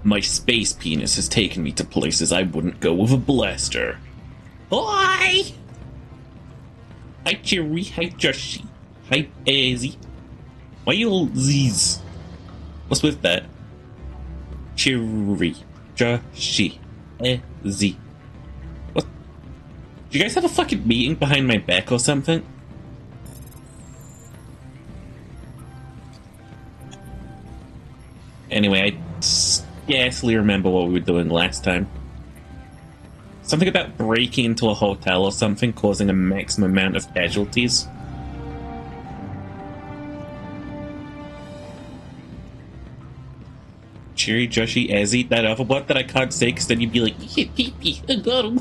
My space penis has taken me to places I wouldn't go with a blaster. Hi! Hi, Cherry. Hi, Joshi. Hi, Azzy. Why you all Z's? What's with that? Cherry. Joshi. Azzy. What? Do you guys have a fucking meeting behind my back or something? Anyway, I scarcely remember what we were doing last time. Something about breaking into a hotel or something, causing a maximum amount of casualties. Cheery, Joshi, Azzy, that other one that I can't say because then you'd be like, hit pee-pee, I got him.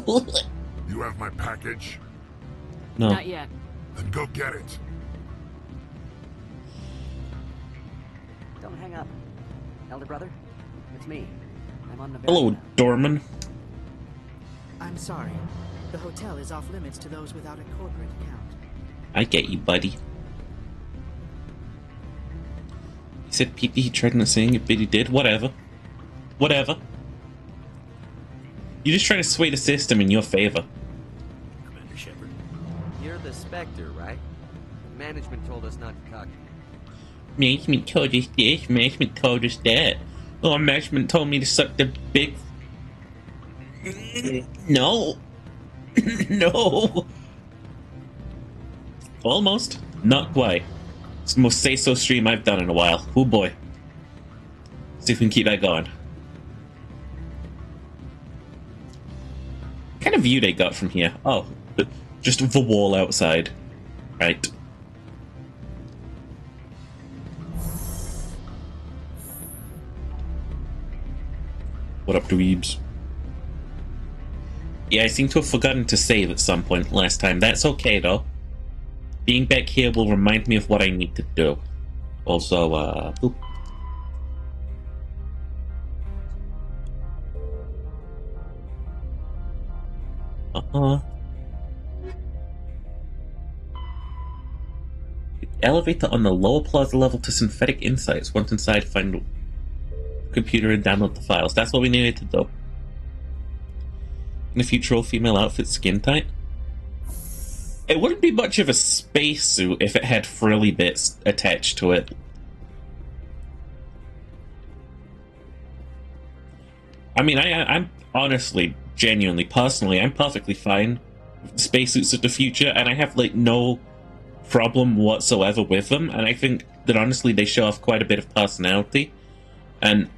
You have my package? No. Not yet. Then go get it. Don't hang up. Elder brother, it's me. I'm on the Hello, Dorman. I'm sorry. The hotel is off limits to those without a corporate account. I get you, buddy. He said pee-pee, he tried not saying it, but he did. Whatever. Whatever. You're just trying to sway the system in your favor. Commander Shepard. You're the Spectre, right? Management told us not to talk. Management told us this, management told us that. Oh, management told me to suck the big... No. No. Almost. Not quite. It's the most say-so stream I've done in a while. Oh boy. See if we can keep that going. What kind of view they got from here? Oh, just the wall outside. Right. What up, dweebs? Yeah, I seem to have forgotten to save at some point last time. That's okay, though. Being back here will remind me of what I need to do. Also, boop. Elevator on the lower plaza level to Synthetic Insights. Once inside, find the computer and download the files. That's what we needed to do. In the future, all female outfit skin tight. It wouldn't be much of a spacesuit if it had frilly bits attached to it. I mean, I'm honestly, genuinely, personally, I'm perfectly fine with spacesuits of the future, and I have, like, no problem whatsoever with them, and I think that, honestly, they show off quite a bit of personality, and...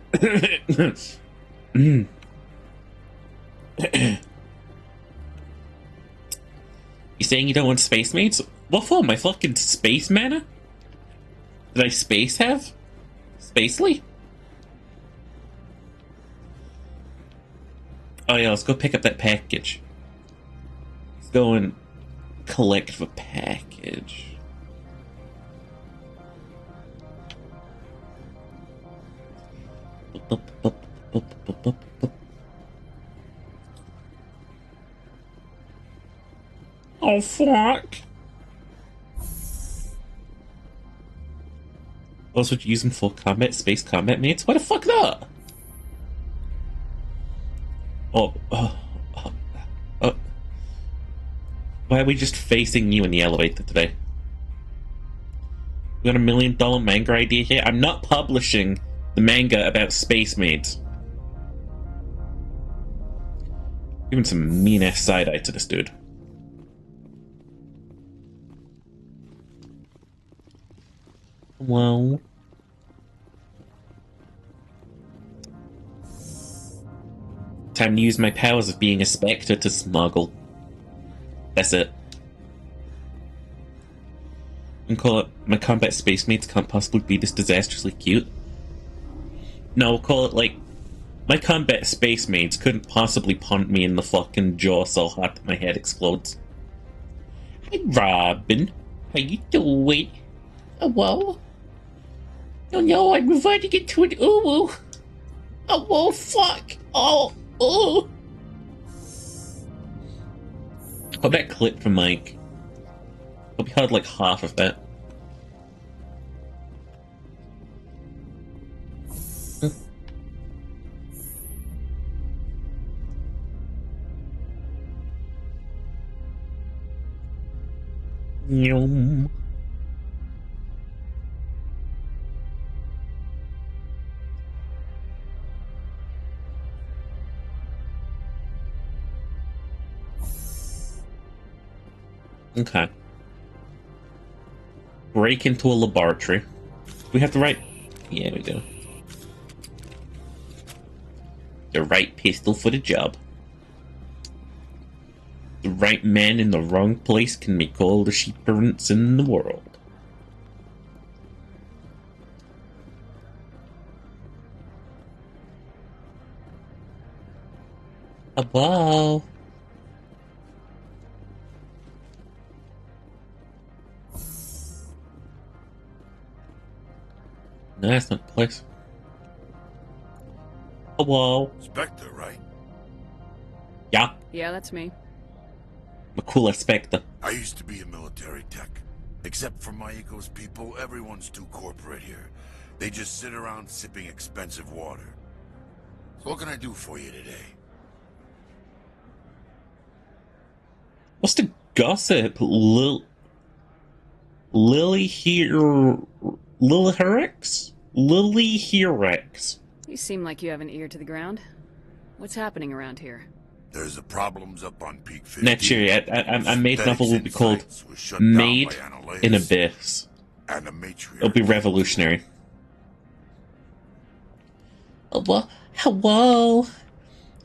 You saying you don't want space mates? What for? My fucking space mana? Did I space have? Spacely? Oh yeah, let's go pick up that package. Let's go and collect the package. Oh fuck! Also, would you use them for combat, space combat mates? What the fuck not? Why are we just facing you in the elevator today? We got $1 million manga idea here? I'm not publishing the manga about space maids. Giving some mean-ass side-eye to this dude. Well... Time to use my powers of being a spectre to smuggle. That's it. And call it, my combat space mates can't possibly be this disastrously cute. No, call it like, my combat space mates couldn't possibly punt me in the fucking jaw so hard that my head explodes. Hey Robin, how you doing? Oh, whoa. Oh no, I'm reverting into an uwu. Oh, whoa, fuck. Oh. Oh! Got that clip from Mike. Hope you heard like half of that. Yum. Okay. Break into a laboratory. We have the right... Yeah, we do. The right pistol for the job. The right man in the wrong place can make all the difference in the world. Oh, wow. No, that's not the place. Hello. Spectre, right? Yeah, Yeah, that's me. I'm a cool Spectre. I used to be a military tech. Except for Maiko's people, everyone's too corporate here. They just sit around sipping expensive water. So what can I do for you today? What's the gossip? Lily here. Lily Herex? Lily Herex. You seem like you have an ear to the ground. What's happening around here? There's the problems up on Peak 15. Next year, I made a novel will be called Synthetics was shut down Made by Analeus in Abyss. and the Matriarch. It'll be revolutionary. Hello?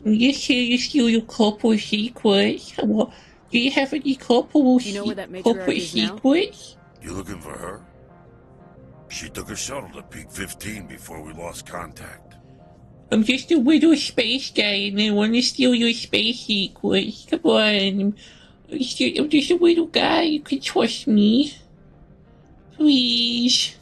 You hear you steal your corporate secrets? Hello? Do you have any corporate Do you know where that matriarch is now? secrets? You looking for her? She took a shuttle to Peak 15 before we lost contact. I'm just a little space guy and I want to steal your space secrets. Come on. I'm just a little guy. You can trust me. Please.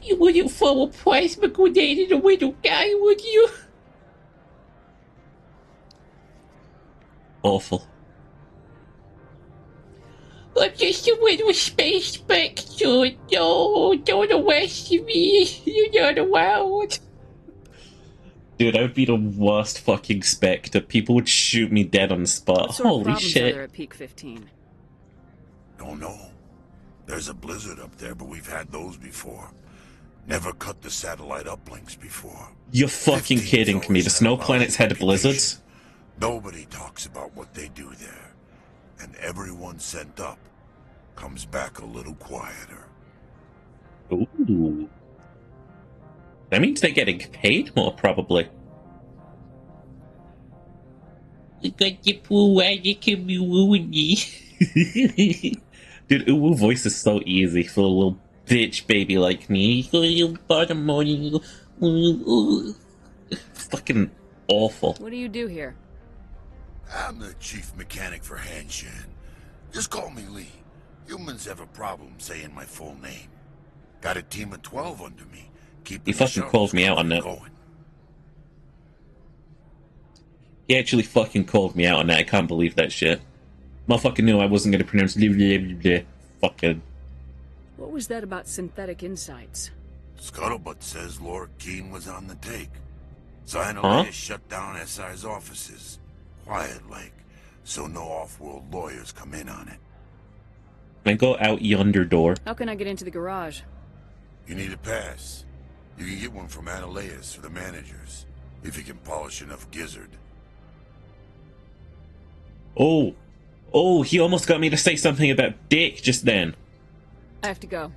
You wouldn't throw a plasma grenade at a little guy, would you? Awful. I'm just a little space spectre. No, don't arrest me. You're not allowed. Dude, I would be the worst fucking Spectre. People would shoot me dead on the spot. What sort of Holy problems are shit. there at Peak 15? Don't know. There's a blizzard up there, but we've had those before. Never cut the satellite uplinks before. You're fucking 15's kidding me. always The had snow a lot of planets had blizzards? Nobody talks about what they do there. And everyone sent up comes back a little quieter. Ooh. That means they're getting paid more, probably. We got the pool where you can be wooing me. Dude, Uwu voice is so easy for a little bitch baby like me. You bottom morning. Fucking awful. What do you do here? I'm the chief mechanic for Hanshan. Just call me Lee. Humans have a problem saying my full name. Got a team of 12 under me. He fucking called me out on that. Going. He actually fucking called me out on that. I can't believe that shit. Motherfucker knew I wasn't gonna pronounce fucking. What was that about synthetic insights? Scuttlebutt says Laura Keene was on the take. Analeus shut down SI's offices. Quiet like, so no off-world lawyers come in on it. Can I go out yonder door? How can I get into the garage? You need a pass. You can get one from Analeus or the managers, if you can polish enough gizzard. Oh. Oh, he almost got me to say something about dick just then. I have to go.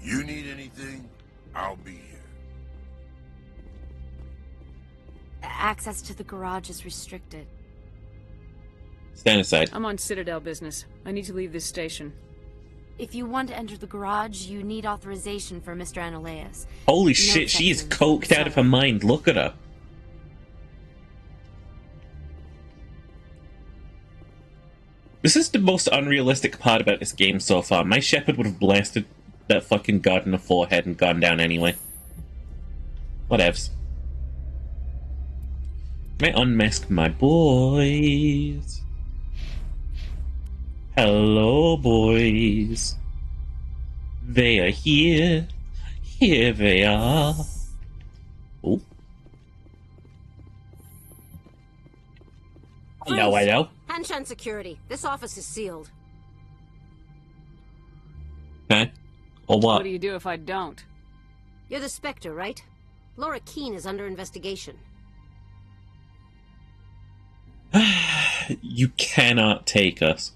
You need anything, I'll be here. Access to the garage is restricted. Stand aside. I'm on Citadel business. I need to leave this station. If you want to enter the garage, you need authorization for Mr. Analeus. Holy No shit, she is sections. coked out of her mind. Look at her. This is the most unrealistic part about this game so far. My Shepard would have blasted that fucking god in the forehead and gone down anyway. Whatevs. Can I unmask my boys? Hello, boys. They are here. Here they are. Oh. Hello, Freeze. hello. Hanshan Security. This office is sealed. Okay. Or What what? do you do if I don't? You're the Spectre, right? Laura Keene is under investigation. You cannot take us.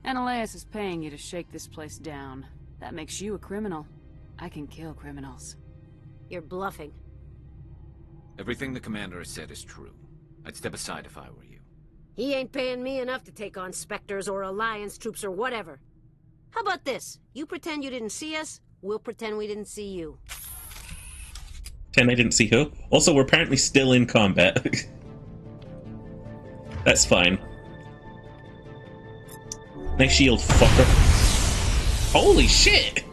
Ananias is paying you to shake this place down. That makes you a criminal. I can kill criminals. You're bluffing. Everything the commander has said is true. I'd step aside if I were you. He ain't paying me enough to take on Spectres or Alliance troops or whatever. How about this? You pretend you didn't see us, we'll pretend we didn't see you. Pretend I didn't see who. Also, we're apparently still in combat. That's fine. Nice shield, fucker. Holy shit!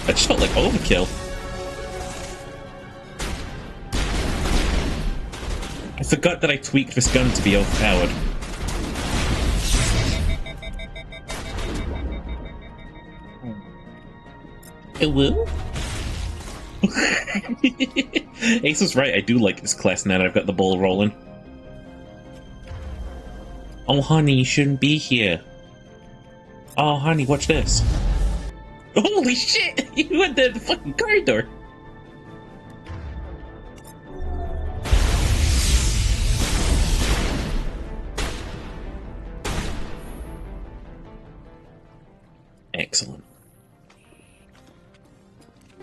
That just felt like overkill. I forgot that I tweaked this gun to be overpowered. Hello? Ace was right, I do like this class now that I've got the ball rolling. Oh honey, you shouldn't be here. Oh honey, watch this. Holy shit! You went to the fucking corridor! Excellent.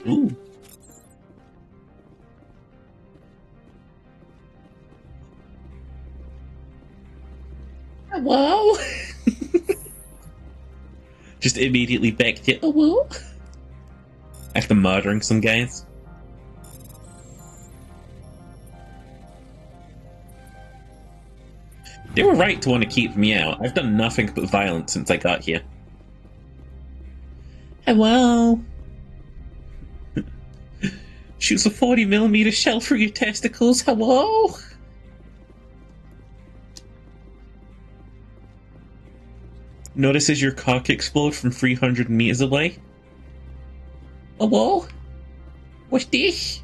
Ooh. Hello? Just immediately back to hello? After murdering some guys. They were right to want to keep me out. I've done nothing but violence since I got here. Hello? Shoots a 40mm shell through your testicles. Hello? Notices your cock explode from 300 meters away. Hello? What's this?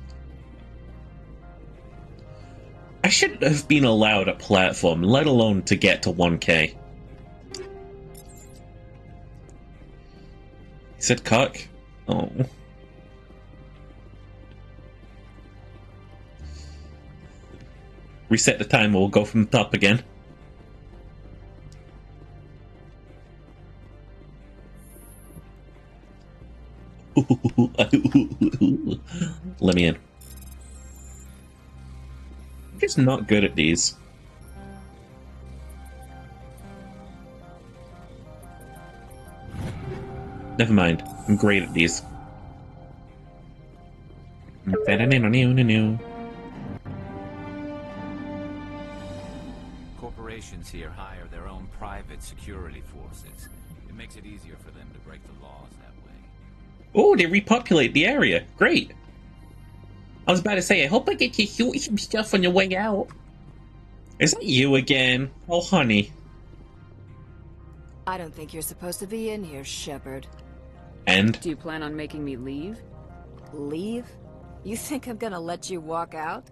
I shouldn't have been allowed a platform, let alone to get to 1K. He said cock? Oh. Reset the timer, we'll go from the top again. Let me in. I'm just not good at these. Never mind. I'm great at these. Corporations here hire their own private security forces. It makes it easier for them to break the laws that way. Oh, they repopulate the area. Great. I was about to say, I hope I get to shoot some stuff on your way out. Is that you again? Oh, honey. I don't think you're supposed to be in here, Shepard. And? Do you plan on making me leave? Leave? You think I'm gonna let you walk out?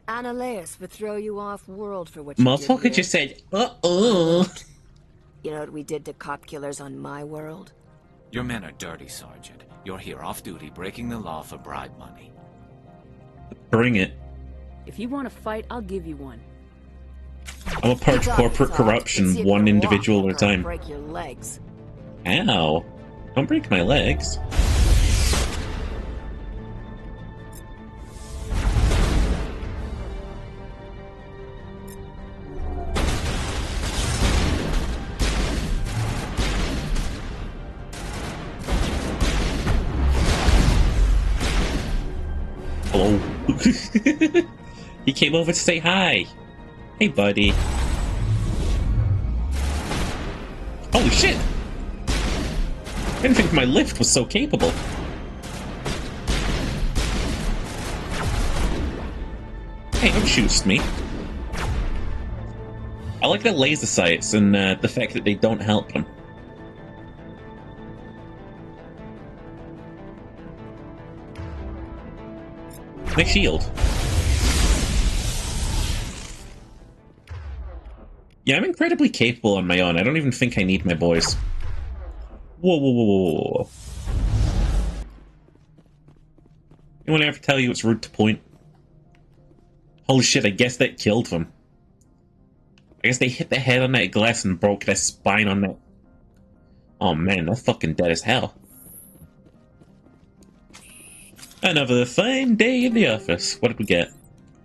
Ananias would throw you off world for what you did Motherfucker here. just said, You know what we did to cop killers on my world? Your men are dirty, Sergeant. You're here off duty, breaking the law for bribe money. Bring it. If you want to fight, I'll give you one. I'm a purge corporate corruption, one individual at a time. Break your legs. Ow. Don't break my legs. Hello. He came over to say hi. Hey, buddy. Holy shit! I didn't think my lift was so capable. Hey, don't shoot me. I like the laser sights and the fact that they don't help them. My shield. Yeah, I'm incredibly capable on my own. I don't even think I need my boys. Whoa, whoa, whoa, whoa, whoa, whoa. Anyone ever tell you it's rude to point? Holy shit, I guess that killed them. I guess they hit the head on that glass and broke their spine on that. Oh man, they're fucking dead as hell. Another fine day in the office. What did we get?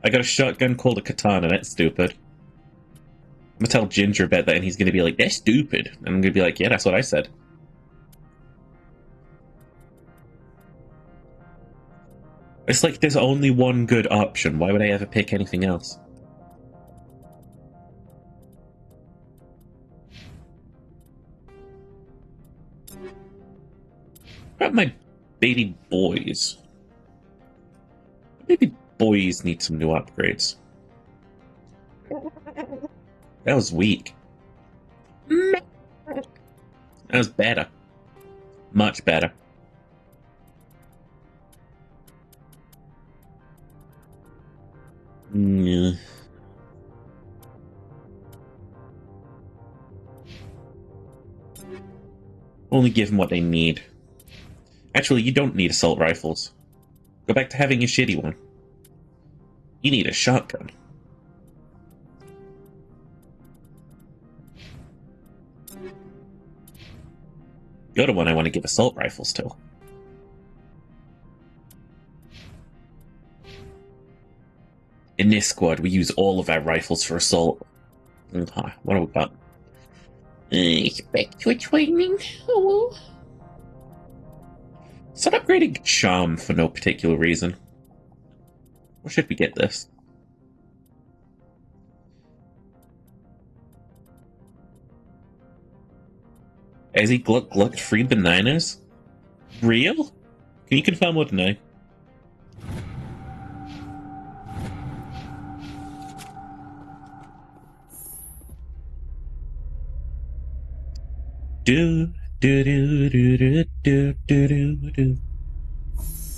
I got a shotgun called a katana. That's stupid. I'm gonna tell Ginger about that and he's gonna be like, that's stupid. And I'm gonna be like, yeah, that's what I said. It's like there's only one good option. Why would I ever pick anything else? What about my baby boys? Maybe boys need some new upgrades. That was weak. That was better. Much better. Yeah. Only give them what they need. Actually, you don't need assault rifles. Go back to having a shitty one. You need a shotgun. You're the one I want to give assault rifles to. In this squad, we use all of our rifles for assault. What have we got? Back to training. Hello. Start upgrading charm for no particular reason. Or should we get this? Has he glucked 3 bananas? Real? Can you confirm or deny? Do do do do do do do do do.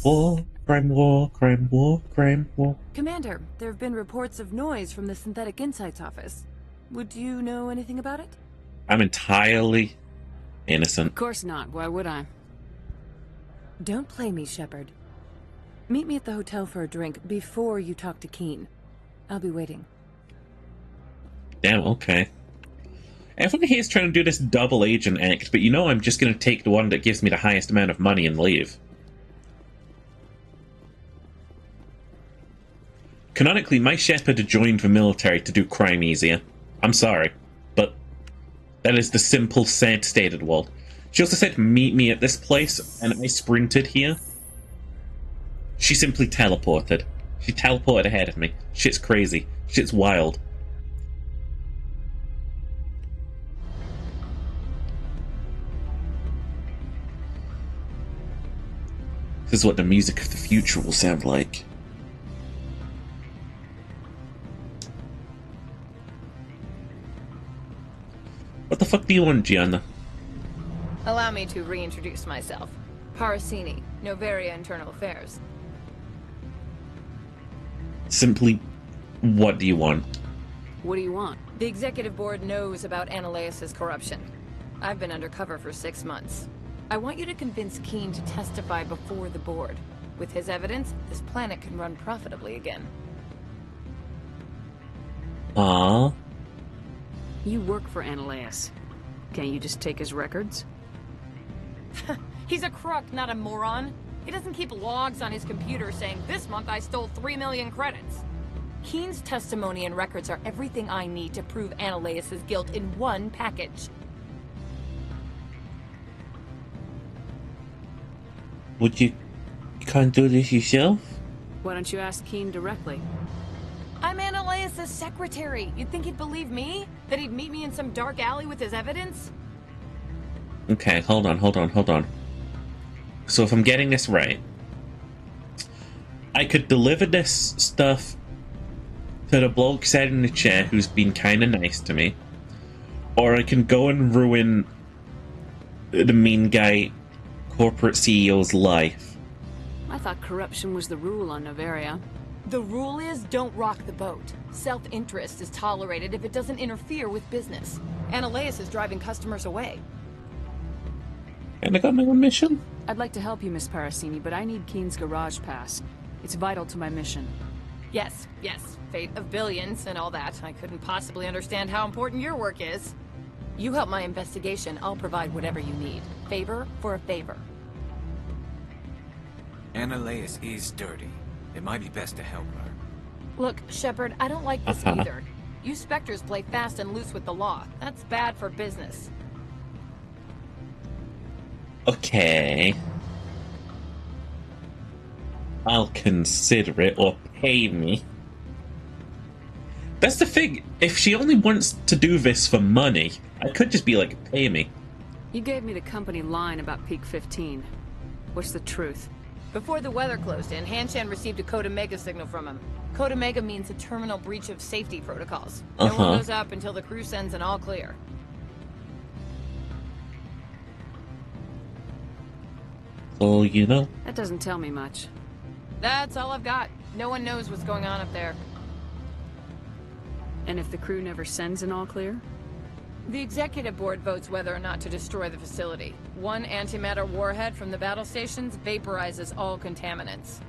War, crime, war, crime, war, crime, war. Commander, there have been reports of noise from the Synthetic Insights office. Would you know anything about it? I'm entirely innocent. Of course not. Why would I? Don't play me, Shepard. Meet me at the hotel for a drink before you talk to Keen. I'll be waiting. Damn, okay. Everyone here is trying to do this double agent act, but you know I'm just going to take the one that gives me the highest amount of money and leave. Canonically, my Shepard joined the military to do crime easier. I'm sorry, but that is the simple, sad state of the world. She also said, meet me at this place, and I sprinted here. She simply teleported. She teleported ahead of me. Shit's crazy. Shit's wild. This is what the music of the future will sound like. What the fuck do you want, Gianna? Allow me to reintroduce myself. Parasini, Noveria Internal Affairs. Simply, what do you want? What do you want? The executive board knows about Ananias' corruption. I've been undercover for 6 months. I want you to convince Keen to testify before the board. With his evidence, this planet can run profitably again. Ah. You work for Ananias. Can't you just take his records? He's a crook, not a moron. He doesn't keep logs on his computer saying, this month I stole 3 million credits. Keen's testimony and records are everything I need to prove Ananias' guilt in one package. Would you can't do this yourself? Why don't you ask Keen directly? I'm Ananias' secretary. You'd think he'd believe me? That he'd meet me in some dark alley with his evidence? Okay, hold on. So if I'm getting this right, I could deliver this stuff to the bloke sat in the chair who's been kind of nice to me, or I can go and ruin the mean guy corporate CEO's life. I thought corruption was the rule on Noveria. The rule is don't rock the boat. Self-interest is tolerated if it doesn't interfere with business. Ananias is driving customers away. And I got my own mission? I'd like to help you, Miss Parasini, but I need Keen's garage pass. It's vital to my mission. Yes. Fate of billions and all that. I couldn't possibly understand how important your work is. You help my investigation, I'll provide whatever you need. Favor for a favor. Ananias is dirty. It might be best to help her. Look, Shepard, I don't like this either. You Spectres play fast and loose with the law. That's bad for business. Okay. I'll consider it, or pay me. That's the thing. If she only wants to do this for money, I could just be like, pay me. You gave me the company line about Peak 15. What's the truth? Before the weather closed in, Hanshan received a Code Omega signal from him. Code Omega means a terminal breach of safety protocols. No one goes up until the crew sends an all clear. So, you know. That doesn't tell me much. That's all I've got. No one knows what's going on up there. And if the crew never sends an all clear? The executive board votes whether or not to destroy the facility. One antimatter warhead from the battle stations vaporizes all contaminants.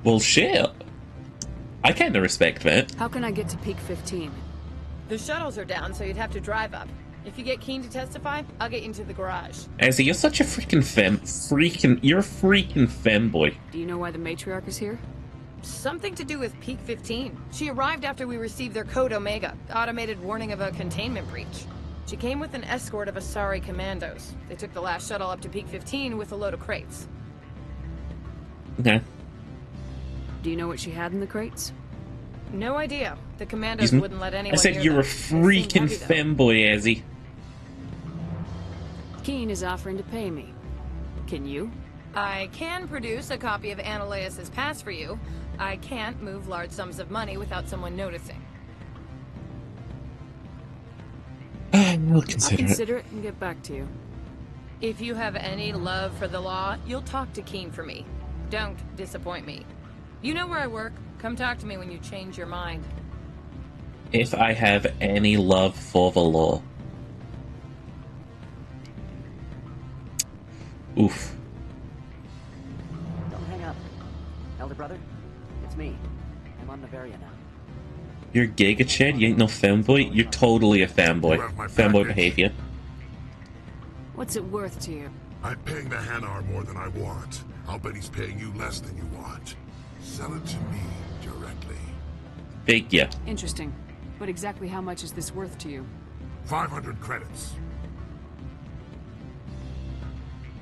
Well, shit. I kinda respect that. How can I get to Peak 15? The shuttles are down, so you'd have to drive up. If you get Keen to testify, I'll get you into the garage. Ezzy, you're such a freaking you're a freaking femboy. Do you know why the matriarch is here? Something to do with Peak 15. She arrived after we received their Code Omega, automated warning of a containment breach. She came with an escort of Asari commandos. They took the last shuttle up to Peak 15 with a load of crates. Okay. Do you know what she had in the crates? No idea. The commandos wouldn't let anyone I said near you're them. a freaking femboy, Ezzy. Keen is offering to pay me. Can you? I can produce a copy of Ananias' pass for you. I can't move large sums of money without someone noticing. I'll I'll consider consider it and get back to you. If you have any love for the law, you'll talk to Keen for me. Don't disappoint me. You know where I work. Come talk to me when you change your mind. If I have any love for the law. Oof. Don't hang up. Elder brother, it's me. I'm on Bavaria now. You're Giga Chad? You ain't no femboy? You're totally a fanboy. Fanboy behavior. What's it worth to you? I'm paying the Hanar more than I want. I'll bet he's paying you less than you want. Sell it to me directly. Figure. Interesting. But exactly how much is this worth to you? 500 credits.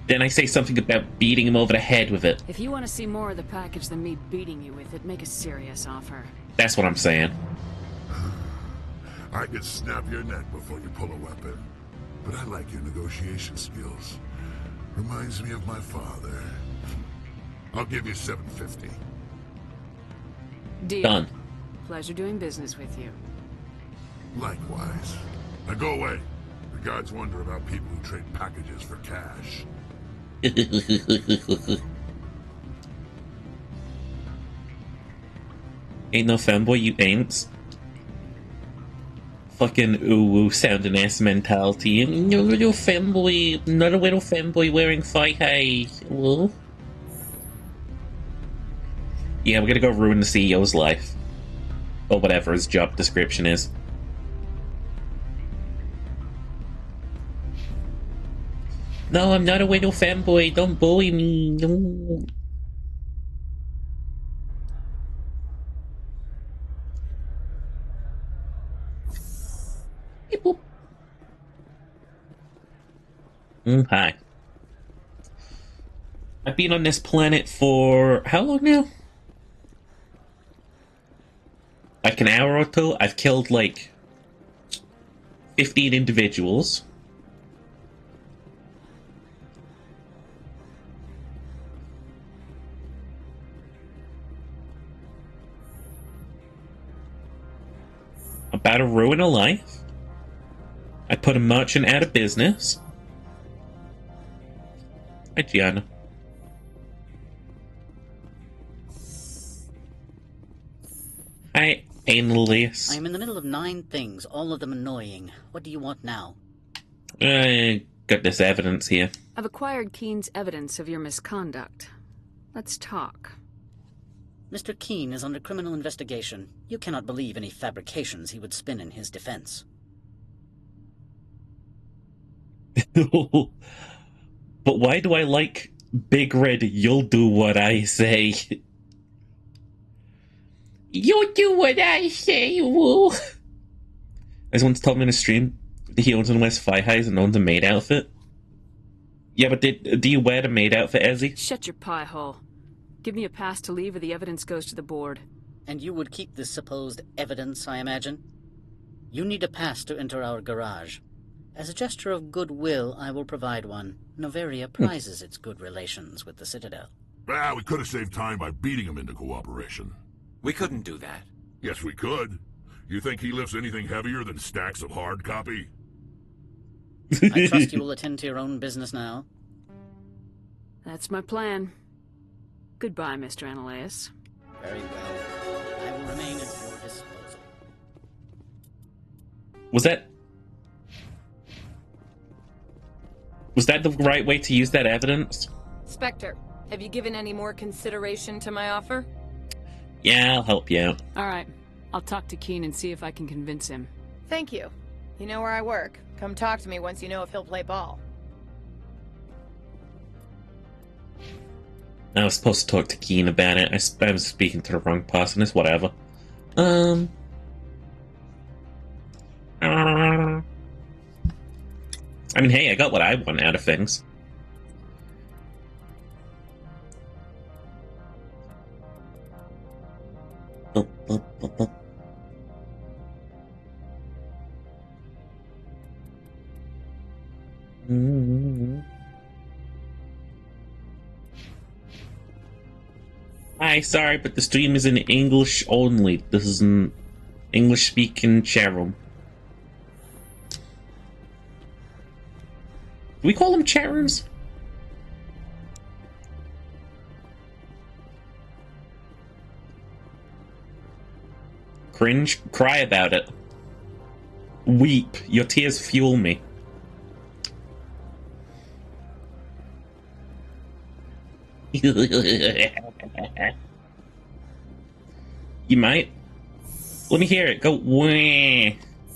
Then I say something about beating him over the head with it. If you want to see more of the package than me beating you with it, make a serious offer. That's what I'm saying. I could snap your neck before you pull a weapon. But I like your negotiation skills. Reminds me of my father. I'll give you 750. Deal. Done. Pleasure doing business with you. Likewise. Now go away. The gods wonder about people who trade packages for cash. Ain't no fanboy, you ain't. Fucking ooh sounding ass mentality. And you're a little fanboy, not a little fanboy wearing thigh high. Whoa. Yeah, we're gonna go ruin the CEO's life. Or whatever his job description is. No, I'm not a little fanboy. Don't bully me. No. Beep, boop. Hi. I've been on this planet for how long now? Like an hour or two. I've killed like 15 individuals. About to ruin a life. I put a merchant out of business. Hi, Gianna. Hi, Annalise. I am in the middle of 9 things, all of them annoying. What do you want now? I got this evidence here. I've acquired Keen's evidence of your misconduct. Let's talk. Mr. Keen is under criminal investigation. You cannot believe any fabrications he would spin in his defense. But why do I like Big Red, you'll do what I say? You do what I say, woo. As once told me in a stream, he owns and wears thigh highs and owns a maid outfit. Yeah, but do you wear the maid outfit, Ezzy? Shut your pie hole. Give me a pass to leave or the evidence goes to the board. And you would keep this supposed evidence, I imagine? You need a pass to enter our garage. As a gesture of goodwill, I will provide one. Noveria prizes its good relations with the Citadel. We could have saved time by beating him into cooperation. We couldn't do that. Yes, we could. You think he lifts anything heavier than stacks of hard copy? I trust you will attend to your own business now. That's my plan. Goodbye, Mr. Annalise. Very well. I will remain at your disposal. Was that the right way to use that evidence? Spectre, have you given any more consideration to my offer? Yeah, I'll help you out. All right. I'll talk to Keen and see if I can convince him. Thank you. You know where I work. Come talk to me once you know if he'll play ball. I was supposed to talk to Keen about it. I was speaking to the wrong person. It's whatever. I mean, hey, I got what I want out of things. Hi, sorry, but the stream is in English only. This is an English-speaking chat room. Do we call them chat rooms? Cringe? Cry about it. Weep. Your tears fuel me. You might. Let me hear it. Go wah.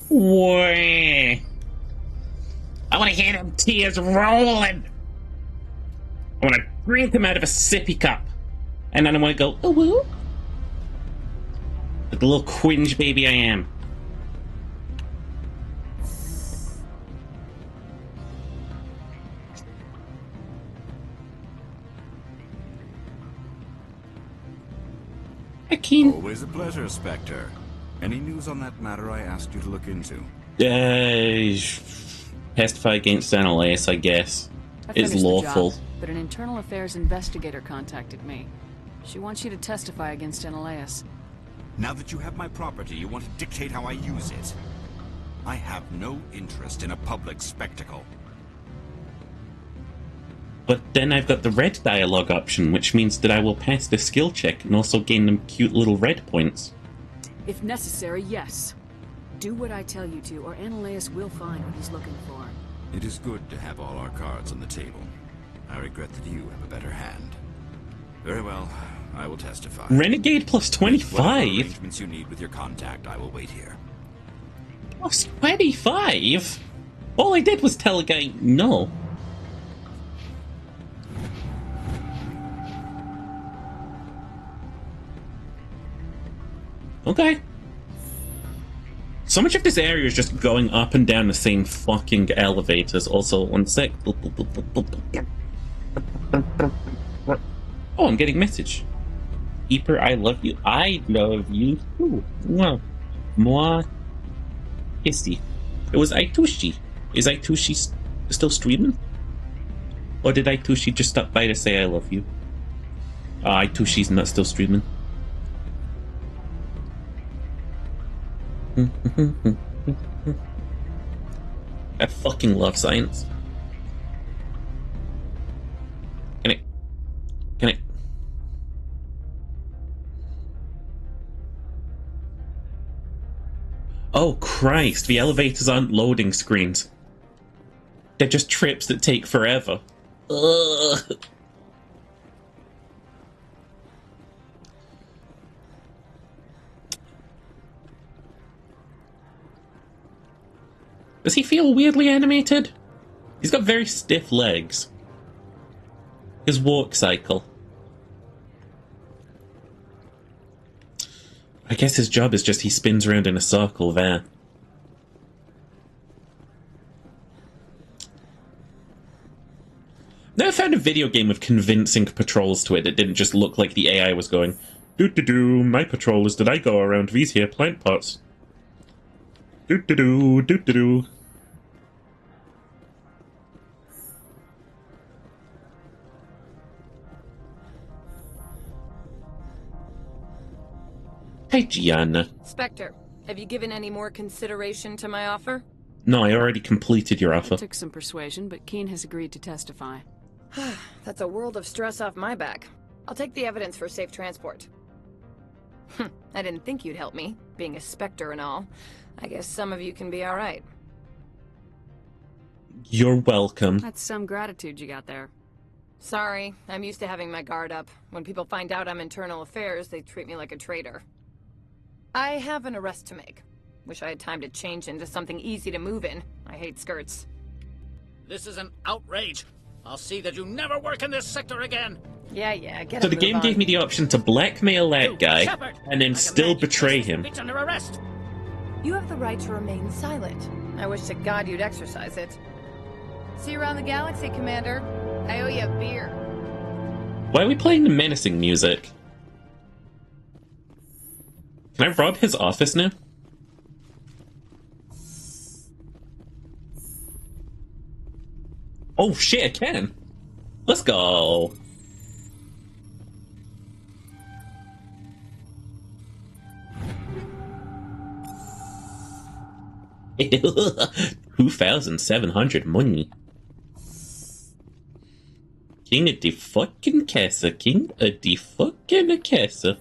Wah. I want to hear them tears rolling. I want to drink them out of a sippy cup. And then I want to go, ooh, woo. Like the little cringe baby I am. Always a pleasure, Spectre. Any news on that matter I asked you to look into? Testify against Annalise, I guess. I It's finished the lawful. job, but an internal affairs investigator contacted me. She wants you to testify against Annalise. Now that you have my property, you want to dictate how I use it. I have no interest in a public spectacle. But then I've got the red dialogue option, which means that I will pass the skill check and also gain them cute little red points. If necessary, yes. Do what I tell you to, or Annalise will find what he's looking for. It is good to have all our cards on the table. I regret that you have a better hand. Very well, I will testify. Renegade plus 25? Whatever arrangements you need with your contact, I will wait here. Plus 25? All I did was tell a guy no. Okay. So much of this area is just going up and down the same fucking elevators. Also, one sec. Oh, I'm getting message. Eeper, I love you. I love you too. Mwah. Moi. Kissy. It was Aitushi. Is Aitushi still streaming? Or did Aitushi just stop by to say I love you? Aitushi's not still streaming. I fucking love science. Can I Oh Christ, the elevators aren't loading screens. They're just trips that take forever. Ugh. Does he feel weirdly animated? He's got very stiff legs. His walk cycle. I guess his job is just he spins around in a circle there. Never found a video game with convincing patrols to it that didn't just look like the AI was going, "Doo-doo-doo, my patrol is that I go around these here plant pots. Doo-doo-doo, doo-doo-doo." Hey, Gianna. Spectre, have you given any more consideration to my offer? No, I already completed your offer. It took some persuasion, but Keen has agreed to testify. That's a world of stress off my back. I'll take the evidence for safe transport. I didn't think you'd help me, being a Spectre and all. I guess some of you can be alright. You're welcome. That's some gratitude you got there. Sorry, I'm used to having my guard up. When people find out I'm internal affairs, they treat me like a traitor. I have an arrest to make. Wish I had time to change into something easy to move in. I hate skirts. This is an outrage. I'll see that you never work in this sector again. Yeah, get So the game gave me the option to blackmail that guy and then still betray him. It's under arrest. You have the right to remain silent. I wish to God you'd exercise it. See you around the galaxy, Commander. I owe you a beer. Why are we playing the menacing music? Can I rob his office now? Oh shit, I can! Let's go! $2,700 money. King of the fucking casa, king of the fucking casa.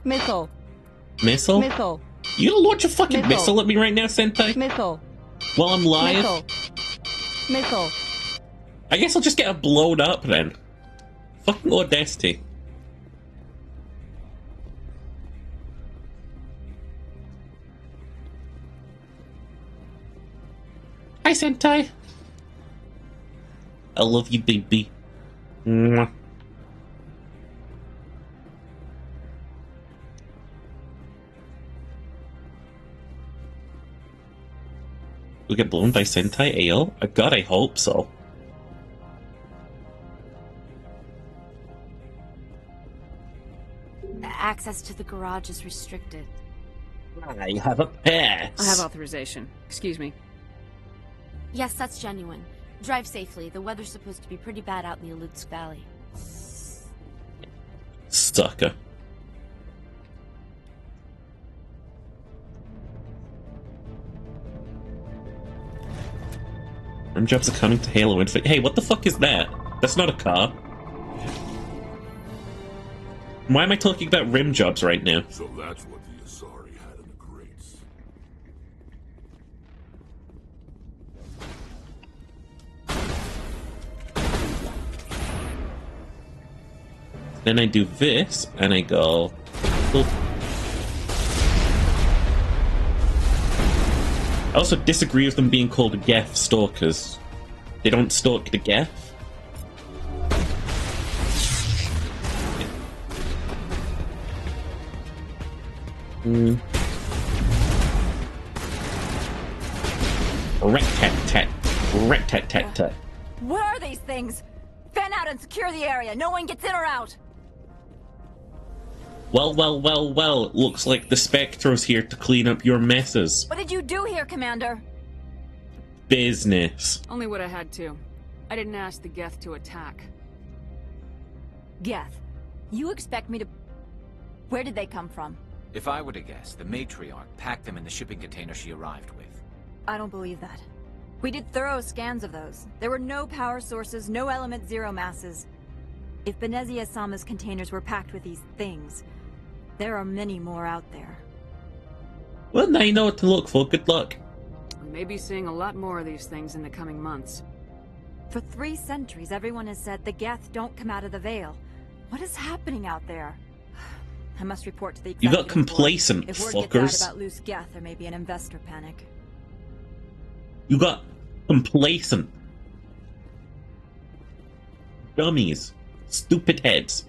Missile. Missile? Missile. You gonna launch a fucking missile at me right now, Senpai? Missile. While I'm live? Missile. Missile. I guess I'll just get her blown up then. Fucking audacity. Hi, Sentai. I love you, baby. Mwah. We'll get blown by Sentai Ale? God, I hope so. Access to the garage is restricted. I have a pass. I have authorization. Excuse me. Yes, that's genuine. Drive safely. The weather's supposed to be pretty bad out in the Alutsk Valley. Sucker. Rim jobs are coming to Halo Infinite. Hey, what the fuck is that? That's not a car. Why am I talking about rim jobs right now? So that's what the Asari had in the crates. Then I do this, and I go... Boop. I also disagree with them being called Geth stalkers. They don't stalk the Geth. Rat-tat-tat. Rat-tat-tat-tat. What are these things? Fan out and secure the area. No one gets in or out. Well, well, well, well. Looks like the Spectre's here to clean up your messes. What did you do here, Commander? Business. Only what I had to. I didn't ask the Geth to attack. Geth, you expect me to... Where did they come from? If I were to guess, the matriarch packed them in the shipping container she arrived with. I don't believe that. We did thorough scans of those. There were no power sources, no element zero masses. If Benezia-sama's containers were packed with these things, there are many more out there. Well, now you know what to look for. Good luck. We may be seeing a lot more of these things in the coming months. For 3 centuries, everyone has said the Geth don't come out of the Veil. What is happening out there? I must report to the You got executive board. complacent, If word fuckers. gets out about loose Geth, there may be an investor panic. You got complacent. Dummies. Stupid heads.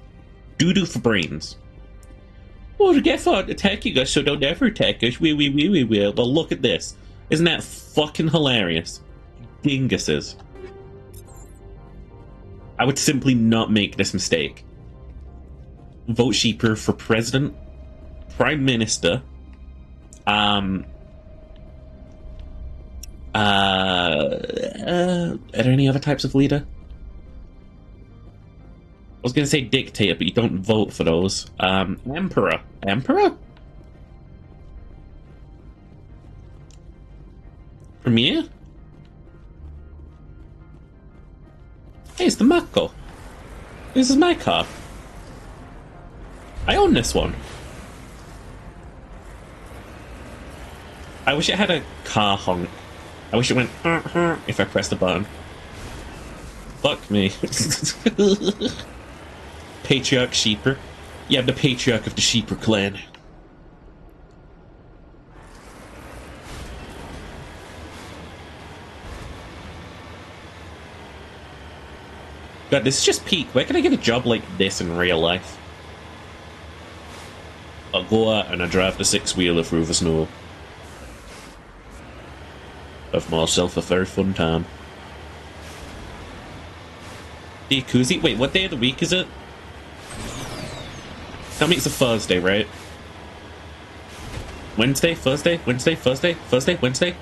Doo-doo for brains. Oh, the Geth aren't attacking us, so they'll never attack us. We will. Well, look at this. Isn't that fucking hilarious? Dinguses. I would simply not make this mistake. Vote Sheeper for President, Prime Minister, are there any other types of leader? I was going to say dictator, but you don't vote for those. Emperor. Emperor? Premier? Hey, it's the Mako. This is my car. I own this one. I wish it had a car honk. I wish it went if I pressed the button. Fuck me. Patriarch Sheeper. Yeah, I'm the patriarch of the Sheeper clan. God, this is just peak. Where can I get a job like this in real life? I'll go out and I drive the 6-wheeler through the snow. Have myself a very fun time. The Yakuza? Wait, what day of the week is it? Tell me it's a Thursday, right? Wednesday? Thursday? Wednesday? Thursday? Thursday? Wednesday?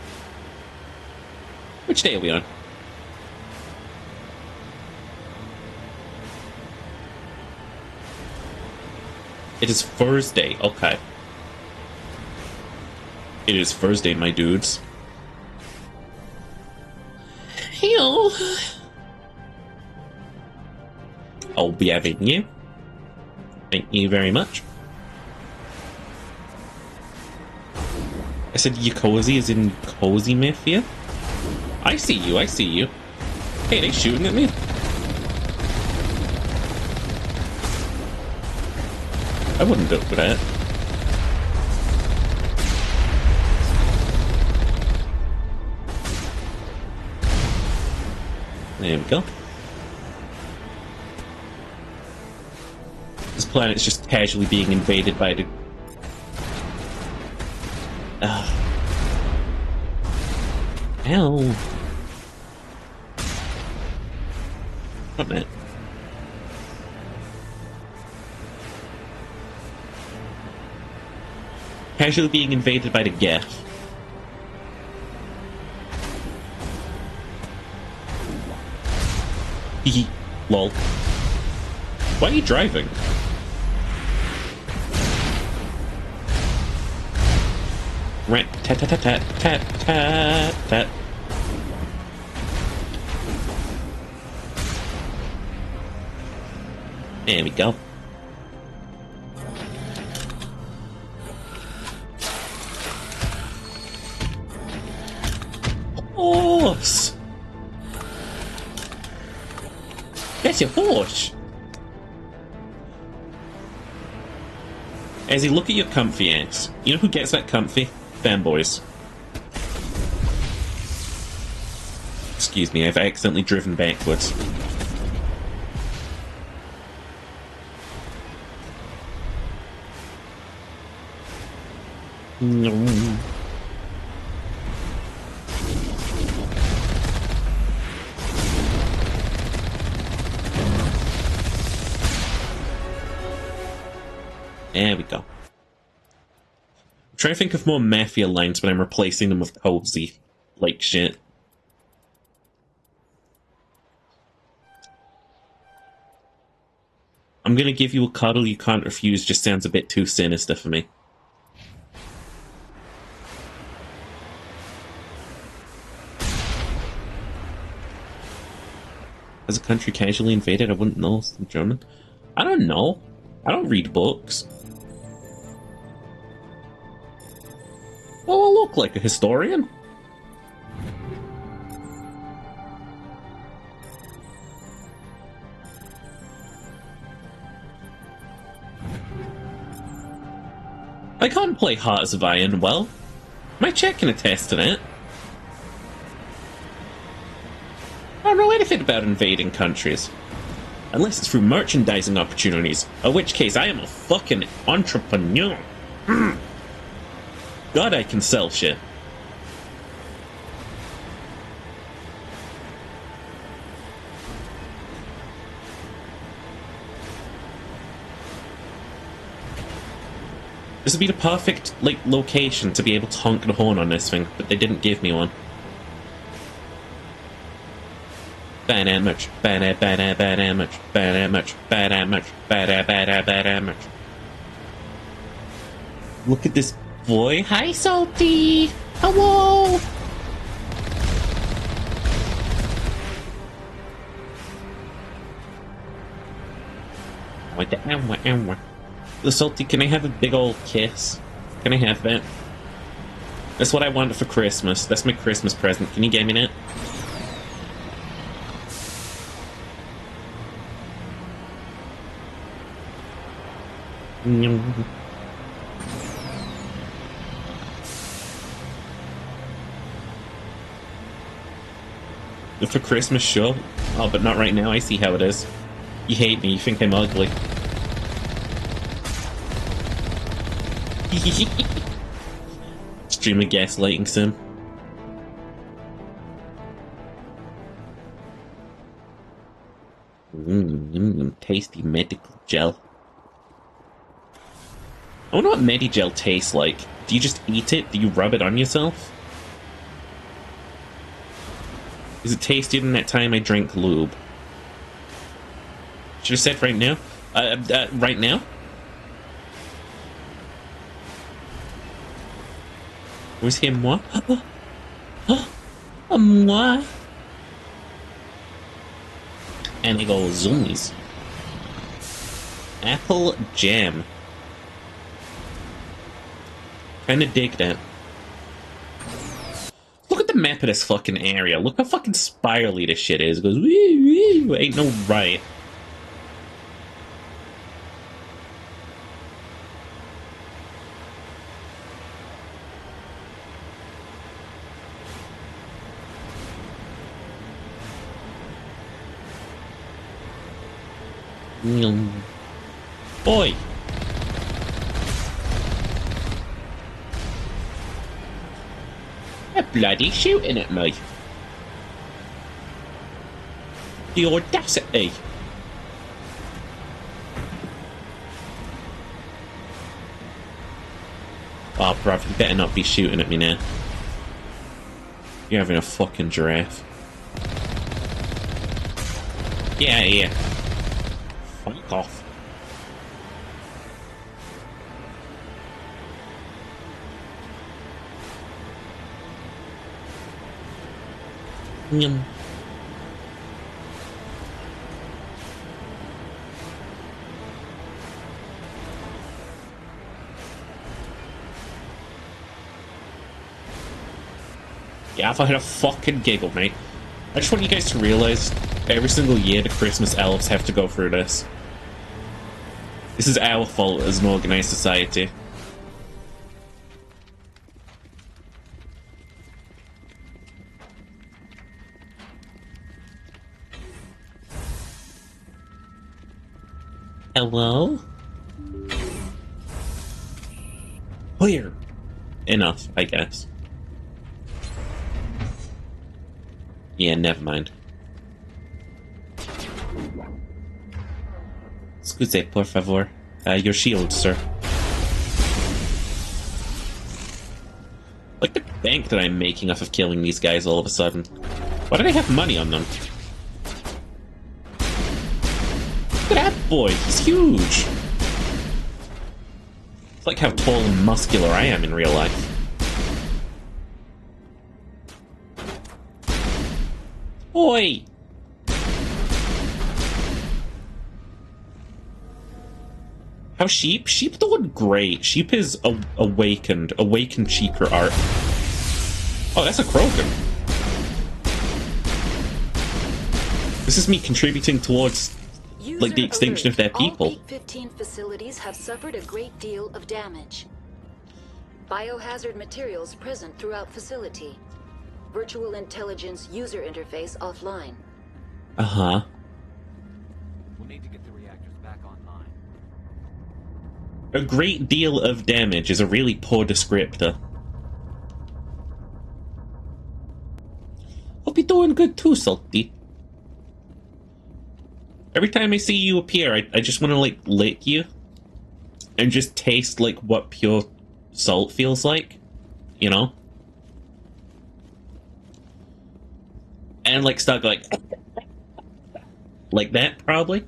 Which day are we on? It is Thursday. Okay. It is Thursday, my dudes. Hello. I'll be having you. Thank you very much. I said Yakozi as in Cozy Mafia? I see you, I see you. Hey, they shooting at me? I wouldn't do it for that. There we go. This planet's just casually being invaded by the... Ow. What, man? Casually being invaded by the Geth. Hee lol. Why are you driving? Rat tat tat tat tat tat tat tat. There we go. Horse! That's your horse! Ezzy, look at your comfy ass. You know who gets that comfy? Fanboys. Excuse me, I've accidentally driven backwards. There we go. I'm trying to think of more Mafia lines, but I'm replacing them with cozy, like shit. I'm gonna give you a cuddle you can't refuse, just sounds a bit too sinister for me. Has a country casually invaded? I wouldn't know. It's in German. I don't know. I don't read books. Oh, I look like a historian. I can't play Hearts of Iron well. My check can attest to that. I don't know anything about invading countries. Unless it's through merchandising opportunities, in which case I am a fucking entrepreneur. God, I can sell shit. This would be the perfect, like, location to be able to honk the horn on this thing, but they didn't give me one. Bad much, bad much, bad much, bad much, bad much, bad much. Look at this boy. Hi, Salty. Hello. The Salty, can I have a big old kiss? Can I have that? That's what I wanted for Christmas. That's my Christmas present. Can you give me that? For Christmas, sure. Oh, but not right now. I see how it is. You hate me. You think I'm ugly. Extremely gaslighting sim. Tasty medical gel. I wonder what Medigel tastes like. Do you just eat it? Do you rub it on yourself? Is it tastier than that time I drank lube? Should have said right now. Right now? Was he moi? Moi? And he goes, zoomies. Apple jam. Kinda dig that. Look at the map of this fucking area. Look how fucking spirally this shit is. It goes, wee, wee. Ain't no right. Boy! They're bloody shooting at me. The audacity. Oh, bruv, you better not be shooting at me now. You're having a fucking giraffe. Yeah, yeah. Fuck off. Yum. Yeah, if I had a fucking giggle, mate. I just want you guys to realize every single year the Christmas elves have to go through this. This is our fault as an organized society. Hello? Clear. Enough, I guess. Yeah, never mind. Excuse, por favor. Your shield, sir. Look at the bank that I'm making off of killing these guys all of a sudden. Why do they have money on them? Look at that boy, he's huge! It's like how tall and muscular I am in real life. Oi! How sheep? Sheep doing great. Sheep is awakened sheep art. Oh, that's a Krogan. This is me contributing towards, like, the extinction of their people. All Peak 15 facilities have suffered a great deal of damage. Biohazard materials present throughout facility. Virtual intelligence user interface offline. Uh-huh. We'll need to get the reactors back online. A great deal of damage is a really poor descriptor. Hope you're doing good too, Salty. Every time I see you appear, I just want to, like, lick you. And just taste, like, what pure salt feels like. You know? And, like, start going... like that, probably.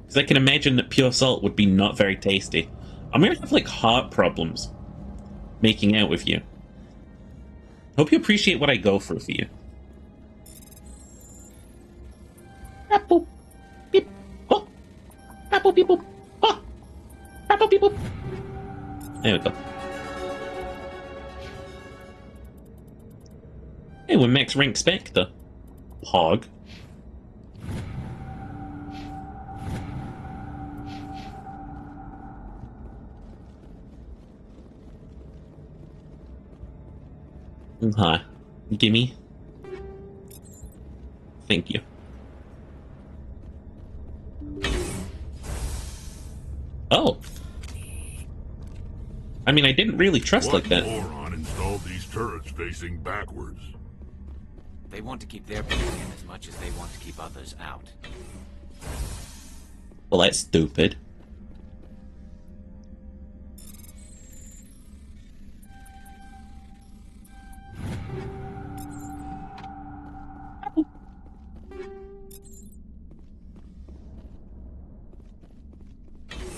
Because I can imagine that pure salt would be not very tasty. I'm gonna have, like, heart problems making out with you. Hope you appreciate what I go through for you. Apple, beep, oh. Apple, beep, boop, oh. Apple, beep, boop. There we go. Hey, we're Max Rank Spectre. Pog. Hi. Gimme. Thank you. Oh. I mean, I didn't really trust like that. What moron installed these turrets facing backwards? They want to keep their people in as much as they want to keep others out. Well, that's stupid.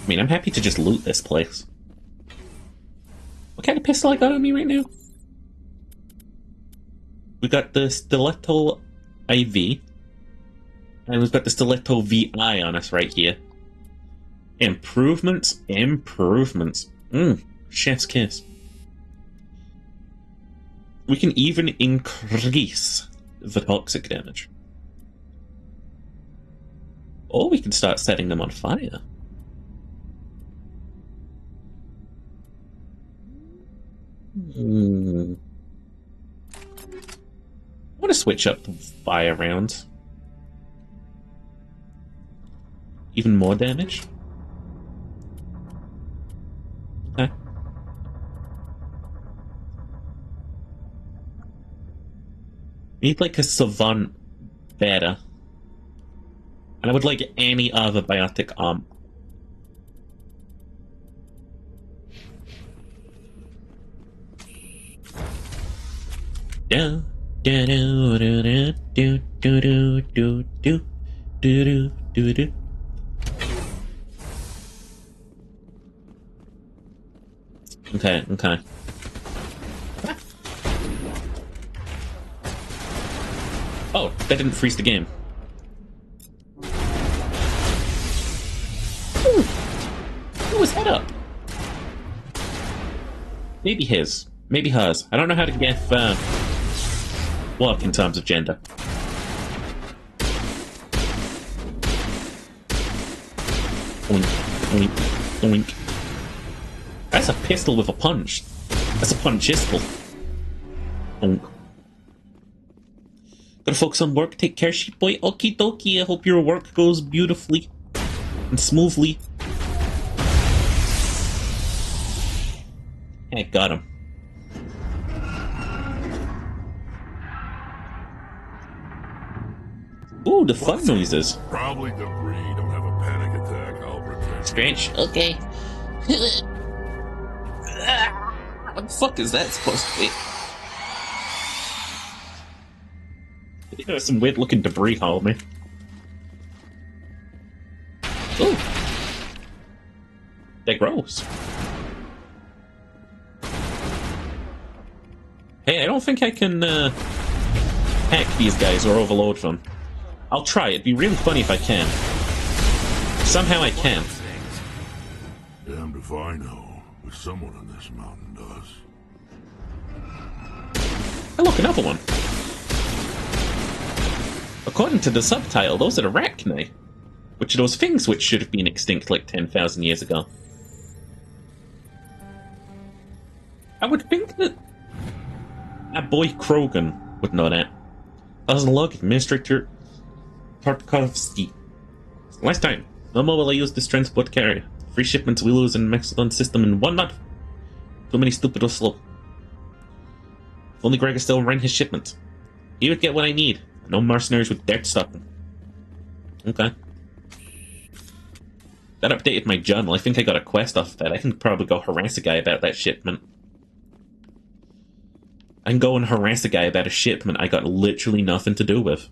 I mean, I'm happy to just loot this place. What kind of pistol I got on me right now? We got the Stiletto IV. And we've got the Stiletto VI on us right here. Improvements, improvements. Chef's kiss. We can even increase the toxic damage. Or we can start setting them on fire. I want to switch up the fire rounds. Even more damage? Okay. Need like a savant better. And I would like any other biotic arm. Do do do do do do do do do do do do. Okay, okay. Oh, that didn't freeze the game. Ooh. Blew his head up. Maybe his. Maybe hers. I don't know how to get work in terms of gender. Oink, oink, oink. That's a pistol with a punch. That's a punchistle. Oink. Gotta focus on work. Take care, sheep boy. Okie dokie. I hope your work goes beautifully and smoothly. Hey, got him. Ooh, the fun noises. Probably debris. Don't have a panic attack. I'll pretend. Scratch. Okay. What the fuck is that supposed to be? There's some weird looking debris on me. Ooh. They're gross. Hey, I don't think I can hack these guys or overload them. I'll try. It'd be really funny if I can. Somehow I can. Damned if I know, but someone on this mountain does. Oh, look, another one. According to the subtitle, those are the arachni, which are those things which should have been extinct like 10,000 years ago. I would think that our boy Krogan would know that. As a log, Administrator Tarkovsky. Last time, no more will I use this transport carrier. 3 shipments we lose in the Mexilon system in 1 month. Too many stupid or slow. If only Gregor still ran his shipment. He would get what I need. No mercenaries would dare to stop him. Okay. That updated my journal. I think I got a quest off of that. I can probably go harass a guy about that shipment. I can go and harass a guy about a shipment I got literally nothing to do with.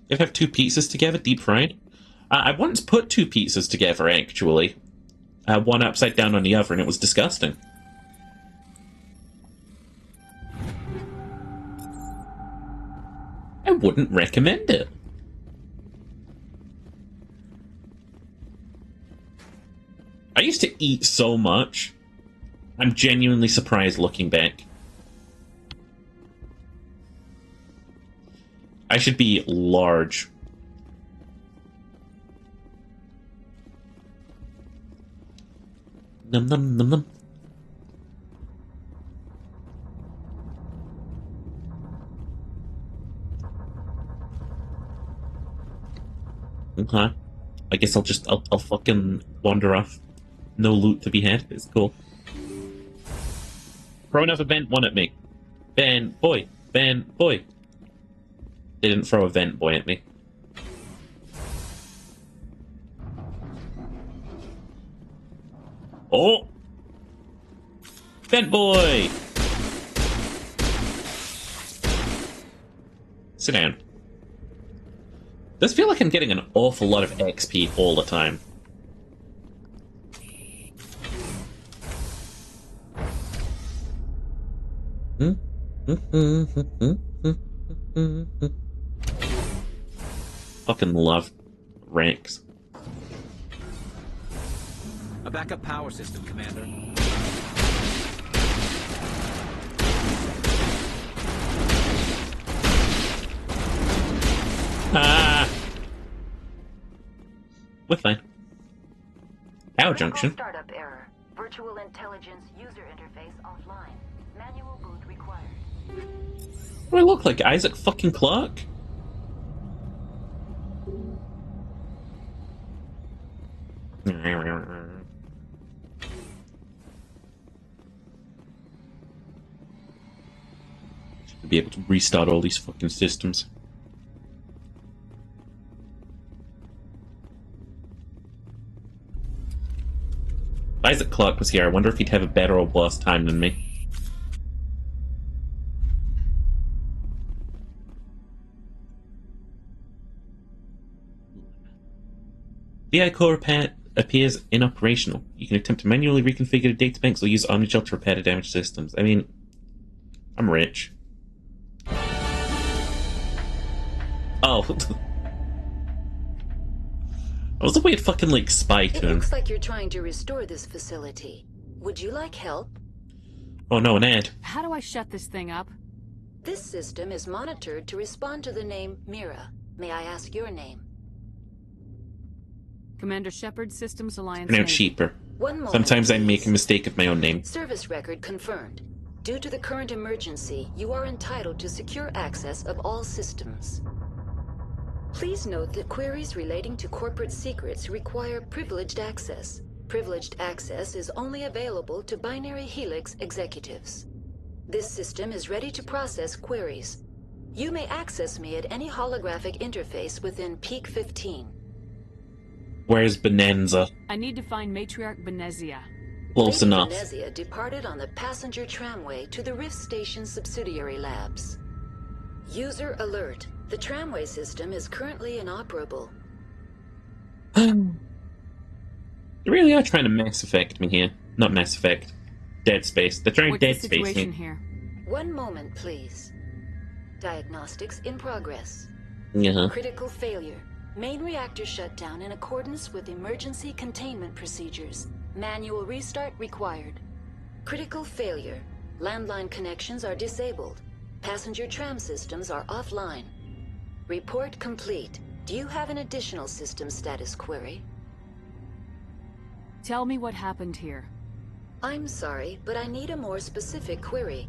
You ever have 2 pizzas together, deep fried? I once put 2 pizzas together, actually. One upside down on the other, and it was disgusting. I wouldn't recommend it. I used to eat so much. I'm genuinely surprised looking back. I should be large. Num num num num. Okay. I guess I'll fucking wander off. No loot to be had. It's cool. Throw another vent one at me. Vent boy. Vent boy. They didn't throw a vent boy at me. Oh! Vent boy! Sit down. Does feel like I'm getting an awful lot of XP all the time. Fucking love ranks. A backup power system, Commander. Ah! We're fine. Power junction. Startup error. Virtual intelligence user interface offline. Manual boot required. Do I look like Isaac fucking Clarke? Should be able to restart all these fucking systems. If Isaac Clarke was here, I wonder if he'd have a better or worse time than me. The core repair appears inoperational. You can attempt to manually reconfigure the databanks or use Omnigel to repair the damaged systems. I mean, I'm rich. Oh. That was a weird fucking, like, spy It tune. looks like you're trying to restore this facility. Would you like help? Oh no, an ad. How do I shut this thing up? This system is monitored to respond to the name Mira. May I ask your name? Commander Shepard, Systems Alliance. Pronounced cheaper. One moment, Sometimes I make a please. mistake of my own name. Service record confirmed. Due to the current emergency, you are entitled to secure access of all systems. Please note that queries relating to corporate secrets require privileged access. Privileged access is only available to Binary Helix executives. This system is ready to process queries. You may access me at any holographic interface within Peak 15. Where's Bonanza? I need to find Matriarch Benezia. Close Lady enough. Venezia departed on the passenger tramway to the Rift Station subsidiary labs. User alert. The tramway system is currently inoperable. They really are trying to Mass Effect me here. Not Mass Effect. Dead Space. They're trying What's Dead the Space situation me. here? One moment, please. Diagnostics in progress. Yeah. Critical failure. Main reactor shut down in accordance with emergency containment procedures. Manual restart required. Critical failure. Landline connections are disabled. Passenger tram systems are offline. Report complete. Do you have an additional system status query? Tell me what happened here. I'm sorry, but I need a more specific query.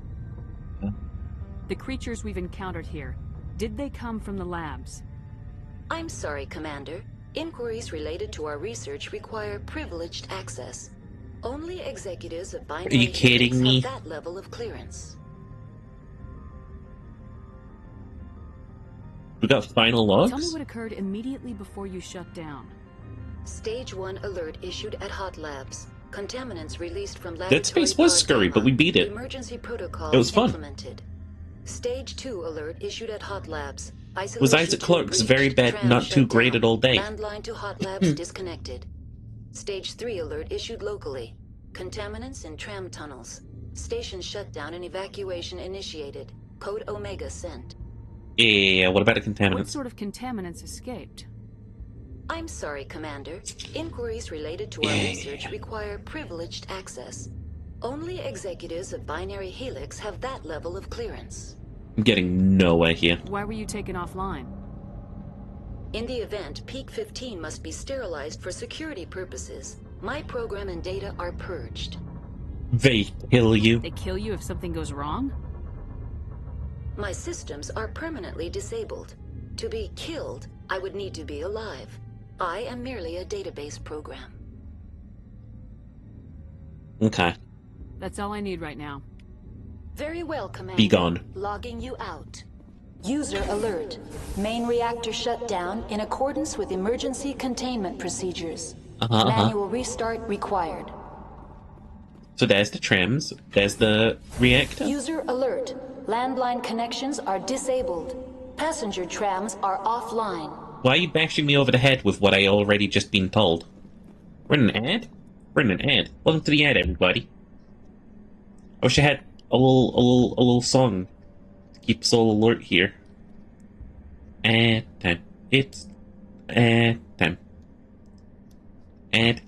The creatures we've encountered here, did they come from the labs? I'm sorry, Commander. Inquiries related to our research require privileged access. Only executives of binary Are you kidding me? have that level of clearance. We got final Tell me logs? what occurred immediately before you shut down. Stage 1 alert issued at Hot Labs. Contaminants released from Dead laboratory Space was scurry, but we beat it. Emergency protocol It was fun. implemented. Stage 2 alert issued at Hot Labs. Was Isaac Clarke's very bad, Tram not shut too great down. at all day? Landline to Hot Labs disconnected. Stage 3 alert issued locally. Contaminants in tram tunnels. Station shutdown and evacuation initiated. Code Omega sent. Yeah, what about the What contaminants? sort of contaminants escaped? I'm sorry, Commander. Inquiries related to our research require privileged access. Only executives of Binary Helix have that level of clearance. I'm getting nowhere here. Why were you taken offline? In the event, Peak 15 must be sterilized for security purposes. My program and data are purged. They kill you. They kill you if something goes wrong? My systems are permanently disabled. To be killed, I would need to be alive. I am merely a database program. Okay. That's all I need right now. Very well, Commander. Be gone. Logging you out. User alert. Main reactor shut down in accordance with emergency containment procedures. Manual restart required. So there's the trams, there's the reactor. User alert. Landline connections are disabled. Passenger trams are offline. Why are you bashing me over the head with what I already just been told? We're in an ad? We're in an ad. Welcome to the ad, everybody. I wish I had a little song to keep us all alert here. Ad time. It's ad time. Ad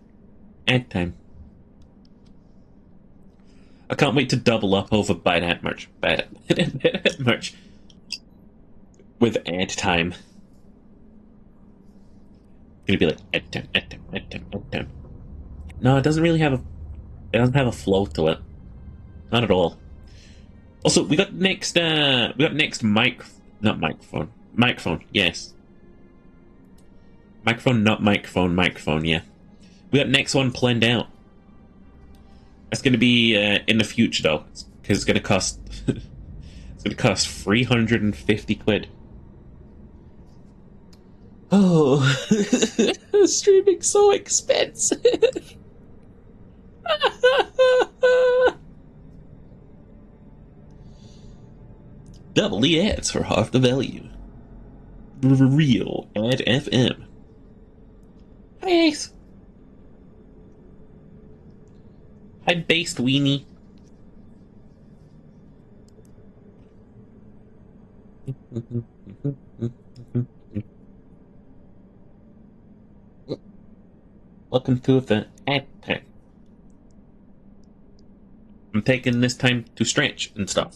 time. I can't wait to double up over Buy That merch. Buy That merch. With ad time. It's gonna be like ad time, ad time, ad time, ad time. No, it doesn't really have a. It doesn't have a flow to it. Not at all. Also, we got next. Not microphone. Microphone. Yes. Microphone, not microphone. Microphone. Yeah. We got next one planned out. It's going to be in the future though, because it's going to cost. It's going to cost 350 quid. Oh, streaming's so expensive. Double the ads for half the value. Real Ad FM. Hi, Ace. Hi, Based Weenie. Welcome to the ad tech. I'm taking this time to stretch and stuff.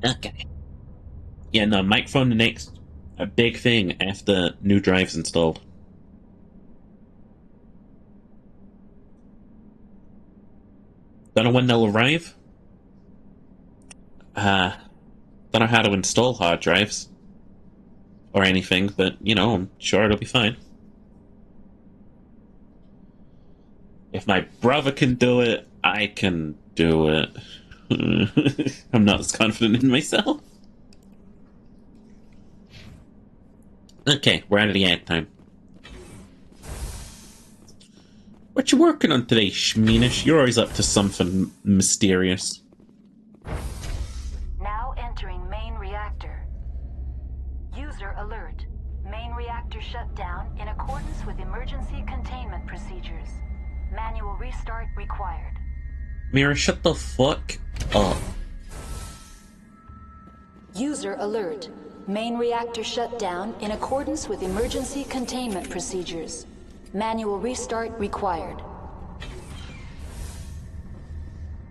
Okay. Yeah, no, microphone the next a big thing after new drives installed. Don't know when they'll arrive. Don't know how to install hard drives or anything, but you know, I'm sure it'll be fine. If my brother can do it, I can do it. I'm not as confident in myself. Okay, we're out of the ad time. What you working on today, Shmeenish? You're always up to something mysterious. Now entering main reactor. User alert. Main reactor shut down in accordance with emergency containment procedures. Manual restart required. Mira, shut the fuck up. User alert. Main reactor shut down in accordance with emergency containment procedures. Manual restart required.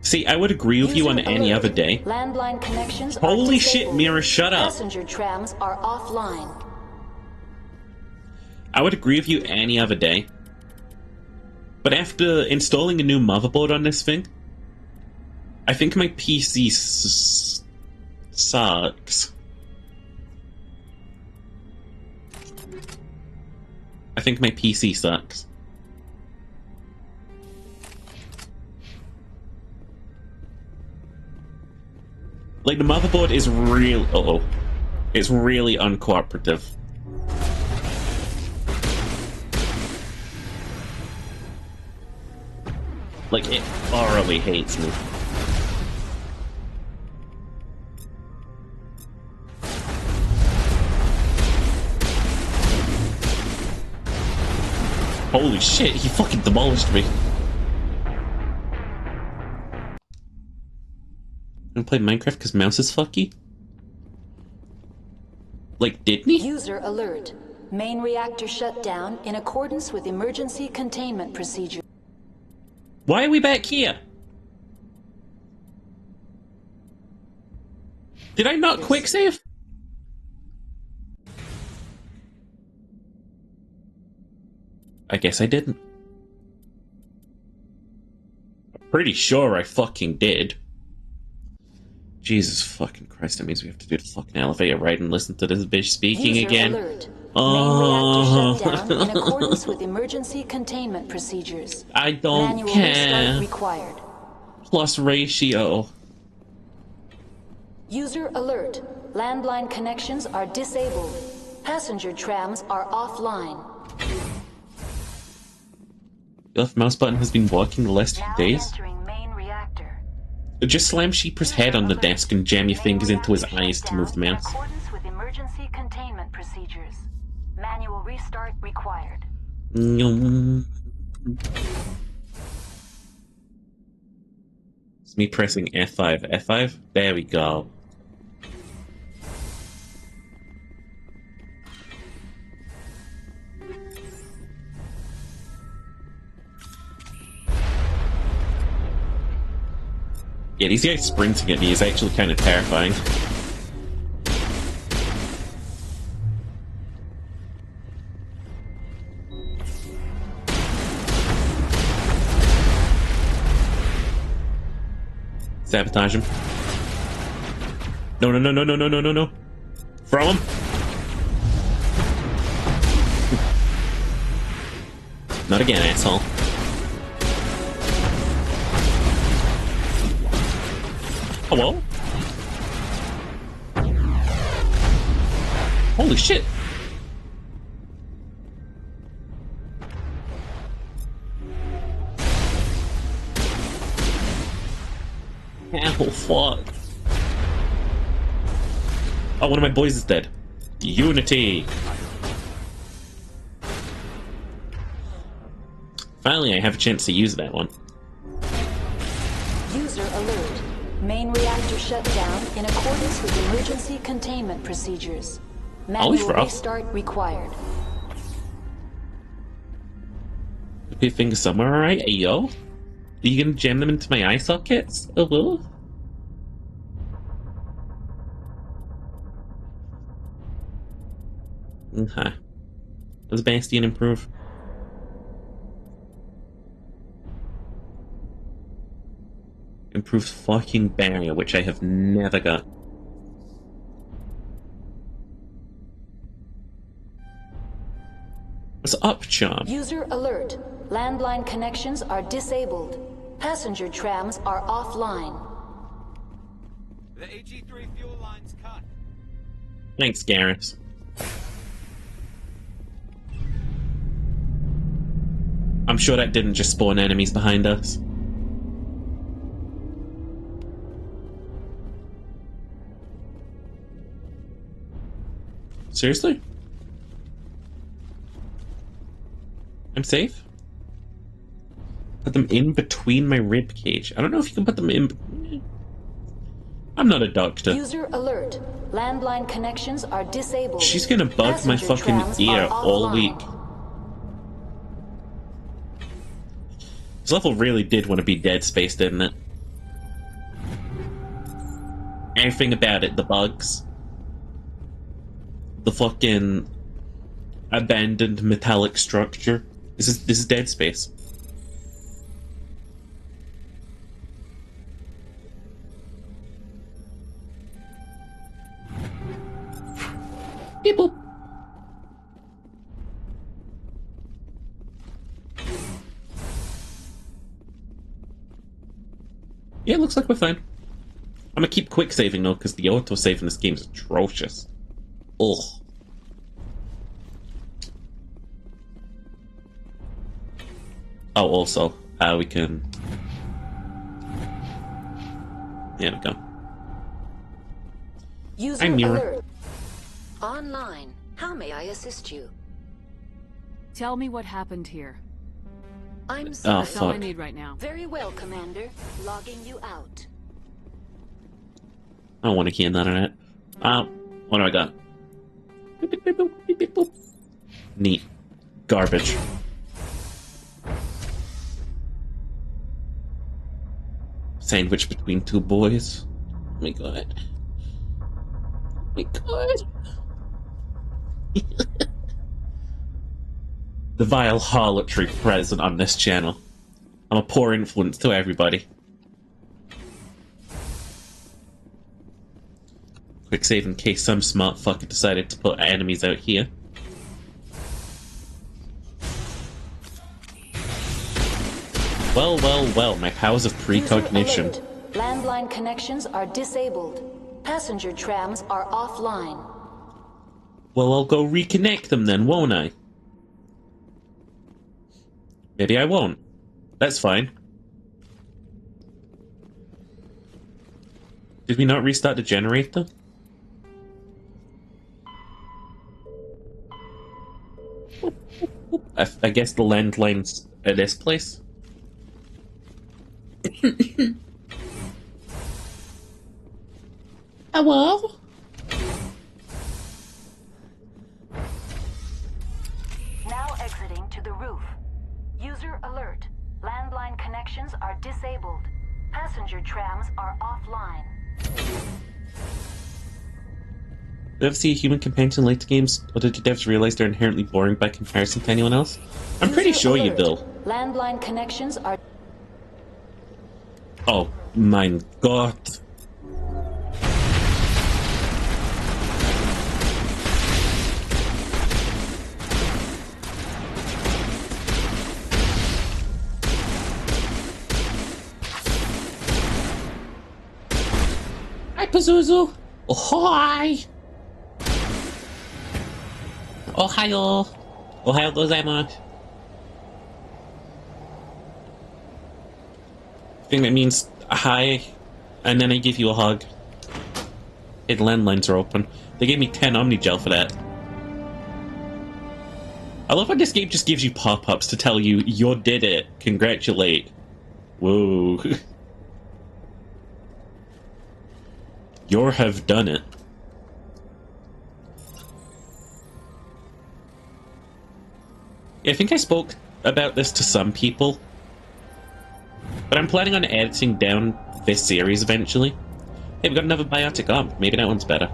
See, I would agree with you on any other day. Landline connections Holy are shit, Mira, shut up. Passenger trams are offline. I would agree with you any other day. But after installing a new motherboard on this thing, I think my PC sucks. I think my PC sucks. Like, the motherboard is real. It's really uncooperative. Like, it thoroughly hates me. Holy shit, he fucking demolished me. I'm play Minecraft because mouse is fucky? Like, didn't he? User alert. Main reactor shut down in accordance with emergency containment procedure. Why are we back here? Did I not quick save? I guess I didn't. Pretty sure I fucking did. Jesus fucking Christ, that means we have to do the fucking elevator ride and listen to this bitch speaking User again. Alert. Oh. Main reactor shut down in accordance with emergency containment procedures. I don't Manual care. restart required. Plus ratio. User alert. Landline connections are disabled. Passenger trams are offline. The left mouse button has been working the last few days. Entering main reactor. Just slam Sheeper's head on the desk and jam your fingers into his eyes to move the In mouse. accordance with emergency containment procedures. Manual restart required. It's me pressing F5. F5? There we go. Yeah, these guys sprinting at me is actually kind of terrifying. Sabotage him. No, no, no, no, no, no, no, no, no. Throw him. Not again, asshole. Hello? Holy shit! Oh, fuck. Oh, one of my boys is dead. Unity! Finally, I have a chance to use that one. User alert. Main reactor shut down in accordance with emergency containment procedures. Manual restart required. Put your finger somewhere, alright? Hey, yo? Are you gonna jam them into my eye sockets? Hello? Okay. Does Bastion improve? Improves fucking barrier, which I have never got. What's up, Charm? User alert. Landline connections are disabled. Passenger trams are offline. The AG3 fuel line's cut. Thanks, Garrus. I'm sure that didn't just spawn enemies behind us. Seriously? I'm safe? Put them in between my rib cage. I don't know if you can put them in... I'm not a doctor. User alert. Landline connections are disabled. She's gonna bug my Passenger fucking trams ear are all offline. week. This level really did want to be Dead Space, didn't it? Everything about it. The bugs. The fucking... abandoned metallic structure. This is Dead Space. Beep boop. Yeah, it looks like we're fine. I'm gonna keep quick saving though, because the auto save in this game is atrocious. Ugh. Oh, also, we can... There we go. User I'm Mira. alert. Online. How may I assist you? Tell me what happened here. I'm Oh, sorry. That's all I fuck. need right now. Very well, Commander. Logging you out. I don't want to key in that on it. What do I got? Beep, beep, beep, boop, beep, beep, boop. Neat. Garbage. Sandwich between two boys. Oh my god. Oh my god. The vile harlotry present on this channel. I'm a poor influence to everybody. Quick save in case some smart fucker decided to put enemies out here. Well, well, well, my powers of precognition. User alert. Landline connections are disabled. Passenger trams are offline. Well, I'll go reconnect them then, won't I? Maybe I won't. That's fine. Did we not restart the generator? I guess the landline's at this place? Hello? Now exiting to the roof. User alert. Landline connections are disabled. Passenger trams are offline. Do you ever see a human companion in later games, or did your devs realize they're inherently boring by comparison to anyone else? I'm pretty sure you will. Landline connections are... Oh, mein Gott. Hi, Pazuzu. Oh, hi. Ohio. Ohio gozaimasu. I think that means hi, and then I give you a hug. Hey, the landlines are open. They gave me 10 Omnigel for that. I love how this game just gives you pop-ups to tell you, you did it, congratulate. Whoa. You have done it. Yeah, I think I spoke about this to some people, but I'm planning on editing down this series eventually. Hey, we got another biotic arm. Maybe that one's better.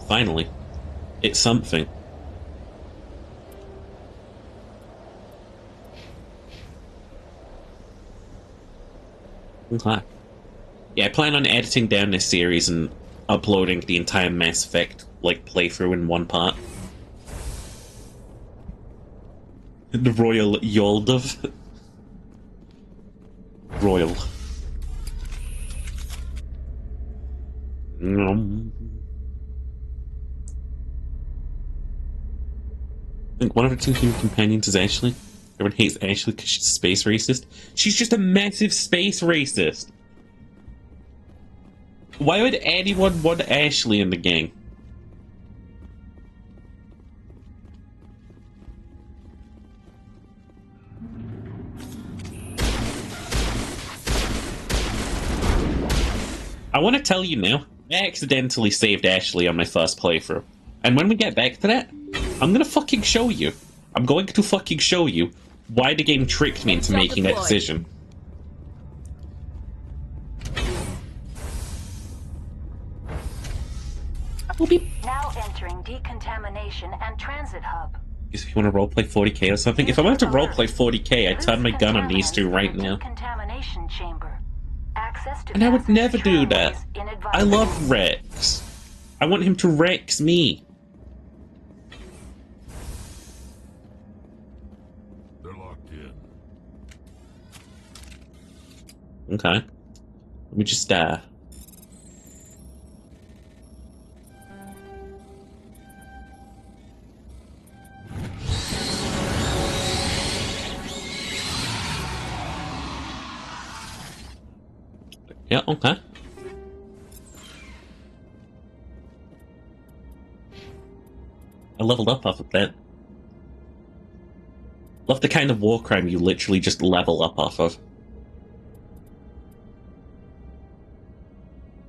Finally. It's something. Okay. Yeah, I plan on editing down this series and uploading the entire Mass Effect, like, playthrough in one part. The Royal Yoldov. Royal. I think one of our two human companions is Ashley. Everyone hates Ashley because she's a space racist. She's just a massive space racist! Why would anyone want Ashley in the gang? want to tell you now, I accidentally saved Ashley on my first playthrough. And when we get back to that, I'm gonna fucking show you. I'm going to fucking show you why the game tricked me into making that decision. Now entering decontamination and transit hub. If you want to roleplay 40k or something, if I wanted to roleplay 40k, I'd turn my gun on these two right now. Contamination chamber. Access to And I would never do that. I love Rex. I want him to Rex me. They're locked in. Okay. Let me just yeah, okay. I leveled up off of that. Love the kind of war crime you literally just level up off of.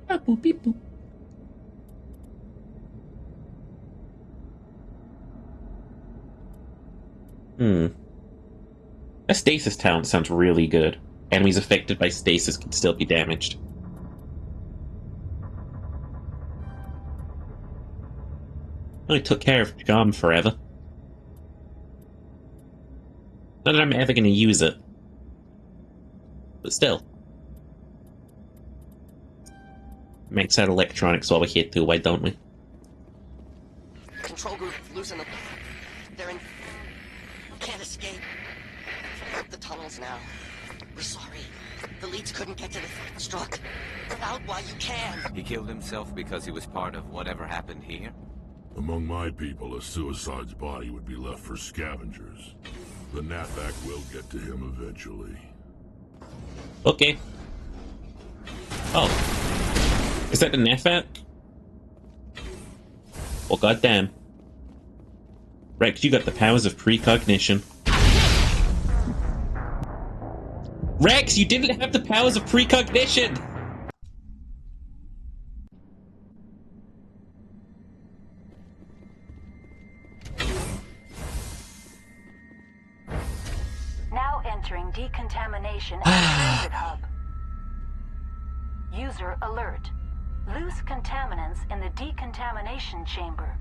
Boop, beep, boop. That stasis talent sounds really good. Enemies affected by stasis can still be damaged. I took care of Charm forever. Not that I'm ever going to use it. But still. Max out electronics while we're here too, why don't we? Control group, loosen them. They're in... Can't escape. Up the tunnels now. We're sorry. The leads couldn't get to the struck. Get out while you can. He killed himself because he was part of whatever happened here? Among my people, a suicide's body would be left for scavengers. The Nathak will get to him eventually. Okay. Oh. Is that the Nathak? Well, goddamn. Rex, you got the powers of precognition. Rex, you didn't have the powers of precognition! Now entering decontamination and transit hub. User alert. Loose contaminants in the decontamination chamber.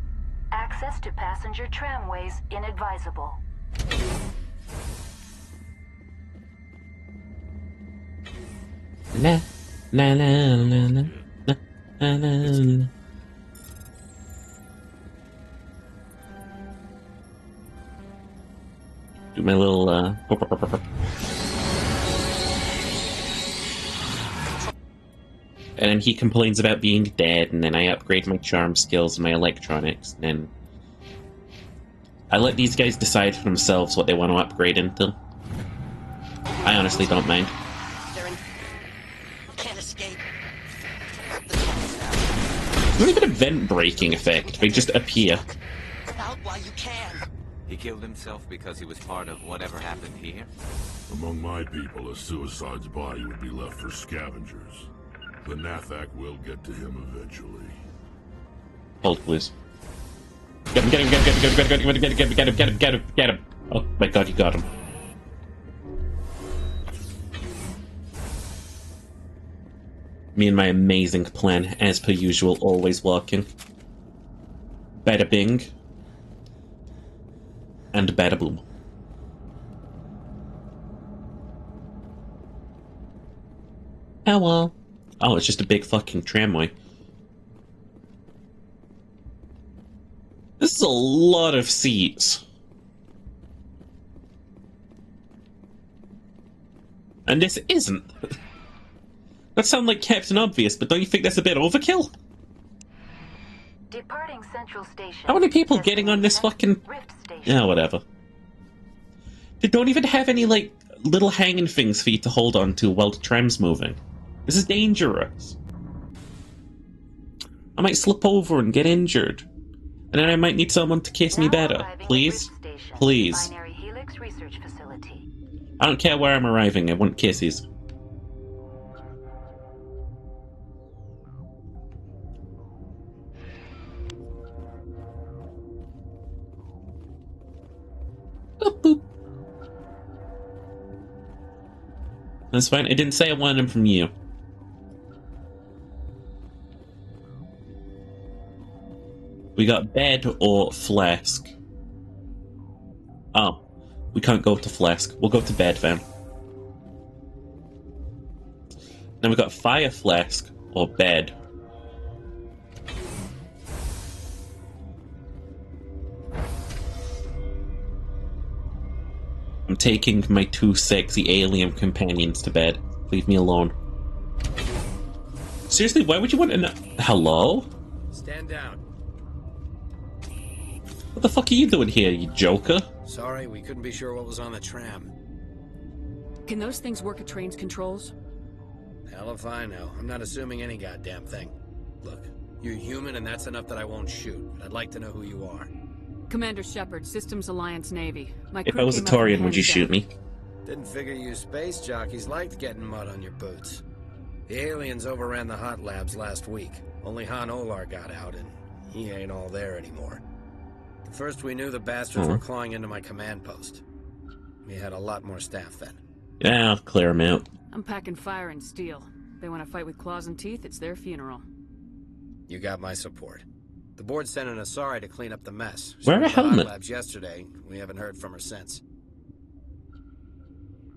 Access to passenger tramways inadvisable. La la la la la la la la. Do my little and then he complains about being dead, and then I upgrade my charm skills and my electronics, and then I let these guys decide for themselves what they want to upgrade into. I honestly don't mind. Not even a vent breaking effect, they just appear. Out while you can. He killed himself because he was part of whatever happened here? Among my people, a suicide's body would be left for scavengers. The Nathak will get to him eventually. Hold, please. Get him, get him, get him, get him, get him, get him, get him, get him, get him, get him, get him. Oh my god, you got him. Me and my amazing plan, as per usual, always working. Bada bing. And bada boom. Oh well. Oh, it's just a big fucking tramway. This is a lot of seats. And this isn't. That sounds like Captain Obvious, but don't you think that's a bit overkill? Departing Central Station. How many people getting on this fucking... Yeah, whatever. They don't even have any, like, little hanging things for you to hold on to while the tram's moving. This is dangerous. I might slip over and get injured. And then I might need someone to kiss me better. Please? Please. Binary Helix Research Facility. I don't care where I'm arriving, I want kisses. Boop, boop. That's fine. I didn't say I wanted them from you. We got bed or flask. Oh, we can't go to flask. We'll go to bed then. Now we got fire flask or bed. I'm taking my 2 sexy alien companions to bed. Leave me alone. Seriously, why would you want to know? Hello? Stand down. What the fuck are you doing here, you joker? Sorry, we couldn't be sure what was on the tram. Can those things work at train's controls? Hell if I know. I'm not assuming any goddamn thing. Look, you're human and that's enough that I won't shoot. But I'd like to know who you are. Commander Shepard, Systems Alliance Navy. My If crew I was a came up with Turian, would you hands shoot down. me? Didn't figure you space jockeys liked getting mud on your boots. The aliens overran the hot labs last week. Only Han Olar got out and he ain't all there anymore. First we knew the bastards were clawing into my command post. We had a lot more staff then. Yeah, I'll clear them out. I'm packing fire and steel. They want to fight with claws and teeth, it's their funeral. You got my support. The board sent an Asari to clean up the mess. She Wear a went to hot helmet. labs yesterday. We haven't heard from her since.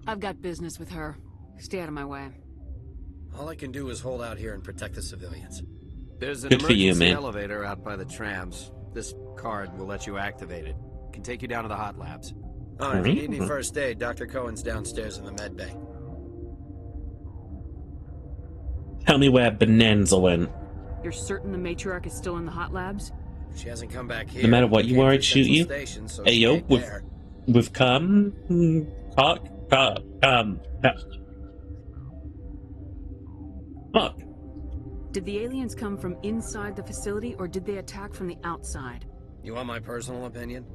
I've got business with her. Stay out of my way. All I can do is hold out here and protect the civilians. There's an Good for you, emergency man. elevator out by the trams. This card will let you activate it. Can take you down to the hot labs. Oh, if you need any first aid, Dr. Cohen's downstairs in the med bay. Tell me where Bonanza went. You're certain the matriarch is still in the hot labs? She hasn't come back here. No matter what you Came are, through I'd shoot Central you. Station, so Hey she yo, ain't with there. Fuck. Did the aliens come from inside the facility, or did they attack from the outside? You want my personal opinion?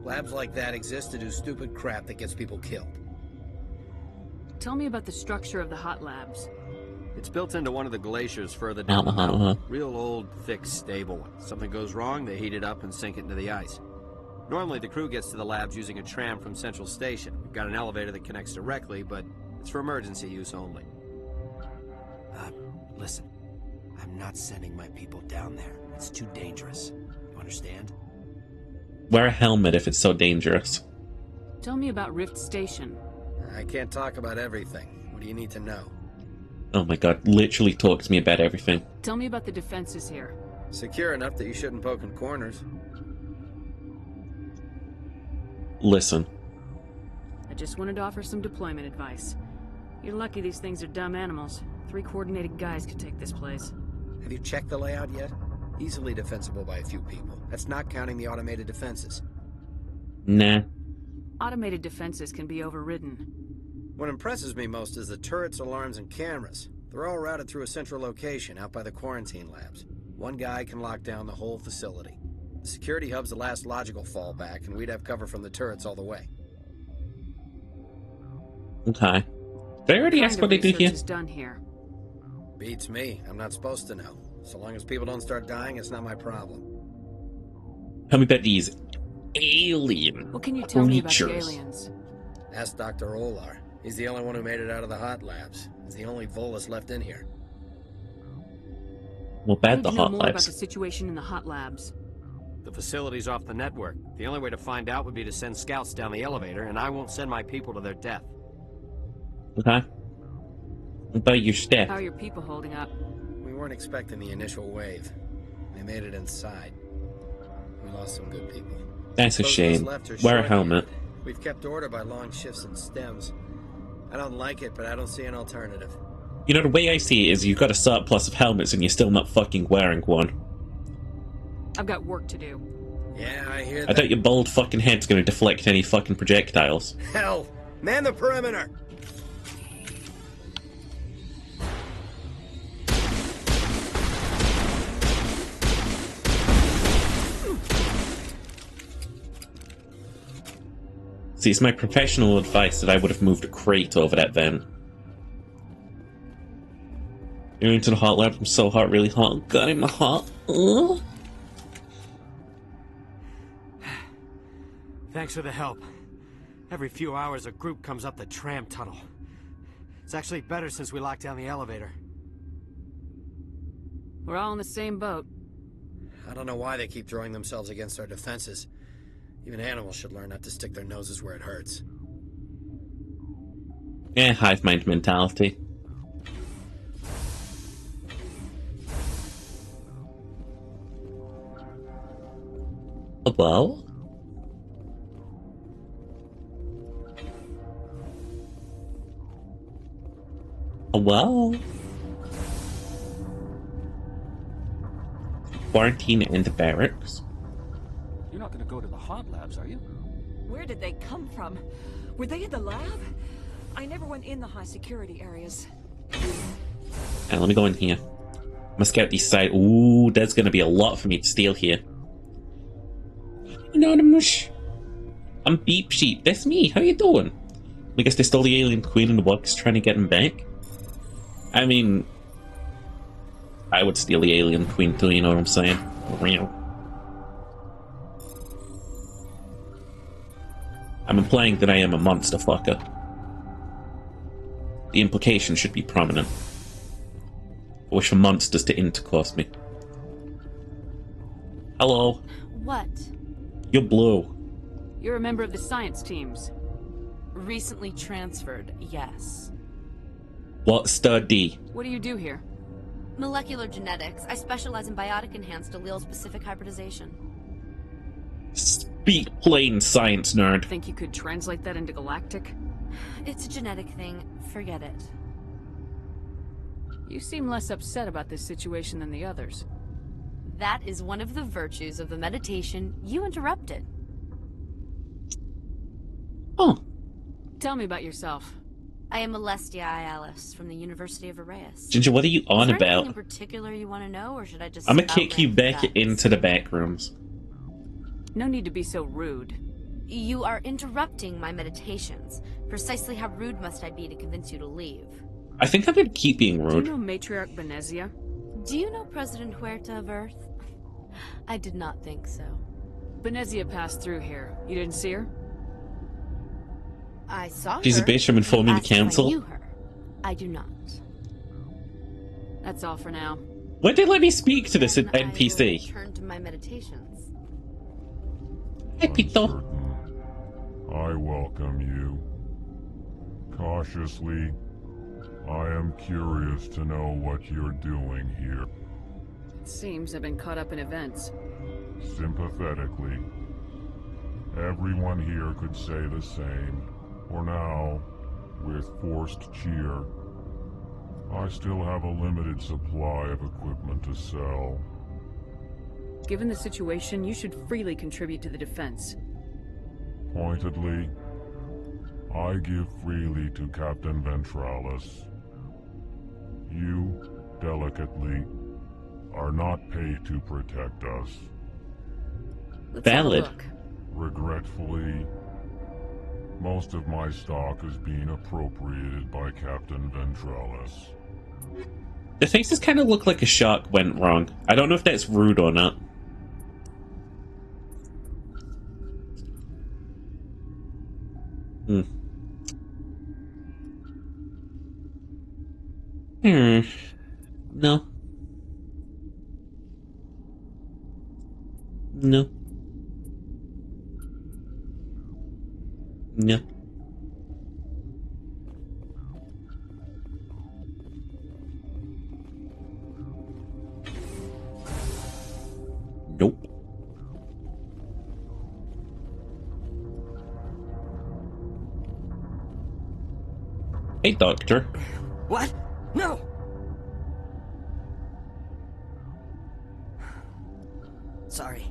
Labs like that exist to do stupid crap that gets people killed. Tell me about the structure of the hot labs. It's built into one of the glaciers further down the Uh-huh, mountain. Real old, thick, stable one. Something goes wrong, they heat it up and sink it into the ice. Normally, the crew gets to the labs using a tram from Central Station. We've got an elevator that connects directly, but it's for emergency use only. Listen, I'm not sending my people down there. It's too dangerous. You understand? Wear a helmet if it's so dangerous. Tell me about Rift Station. I can't talk about everything. What do you need to know? Oh my god, literally talk to me about everything. Tell me about the defenses here. Secure enough that you shouldn't poke in corners. Listen. I just wanted to offer some deployment advice. You're lucky these things are dumb animals. 3 coordinated guys could take this place. Have you checked the layout yet? Easily defensible by a few people. That's not counting the automated defenses. Nah. Automated defenses can be overridden. What impresses me most is the turrets, alarms, and cameras. They're all routed through a central location out by the quarantine labs. One guy can lock down the whole facility. The security hub's the last logical fallback, and we'd have cover from the turrets all the way. Okay. Did I already ask what they do here? Is done here. Beats me. I'm not supposed to know. So long as people don't start dying, it's not my problem. Tell me about these alien What can you tell me about the creatures. aliens? Ask Dr. Olar. He's the only one who made it out of the hot labs. He's the only Volus left in here. Well, I bad need the to know hot more about labs. the situation in the hot labs. The facility's off the network. The only way to find out would be to send scouts down the elevator, and I won't send my people to their death. Okay. What about your staff? How are your people holding up? We weren't expecting the initial wave. They made it inside. We lost some good people. That's a Those shame. left are Wear a short-handed. helmet. We've kept order by long shifts and stems. I don't like it, but I don't see an alternative. You know, the way I see it is you've got a surplus of helmets and you're still not fucking wearing one. I've got work to do. Yeah, I hear I that. doubt your bald fucking head's gonna deflect any fucking projectiles. Hell! Man the perimeter! See, it's my professional advice that I would have moved a crate over that vent. You're into the hot lab. I'm so hot, really hot. God, I'm hot. Thanks for the help. Every few hours, a group comes up the tram tunnel. It's actually better since we locked down the elevator. We're all in the same boat. I don't know why they keep throwing themselves against our defenses. Even animals should learn not to stick their noses where it hurts. Yeah, hive mind mentality. Well? Well? Quarantine in the barracks? You're not gonna go to the hot labs, are you? Where did they come from? Were they in the lab? I never went in the high security areas. Alright, let me go in here. I'm gonna scout these side. Ooh, there's gonna be a lot for me to steal here. Anonymous. I'm Beep Sheep. That's me. How you doing? I guess they stole the alien queen and the work's trying to get him back. I mean, I would steal the alien queen too, you know what I'm saying? I'm implying that I am a monster fucker. The implication should be prominent. I wish for monsters to intercourse me. Hello. What? You're blue. You're a member of the science teams. Recently transferred, yes. What study? What do you do here? Molecular genetics. I specialize in biotic-enhanced allele-specific hybridization. Speak plain, science nerd. Think you could translate that into galactic? It's a genetic thing. Forget it. You seem less upset about this situation than the others. That is one of the virtues of the meditation you interrupted. Oh. Tell me about yourself. I am Alestia Ialis from the University of Arraeus. Ginger, what are you on Is there about? anything in particular you want to know, or should I just... I'm gonna kick you back into the back rooms. No need to be so rude. You are interrupting my meditations. Precisely how rude must I be to convince you to leave? I think I'm gonna keep being rude. Do you know Matriarch Benezia? Do you know President Huerta of Earth? I did not think so. Benezia passed through here. You didn't see her? I saw She's her. a bitch from informing the Asked if I council. knew her. I do not. That's all for now. When did they let me speak to this Then I NPC? will return to my meditations. Hey, Pito. I welcome you. Cautiously, I am curious to know what you're doing here. It seems I've been caught up in events. Sympathetically. Everyone here could say the same. For now, with forced cheer, I still have a limited supply of equipment to sell. Given the situation, you should freely contribute to the defense. Pointedly, I give freely to Captain Ventralis. You, delicately, are not paid to protect us. Valid. Regretfully, most of my stock is being appropriated by Captain Ventralis. The faces kind of look like a shark went wrong. I don't know if that's rude or not. No. No. No. Nope. Hey, Doctor. What? No! Sorry.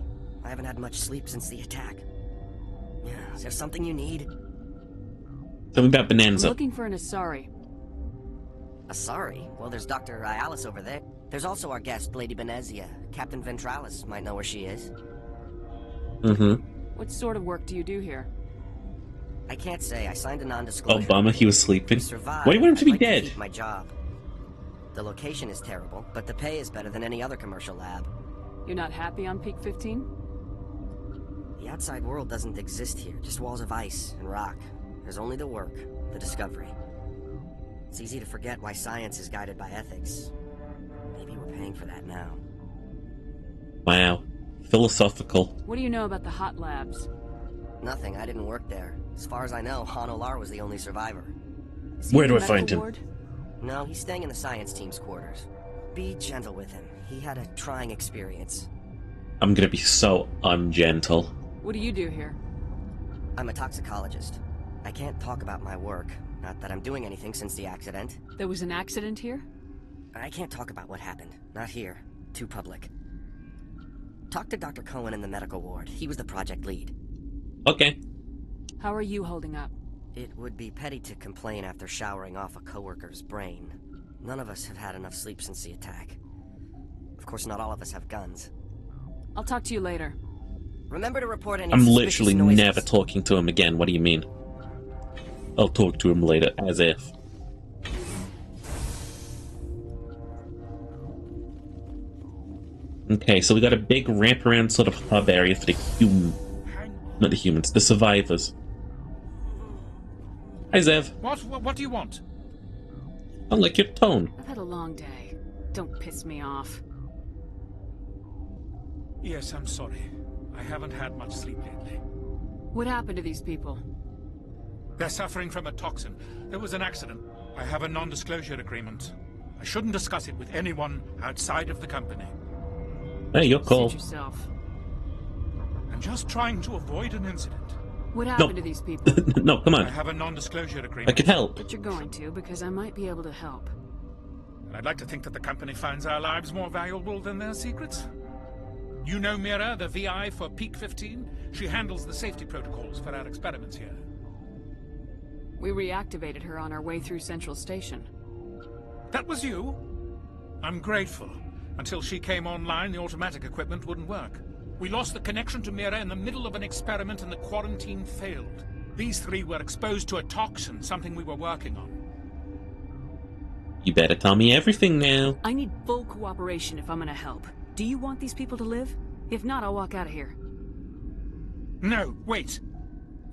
I haven't had much sleep since the attack. Yeah, is there something you need? Tell me about I'm Bonanza. looking for an Asari. Asari? Well, there's Dr. Ialis over there. There's also our guest, Lady Benezia. Captain Ventralis might know where she is. What sort of work do you do here? I can't say. I signed a non-disclosure. Obama, he was sleeping. Survived. Why do you want him to I'd be like dead? keep my job. The location is terrible, but the pay is better than any other commercial lab. You're not happy on Peak 15? The outside world doesn't exist here, just walls of ice and rock. There's only the work, the discovery. It's easy to forget why science is guided by ethics. Maybe we're paying for that now. Wow. Philosophical. What do you know about the hot labs? Nothing, I didn't work there. As far as I know, Han Olar was the only survivor. Where do I find him? No, he's staying in the science team's quarters. Be gentle with him. He had a trying experience. I'm gonna be so ungentle. What do you do here? I'm a toxicologist. I can't talk about my work. Not that I'm doing anything since the accident. There was an accident here? I can't talk about what happened. Not here. Too public. Talk to Dr. Cohen in the medical ward. He was the project lead. Okay. How are you holding up? It would be petty to complain after showering off a coworker's brain. None of us have had enough sleep since the attack. Of course, not all of us have guns. I'll talk to you later. Remember to report any I'm suspicious literally noises. never talking to him again. What do you mean? I'll talk to him later, as if. Okay, so we got a big wraparound sort of hub area for the not the humans, the survivors. Hi, Zev. What do you want? I like your tone. I've had a long day. Don't piss me off. Yes, I'm sorry. I haven't had much sleep lately. What happened to these people? They're suffering from a toxin. There was an accident. I have a non-disclosure agreement. I shouldn't discuss it with anyone outside of the company. Hey, you're cool. Suit yourself. I'm just trying to avoid an incident. What happened to these people? No, come on. I have a non-disclosure agreement. I can help. But you're going to, because I might be able to help. I'd like to think that the company finds our lives more valuable than their secrets. You know Mira, the VI for Peak 15? She handles the safety protocols for our experiments here. We reactivated her on our way through Central Station. That was you? I'm grateful. Until she came online, the automatic equipment wouldn't work. We lost the connection to Mira in the middle of an experiment and the quarantine failed. These three were exposed to a toxin, something we were working on. You better tell me everything now. I need full cooperation if I'm gonna help. Do you want these people to live? If not, I'll walk out of here. No, wait.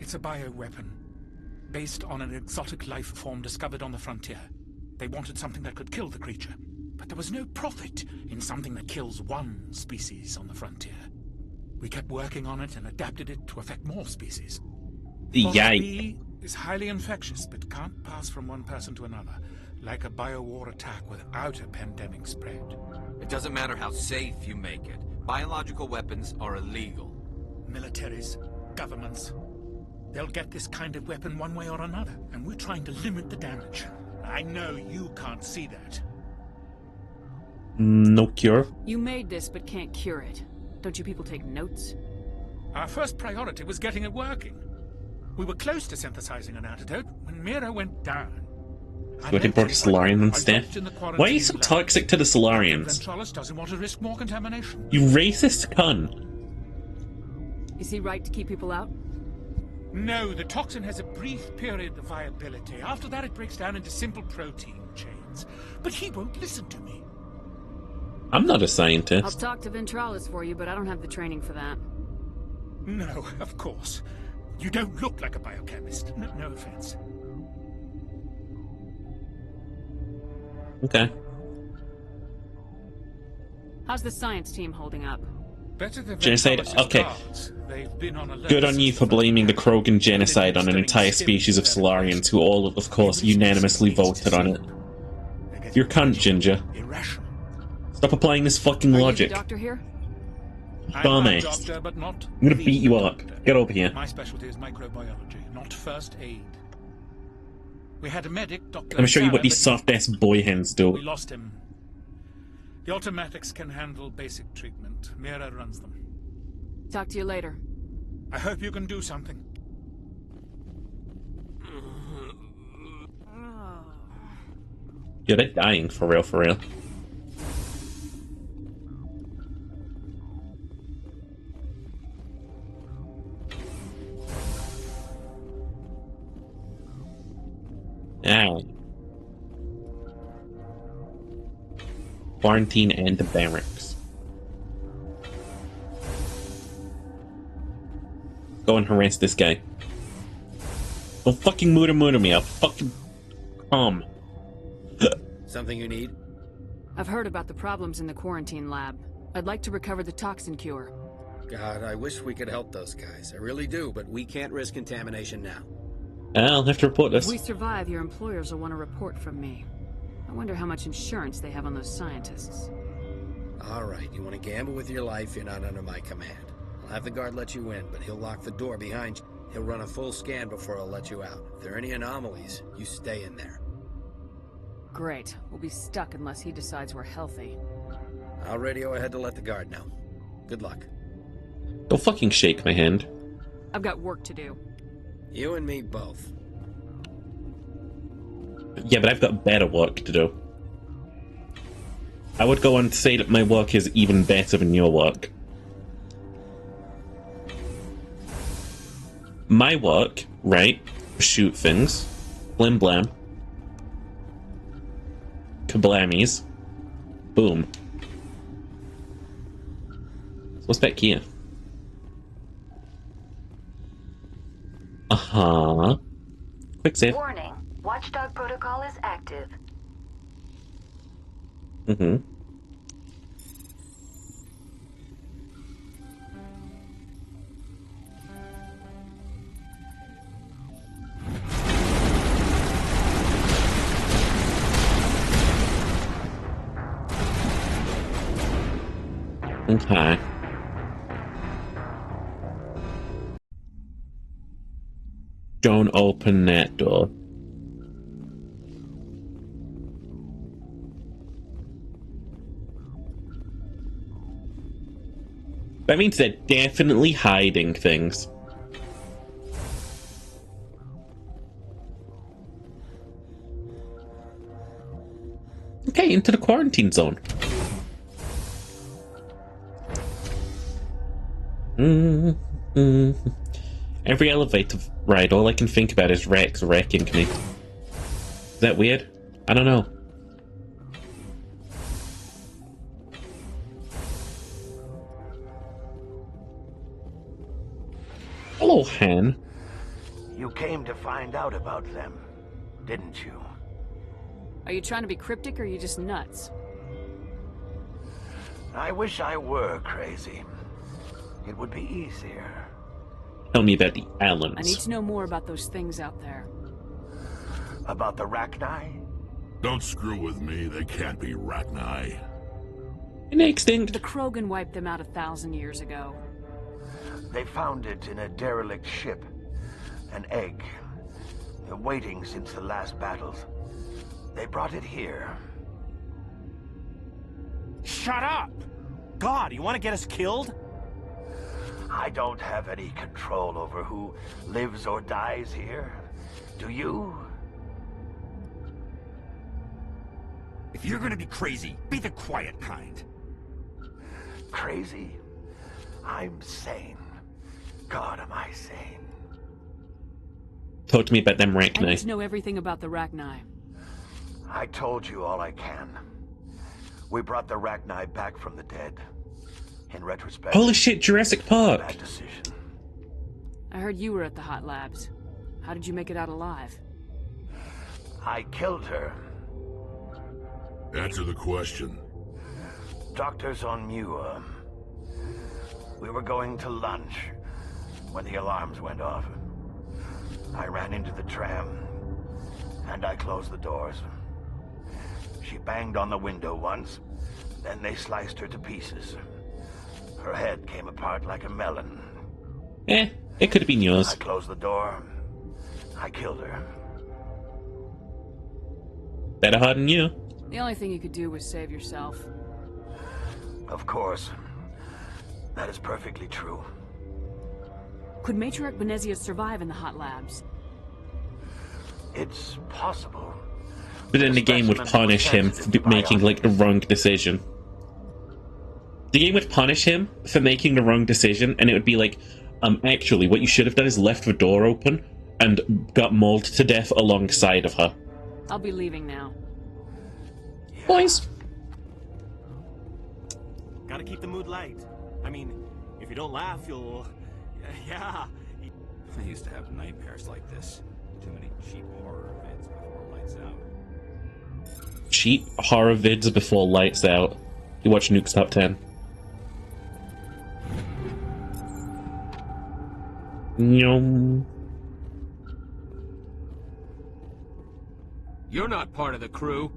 It's a bioweapon. Based on an exotic life form discovered on the frontier. They wanted something that could kill the creature. But there was no profit in something that kills one species on the frontier. We kept working on it and adapted it to affect more species. Yikes. B is highly infectious, but can't pass from one person to another, like a biowar attack without a pandemic spread. It doesn't matter how safe you make it. Biological weapons are illegal. Militaries, governments, they'll get this kind of weapon one way or another, and we're trying to limit the damage. I know you can't see that. No cure. You made this, but can't cure it. Don't you people take notes? Our first priority was getting it working. We were close to synthesizing an antidote when Mira went down. So they brought a Solarian and stuff. Why are you so toxic to the Solarians? Ventralis doesn't want to risk more contamination. You racist cunt. Is he right to keep people out? No, the toxin has a brief period of viability. After that, it breaks down into simple protein chains. But he won't listen to me. I'm not a scientist. I'll talk to Ventralis for you, but I don't have the training for that. No, of course. You don't look like a biochemist. No offense. Okay. How's the science team holding up? Better than Genocide? Ventralis' Okay. guards. They've been on alert Good on you for blaming the Krogan genocide on an entire species of Solarians who all, of course, unanimously voted on it. You're cunt, Ginger. Irrational. Stop applying this fucking Are logic. you the doctor here? I'm a Dumbass. doctor, but not I'm gonna the beat you up. doctor. Get over here. My specialty is microbiology, not first aid. We had a medic, Dr. Let me show you what Zara, these but soft-ass boy hens do. we lost him. The automatics can handle basic treatment. Mira runs them. Talk to you later. I hope you can do something. Yeah, they're dying, for real, for real. Ow. Quarantine and the barracks. go and harass this guy. Don't fucking murder me. I'll fucking come. Something you need? I've heard about the problems in the quarantine lab. I'd like to recover the toxin cure. God, I wish we could help those guys. I really do, but We can't risk contamination now. I'll have to report this. If we survive, your employers will want a report from me. I wonder how much insurance they have on those scientists. all right, you want to gamble with your life, you're not under my command. I'll have the guard let you in, but he'll lock the door behind you. He'll run a full scan before he'll let you out. If there are any anomalies, you stay in there. Great. We'll be stuck unless he decides we're healthy. I'll radio ahead to let the guard know. Good luck. Don't fucking shake my hand. I've got work to do. You and me both. Yeah, but I've got better work to do. I would go on to say that my work is even better than your work. My work, right? Shoot things. Blim blam. Kablammies. Boom. So what's back here? Uh-huh. Quick save. Warning. Watchdog protocol is active. Mm-hmm. Okay. Don't open that door. That means they're definitely hiding things. Okay, into the quarantine zone. Every elevator ride, all I can think about is Rex wrecking me. Is that weird? I don't know. Hello, Han. You came to find out about them, didn't you? Are you trying to be cryptic or are you just nuts? I wish I were crazy. It would be easier. Tell me about the Allens. I need to know more about those things out there. About the Rachni? Don't screw with me. They can't be Rachni. Extinct. The Krogan wiped them out 1,000 years ago. They found it in a derelict ship. An egg. Waiting since the last battles. They brought it here. Shut up! God, you want to get us killed? I don't have any control over who lives or dies here. Do you? If you're gonna be crazy, be the quiet kind. Crazy? I'm sane. God, am I sane? Talk to me about them I need Rachni. to know everything about the Rachni. I told you all I can. We brought the Rachni back from the dead. In retrospect, Holy shit, Jurassic Park! bad decision. I heard you were at the hot labs. How did you make it out alive? I killed her. Answer the question. Doctors on Muir. We were going to lunch when the alarms went off. I ran into the tram, and I closed the doors. She banged on the window once, then they sliced her to pieces. Her head came apart like a melon. It could have been yours. I closed the door. I killed her. Better hard than you. The only thing you could do was save yourself. Of course. That is perfectly true. Could Matriarch Benezia survive in the hot labs? It's possible. But then the game would punish him for making, like, the wrong decision. The game would punish him for making the wrong decision, and it would be like, actually, what you should have done is left the door open and got mauled to death alongside of her. I'll be leaving now. Boys! Gotta keep the mood light. I mean, if you don't laugh, you'll... Yeah, I used to have nightmares like this. Too many cheap horror vids before lights out. Cheap horror vids before lights out. You watch Nuke's Top 10. Yum. You're not part of the crew.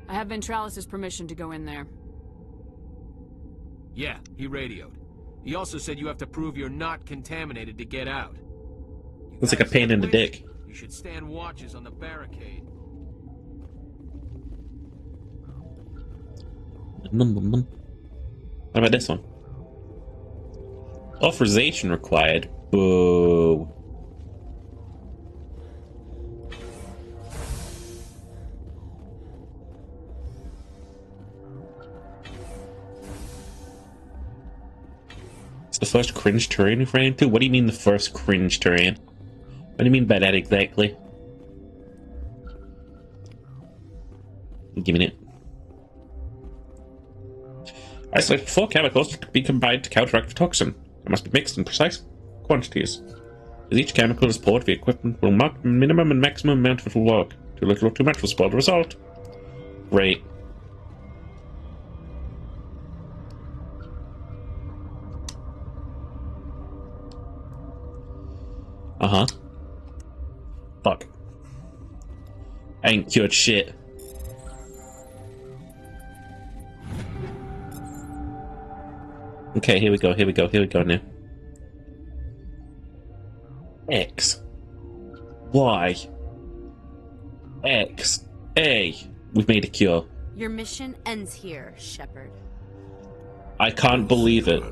I have Ventralis' permission to go in there. Yeah, he radioed. He also said you have to prove you're not contaminated to get out. It's like a pain in the dick. You should stand watches on the barricade. How about this one? Authorization required. Boo. It's the first cringe terrain you've ran into? What do you mean the first cringe terrain? What do you mean by that exactly? Give me it. I select 4 chemicals to be combined to counteract the toxin. They must be mixed in precise quantities. As each chemical is poured, the equipment will mark the minimum and maximum amount of it will work. Too little or too much will spoil the result. Great. Uh-huh. Fuck. I ain't cured shit. Okay, here we go now. X. Y. X. A. We've made a cure. Your mission ends here, Shepard. I can't believe it.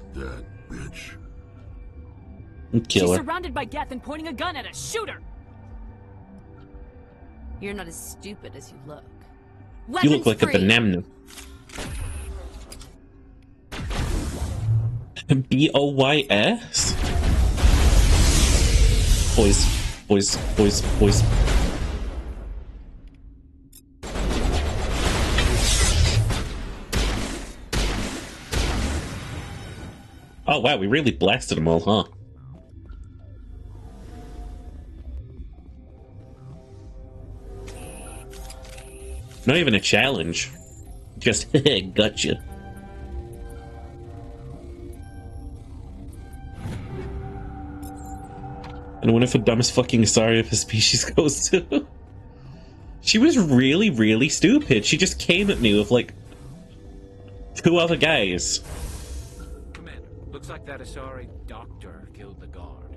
Kill She's her. surrounded by Geth and pointing a gun at us. Shoot her! You're not as stupid as you look. You look like Weapons a banana. B-O-Y-S? Boys. Oh wow, we really blasted them all, huh? Not even a challenge. Just, gotcha. And I wonder if the dumbest fucking Asari of his species goes to. She was really, really stupid. She just came at me with, like, 2 other guys. Commander, looks like that Asari doctor killed the guard.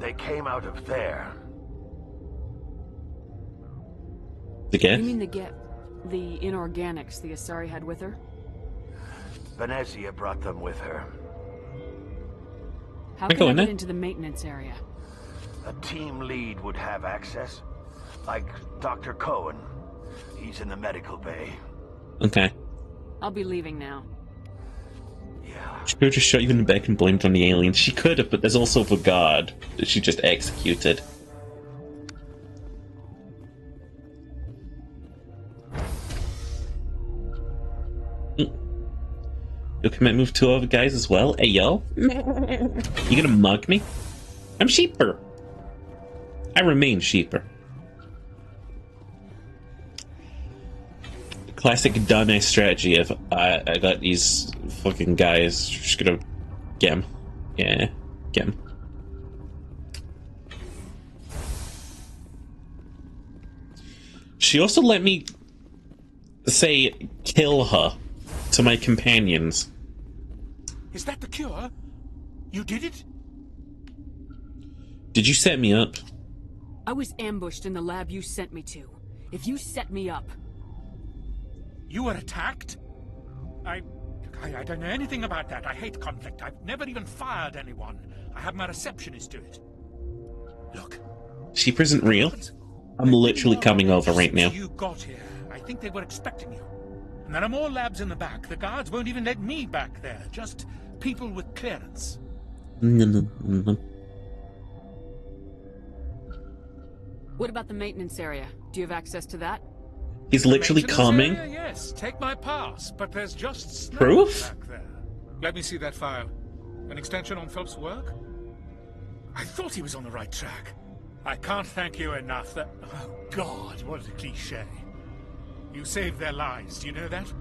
They came out of there. The Geth? You mean the Geth? The inorganics the Asari had with her? Venezia brought them with her. How can I get into the maintenance area? A team lead would have access. Like Dr. Cohen. He's in the medical bay. Okay. I'll be leaving now. She could have just shot you in the back and blamed it on the aliens. She could have, but there's also the guard that she just executed. You can move 2 other guys as well? Hey, yo. You gonna mug me? I'm Sheeper. I remain Sheeper. Classic dumbass strategy of, I got these fucking guys, just gonna get him. Yeah, get him. She also let me say, kill her to my companions. Is that the cure? You did it? Did you set me up? I was ambushed in the lab you sent me to. If you set me up... You were attacked? I don't know anything about that. I hate conflict. I've never even fired anyone. I have my receptionist do it. Look. Sheep isn't real? I'm literally coming over right now. You got here. I think they were expecting you. And there are more labs in the back. The guards won't even let me back there. Just people with clearance. What about the maintenance area? Do you have access to that? He's literally coming. Yes, take my pass, but there's just proof back there. Let me see that file. An extension on Phelps' work? I thought he was on the right track. I can't thank you enough. That... Oh, God, what a cliche. You saved their lives, do you know that?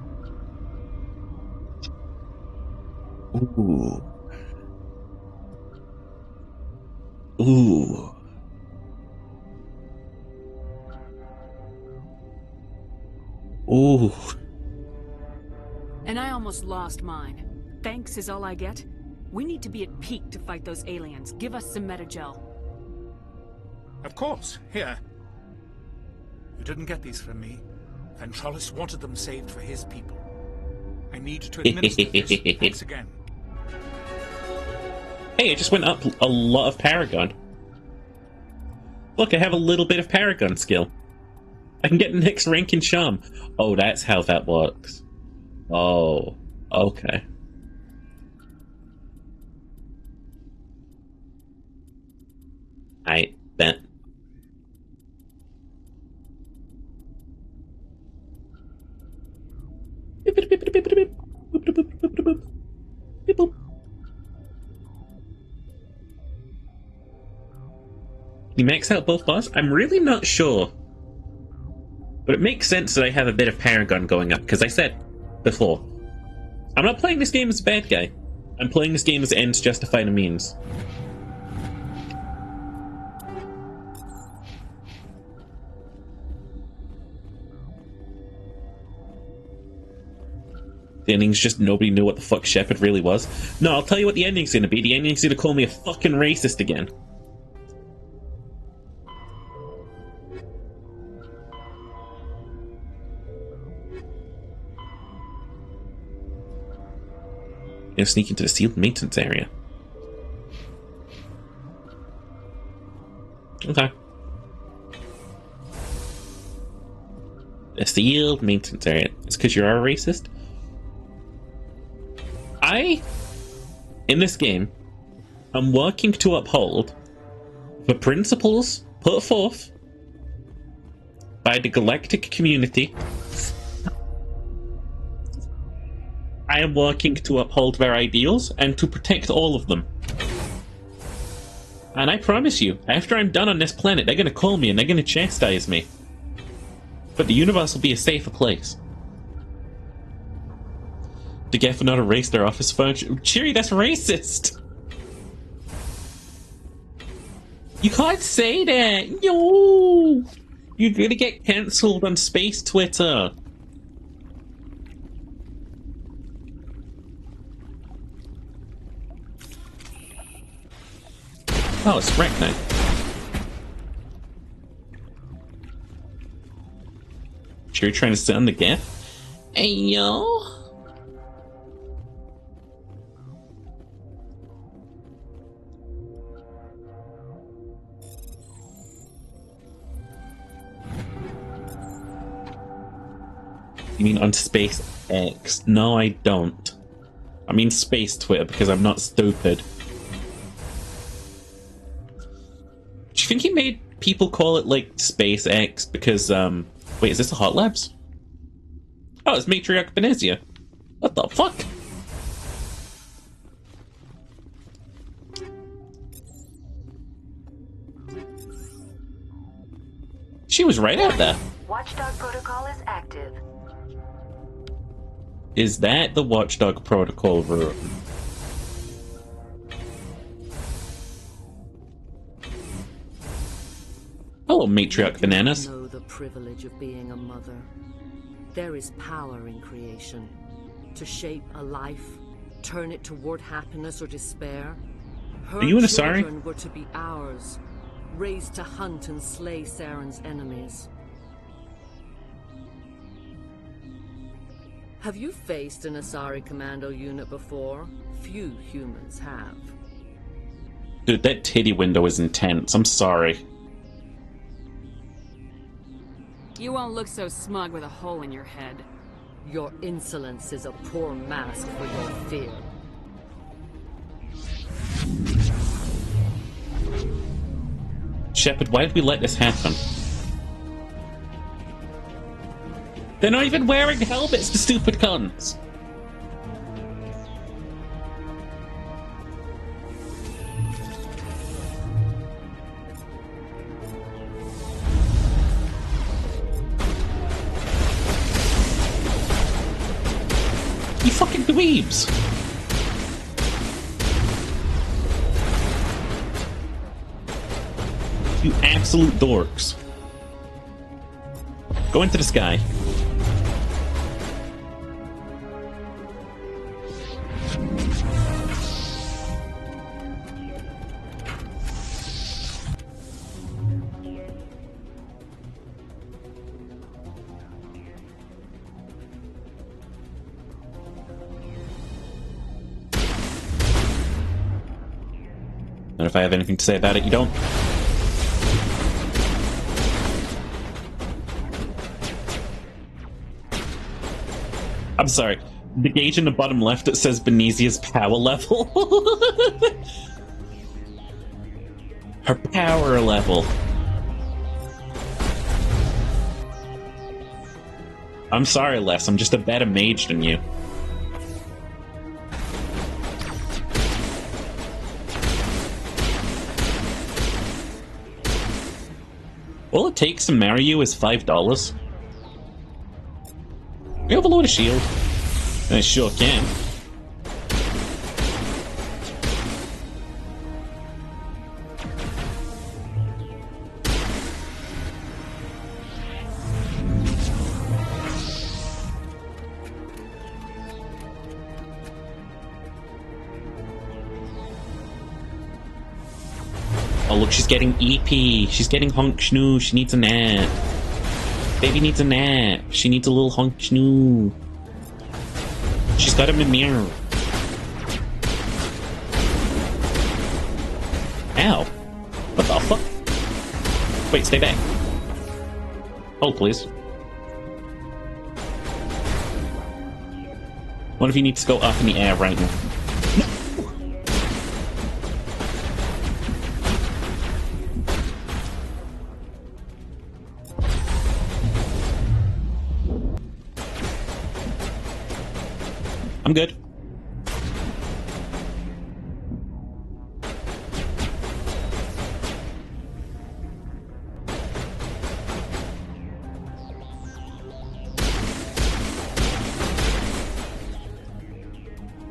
Ooh. Ooh. Ooh. And I almost lost mine. Thanks is all I get? We need to be at peak to fight those aliens. Give us some Metagel. Of course. Here. You didn't get these from me. Ventrollis wanted them saved for his people. I need to administer this. Thanks again. Hey, I just went up a lot of Paragon. Look, I have a little bit of Paragon skill. I can get the next rank in Charm. Oh, that's how that works. Oh, okay. I bet. You max out both bars? I'm really not sure. But it makes sense that I have a bit of Paragon going up, because I said before, I'm not playing this game as a bad guy. I'm playing this game as ends justify the means. The ending's just nobody knew what the fuck Shepard really was. No, I'll tell you what the ending's gonna be. The ending's gonna call me a fucking racist again. You know, sneak into the sealed maintenance area. Okay. The sealed maintenance area. It's because you're a racist? In this game, I'm working to uphold the principles put forth by the galactic community. I am working to uphold their ideals and to protect all of them. And I promise you, after I'm done on this planet, they're going to call me and they're going to chastise me. But the universe will be a safer place. The Geffen not erase their office furniture. Cheery, that's racist! You can't say that! No! You're gonna get cancelled on Space Twitter. Oh, it's wrecked now. Sure you're trying to sit on the Geff? Hey, yo! You mean on SpaceX? No, I don't. I mean Space Twitter because I'm not stupid. Do you think he made people call it like SpaceX because wait, is this a Hot Labs? Oh, it's Matriarch Benezia. What the fuck? She was right out there. Watchdog protocol is active. Is that the Watchdog protocol room? Hello, Matriarch Bananas. Know the privilege of being a mother. There is power in creation. To shape a life, turn it toward happiness or despair. Her Are you in a sorry? children were to be ours, raised to hunt and slay Saren's enemies. Have you faced an Asari commando unit before? Few humans have. Dude, that titty window is intense. I'm sorry. You won't look so smug with a hole in your head. Your insolence is a poor mask for your fear. Shepard, why did we let this happen? They're not even wearing helmets, the stupid cunts! dweebs! You absolute dorks. Go into the sky. And if I have anything to say about it, you don't. I'm sorry. The gauge in the bottom left, it says Benezia's power level. Her power level. I'm sorry, Les. I'm just a better mage than you. All it takes to marry you is $5. We overload a shield. I sure can. Oh look, she's getting EP. She's getting honk schnoo. She needs a nap. Baby needs a nap. She needs a little honk schnoo. She's got a mimir. Ow. What the fuck? Wait, stay back. Hold, please. What if he needs to go up in the air right now? I'm good.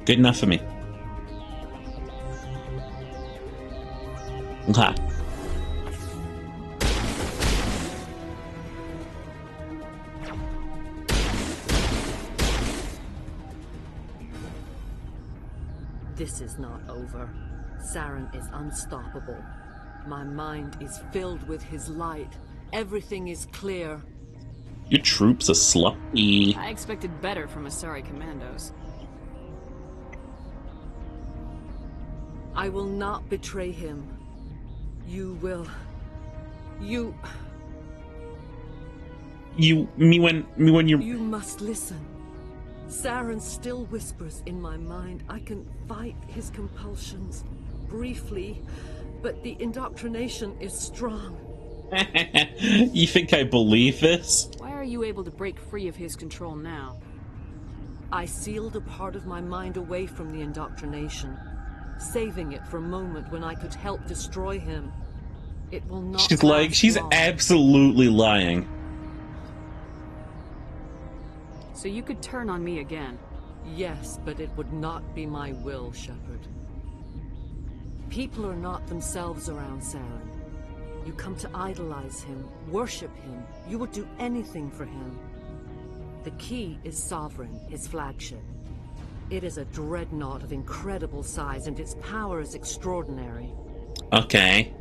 Good enough for me. Okay. This is not over. Saren is unstoppable. My mind is filled with his light. Everything is clear. Your troops are sloppy. I expected better from Asari commandos. I will not betray him. You will. You must listen. Saren still whispers in my mind. I can fight his compulsions briefly, but the indoctrination is strong. You think I believe this? Why are you able to break free of his control now? I sealed a part of my mind away from the indoctrination, saving it for a moment when I could help destroy him. It will not. She's absolutely lying. So you could turn on me again? Yes, but it would not be my will, Shepard. People are not themselves around Saren. You come to idolize him, worship him. You would do anything for him. The key is Sovereign, his flagship. It is a dreadnought of incredible size, and its power is extraordinary. Okay.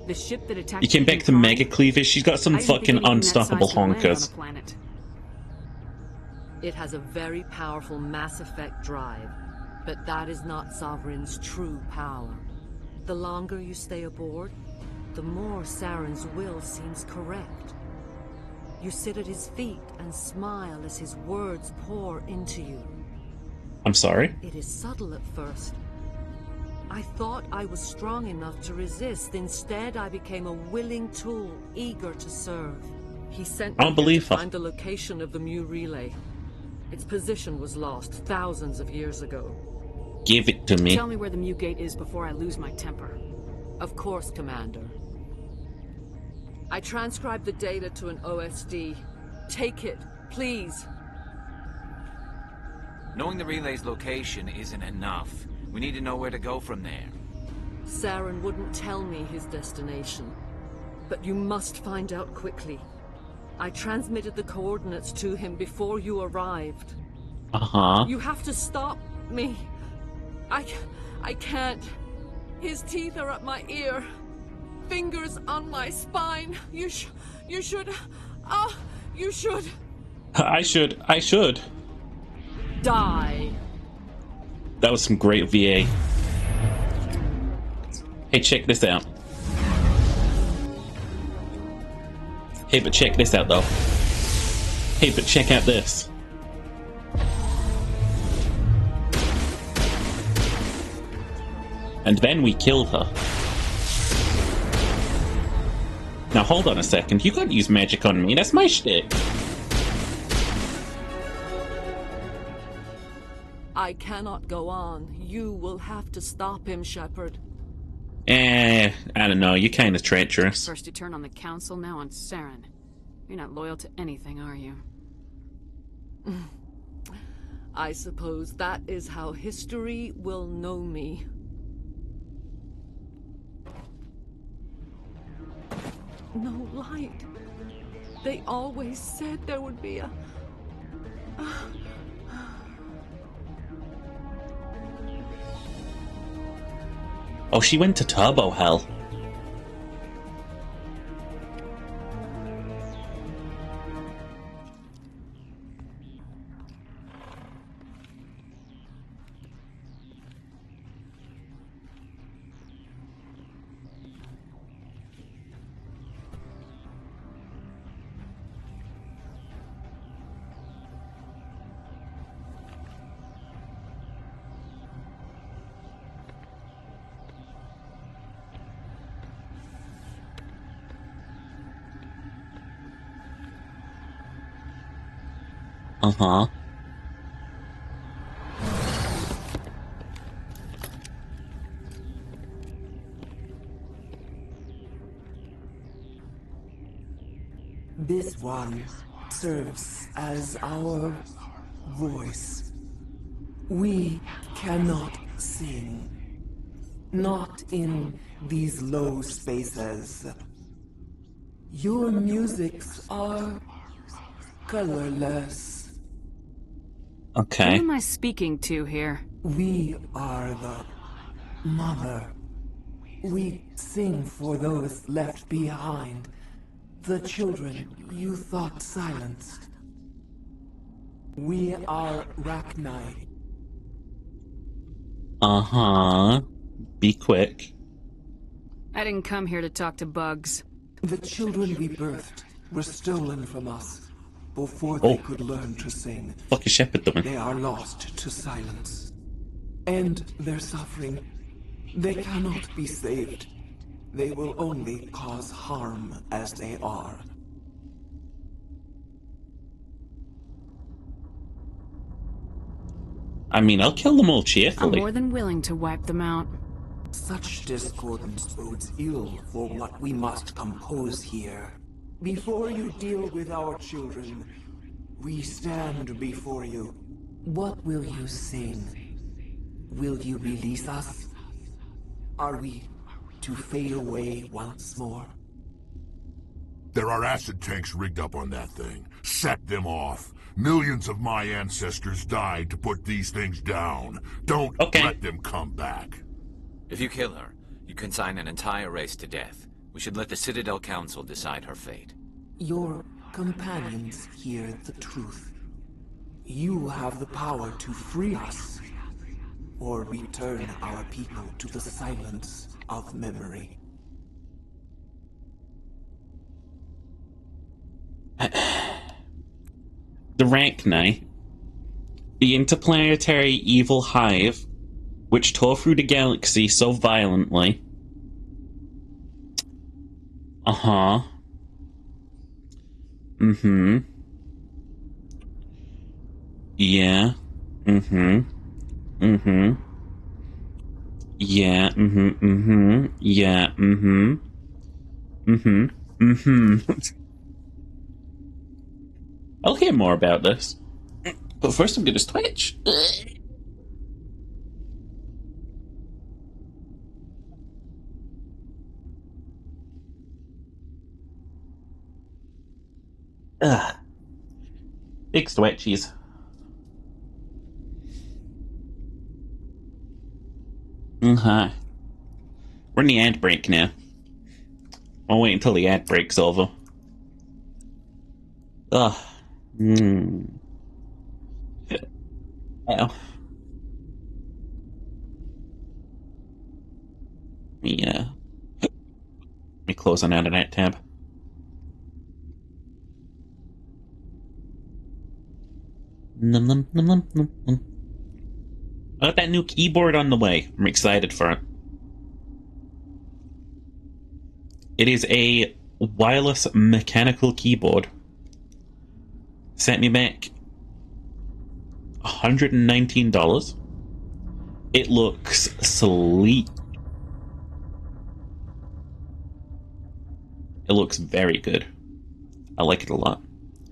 The ship that attacked you came back to Mega Cleavage. She's got some fucking unstoppable honkers. It has a very powerful Mass Effect drive, but that is not Sovereign's true power. The longer you stay aboard, the more Saren's will seems correct. You sit at his feet and smile as his words pour into you. I'm sorry? It is subtle at first. I thought I was strong enough to resist. Instead, I became a willing tool, eager to serve. He sent me to find the location of the Mu relay. Its position was lost thousands of years ago. Give it to me. Tell me where the Mu Gate is before I lose my temper. Of course, Commander. I transcribed the data to an OSD. Take it, please. Knowing the relay's location isn't enough. We need to know where to go from there. Saren wouldn't tell me his destination. But you must find out quickly. I transmitted the coordinates to him before you arrived. Uh-huh. You have to stop me. I can't. His teeth are at my ear. Fingers on my spine. You should. You should. I should. Die. That was some great VA. Hey, check this out. Hey, but check this out, though. Hey, but check out this. And then we killed her. Now, hold on a second. You can't use magic on me. That's my shtick. I cannot go on. You will have to stop him, Shepard. I don't know. You're kind of treacherous. First you turn on the Council, now on Saren. You're not loyal to anything, are you? I suppose that is how history will know me. No light. They always said there would be a... Oh, she went to Turbo Hell. Uh-huh. This one serves as our voice. We cannot sing. Not in these low spaces. Your musics are colorless. Okay. Who am I speaking to here? We are the mother. We sing for those left behind. The children you thought silenced. We are Rachni. Uh-huh. Be quick. I didn't come here to talk to bugs. The children we birthed were stolen from us before they could learn to sing. Fuck is Shepard doing? They are lost to silence. And their suffering, they cannot be saved. They will only cause harm as they are. I mean, I'll kill them all I'm cheerfully. more than willing to wipe them out. Such discordance bodes ill for what we must compose here. Before you deal with our children, we stand before you. What will you sing? Will you release us? Are we to fade away once more? There are acid tanks rigged up on that thing. Set them off. Millions of my ancestors died to put these things down. Don't let them come back. If you kill her, you consign an entire race to death. We should let the Citadel Council decide her fate. Your companions hear the truth. You have the power to free us, or return our people to the silence of memory. The Rachni, the interplanetary evil hive, which tore through the galaxy so violently. Uh-huh. Mm-hmm. Yeah. Mm-hmm. Mm-hmm. Yeah. Mm-hmm. Mm-hmm. Yeah. Mm-hmm. Mm-hmm. Mm-hmm. I'll hear more about this. But first I'm gonna Twitch. Ugh. Big stretchies. We're in the ad break now. I'll wait until the ad break's over. Ugh. Well. Yeah. Let me close on out of that tab. Num num num num num num. I got that new keyboard on the way. I'm excited for it. It is a wireless mechanical keyboard. Set me back $119. It looks sleek. It looks very good. I like it a lot.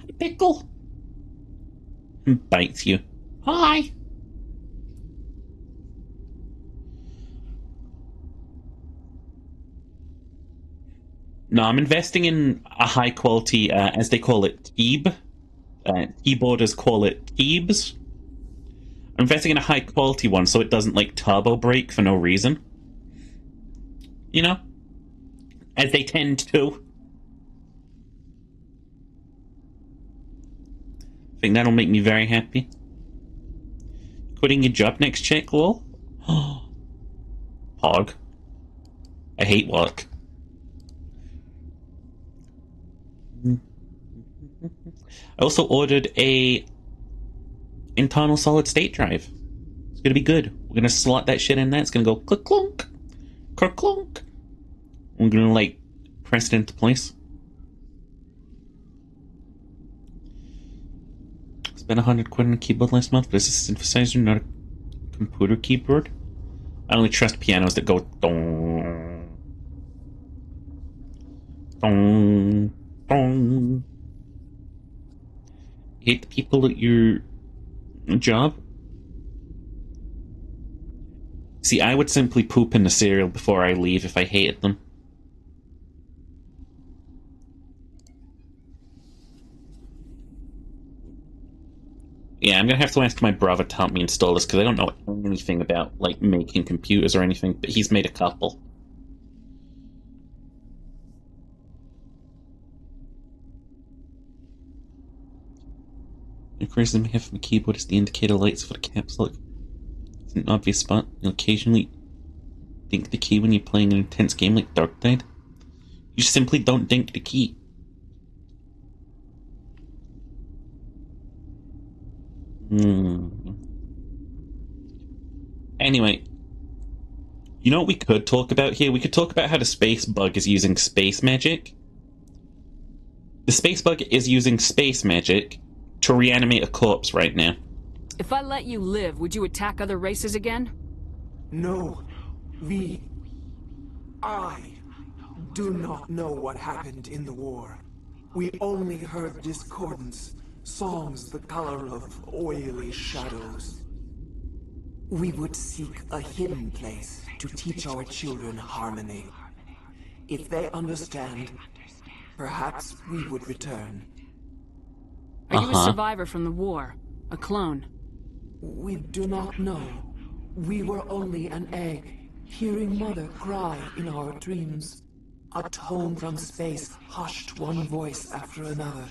Hey, Pickle! Bites you. Hi! No, I'm investing in a high quality, as they call it, Keeb. Keyboarders call it Keebs. I'm investing in a high quality one so it doesn't like turbo break for no reason. You know? As they tend to. I think that'll make me very happy. Quitting your job next check, lol? Pog. I hate work. I also ordered a internal solid state drive. It's gonna be good. We're gonna slot that shit in there. It's gonna go click clunk, click clunk. We're gonna like press it into place. Spent £100 on a keyboard last month, but it's a synthesizer, not a computer keyboard. I only trust pianos that go dong, dong, dong. Hate the people at your job? See, I would simply poop in the cereal before I leave if I hated them. Yeah, I'm gonna have to ask my brother to help me install this, because I don't know anything about, like, making computers or anything, but he's made a couple. The criticism I have from the keyboard is the indicator lights for the caps lock. It's an obvious spot. You'll occasionally dink the key when you're playing an intense game like Dark Tide. You simply don't dink the key. Anyway, you know what we could talk about here? We could talk about how the space bug is using space magic. The space bug is using space magic to reanimate a corpse right now. If I let you live, would you attack other races again? No. I do not know what happened in the war. We only heard discordance, songs the color of oily shadows. We would seek a hidden place to teach our children harmony. If they understand, perhaps we would return. Are you a survivor from the war? A clone? We do not know. We were only an egg, hearing Mother cry in our dreams. A tone from space hushed one voice after another.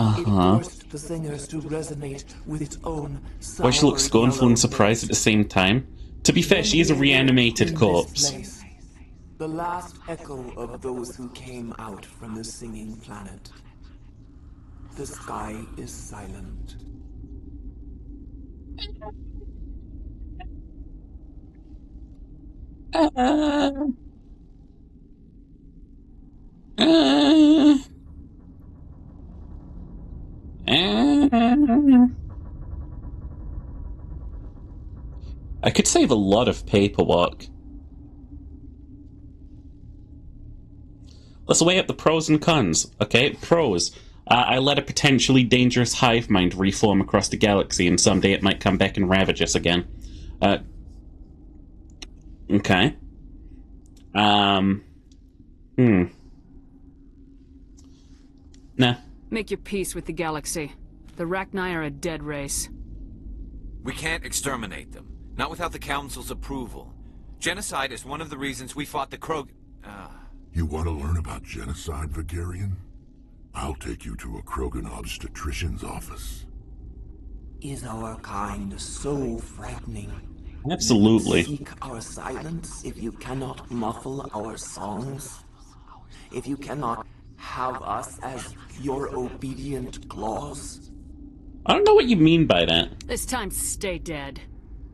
It forced the singers to resonate with its own sour, Why she looks scornful and surprised at the same time? To be fair, she is a reanimated corpse. The last echo of those who came out from the singing planet. The sky is silent. I could save a lot of paperwork. Let's weigh up the pros and cons. Okay, pros. I let a potentially dangerous hive mind reform across the galaxy, and someday it might come back and ravage us again. Okay. Nah. Make your peace with the galaxy. The Rachni are a dead race. We can't exterminate them. Not without the Council's approval. Genocide is one of the reasons we fought the Krog... You want to learn about genocide, Vigarian? I'll take you to a Krogan obstetrician's office. Is our kind so frightening? Absolutely. Seek our silence if you cannot muffle our songs? If you cannot have us as your obedient claws? I don't know what you mean by that. This time, stay dead.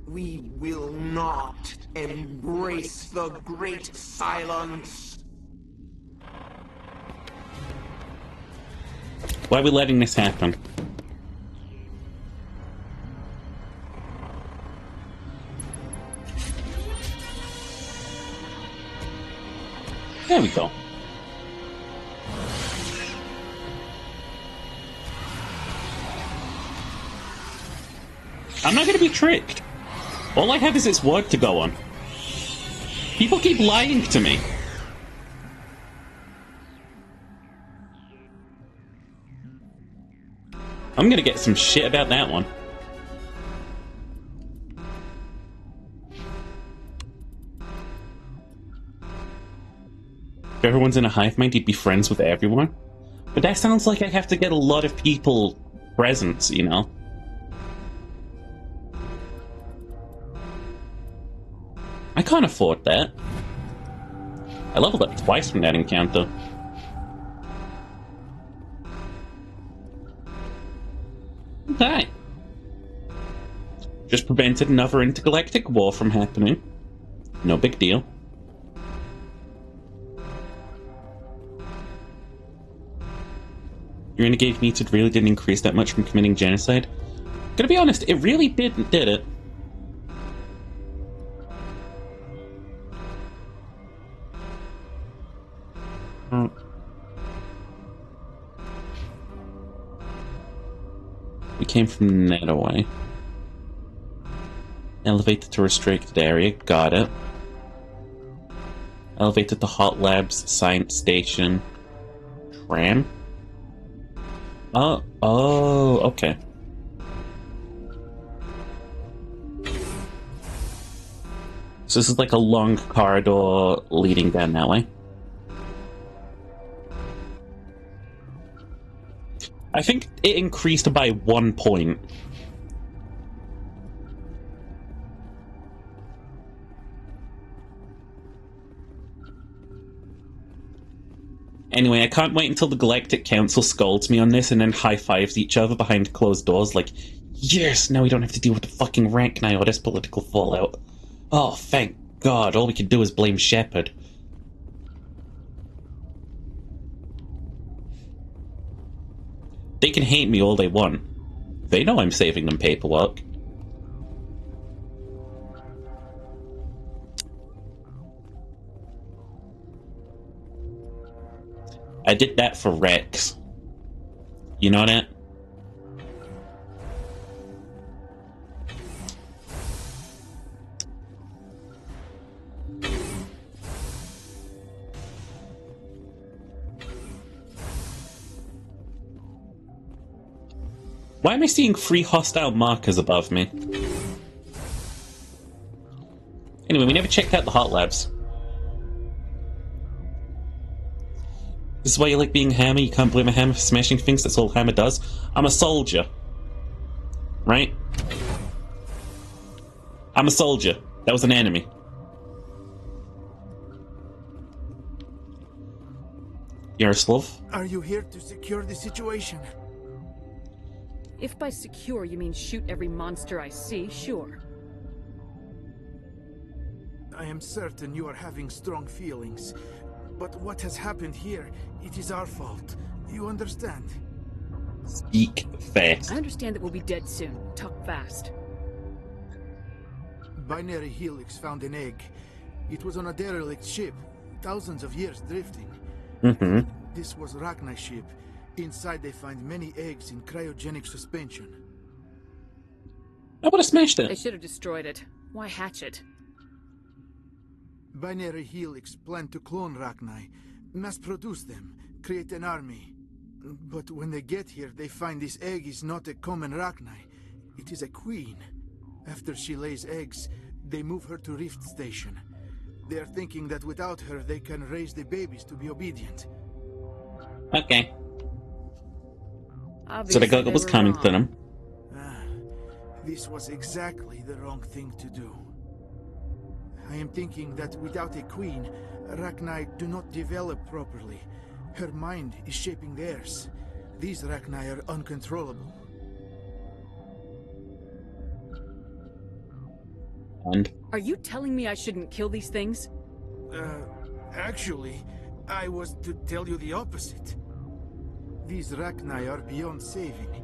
We will not embrace the great silence. Why are we letting this happen? There we go. I'm not gonna be tricked. All I have is its word to go on. People keep lying to me. I'm gonna get some shit about that one. If everyone's in a hive mind, you'd be friends with everyone. But that sounds like I have to get a lot of people presents, you know? I can't afford that. I leveled up twice from that encounter. Okay. Just prevented another intergalactic war from happening. No big deal. Your renegade meter really didn't increase that much from committing genocide. Gonna be honest, it really did it. We came from that away. Elevated to restricted area, got it. Elevated to Hot Labs Science Station. Tram? Oh, okay. So this is like a long corridor leading down that way. I think it increased by 1 point. Anyway, I can't wait until the Galactic Council scolds me on this and then high-fives each other behind closed doors like, yes, now we don't have to deal with the fucking Rachni or this political fallout. Oh, thank God, all we can do is blame Shepard. They can hate me all they want. They know I'm saving them paperwork. I did that for Rex. You know that? Why am I seeing 3 hostile markers above me? Anyway, we never checked out the Hot Labs. This is why you like being Hammer? You can't blame a Hammer for smashing things, that's all Hammer does. I'm a soldier. Right? I'm a soldier. That was an enemy. Yaroslav? Are you here to secure the situation? If by secure you mean shoot every monster I see, sure. I am certain you are having strong feelings. But what has happened here, it is our fault. You understand? Speak fast. I understand that we'll be dead soon. Talk fast. Binary Helix found an egg. It was on a derelict ship, thousands of years drifting. Mm-hmm. This was Rachni's ship. Inside they find many eggs in cryogenic suspension. I would have smashed They it. should have destroyed it. Why hatch it? Binary Helix planned to clone Rachni, mass-produce them, create an army. But when they get here, they find this egg is not a common Rachni. It is a queen. After she lays eggs, they move her to Rift Station. They are thinking that without her, they can raise the babies to be obedient. Okay. Obviously, So the Goggle was were coming wrong. to them. This was exactly the wrong thing to do. I am thinking that without a queen, Rachni do not develop properly. Her mind is shaping theirs. These Rachni are uncontrollable. And? Are you telling me I shouldn't kill these things? Actually, I was to tell you the opposite. These Rachni are beyond saving.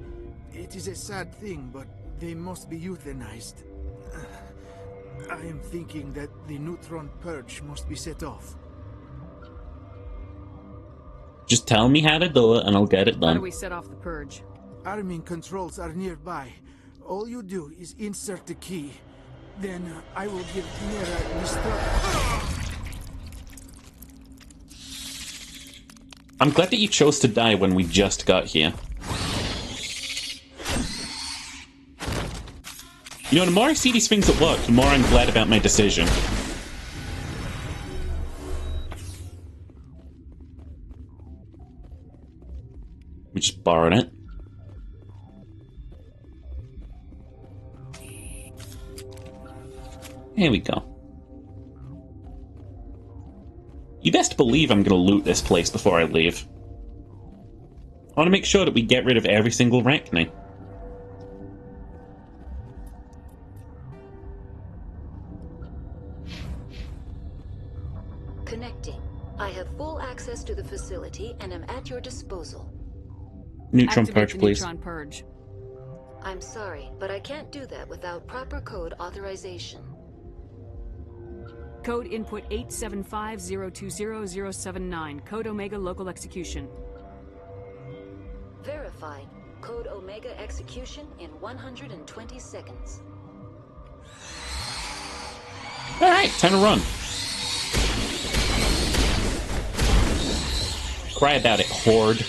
It is a sad thing, but they must be euthanized. I am thinking that the neutron purge must be set off. Just tell me how to do it and I'll get it How do done. we set off the purge? Arming controls are nearby. All you do is insert the key. Then I will give Chimera destruct. I'm glad that you chose to die when we just got here. You know, the more I see these things at work, the more I'm glad about my decision. We just borrowed it. Here we go. You best believe I'm gonna loot this place before I leave. I want to make sure that we get rid of every single Rachni. Connecting. I have full access to the facility and am at your disposal. Neutron Activate purge, the please. Neutron purge. I'm sorry, but I can't do that without proper code authorization. Code input 875020079. Code Omega local execution. Verified. Code Omega execution in 120 seconds. Alright, time to run. Cry about it, Horde.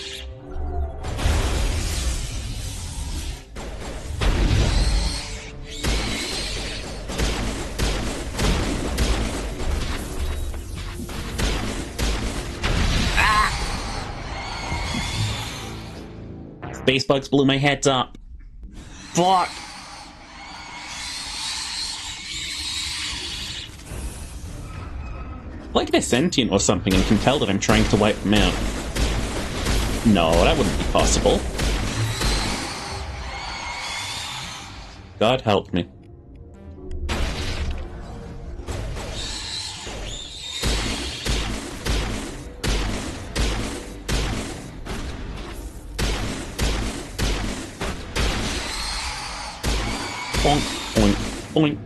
Space bugs blew my heads up. Fuck! Like they're sentient or something and can tell that I'm trying to wipe them out. No, that wouldn't be possible. God help me. Boink, boink, boink.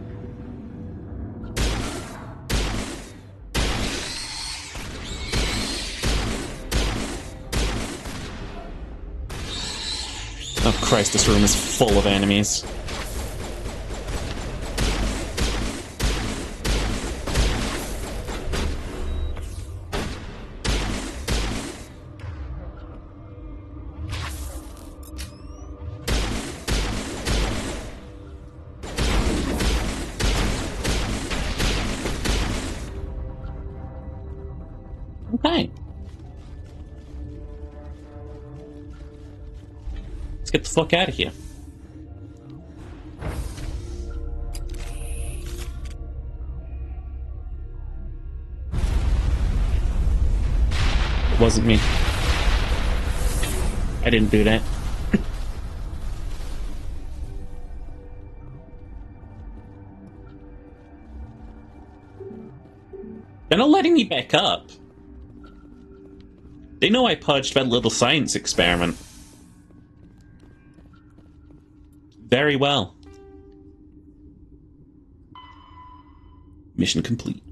Oh Christ, this room is full of enemies. Okay. Let's get the fuck out of here. It wasn't me. I didn't do that. They're not letting me back up. They know I purged that little science experiment. Very well. Mission complete.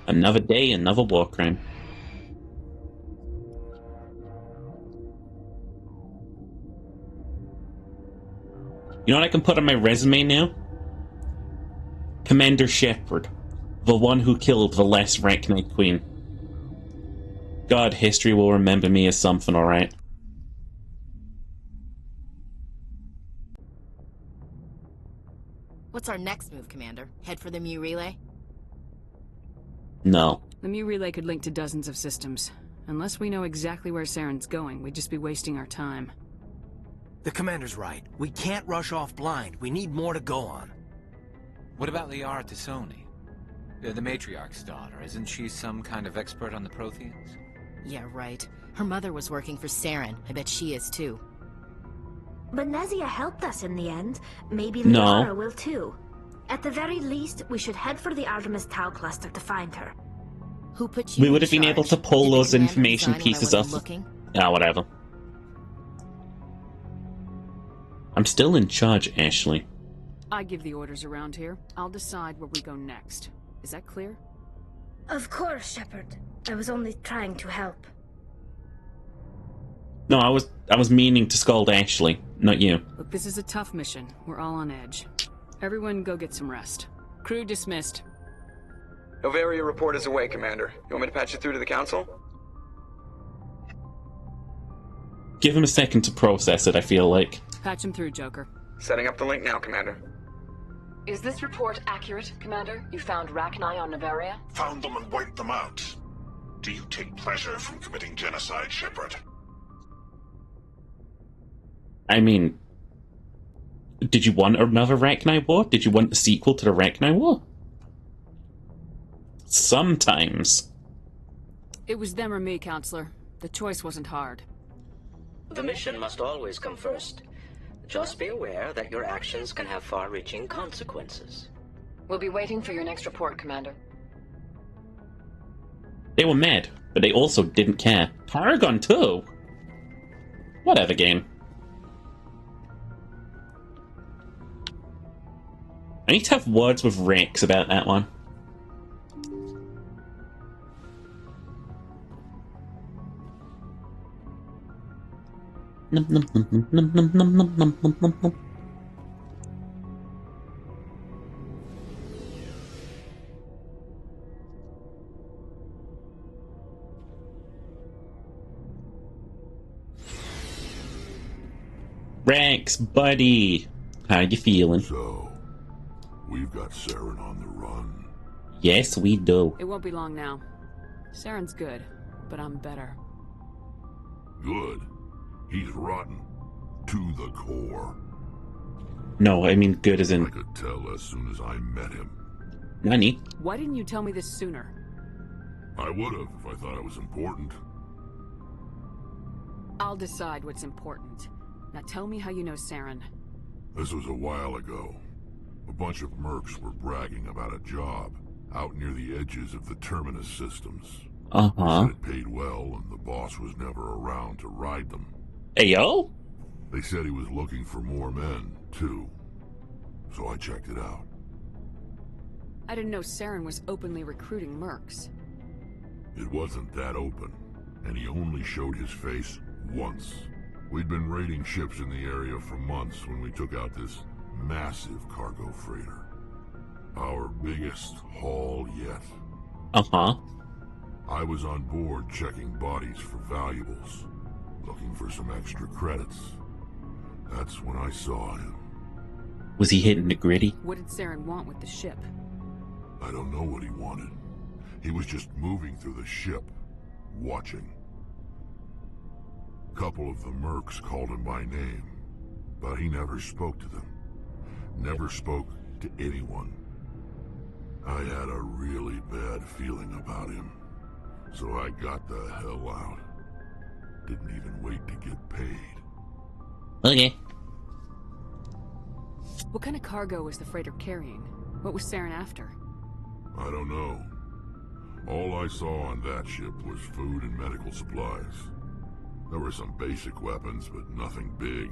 Another day, another war crime. You know what I can put on my resume now? Commander Shepard, the one who killed the last Rachni Queen. God, history will remember me as something, alright. What's our next move, Commander? Head for the Mu Relay? No. The Mu Relay could link to dozens of systems. Unless we know exactly where Saren's going, we'd just be wasting our time. The Commander's right. We can't rush off blind. We need more to go on. What about Liara T'Soni? The Matriarch's daughter. Isn't she some kind of expert on the Protheans? Yeah, right. Her mother was working for Saren. I bet she is too. But Nazia helped us in the end. Maybe No. Liara will too. At the very least, we should head for the Artemis Tau cluster to find her. Who put you We would in have been able charge? to pull Did the those commander information resign when I pieces wasn't off. looking? Yeah, whatever. I'm still in charge, Ashley. I give the orders around here. I'll decide where we go next. Is that clear? Of course, Shepard. I was only trying to help. No, I was meaning to scold Ashley, not you. Look, this is a tough mission. We're all on edge. Everyone go get some rest. Crew dismissed. Novaria report is away, Commander. You want me to patch you through to the Council? Give him a second to process it, I feel like. Patch him through, Joker. Setting up the link now, Commander. Is this report accurate, Commander? You found Rachni on Novaria? Found them and wiped them out. Do you take pleasure from committing genocide, Shepard? I mean, did you want another Rachni War? Did you want the sequel to the Rachni War? Sometimes. It was them or me, Counselor. The choice wasn't hard. The mission must always come first. Just be aware that your actions can have far-reaching consequences. We'll be waiting for your next report, Commander. They were mad, but they also didn't care. Paragon too? Whatever, game. I need to have words with Rex about that one. Rex, buddy, how you feeling? So, we've got Saren on the run. Yes, we do. It won't be long now. Saren's good, but I'm better. Good. He's rotten. To the core. No, I mean good as in... I could tell as soon as I met him. Nani? Why didn't you tell me this sooner? I would've if I thought it was important. I'll decide what's important. Now tell me how you know Saren. This was a while ago. A bunch of mercs were bragging about a job out near the edges of the Terminus systems. Uh-huh. Said it paid well and the boss was never around to ride them. Ayo? They said he was looking for more men, too. So I checked it out. I didn't know Saren was openly recruiting mercs. It wasn't that open, and he only showed his face once. We'd been raiding ships in the area for months when we took out this massive cargo freighter. Our biggest haul yet. Uh-huh. I was on board checking bodies for valuables, looking for some extra credits. That's when I saw him. Was he hitting the gritty? What did Saren want with the ship? I don't know what he wanted. He was just moving through the ship, watching. A couple of the mercs called him by name, but he never spoke to them. Never spoke to anyone. I had a really bad feeling about him, so I got the hell out. Didn't even wait to get paid. Okay. What kind of cargo was the freighter carrying? What was Saren after? I don't know. All I saw on that ship was food and medical supplies. There were some basic weapons, but nothing big.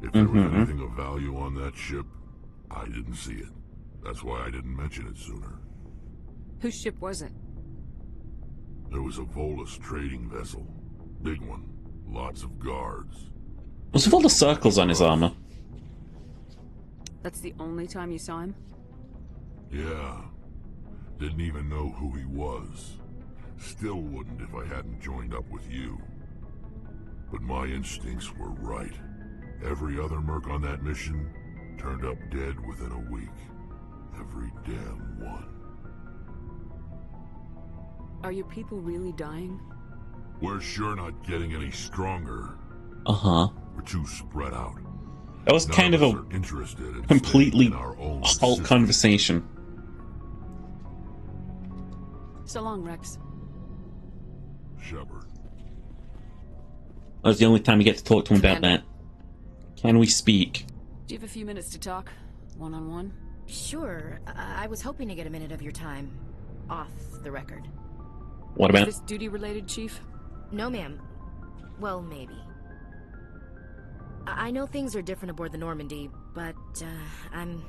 If there was anything of value on that ship, I didn't see it. That's why I didn't mention it sooner. Whose ship was it? It was a Volus trading vessel. Big one. Lots of guards. Was it all the circles on his armor? That's the only time you saw him? Yeah. Didn't even know who he was. Still wouldn't if I hadn't joined up with you. But my instincts were right. Every other merc on that mission turned up dead within a week. Every damn one. Are your people really dying? We're sure not getting any stronger. Uh-huh. We're too spread out. That was kind of a completely halt conversation. So long, Rex. Shepard. That was the only time you get to talk to him about that. Can we speak? Do you have a few minutes to talk? One-on-one? Sure. I was hoping to get a minute of your time. Off the record. What about? Is this duty-related, Chief? No, ma'am. Well, maybe. I know things are different aboard the Normandy, but I'm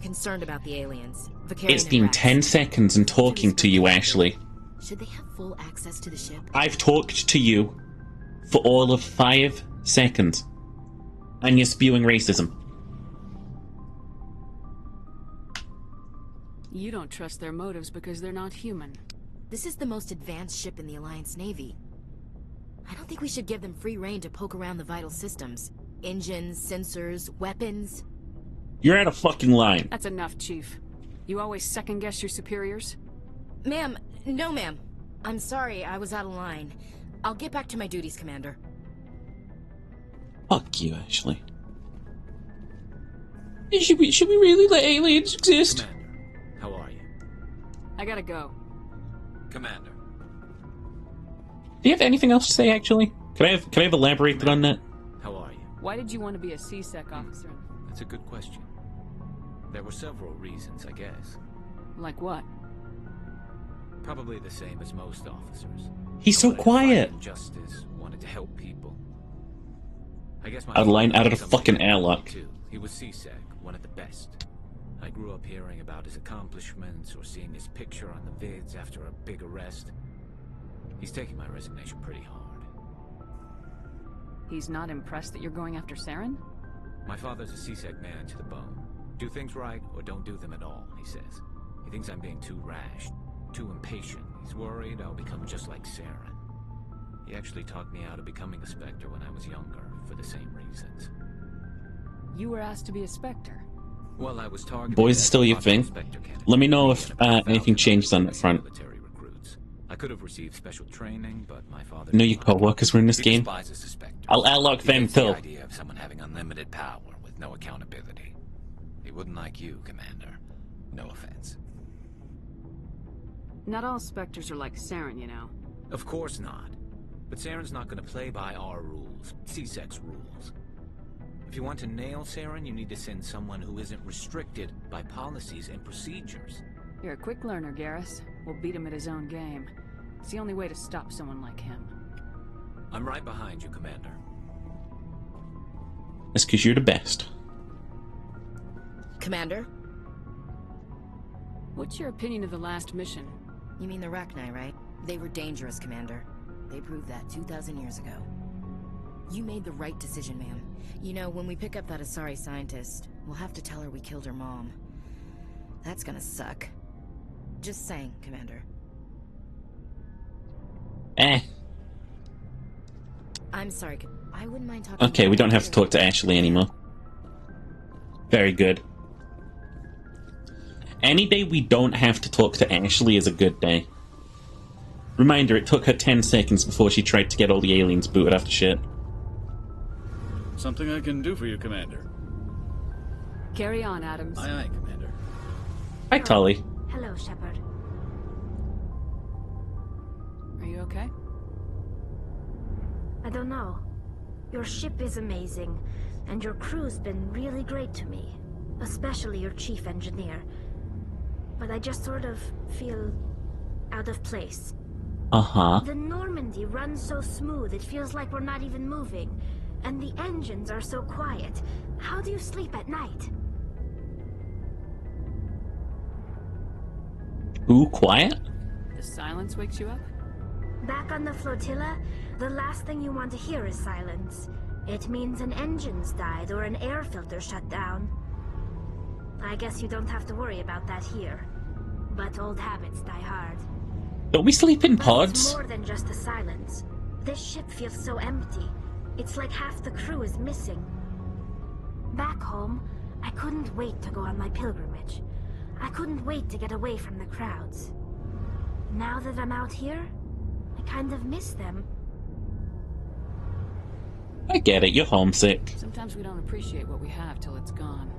concerned about the aliens. Vakarian It's been and Rex. 10 seconds in talking to you, Ashley. Should they have full access to the ship? I've talked to you for all of 5 seconds. And you're spewing racism. You don't trust their motives because they're not human. This is the most advanced ship in the Alliance Navy. I don't think we should give them free rein to poke around the vital systems. Engines, sensors, weapons. You're out of fucking line. That's enough, Chief. You always second-guess your superiors? Ma'am, no ma'am. I'm sorry, I was out of line. I'll get back to my duties, Commander. Fuck you, Ashley. Should we really let aliens exist? Commander, how are you? I gotta go. Commander. Do you have anything else to say, actually? Can I have elaborated on that? How are you? Why did you want to be a C-Sec officer? That's a good question. There were several reasons, I guess. Like what? Probably the same as most officers. He's so quiet. Justice, wanted to help people. I guess my Out of line, father out of the was something fucking airlock. too. He was C-Sec, one of the best. I grew up hearing about his accomplishments or seeing his picture on the vids after a big arrest. He's taking my resignation pretty hard. He's not impressed that you're going after Saren? My father's a C-Sec man to the bone. Do things right or don't do them at all, he says. He thinks I'm being too rash, too impatient. He's worried I'll become just like Saren. He actually talked me out of becoming a Spectre when I was younger, for the same reasons. You were asked to be a Spectre. Well, I was targeted. Boys is still your thing. Let me know if anything changes on that front. I could have received special training, but my father. I know your co-workers were in this He game. despises the Spectre. I'll airlock He them hates the too. idea of someone having unlimited power with no accountability. He wouldn't like you, Commander. No offense. Not all Spectres are like Saren, you know. Of course not. But Saren's not going to play by our rules, C-Sec's rules. If you want to nail Saren, you need to send someone who isn't restricted by policies and procedures. You're a quick learner, Garrus. We'll beat him at his own game. It's the only way to stop someone like him. I'm right behind you, Commander. That's because you're the best. Commander? What's your opinion of the last mission? You mean the Rachni, right? They were dangerous, Commander. They proved that 2,000 years ago. You made the right decision, ma'am. You know, when we pick up that Asari scientist, we'll have to tell her we killed her mom. That's gonna suck. Just saying, Commander. I'm sorry, I wouldn't mind talking. Okay, we don't have to talk to Ashley anymore. Very good. Any day we don't have to talk to Ashley is a good day. Reminder, it took her 10 seconds before she tried to get all the aliens booted after shit. Something I can do for you, Commander. Carry on, Adams. Aye, aye, Commander. Hi, Tully. Hello, Shepard. Are you okay? I don't know. Your ship is amazing, and your crew's been really great to me. Especially your chief engineer. But I just sort of feel out of place. Uh-huh. The Normandy runs so smooth, it feels like we're not even moving. And the engines are so quiet. How do you sleep at night? Ooh, quiet? The silence wakes you up? Back on the flotilla, the last thing you want to hear is silence. It means an engine's died or an air filter shut down. I guess you don't have to worry about that here. But old habits die hard. Don't we sleep in But pods? it's more than just the silence. This ship feels so empty. It's like half the crew is missing. Back home, I couldn't wait to go on my pilgrimage. I couldn't wait to get away from the crowds. Now that I'm out here, I kind of miss them. I get it, you're homesick. Sometimes we don't appreciate what we have till it's gone.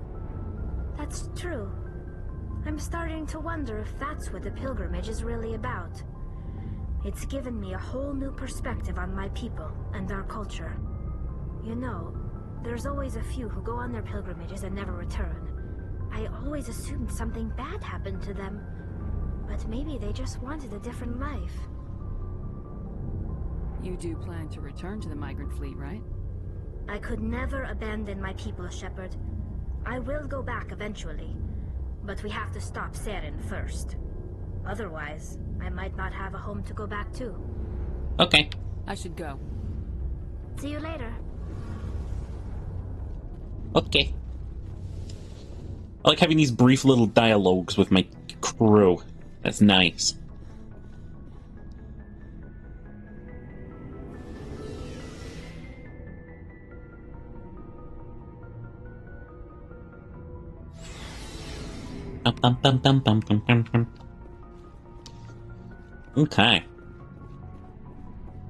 That's true. I'm starting to wonder if that's what the pilgrimage is really about. It's given me a whole new perspective on my people and our culture. You know, there's always a few who go on their pilgrimages and never return. I always assumed something bad happened to them. But maybe they just wanted a different life. You do plan to return to the migrant fleet, right? I could never abandon my people, Shepard. I will go back eventually. But we have to stop Saren first. Otherwise, I might not have a home to go back to. Okay. I should go. See you later. Okay. I like having these brief little dialogues with my crew. That's nice. Okay.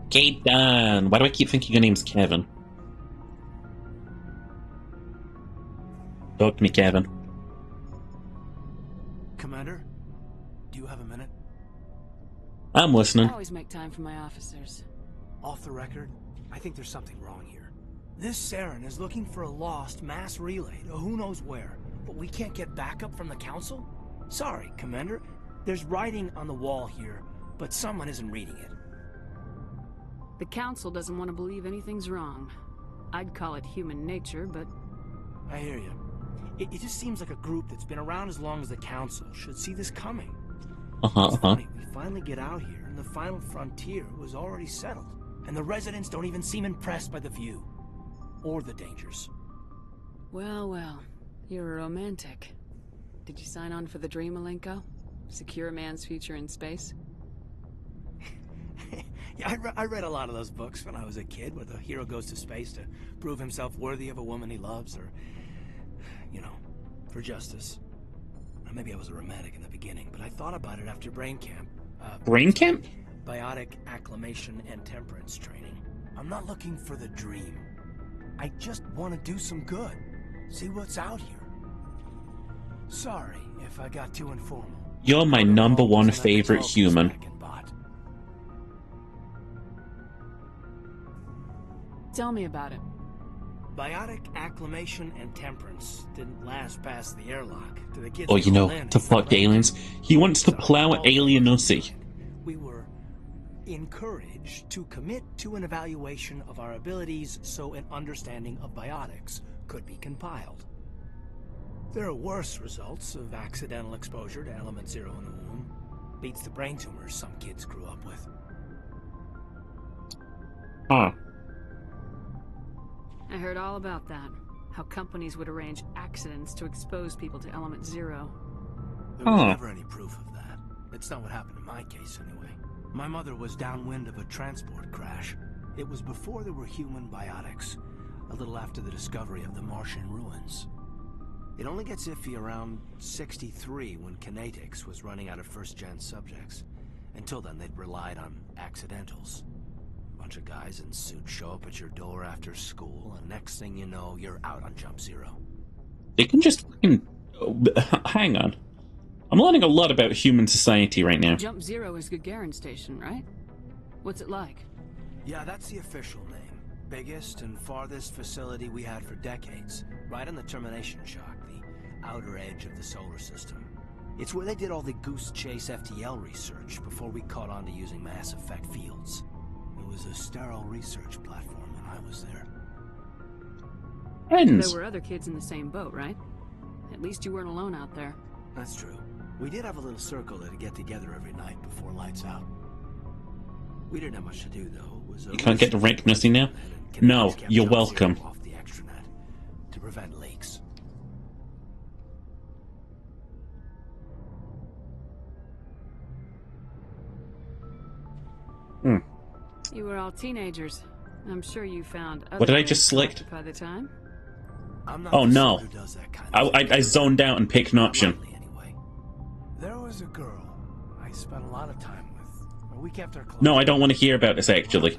Kaidan. Why do I keep thinking your name's Kevin? Talk to me, Kevin. Commander, do you have a minute? I'm listening. I always make time for my officers. Off the record, I think there's something wrong here. This Saren is looking for a lost mass relay to who knows where, but we can't get backup from the Council? Sorry, Commander. There's writing on the wall here, but someone isn't reading it. The Council doesn't want to believe anything's wrong. I'd call it human nature, but... I hear you. It just seems like a group that's been around as long as the Council should see this coming. It's funny, we finally get out here, and the final frontier was already settled. And the residents don't even seem impressed by the view. Or the dangers. Well, well. You're a romantic. Did you sign on for the dream, Malenko? Secure a man's future in space? Yeah, I read a lot of those books when I was a kid, where the hero goes to space to prove himself worthy of a woman he loves, or, you know, for justice. Maybe I was a romantic in the beginning, but I thought about it after Brain Camp. Brain Camp? Biotic acclimation and temperance training. I'm not looking for the dream. I just want to do some good. See what's out here. Sorry if I got too informal. You're my number one favorite human. Tell me about it. Biotic acclimation and temperance didn't last past the airlock to the kids. Oh, you know, to fuck aliens. He wants to plow alien Ussy. We were encouraged to commit to an evaluation of our abilities so an understanding of biotics could be compiled. There are worse results of accidental exposure to element 0 in the womb. Beats the brain tumors some kids grew up with. Huh. I heard all about that. How companies would arrange accidents to expose people to element 0. There was never any proof of that. It's not what happened in my case, anyway. My mother was downwind of a transport crash. It was before there were human biotics, a little after the discovery of the Martian ruins. It only gets iffy around 63 when Kinetics was running out of first-gen subjects. Until then, they'd relied on accidentals. A bunch of guys in suits show up at your door after school, and next thing you know, you're out on Jump Zero. They can just fucking... hang on. I'm learning a lot about human society right now. Jump Zero is Gagarin Station, right? What's it like? Yeah, that's the official name. Biggest and farthest facility we had for decades. Right on the termination shock, the outer edge of the solar system. It's where they did all the Goose Chase FTL research before we caught on to using mass effect fields. It was a sterile research platform when I was there. There were other kids in the same boat, right? At least you weren't alone out there. That's true. We did have a little circle that'd get together every night before lights out. We didn't have much to do, though. It was You can't get the rank Missy now? No, you're welcome. Off the extranet to prevent leaks. You were all teenagers. I'm sure you found other What did I ways just to select? occupy the time. Oh no. I zoned out and picked an option. There was a girl I spent a lot of time with. We kept her close. No, I don't want to hear about this actually.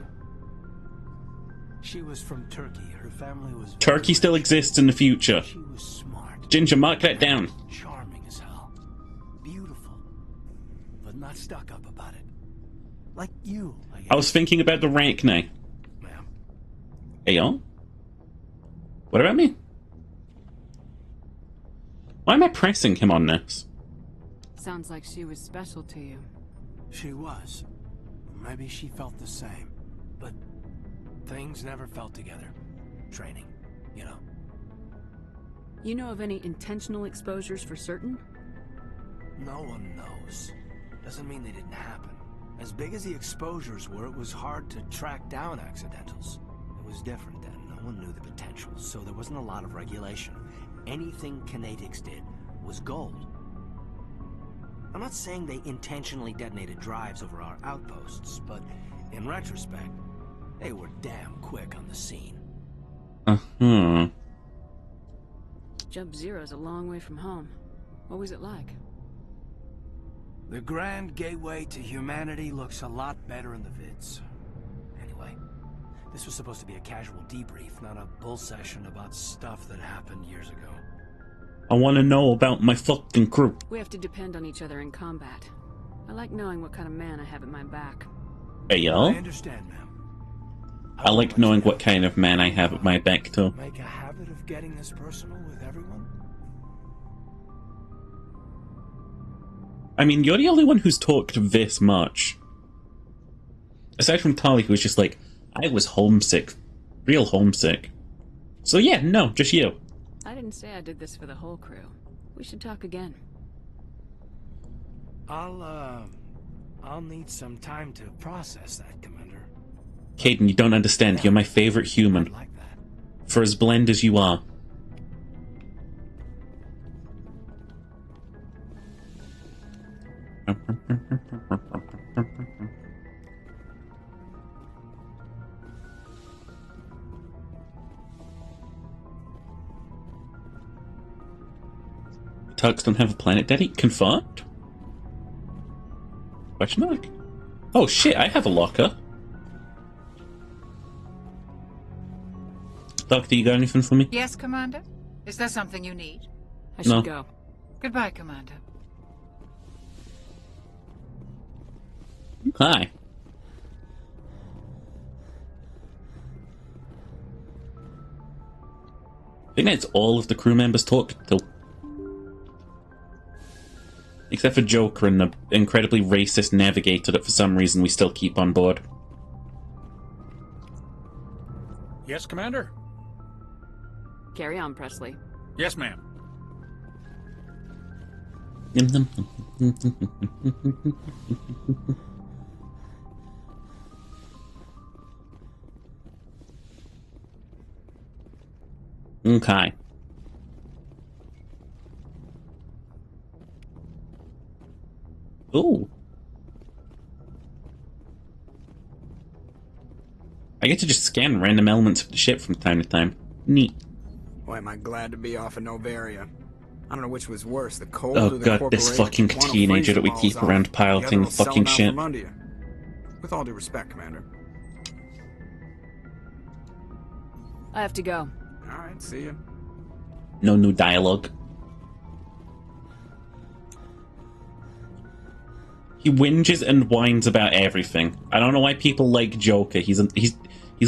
She was from Turkey. Her family was Turkey still exists in the future. She was smart. Ginger, mark that down. Charming as hell. Beautiful. But not stuck up about it. Like you, I guess. I was thinking about the rank now. Ma'am. Hey, y'all? What about me? Why am I pressing him on this? Sounds like she was special to you. She was. Maybe she felt the same. But things never felt together. Training, you know. You know of any intentional exposures for certain? No one knows. Doesn't mean they didn't happen. As big as the exposures were, it was hard to track down accidentals. It was different then. No one knew the potential, so there wasn't a lot of regulation. Anything Kinetics did was gold. I'm not saying they intentionally detonated drives over our outposts, but in retrospect, they were damn quick on the scene. Jump Zero's a long way from home. What was it like? The grand gateway to humanity looks a lot better in the vids. Anyway, this was supposed to be a casual debrief, not a bull session about stuff that happened years ago. I want to know about my fucking crew. We have to depend on each other in combat. I like knowing what kind of man I have at my back. Hey, y'all? I understand, ma'am. I like knowing what kind of man I have at my back, too. Make a habit of getting this personal with everyone? I mean, you're the only one who's talked this much. Aside from Tali, who's just like, I was homesick. Real homesick. So yeah, no, just you. I didn't say I did this for the whole crew. We should talk again. I'll need some time to process that, Commander. Caden, you don't understand. You're my favorite human. For as blend as you are. Tugs don't have a planet daddy? Confirmed? Question mark? Oh shit, I have a locker. Doctor, you got anything for me? Yes, Commander? Is there something you need? I should go. Goodbye, Commander. Hi. I think that's all of the crew members talked till. Except for Joker and the incredibly racist navigator that for some reason we still keep on board. Yes, Commander? Carry on, Presley. Yes, ma'am. Okay. Ooh. I get to just scan random elements of the ship from time to time. Neat. Boy, am I glad to be off of Novaria. I don't know which was worse, the cold Oh or the god, this fucking teenager that we keep around piloting the fucking ship. With all due respect, Commander. I have to go. Alright, see you. No new dialogue. He whinges and whines about everything. I don't know why people like Joker. He's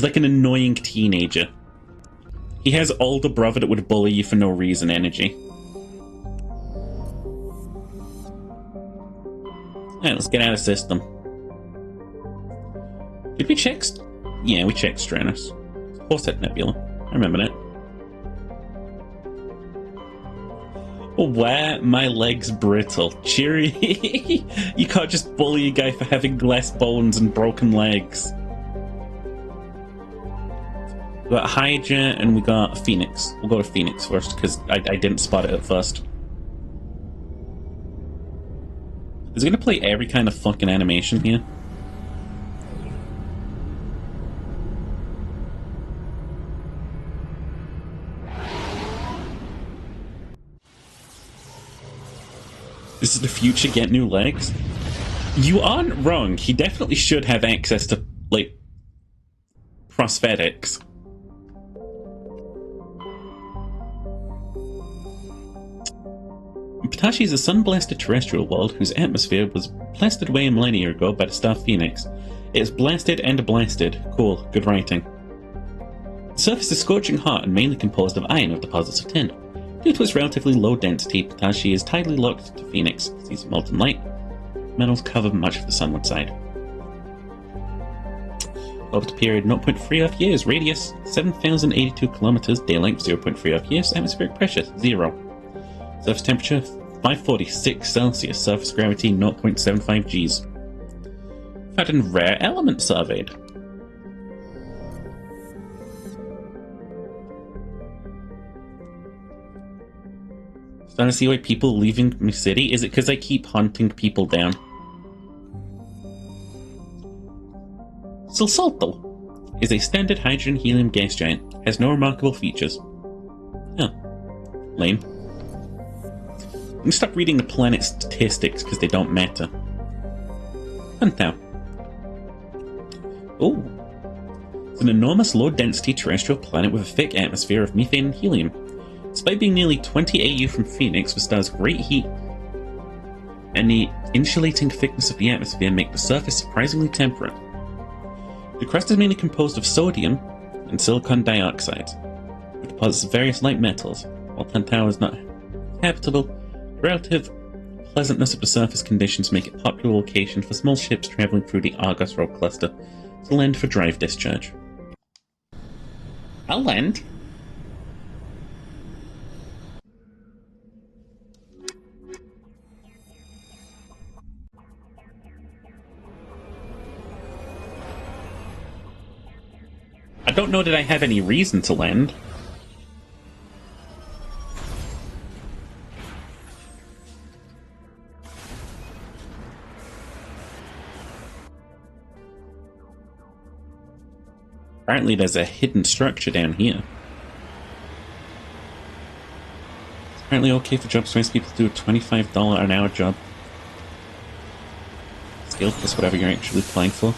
like an annoying teenager. He has older brother that would bully you for no reason energy. Alright, let's get out of the system. Did we check? Yeah, we checked Stranus. Horsehead Nebula. I remember that. Why my legs brittle? Cheery. You can't just bully a guy for having glass bones and broken legs. We got Hydra and we got Phoenix. We'll go to Phoenix first because I didn't spot it at first. Is it gonna play every kind of fucking animation here? This is the future, get new legs? You aren't wrong. He definitely should have access to, like, prosthetics. Ptashi is a sun-blasted terrestrial world whose atmosphere was blasted away a millennia ago by the star Phoenix. It is blasted and blasted. Cool, good writing. The surface is scorching hot and mainly composed of iron with deposits of tin. Due to its relatively low density, Ptashi is tidally locked to Phoenix. Sees molten light. Metals cover much of the sunward side. Orbit period 0.3 Earth years. Radius 7,082 kilometers. Day length 0.3 Earth years. Atmospheric pressure 0. Surface temperature 546 Celsius. Surface gravity 0.75 Gs. Found in rare element surveyed. Starting to see why people leaving my city? Is it because I keep hunting people down? Silsalto is a standard hydrogen helium gas giant. Has no remarkable features. Oh. Lame. I'm gonna stop reading the planet's statistics because they don't matter. Hunttown. Oh. It's an enormous low-density terrestrial planet with a thick atmosphere of methane and helium. Despite being nearly 20 AU from Phoenix, the star's great heat and the insulating thickness of the atmosphere make the surface surprisingly temperate. The crust is mainly composed of sodium and silicon dioxide, which deposits various light metals. While Hunttown is not habitable, the relative pleasantness of the surface conditions make it a popular location for small ships traveling through the Argus Road cluster to land for drive discharge. I'll land. I don't know that I have any reason to land. Apparently there's a hidden structure down here. It's apparently okay for job space people to do a $25 an hour job. Skill plus whatever you're actually applying for.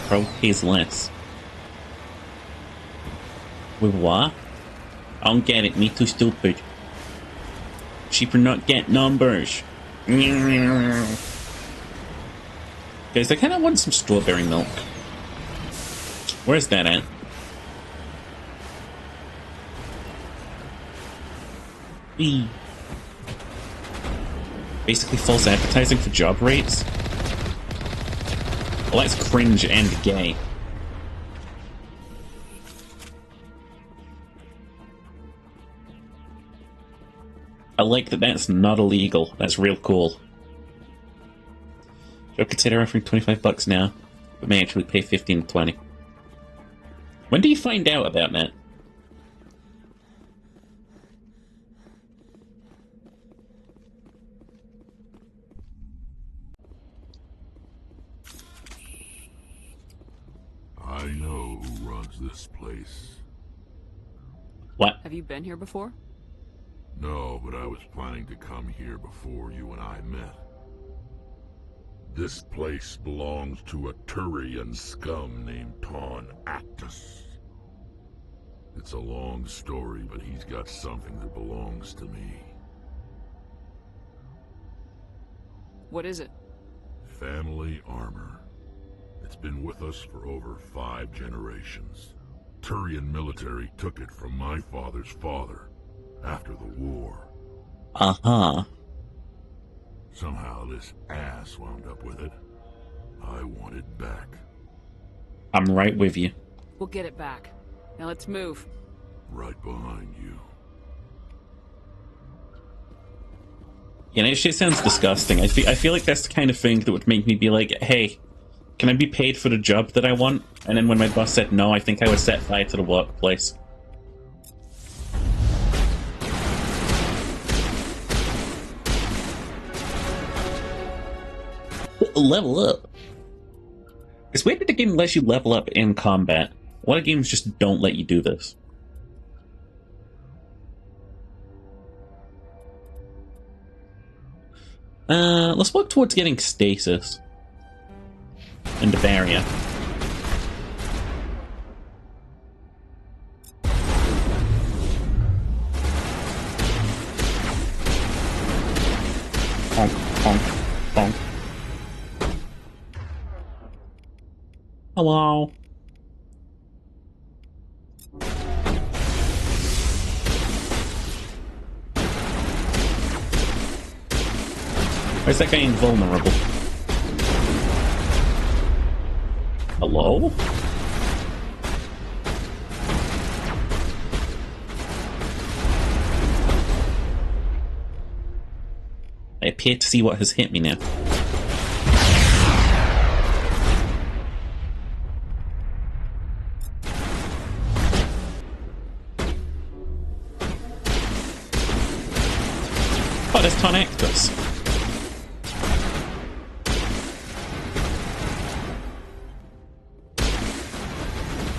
Probably pays less. With what? I don't get it, me too stupid. Cheaper not get numbers. Guys, I kinda want some strawberry milk. Where's that at? Eee. Basically false advertising for job rates? Well, that's cringe and gay. I like that that's not illegal. That's real cool. Should I consider offering $25 now, but may actually pay $15 to $20. When do you find out about that? I know who runs this place. What? Have you been here before? No, but I was planning to come here before you and I met. This place belongs to a Turian scum named Ton Actus. It's a long story, but he's got something that belongs to me. What is it? Family armor. It's been with us for over 5 generations. Turian military took it from my father's father after the war. Uh-huh. Somehow this ass wound up with it. I want it back. I'm right with you. We'll get it back. Now let's move. Right behind you. You know, it shit sounds disgusting. I feel like that's the kind of thing that would make me be like, hey, can I be paid for the job that I want? And then when my boss said no, I think I would set fire to the workplace. Level up. It's weird that the game lets you level up in combat. A lot of games just don't let you do this. Let's work towards getting stasis. And Bavaria. Bonk, bonk, bonk. Hello. Why is that guy invulnerable? Hello? I appear to see what has hit me now. Oh, there's Tonactus.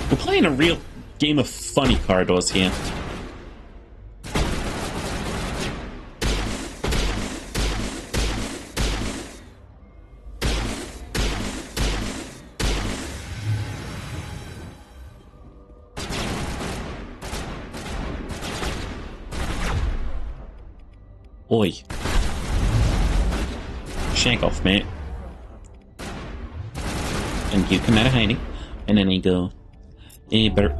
We're playing a real game of funny cardos here. Oi. Shake off, mate. And you come out of hiding. And then I go... burp.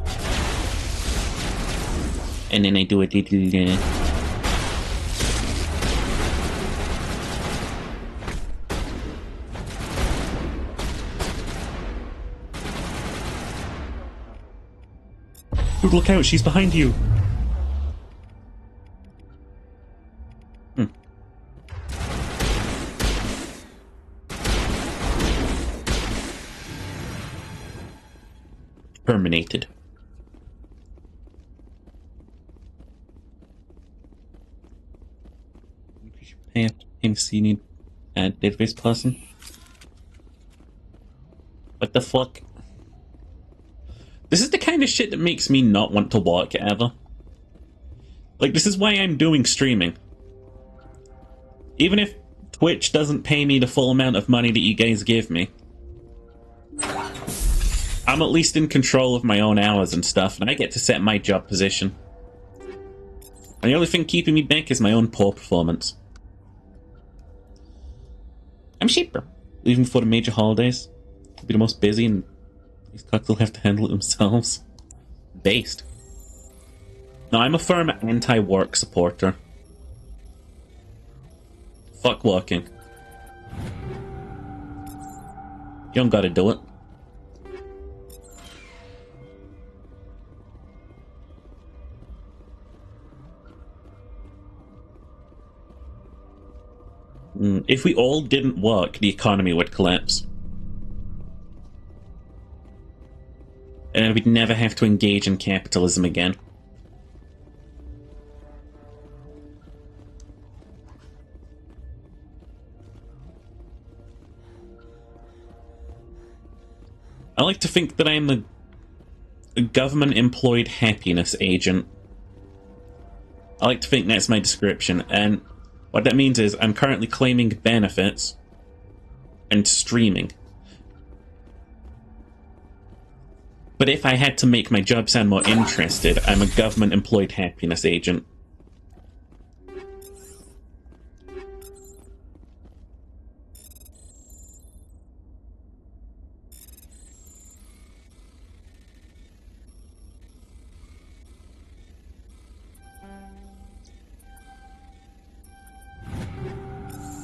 And then I do a little... Dude, look out, she's behind you! Terminated. MC need a database person. What the fuck? This is the kind of shit that makes me not want to work ever. Like, this is why I'm doing streaming. Even if Twitch doesn't pay me the full amount of money that you guys give me, I'm at least in control of my own hours and stuff, and I get to set my job position. And the only thing keeping me back is my own poor performance. I'm cheaper. Even before the major holidays. It'll be the most busy, and these cocks will have to handle it themselves. Based. No, I'm a firm anti-work supporter. Fuck working. You don't gotta do it. If we all didn't work, the economy would collapse. And we'd never have to engage in capitalism again. I like to think that I'm a government-employed happiness agent. I like to think that's my description, and what that means is I'm currently claiming benefits and streaming. But if I had to make my job sound more interested, I'm a government-employed happiness agent.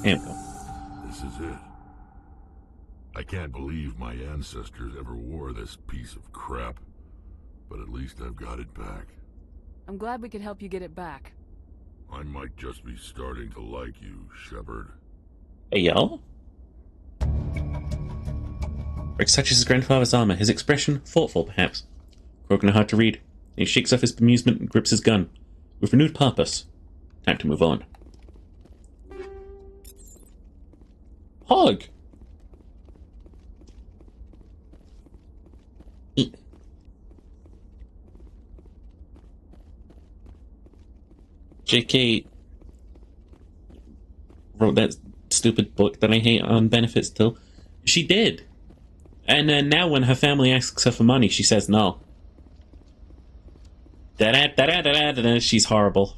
There we go. This is it. I can't believe my ancestors ever wore this piece of crap, but at least I've got it back. I'm glad we could help you get it back. I might just be starting to like you, Shepard. Hey, y'all. Rex touches his grandfather's armor, his expression thoughtful, perhaps. Krogan hard to read. He shakes off his bemusement and grips his gun. With renewed purpose. Time to move on. Hog! JK wrote that stupid book that I hate on benefits still. She did. And now when her family asks her for money, she says no. Da-da-da-da-da-da-da. She's horrible.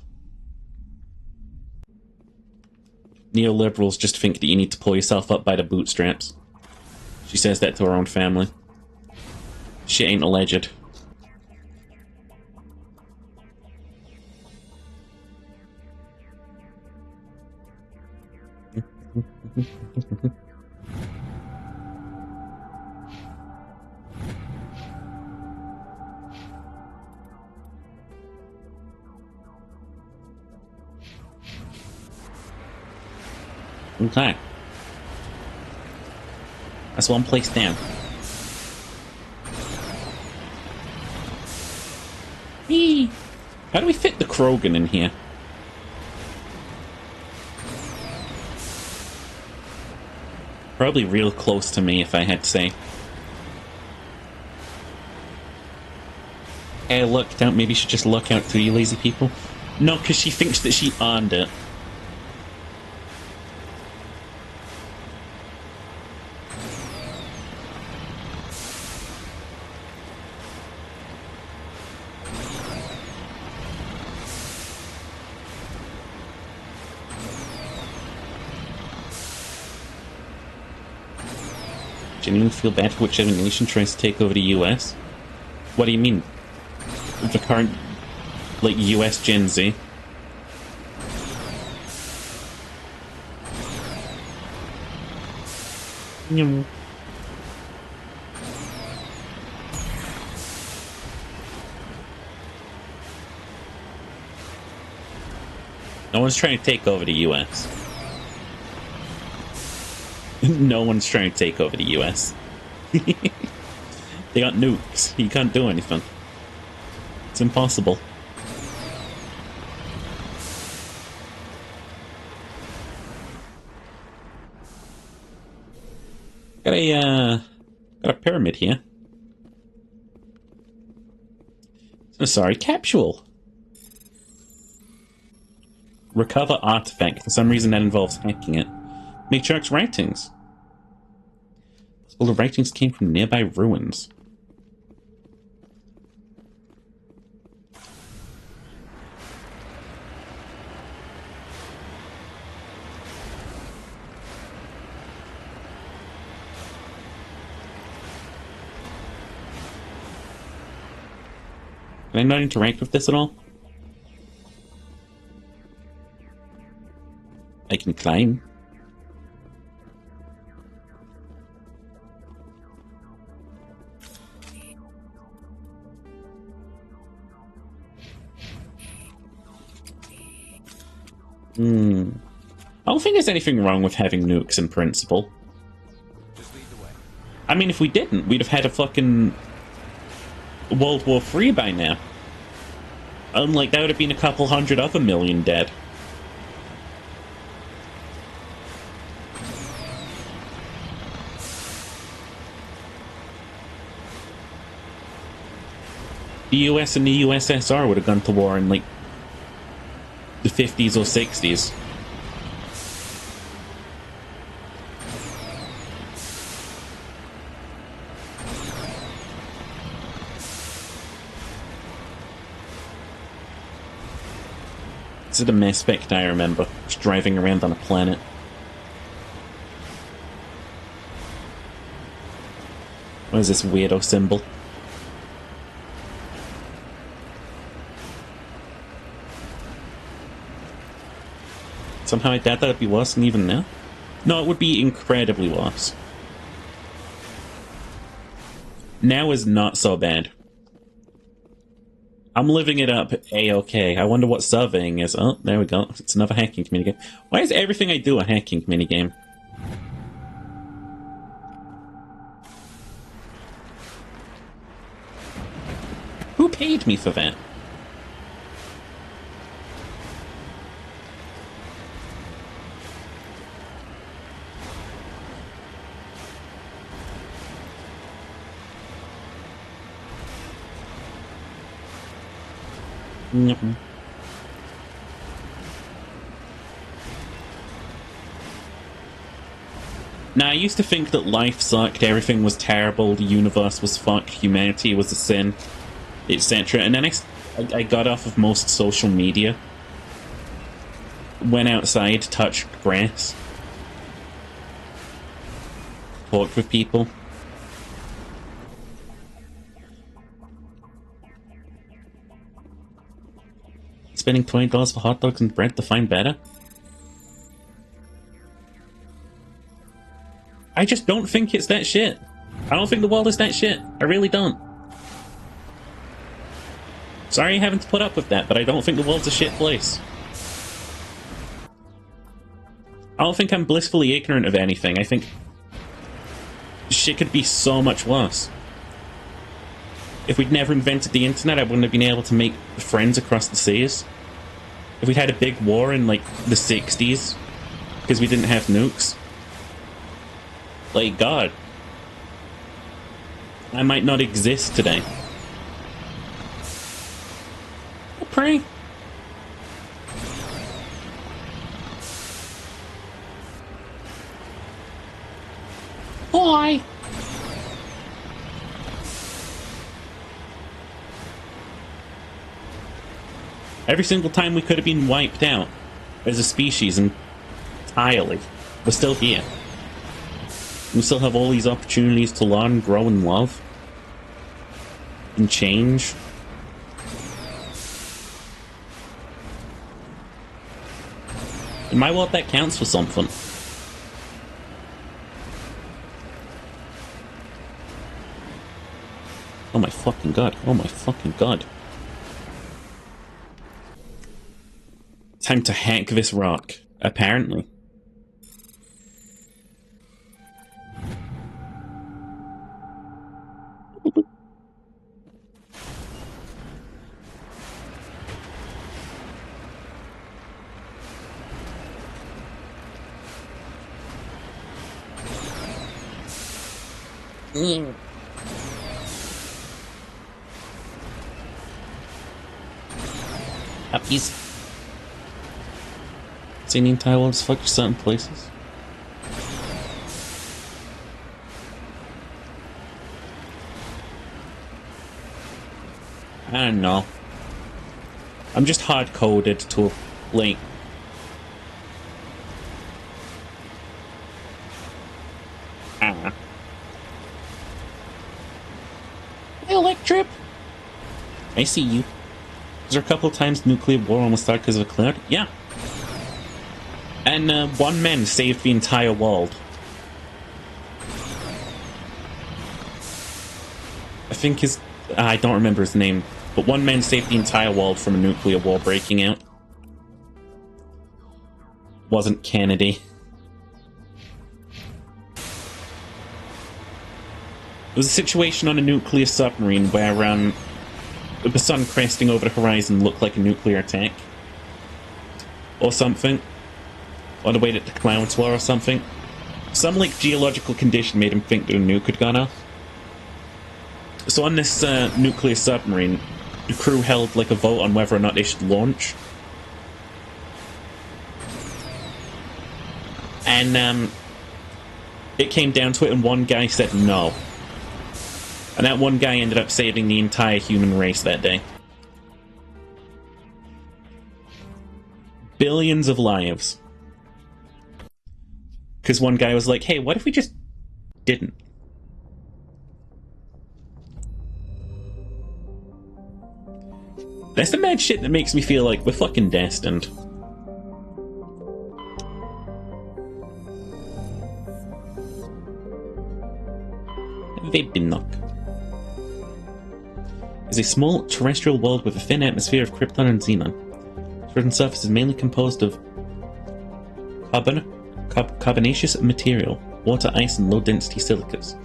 Neoliberals just think that you need to pull yourself up by the bootstraps. She says that to her own family. She ain't alleged. Okay. That's one place down. Eee. How do we fit the Krogan in here? Probably real close to me, if I had to say. Hey, look, don't maybe you should just look out to you lazy people. No, because she thinks that she earned it. Genuinely feel bad for whichever nation tries to take over the US? What do you mean? The current, like, US Gen Z? No one's trying to take over the US. No one's trying to take over the US. They got nukes. You can't do anything. It's impossible. Got a pyramid here. Oh, sorry, capsule. Recover artifact. For some reason that involves hacking it. Matriarch's writings. All the writings came from nearby ruins. Can I not interact with this at all? I can climb. I don't think there's anything wrong with having nukes in principle. I mean, if we didn't, we'd have had a fucking World War III by now. Unlike, that would have been a couple hundred other million dead. The US and the USSR would have gone to war in, like, the 50s or 60s. This is the Mass Effect I remember, just driving around on a planet. What is this weirdo symbol? Somehow I doubt that would be worse than even now. No, it would be incredibly worse. Now is not so bad. I'm living it up A-okay. I wonder what surveying is. Oh, there we go. It's another hacking minigame. Why is everything I do a hacking minigame? Who paid me for that? Yep. Now, I used to think that life sucked, everything was terrible, the universe was fucked, humanity was a sin, etc. And then I got off of most social media, went outside, touched grass, talked with people. Spending $20 for hot dogs and bread to find better? I just don't think it's that shit. I don't think the world is that shit. I really don't. Sorry having to put up with that, but I don't think the world's a shit place. I don't think I'm blissfully ignorant of anything. I think shit could be so much worse. If we'd never invented the internet, I wouldn't have been able to make friends across the seas. If we'd had a big war in, like, the 60s, because we didn't have nukes. Like, God. I might not exist today. I pray. Hi. Every single time we could have been wiped out as a species entirely, we're still here. We still have all these opportunities to learn, grow, and love. And change. In my world, that counts for something. Oh my fucking god. Oh my fucking god. Time to hack this rock, apparently. Puppies. Seen the entire world is fucked certain places. I don't know. I'm just hard-coded to a link. Hey, Electrip! I see you. Was there a couple times nuclear war almost started because of a cloud? Yeah. And one man saved the entire world. I think his... I don't remember his name. But one man saved the entire world from a nuclear war breaking out. Wasn't Kennedy. It was a situation on a nuclear submarine where the sun cresting over the horizon looked like a nuclear attack. Or something. Or the way that the clouds were or something. Some, like, geological condition made him think that a nuke had gone off. So on this nuclear submarine, the crew held, like, a vote on whether or not they should launch. And, it came down to it, and one guy said no. And that one guy ended up saving the entire human race that day. Billions of lives. Because one guy was like, hey, what if we just didn't? That's the mad shit that makes me feel like we're fucking destined. Vapinock. is a small terrestrial world with a thin atmosphere of krypton and xenon. Its earth's surface is mainly composed of carbonaceous material, water, ice, and low-density silicas.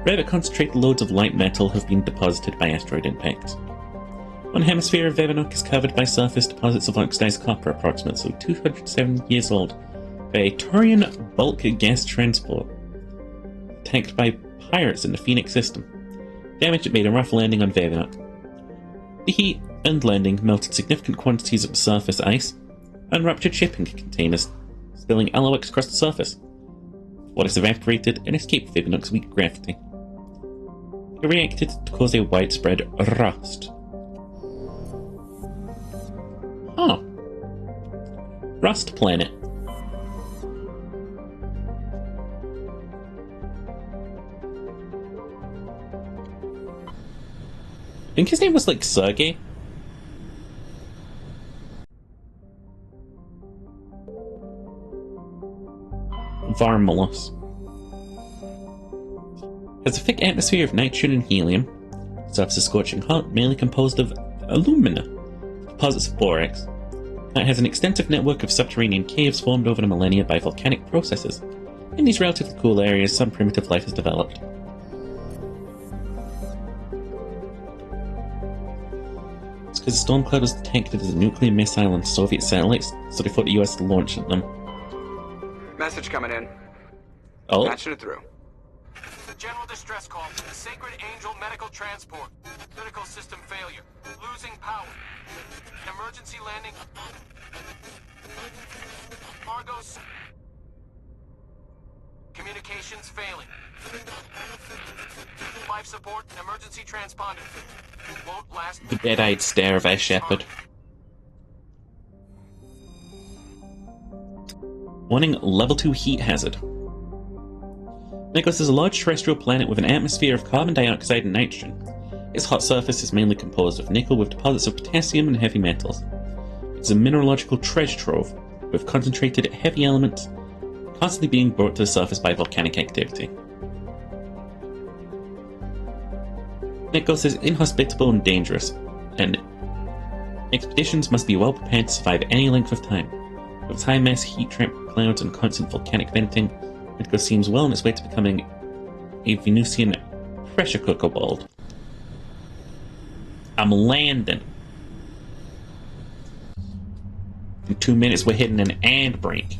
Rare concentrated loads of light metal have been deposited by asteroid impacts. One hemisphere of Vevenock is covered by surface deposits of oxidized copper, approximately 207 years old, by a Turian bulk gas transport attacked by pirates in the Phoenix system. Damage that made a rough landing on Vevenock. The heat and landing melted significant quantities of surface ice and ruptured shipping containers, spilling Aloex across the surface. Water evaporated and escaped Vevenock's weak gravity. It reacted to cause a widespread rust. Huh. Rust planet. I think his name was like Sergey. Varmulus. Has a thick atmosphere of nitrogen and helium. Surface is scorching hot, mainly composed of alumina, deposits of borax. It has an extensive network of subterranean caves formed over the millennia by volcanic processes. In these relatively cool areas, some primitive life has developed. It's because the Stormcloud was detected as a nuclear missile on Soviet satellites, so they thought the US launched them. Message coming in. Oh? Patching it through. It's a general distress call. Sacred Angel medical transport. Critical system failure. Losing power. Emergency landing. Argos. Communications failing. Life support. Emergency transponder. Won't last. The dead-eyed stare of Ash Shepard. Warning, level 2 heat hazard. Nikos is a large terrestrial planet with an atmosphere of carbon dioxide and nitrogen. Its hot surface is mainly composed of nickel with deposits of potassium and heavy metals. It's a mineralogical treasure trove, with concentrated heavy elements constantly being brought to the surface by volcanic activity. Nikos is inhospitable and dangerous, and expeditions must be well prepared to survive any length of time. With its high mass heat trap clouds and constant volcanic venting, Nikos seems well on its way to becoming a Venusian pressure cooker world. I'm landing. In 2 minutes we're hitting an and break.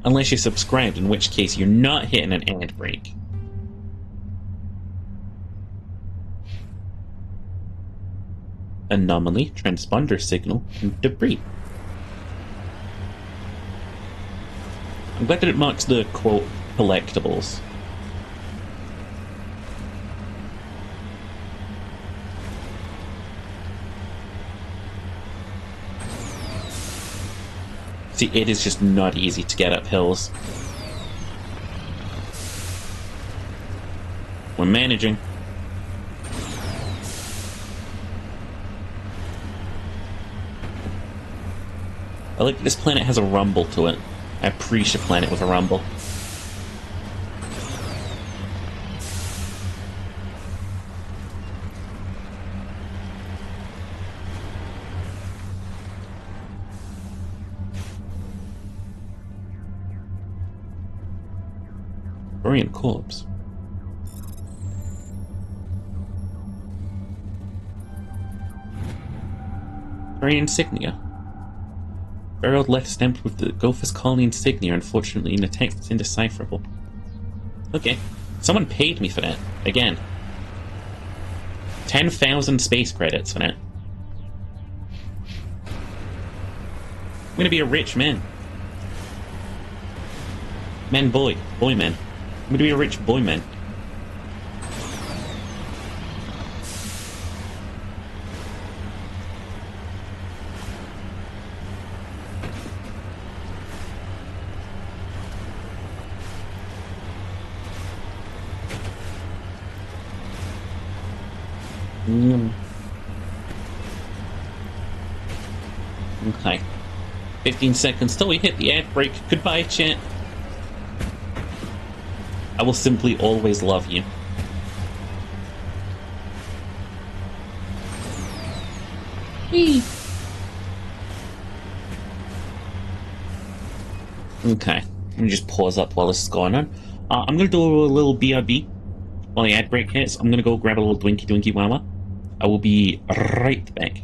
Unless you're subscribed, in which case you're not hitting an ad break. Anomaly, transponder signal, and debris. I'm glad that it marks the, quote, collectibles. See, it is just not easy to get up hills. We're managing. I like that this planet has a rumble to it. I appreciate a planet with a rumble. Korean corpse. Korean insignia. Burial letter stamped with the Gophers colony insignia, unfortunately in a text that's indecipherable. Okay. Someone paid me for that. Again. 10,000 space credits for that. I'm gonna be a rich man. Man boy. Boy man. I'm gonna be a rich boy man. Okay. 15 seconds till we hit the ad break. Goodbye, chat. I will simply always love you. Whee! Okay. Let me just pause up while this is going on. I'm gonna do a little BRB while the ad break hits. I'm gonna go grab a little Dwinky Wawa. I will be right back.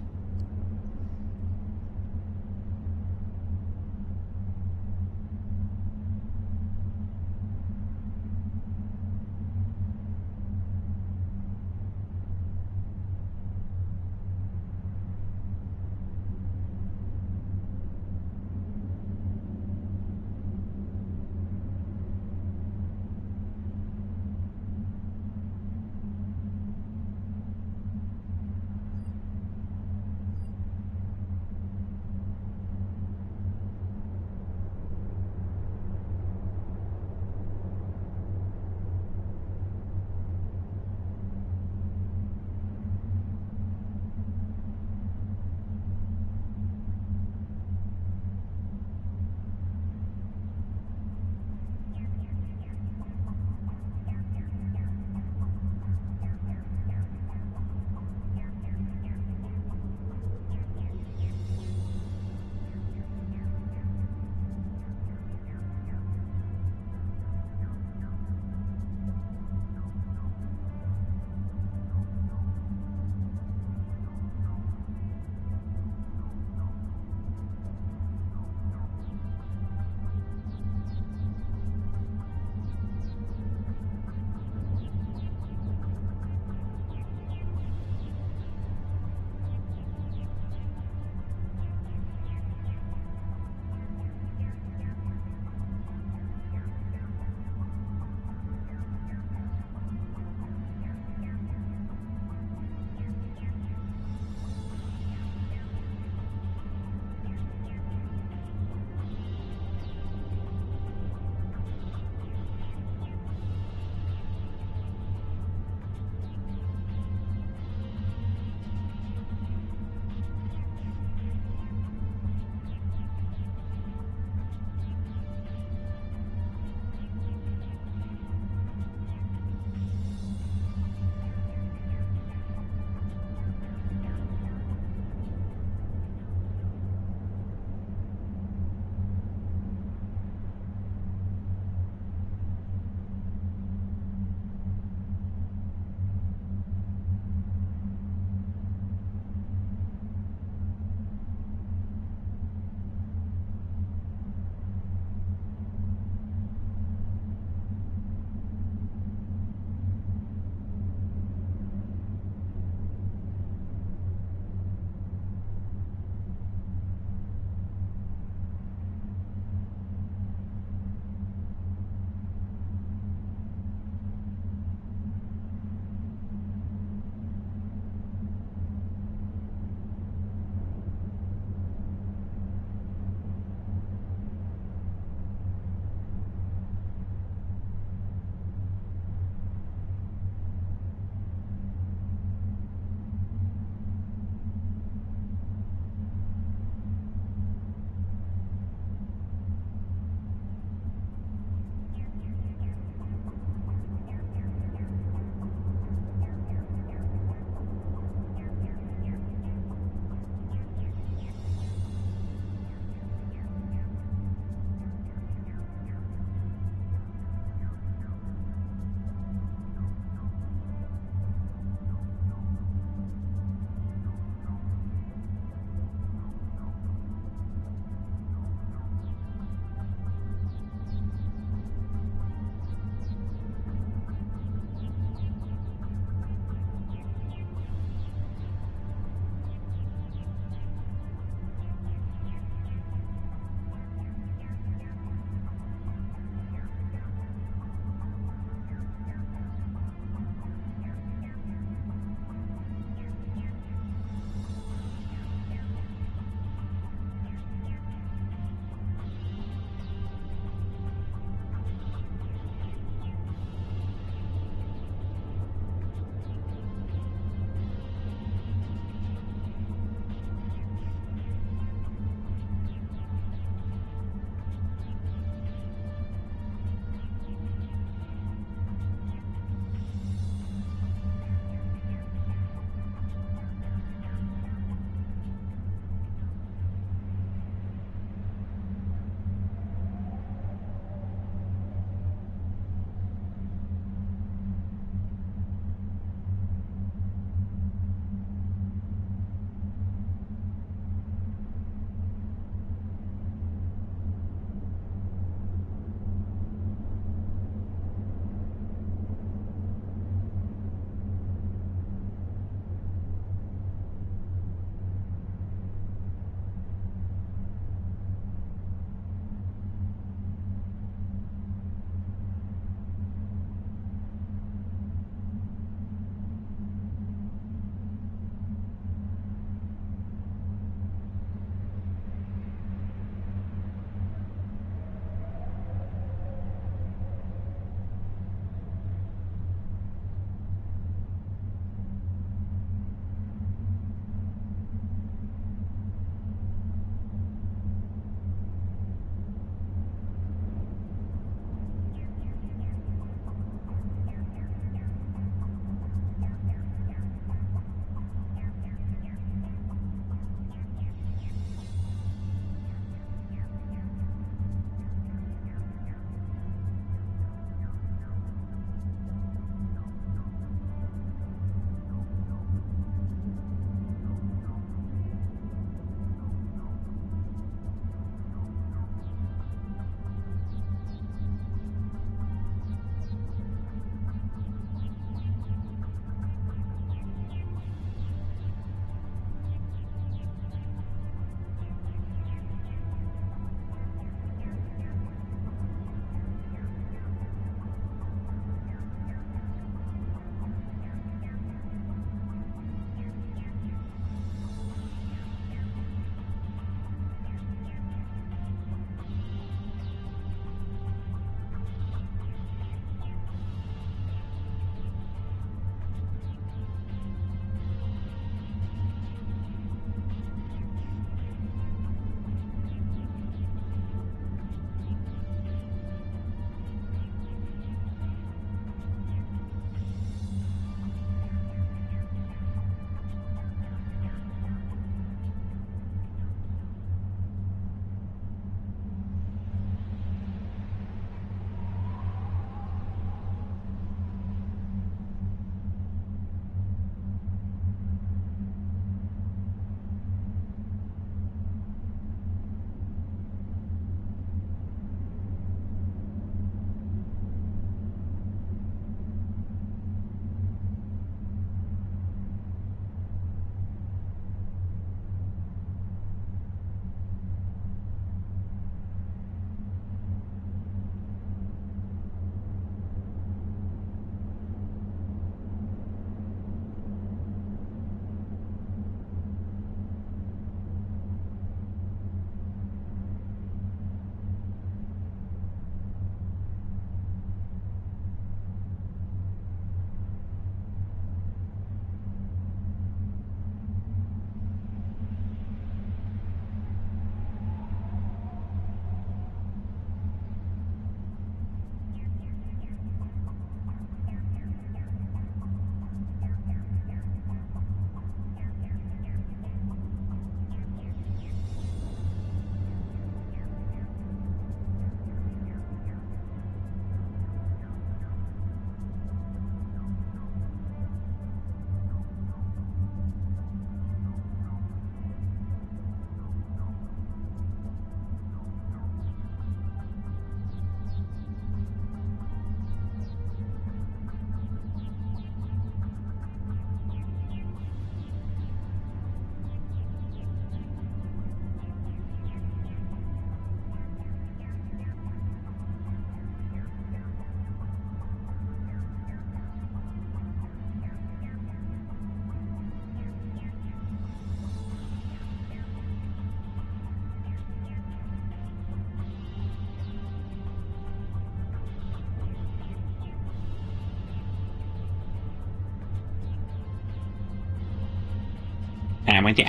with you.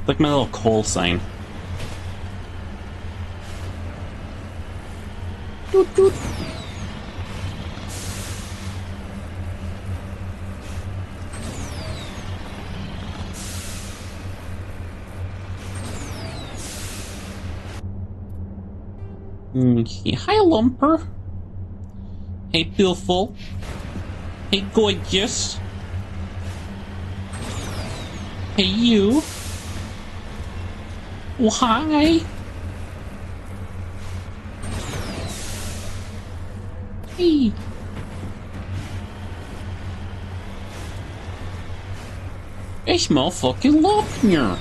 Like my little call sign. Doot doot. Hi, Lumper. Hey, beautiful. Hey, gorgeous. Hey, you. Oh, hi. Hey. Ich motherfucking love you.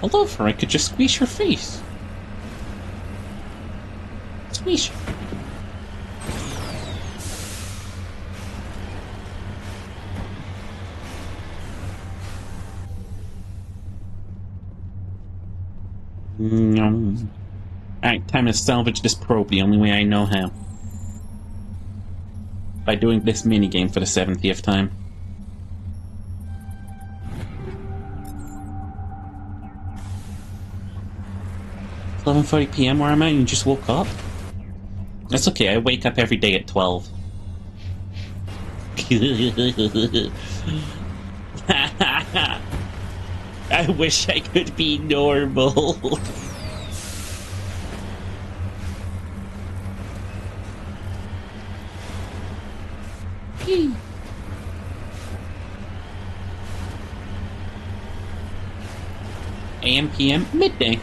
I love her. I could just squeeze her face. Squeeze. Alright, time to salvage this probe the only way I know how. By doing this minigame for the 70th time. 11:40 p.m. where I'm at and you just woke up? That's okay, I wake up every day at 12. I wish I could be normal. AM, PM, midday.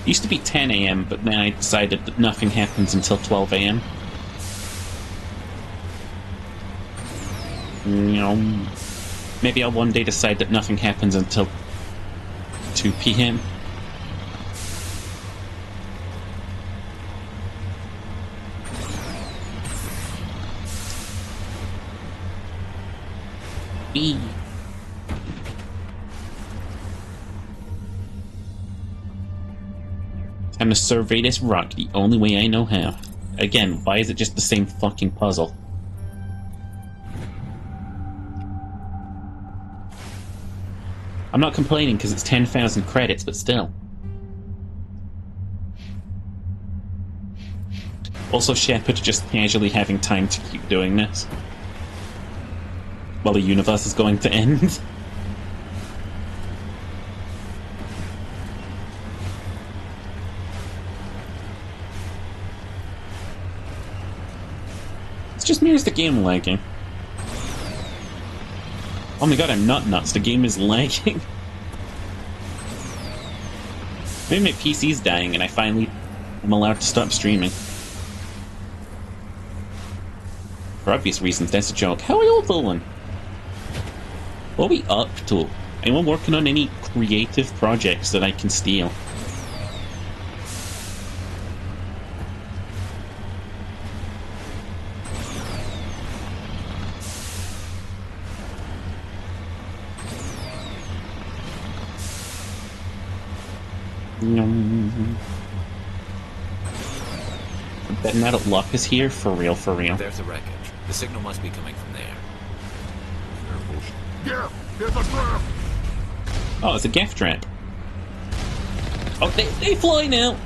Used to be 10 a.m., but then I decided that nothing happens until 12 a.m. Maybe I'll one day decide that nothing happens until 2 p.m. Time to survey this rock the only way I know how. Again, why is it just the same fucking puzzle? I'm not complaining because it's 10,000 credits, but still. Also, Shepard just casually having time to keep doing this while the universe is going to end. It's just me, or is the game lagging? Oh my god, I'm not nuts. The game is lagging. Maybe my PC's dying and I finally am allowed to stop streaming. For obvious reasons, that's a joke. How are you all doing? What are we up to? Anyone working on any creative projects that I can steal? Betting that luck is here for real, for real. There's the wreckage. The signal must be coming from there. Yeah, there's a trap. Oh, it's a gaff trap. Oh, they fly now.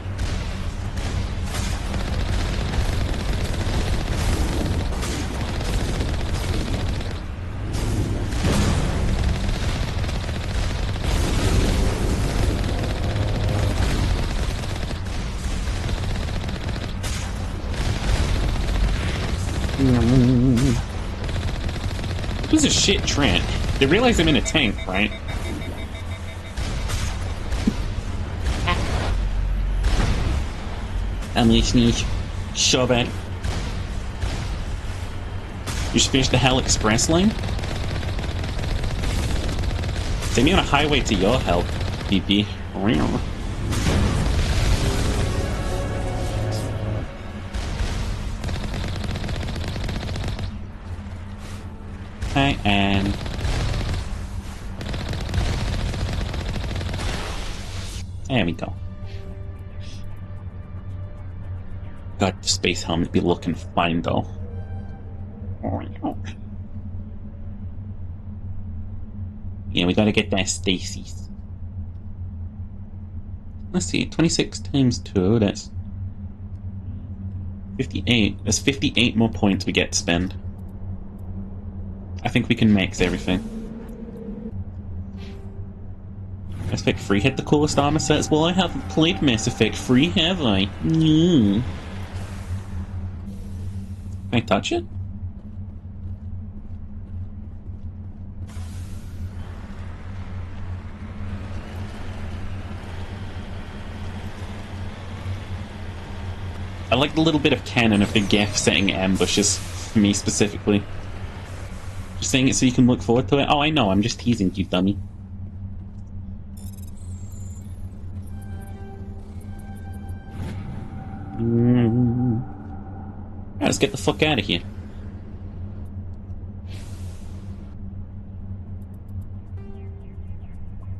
This is a shit Trent. They realize I'm in a tank, right? Unleash me. Shove it. You should finish the Hell Express line? Take me on a highway to your help, PP. Okay, and... there we go. God, the space helmet be looking fine though. Yeah, we gotta get that stasis. Let's see, 26 times 2, that's 58. There's 58 more points we get to spend. I think we can max everything. Mass Effect 3 had the coolest armor sets. Well, I haven't played Mass Effect 3, have I? Can I touch it? I like the little bit of canon of the Geth setting ambushes, for me specifically. Just saying it so you can look forward to it. Oh, I know, I'm just teasing you, dummy. Let's get the fuck out of here.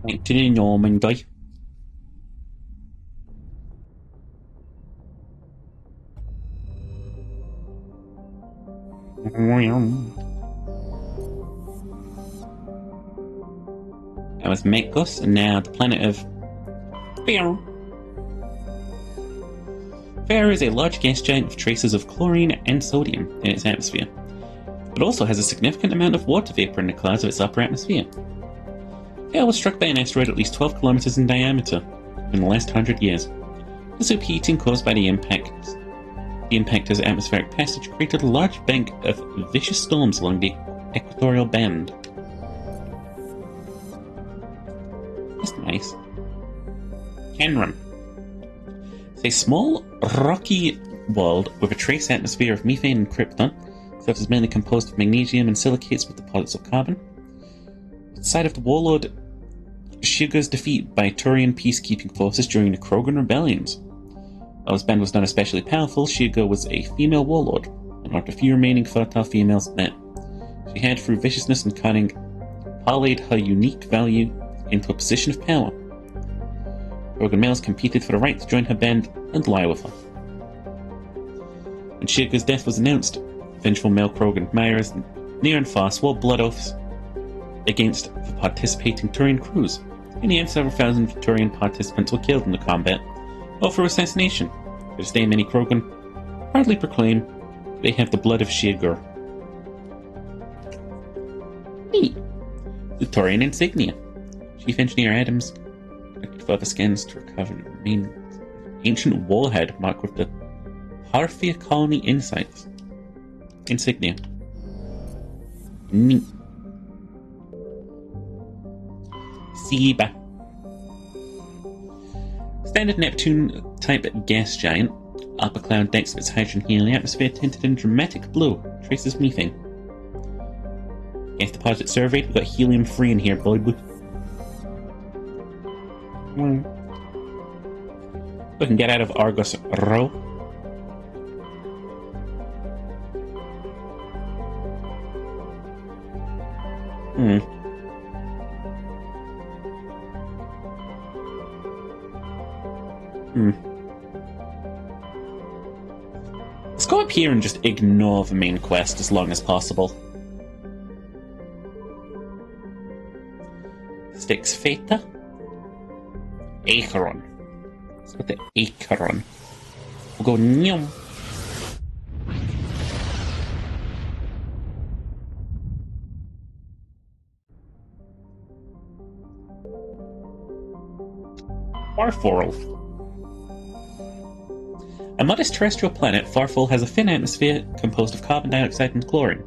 Back to the Normandy. That was Mekos, and now the planet of Fair. Fair is a large gas giant with traces of chlorine and sodium in its atmosphere. It also has a significant amount of water vapor in the clouds of its upper atmosphere. Fair was struck by an asteroid at least 12 kilometers in diameter in the last 100 years. The superheating caused by the impactor's atmospheric passage created a large bank of vicious storms along the equatorial band. That's nice. Canram. It's a small, rocky world with a trace atmosphere of methane and krypton. The surface is mainly composed of magnesium and silicates with deposits of carbon. At the site of the warlord Shiga's defeat by Turian peacekeeping forces during the Krogan rebellions. While his band was not especially powerful, Shiga was a female warlord, and one of the few remaining fertile females met. She had, through viciousness and cunning, parlayed her unique value into a position of power. Krogan males competed for the right to join her band and lie with her. When Shiga's death was announced, vengeful male Krogan Myers near and far swore blood oaths against the participating Turian crews. In the end, several thousand Turian participants were killed in the combat, or through assassination. To this day, many Krogan proudly proclaim they have the blood of Shigar. Neat. The Turian insignia. Chief Engineer Adams collected further scans to recover the remains of ancient warhead marked with the Parthia Colony Insights insignia. Neat. Siba. Standard Neptune-type gas giant. Upper cloud decks of its hydrogen-helium atmosphere tinted in dramatic blue. Traces methane. Gas deposit surveyed. We've got helium-free in here, baby. We can get out of Argus Row. Let's go up here and just ignore the main quest as long as possible. Styx Feta. Acheron. Let's go to Acheron. We'll go Nyum. Farfall. A modest terrestrial planet, Farfall has a thin atmosphere composed of carbon dioxide and chlorine.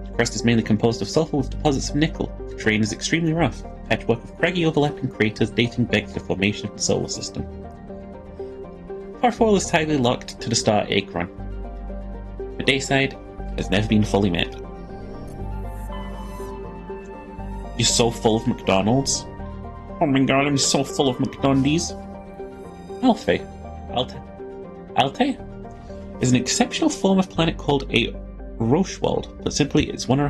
The crust is mainly composed of sulfur with deposits of nickel. The terrain is extremely rough, a patchwork of craggy overlapping craters dating back to the formation of the solar system. Farfall is tightly locked to the star Acheron. The dayside has never been fully met. You're so full of McDonald's. Oh my god, I'm so full of McDonald's. Altair is an exceptional form of planet called a Rocheworld, but simply it's one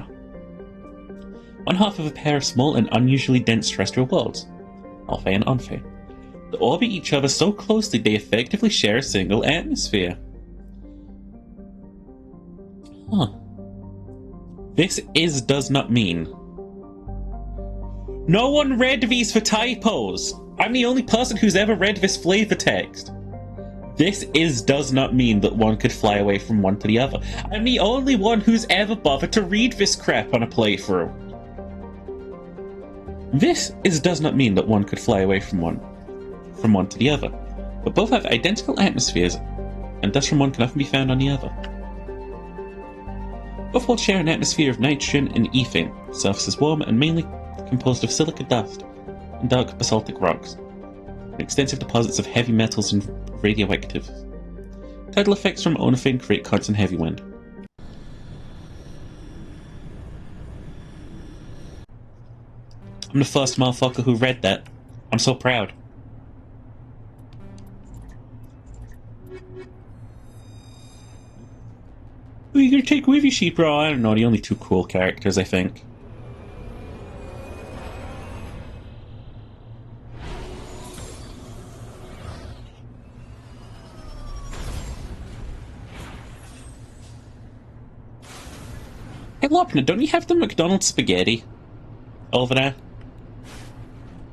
one half of a pair of small and unusually dense terrestrial worlds, Alpha and Enphae, that orbit each other so closely they effectively share a single atmosphere. Huh. This does not mean. No one read these for typos! I'm the only person who's ever read this flavor text. This does not mean that one could fly away from one to the other. I'm the only one who's ever bothered to read this crap on a playthrough. This does not mean that one could fly away from one to the other, but both have identical atmospheres, and thus from one can often be found on the other. Both worlds share an atmosphere of nitrogen and ethane. The surface is warm and mainly composed of silica dust and dark basaltic rocks, and extensive deposits of heavy metals and radioactive. Tidal effects from Onophae create constant heavy wind. I'm the first motherfucker who read that. I'm so proud. Who are you gonna take with you, Sheepro? I don't know, the only two cool characters, I think. Hey Lopna, don't you have the McDonald's spaghetti over there?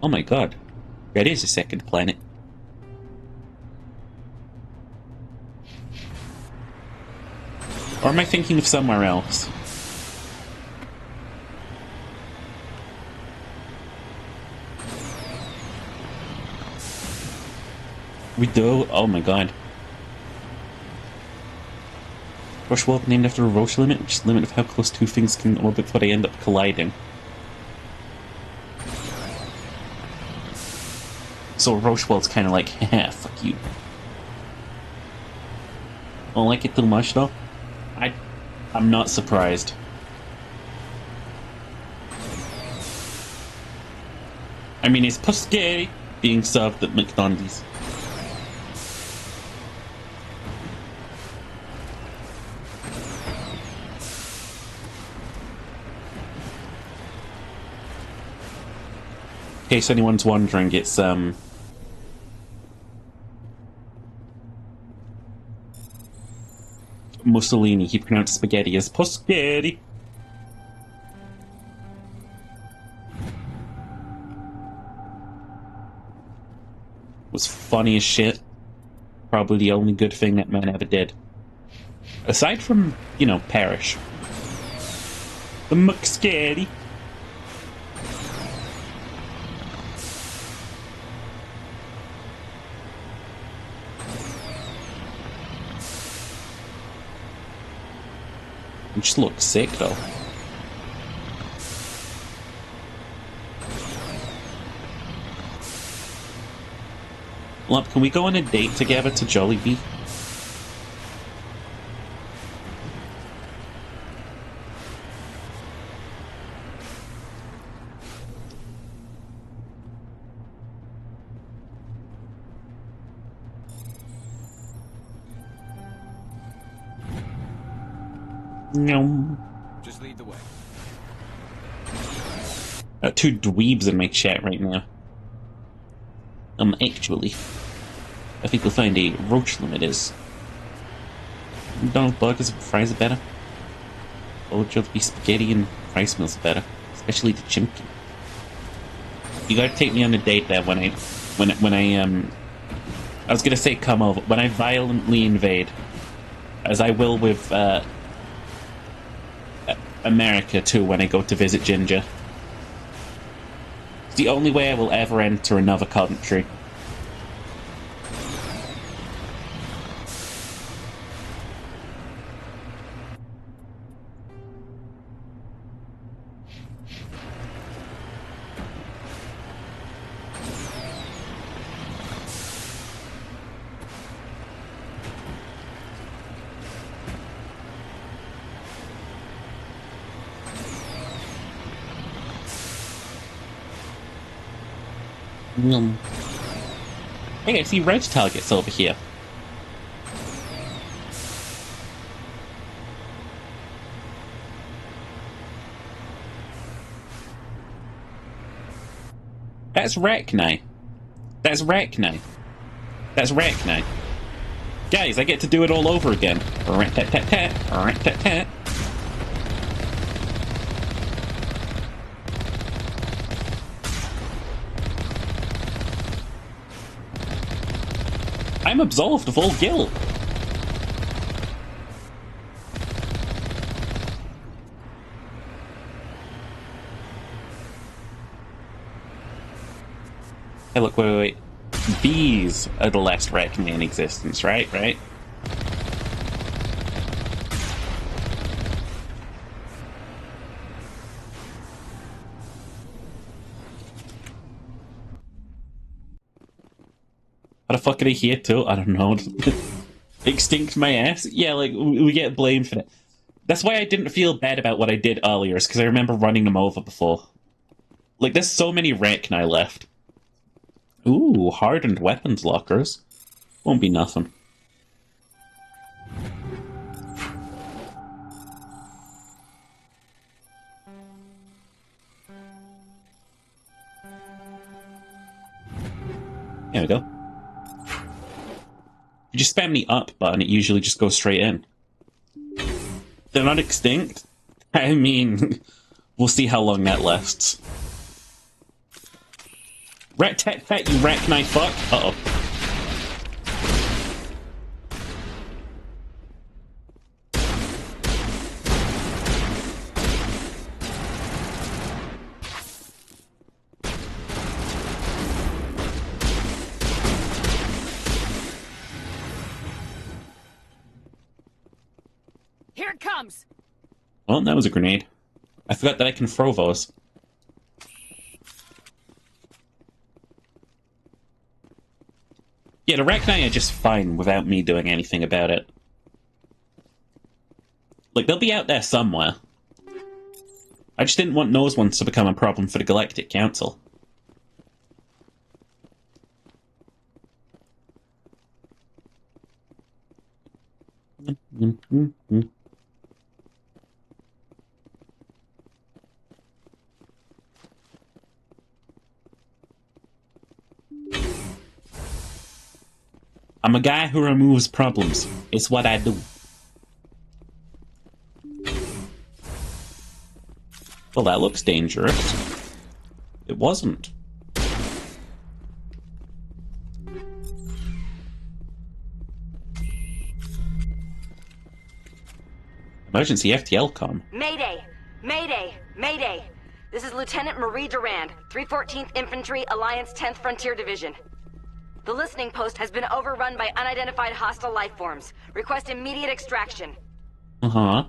Oh my god, that is a second planet. Or am I thinking of somewhere else? We do? Oh my god. Roche world named after a Roche limit, which is the limit of how close two things can orbit before they end up colliding. So Roche world's kinda like, haha, fuck you. Don't like it too much though? I'm not surprised. I mean, it's Puskay being served at McDonald's. In case anyone's wondering, it's Mussolini. He pronounced spaghetti as Puskay. Was funny as shit. Probably the only good thing that man ever did. Aside from, you know, Parrish. The McScary. It just looks sick though. Lump, can we go on a date together to Jollibee? No. Just lead the way. Two dweebs in my chat right now. Actually, I think you'll find a Roche limit is. McDonald's burgers and fries are better. Or Jollibee spaghetti and rice meals are better, especially the chimkin. You gotta take me on a date there when I was gonna say come over when I violently invade, as I will with America too when I go to visit Ginger. It's the only way I will ever enter another country. Hey, I see red targets over here. That's Rachni. That's Rachni. That's Rachni. Guys, I get to do it all over again. Rat-tat-tat-tat. Rat-tat-tat. I'm absolved of all guilt. Hey, look, wait. These are the last Rachni in existence, right? Right? How the fuck are they here too? I don't know. Extinct my ass? Yeah, like, we get blamed for that. That's why I didn't feel bad about what I did earlier, is because I remember running them over before. Like, there's so many Rachni left. Ooh, hardened weapons lockers. Won't be nothing. There we go. You just spam the up button, it usually just goes straight in. They're not extinct? I mean, we'll see how long that lasts. Rat-tat-tat, you Rachni fuck. Uh-oh. Here it comes! Well, that was a grenade. I forgot that I can throw those. Yeah, the Rachni are just fine without me doing anything about it. Like, they'll be out there somewhere. I just didn't want those ones to become a problem for the Galactic Council. I'm a guy who removes problems. It's what I do. Well, that looks dangerous. It wasn't. Emergency FTL comm. Mayday! Mayday! Mayday! This is Lieutenant Marie Durand, 314th Infantry, Alliance 10th Frontier Division. The listening post has been overrun by unidentified hostile life forms. Request immediate extraction. Uh-huh.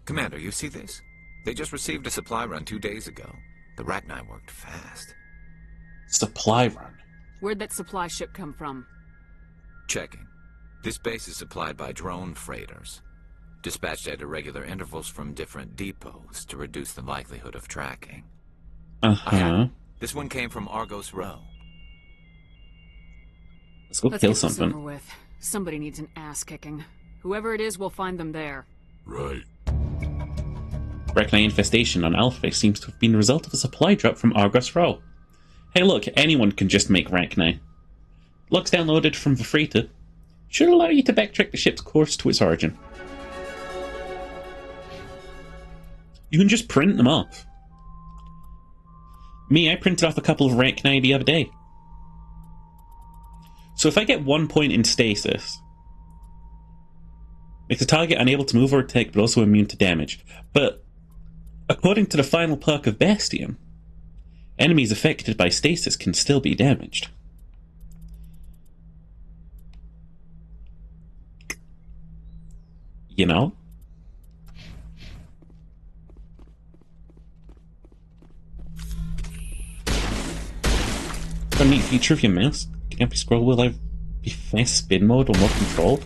Commander, you see this? They just received a supply run 2 days ago. The Rachni worked fast. Supply run? Where'd that supply ship come from? Checking. This base is supplied by drone freighters, dispatched at irregular intervals from different depots to reduce the likelihood of tracking. Uh-huh. This one came from Argos Row. Let's go Let's kill get this something. over with. Somebody needs an ass kicking. Whoever it is, we'll find them there. Right. Rachni infestation on Alpha seems to have been the result of a supply drop from Argos Row. Hey look, anyone can just make Rachni. Logs downloaded from the freighter should allow you to backtrack the ship's course to its origin. You can just print them off. Me, I printed off a couple of Rachni the other day. So if I get 1 point in stasis, makes the target unable to move or attack, but also immune to damage. But according to the final perk of Bastion, enemies affected by stasis can still be damaged. You know? A neat feature of your mouse. Can I scroll? Will I be fast spin mode or more controlled?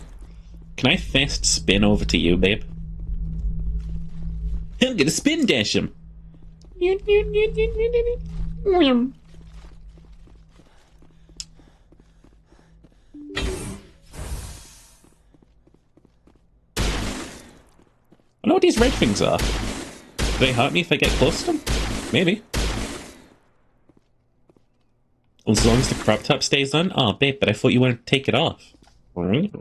Can I fast spin over to you, babe? I'm gonna spin dash him. I know what these red things are. Do they hurt me if I get close to them? Maybe. As long as the crop top stays on? Oh, babe, but I thought you wanted to take it off. Alright.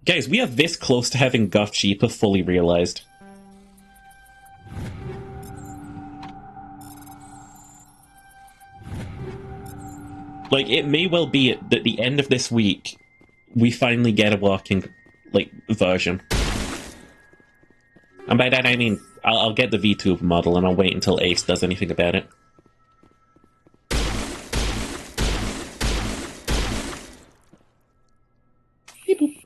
Guys, we are this close to having Goth Sheepa fully realized. Like, it may well be at the end of this week, we finally get a walking, like, version. And by that I mean, I'll get the VTube model and I'll wait until Ace does anything about it. Beep boop.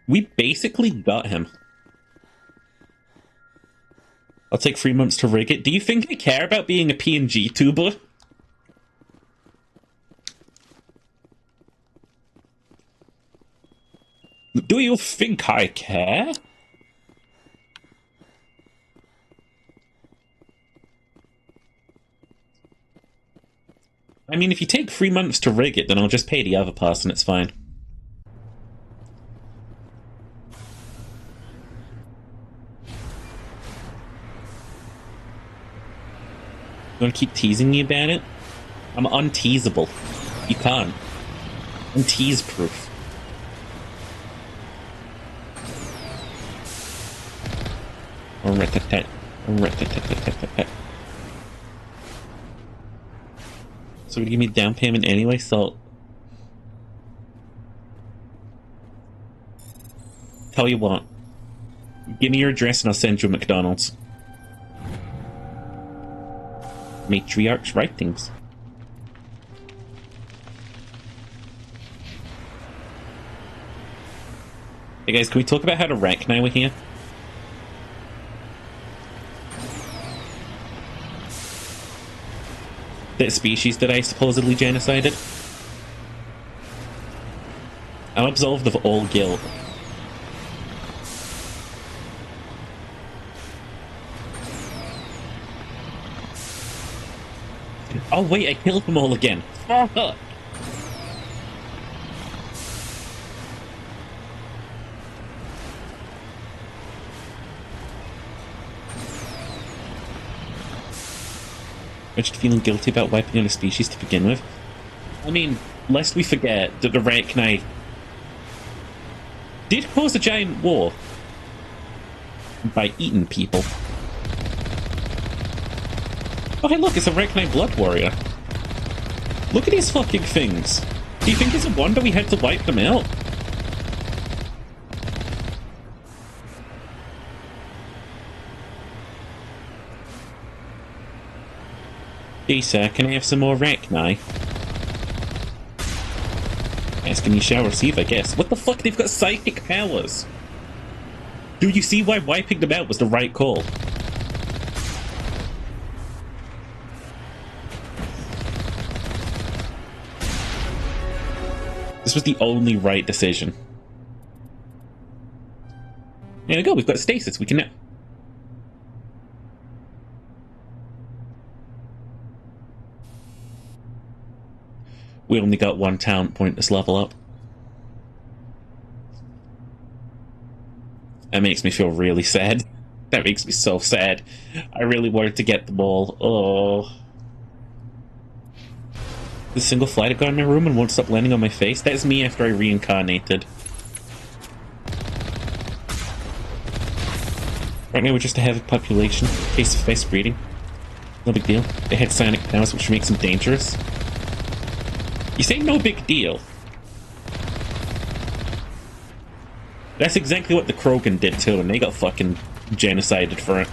We basically got him. I'll take 3 months to rig it. Do you think I care about being a PNG tuber? Do you think I care? I mean, if you take 3 months to rig it, then I'll just pay the other person, it's fine. You wanna keep teasing me about it? I'm unteasable. You can't. I'm tease-proof. So you give me down payment anyway, so... Tell you what. Give me your address and I'll send you a McDonald's. Matriarch's writings. Hey guys, can we talk about how to rank now we're here? That species that I supposedly genocided? I'm absolved of all guilt. Oh wait, I killed them all again. Fuck! I'm just feeling guilty about wiping out a species to begin with. I mean, lest we forget that the Rek'Nai did cause a giant war by eating people. Oh hey look, it's a Rek'Nai Blood Warrior. Look at these fucking things. Do you think it's a wonder we had to wipe them out? Hey sir, can I have some more Rek'Nai? Asking you shall receive, I guess. What the fuck? They've got psychic powers! Do you see why wiping them out was the right call? This was the only right decision. There we go, we've got stasis, we can now... We only got one talent point this level up. That makes me feel really sad. That makes me so sad. I really wanted to get them all. Oh. The single flight I got in my room and won't stop landing on my face? That is me after I reincarnated. Right now we're just a heavy population. Face-to-face breeding. No big deal. They had psionic powers which makes them dangerous. You say no big deal. That's exactly what the Krogan did too, and they got fucking genocided for it.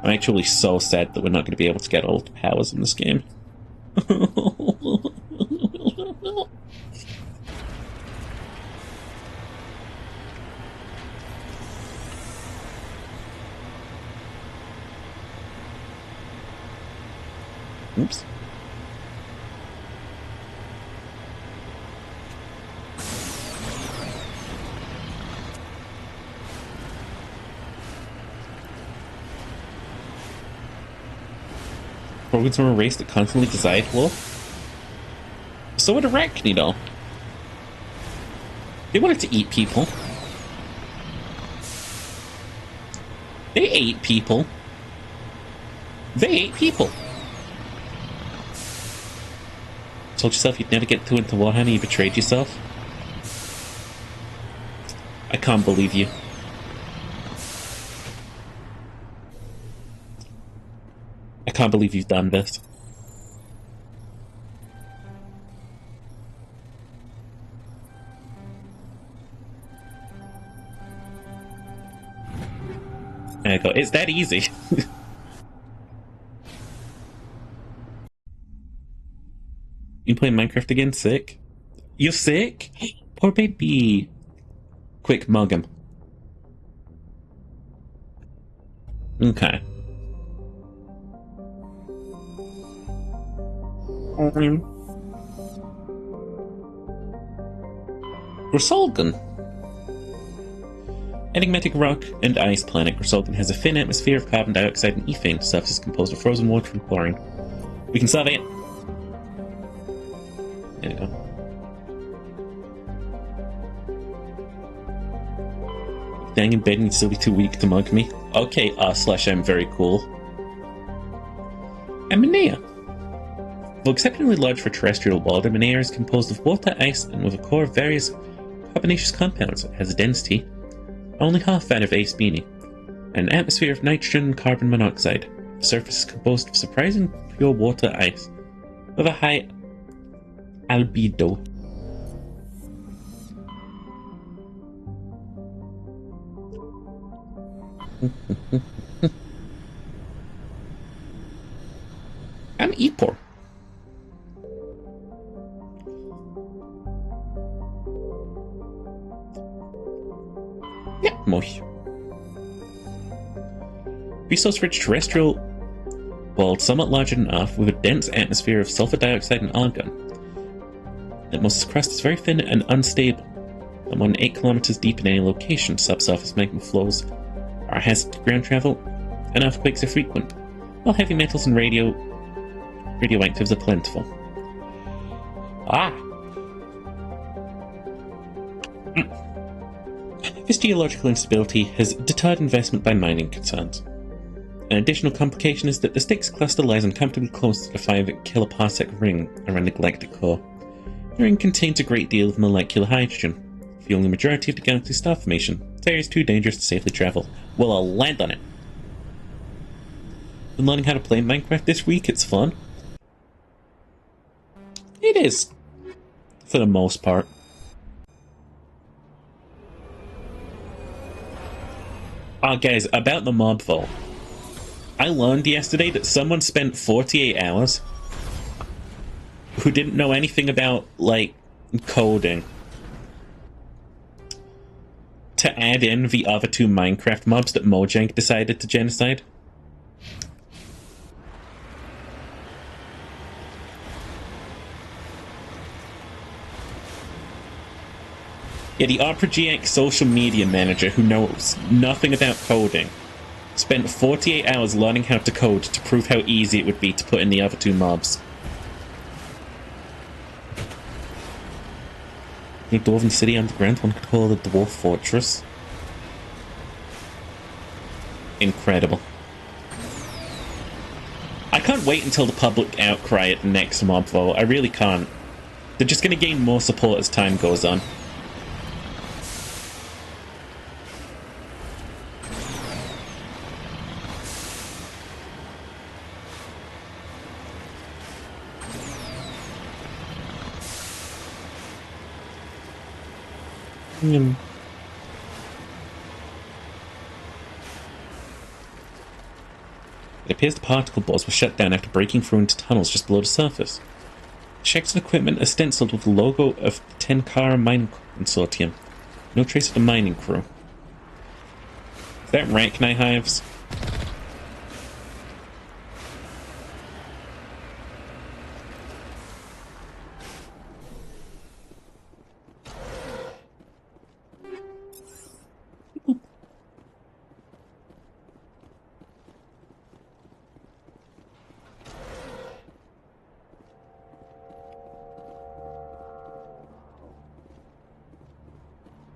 I'm actually so sad that we're not going to be able to get all the powers in this game. Oops. Krogans are a race that constantly desire war. So would Arachne, though. They wanted to eat people. They ate people. They ate people. Told yourself you'd never get too into Warhammer, you betrayed yourself. I can't believe you. I can't believe you've done this. There you go. It's that easy. You playing Minecraft again? Sick? You're sick? Poor baby. Quick, mug him. Okay. Grisolgan. Enigmatic rock and ice planet, Grisolgan has a thin atmosphere of carbon dioxide and ethane. Surface is composed of frozen water and chlorine. We can survey it. There we go. Dang in bed and you'd still be too weak to mug me. Okay, I'm very cool. Emanea. Though exceptionally large for terrestrial world, Emanea is composed of water, ice, and with a core of various carbonaceous compounds. It has a density only half that of Ace Beanie, and an atmosphere of nitrogen and carbon monoxide. The surface is composed of surprising pure water ice, with a high albedo. I'm Epor. Yeah, moich. Resource-rich terrestrial world somewhat larger than Earth, with a dense atmosphere of sulfur dioxide and argon. Atmos's crust is very thin and unstable, and more than 8 kilometers deep in any location. Subsurface magma flows are a hazard to ground travel, and earthquakes are frequent, while heavy metals and radioactives are plentiful. This geological instability has deterred investment by mining concerns. An additional complication is that the Styx cluster lies uncomfortably close to the 5 kiloparsec ring around the galactic core. The ring contains a great deal of molecular hydrogen, fueling the majority of the galaxy's star formation. This area is too dangerous to safely travel. Well, I'll land on it. Been learning how to play Minecraft this week. It's fun. It is, for the most part. Guys, about the mob vault. I learned yesterday that someone spent 48 hours who didn't know anything about, like, coding to add in the other 2 Minecraft mobs that Mojang decided to genocide. Yeah, the Opera GX social media manager who knows nothing about coding spent 48 hours learning how to code to prove how easy it would be to put in the other 2 mobs. The Dwarven City underground, one could call it the Dwarf Fortress. Incredible. I can't wait until the public outcry at the next mob vote. I really can't. They're just going to gain more support as time goes on. It appears the particle boards were shut down after breaking through into tunnels just below the surface. Checks of equipment are stenciled with the logo of the Tenkara Mining Consortium. No trace of the mining crew. Is that Rachni hives?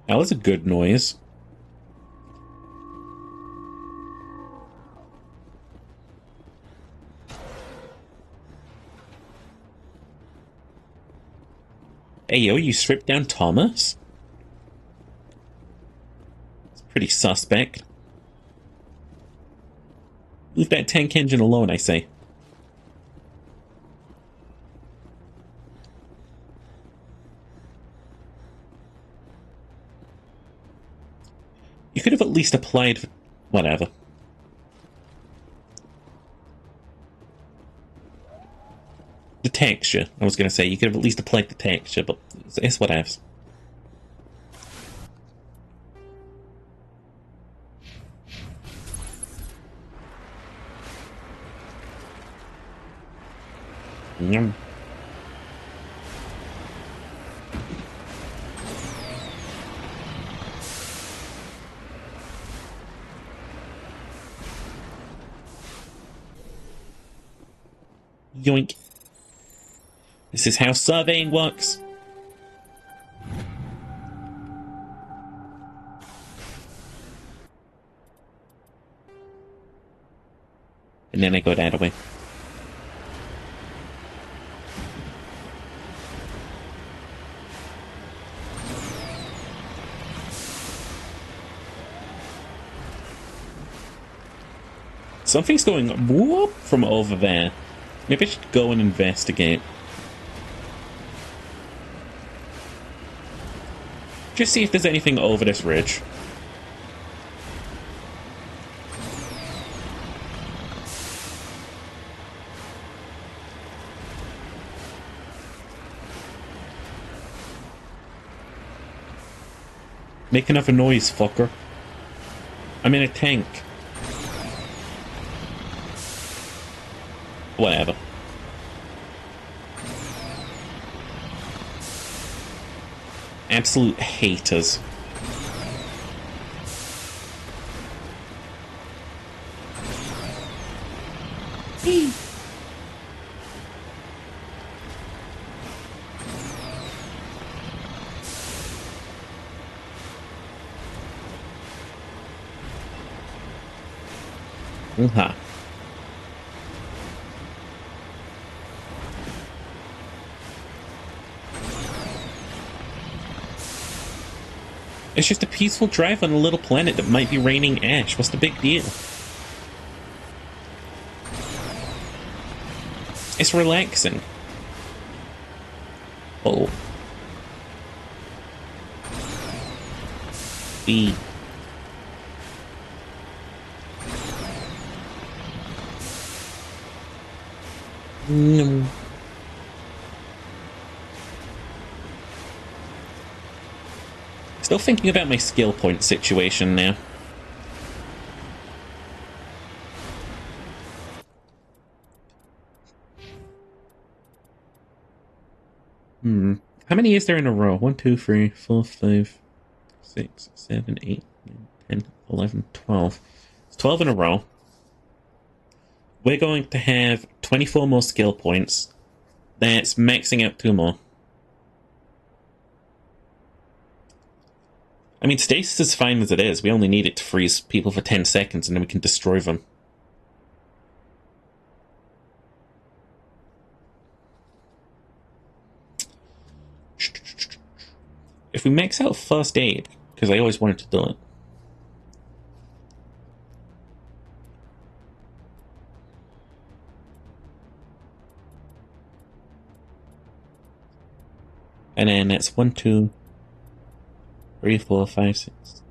That was a good noise. Hey yo, you stripped down Thomas? It's pretty suspect. Leave that tank engine alone, I say. You could have at least applied... whatever. The texture, I was going to say. You could have at least applied the texture, but it's whatevs. Yum. Yoink. This is how surveying works. And then I go that way. Something's going whoop from over there. Maybe I should go and investigate. Just see if there's anything over this ridge. Make enough noise, fucker. I'm in a tank. Whatever. Absolute haters. It's just a peaceful drive on a little planet that might be raining ash. What's the big deal? It's relaxing. Oh. B. No. Still thinking about my skill point situation now. How many is there in a row? 1, 2, 3, 4, 5, 6, 7, 8, 9, 10, 11, 12. It's 12 in a row. We're going to have 24 more skill points. That's maxing out 2 more. I mean, stasis is fine as it is. We only need it to freeze people for 10 seconds and then we can destroy them. If we max out first aid, because I always wanted to do it. And then that's 1, 2, 3, 4, 5, 6,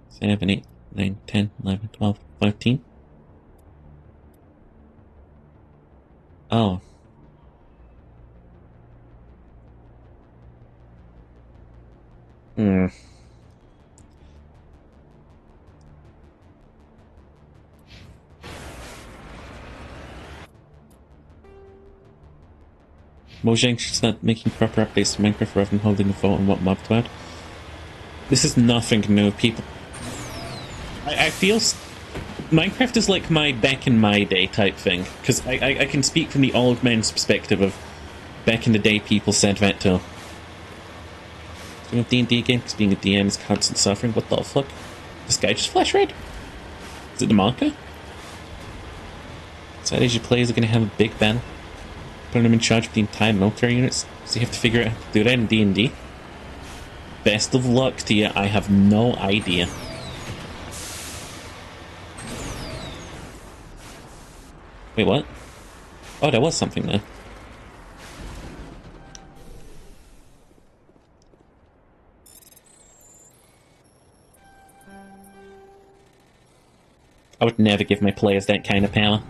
7, 8, 9, 10, 11, 12, 13. Oh. Mojang should start making proper updates to Minecraft rather than holding a vote on what mob to add. This is nothing new, people. I feel Minecraft is like my back in my day type thing, because I can speak from the old man's perspective of back in the day people said that too. Doing a D&D game because being a DM is constant suffering. What the fuck? This guy just flash red? Is it the Marker? So as your players are going to have a big battle, putting them in charge of the entire military units, so you have to figure out how to do that in D&D. Best of luck to you, I have no idea. Wait, what? Oh, there was something there. I would never give my players that kind of power.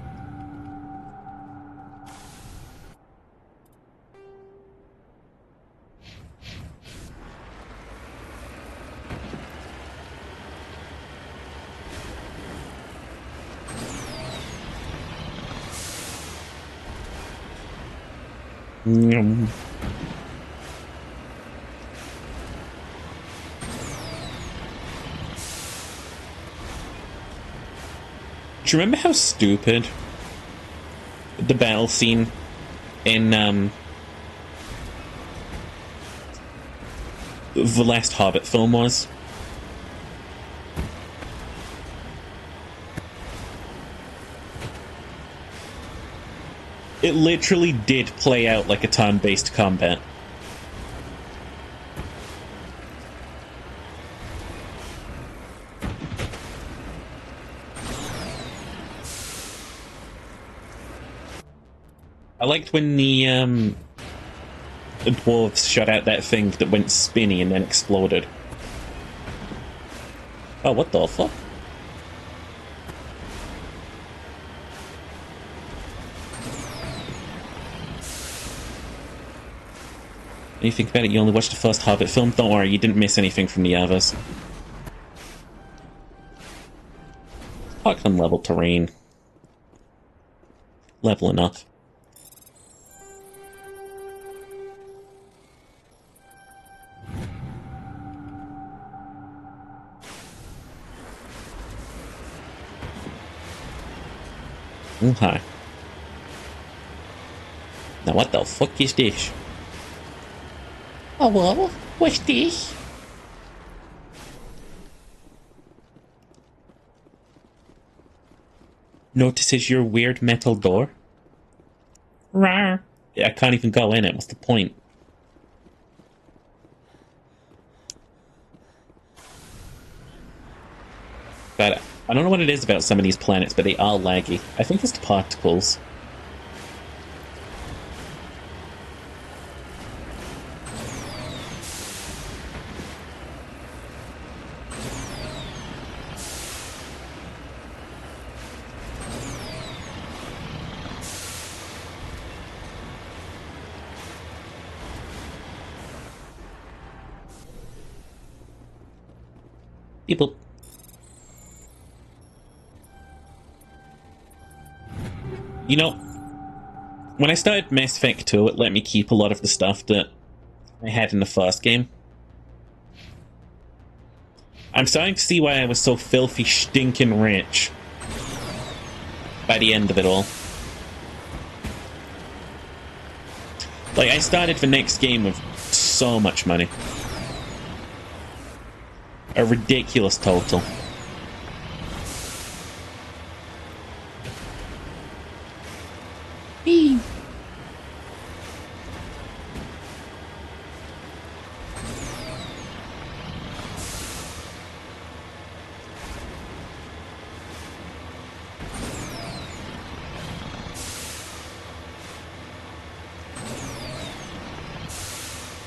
Yum. Do you remember how stupid the battle scene in the last Hobbit film was? It literally did play out like a turn-based combat. I liked when the dwarves shot out that thing that went spinny and then exploded. Oh, what the fuck? You think about it, you only watched the first Hobbit film? Don't worry, you didn't miss anything from the others. Fucking level terrain. Level enough. Okay. Now what the fuck is this? Oh well, what's this? Notices your weird metal door? Rawr. Yeah, I can't even go in it, what's the point? But I don't know what it is about some of these planets, but they are laggy. I think it's the particles. People. You know, when I started Mass Effect 2, it let me keep a lot of the stuff that I had in the first game. I'm starting to see why I was so filthy stinking rich by the end of it all. Like, I started the next game with so much money. A ridiculous total. Eee.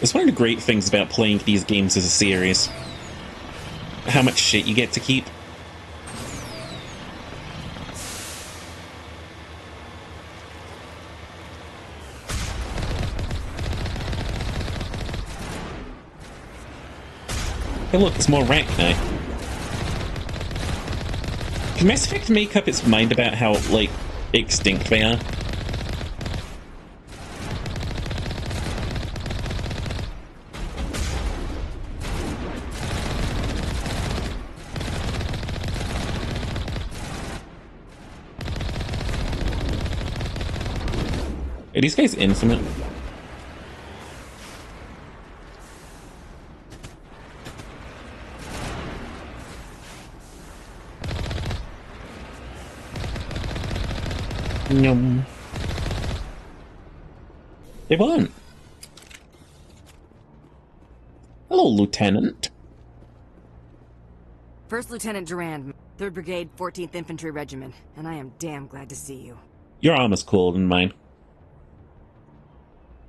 It's one of the great things about playing these games as a series. How much shit you get to keep. Hey look, it's more Rachni. Can Mass Effect make up its mind about how, like, extinct they are? Are these guys infinite? Yum. They won't. Hello, Lieutenant. First Lieutenant Durand, 3rd Brigade, 14th Infantry Regiment, and I am damn glad to see you. Your arm is cooler than mine.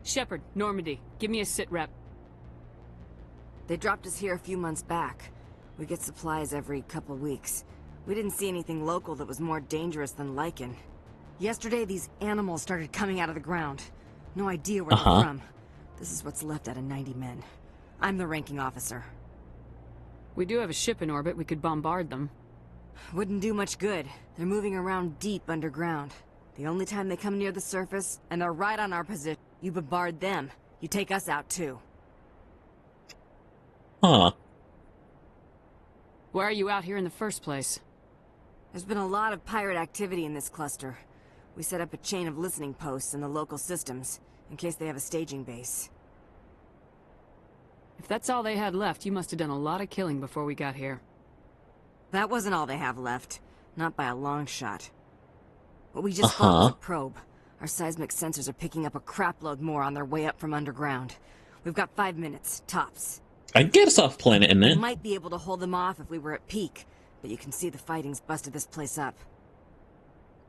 Shepard, Normandy, give me a sit rep. They dropped us here a few months back. We get supplies every couple weeks. We didn't see anything local that was more dangerous than Lycan. Yesterday, these animals started coming out of the ground. No idea where they're from. This is what's left out of 90 men. I'm the ranking officer. We do have a ship in orbit. We could bombard them. Wouldn't do much good. They're moving around deep underground. The only time they come near the surface, and they're right on our position, you bombard them. You take us out, too. Huh. Why are you out here in the first place? There's been a lot of pirate activity in this cluster. We set up a chain of listening posts in the local systems, in case they have a staging base. If that's all they had left, you must have done a lot of killing before we got here. That wasn't all they have left. Not by a long shot. What we just fought was a probe. Our seismic sensors are picking up a crapload more on their way up from underground. We've got 5 minutes, tops. I'd get us off planet in We there. might be able to hold them off if we were at peak, but you can see the fighting's busted this place up.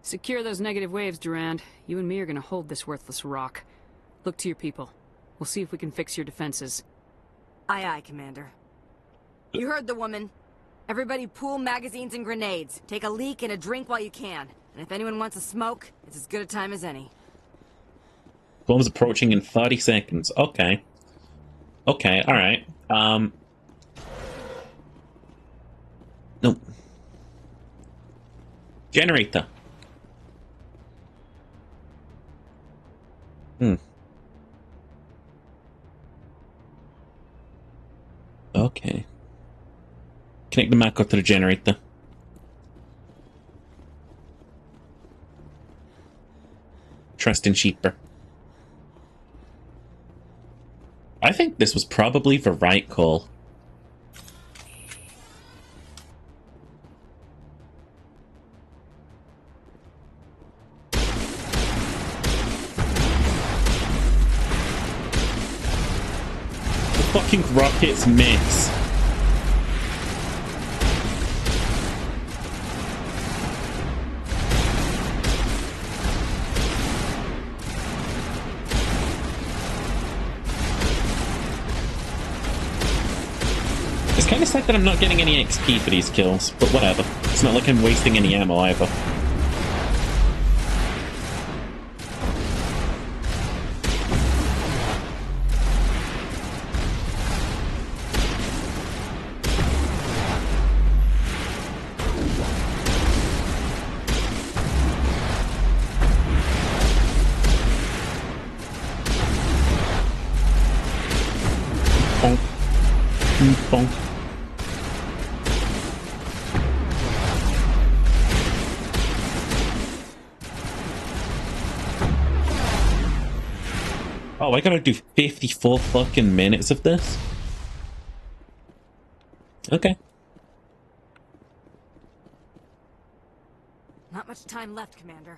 Secure those negative waves, Durand. You and me are gonna hold this worthless rock. Look to your people. We'll see if we can fix your defenses. Aye, aye, Commander. You heard the woman. Everybody pool magazines and grenades. Take a leak and a drink while you can. And if anyone wants a smoke, it's as good a time as any. Bomb's approaching in 30 seconds. Okay. Okay, alright. Nope. Generator. Okay. Connect the Mako to the generator. Trust in Sheeper. I think this was probably the right call. The fucking rockets miss. It's kind of sad that I'm not getting any XP for these kills, but whatever. It's not like I'm wasting any ammo either. Bonk. Bonk. Oh, I gotta do 54 fucking minutes of this? Okay. Not much time left, Commander.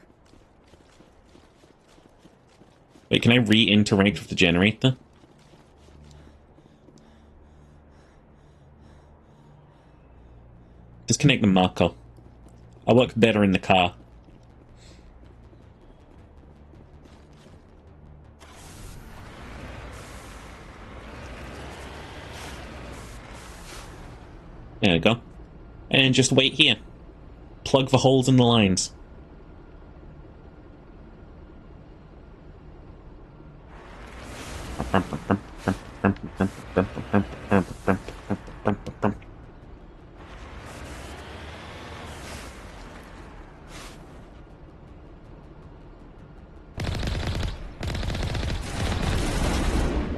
Wait, can I re-interact with the generator? Disconnect the Mako. I work better in the car. There we go. And just wait here. Plug the holes in the lines.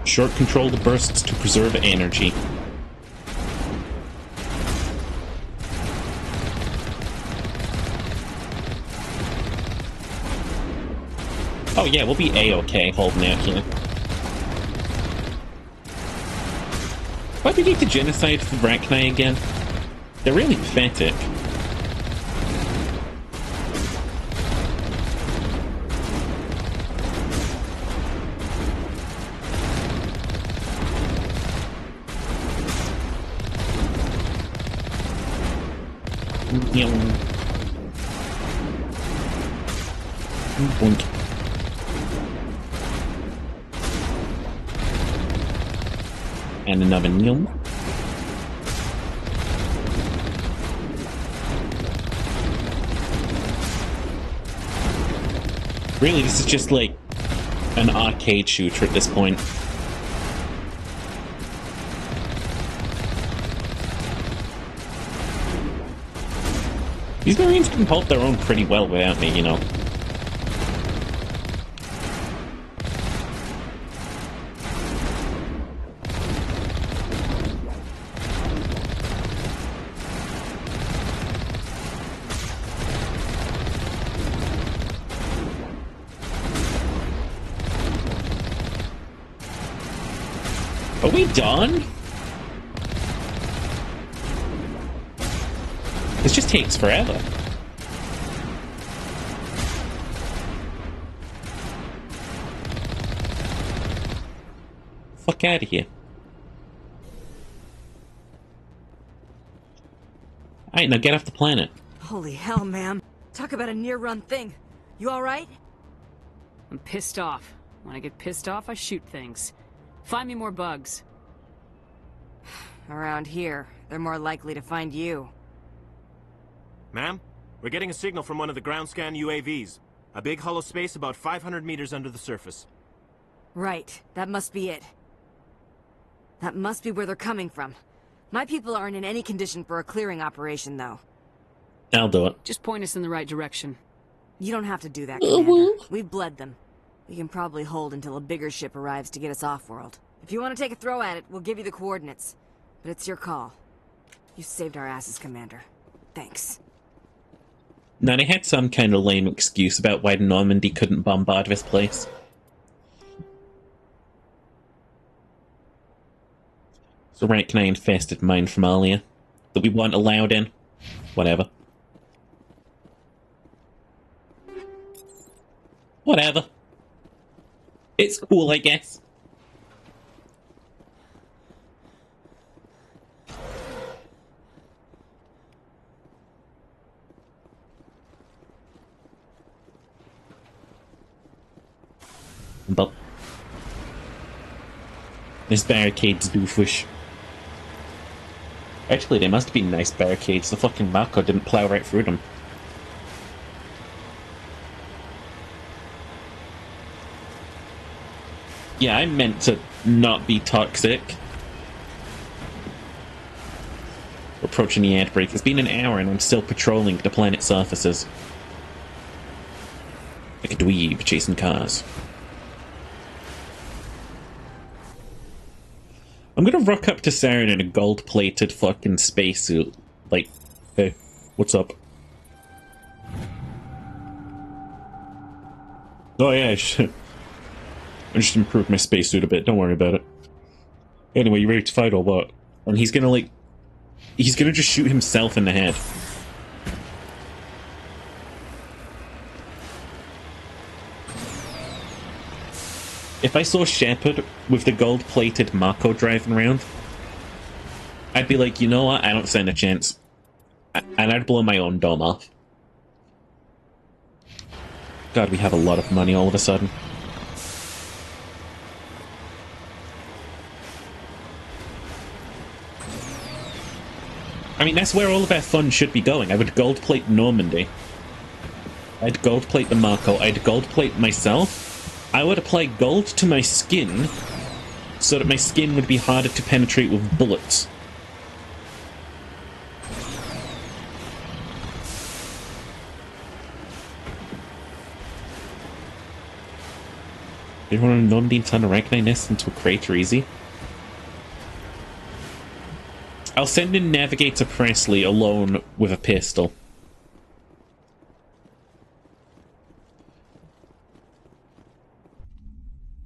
Short control the bursts to preserve energy. Oh yeah, we'll be A-okay holding out here. Why do we need to genocide the Rachni again? They're really pathetic. Boink. And another Neom. Really, this is just like an arcade shooter at this point. These Marines can hold their own pretty well without me, you know. Are we done? This just takes forever. Fuck out of here. Alright, now get off the planet. Holy hell, ma'am. Talk about a near-run thing. You alright? I'm pissed off. When I get pissed off, I shoot things. Find me more bugs. Around here, they're more likely to find you. Ma'am, we're getting a signal from one of the ground scan UAVs. A big hollow space about 500 meters under the surface. Right, that must be it. That must be where they're coming from. My people aren't in any condition for a clearing operation, though. I'll do it. Just point us in the right direction. You don't have to do that, Commander. We've bled them. We can probably hold until a bigger ship arrives to get us off-world. If you want to take a throw at it, we'll give you the coordinates. But it's your call. You saved our asses, Commander. Thanks. Now, they had some kind of lame excuse about why Normandy couldn't bombard this place. So right, can I infested mine from earlier? That we weren't allowed in? Whatever. Whatever. It's cool, I guess. But this barricade's doofus. Actually, they must have been nice barricades. The fucking Mako didn't plow right through them. Yeah, I meant to not be toxic. We're approaching the ad break. It's been an hour and I'm still patrolling the planet's surfaces. Like a dweeb chasing cars. I'm gonna rock up to Saren in a gold-plated fucking spacesuit. Like, hey, what's up? Oh yeah, I just improved my spacesuit a bit, don't worry about it. Anyway, you ready to fight or what? And he's gonna just shoot himself in the head. If I saw Shepard with the gold-plated Mako driving around, I'd be like, you know what, I don't stand a chance. And I'd blow my own dome off. God, we have a lot of money all of a sudden. I mean, that's where all of our fun should be going. I would gold-plate Normandy. I'd gold-plate the Mako. I'd gold-plate myself. I would apply gold to my skin so that my skin would be harder to penetrate with bullets. Did one of Normandy turn a Arachne nest into a crater easy? I'll send in Navigator Presley alone with a pistol.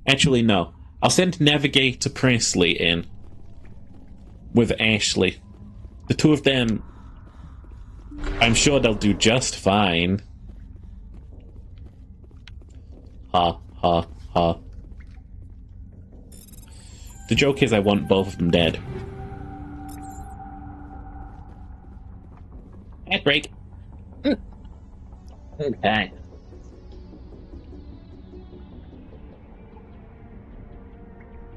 Actually, no. I'll send Navigator Presley in with Ashley. The two of them, I'm sure they'll do just fine. Ha, ha, ha. The joke is I want both of them dead. Ad break. Okay.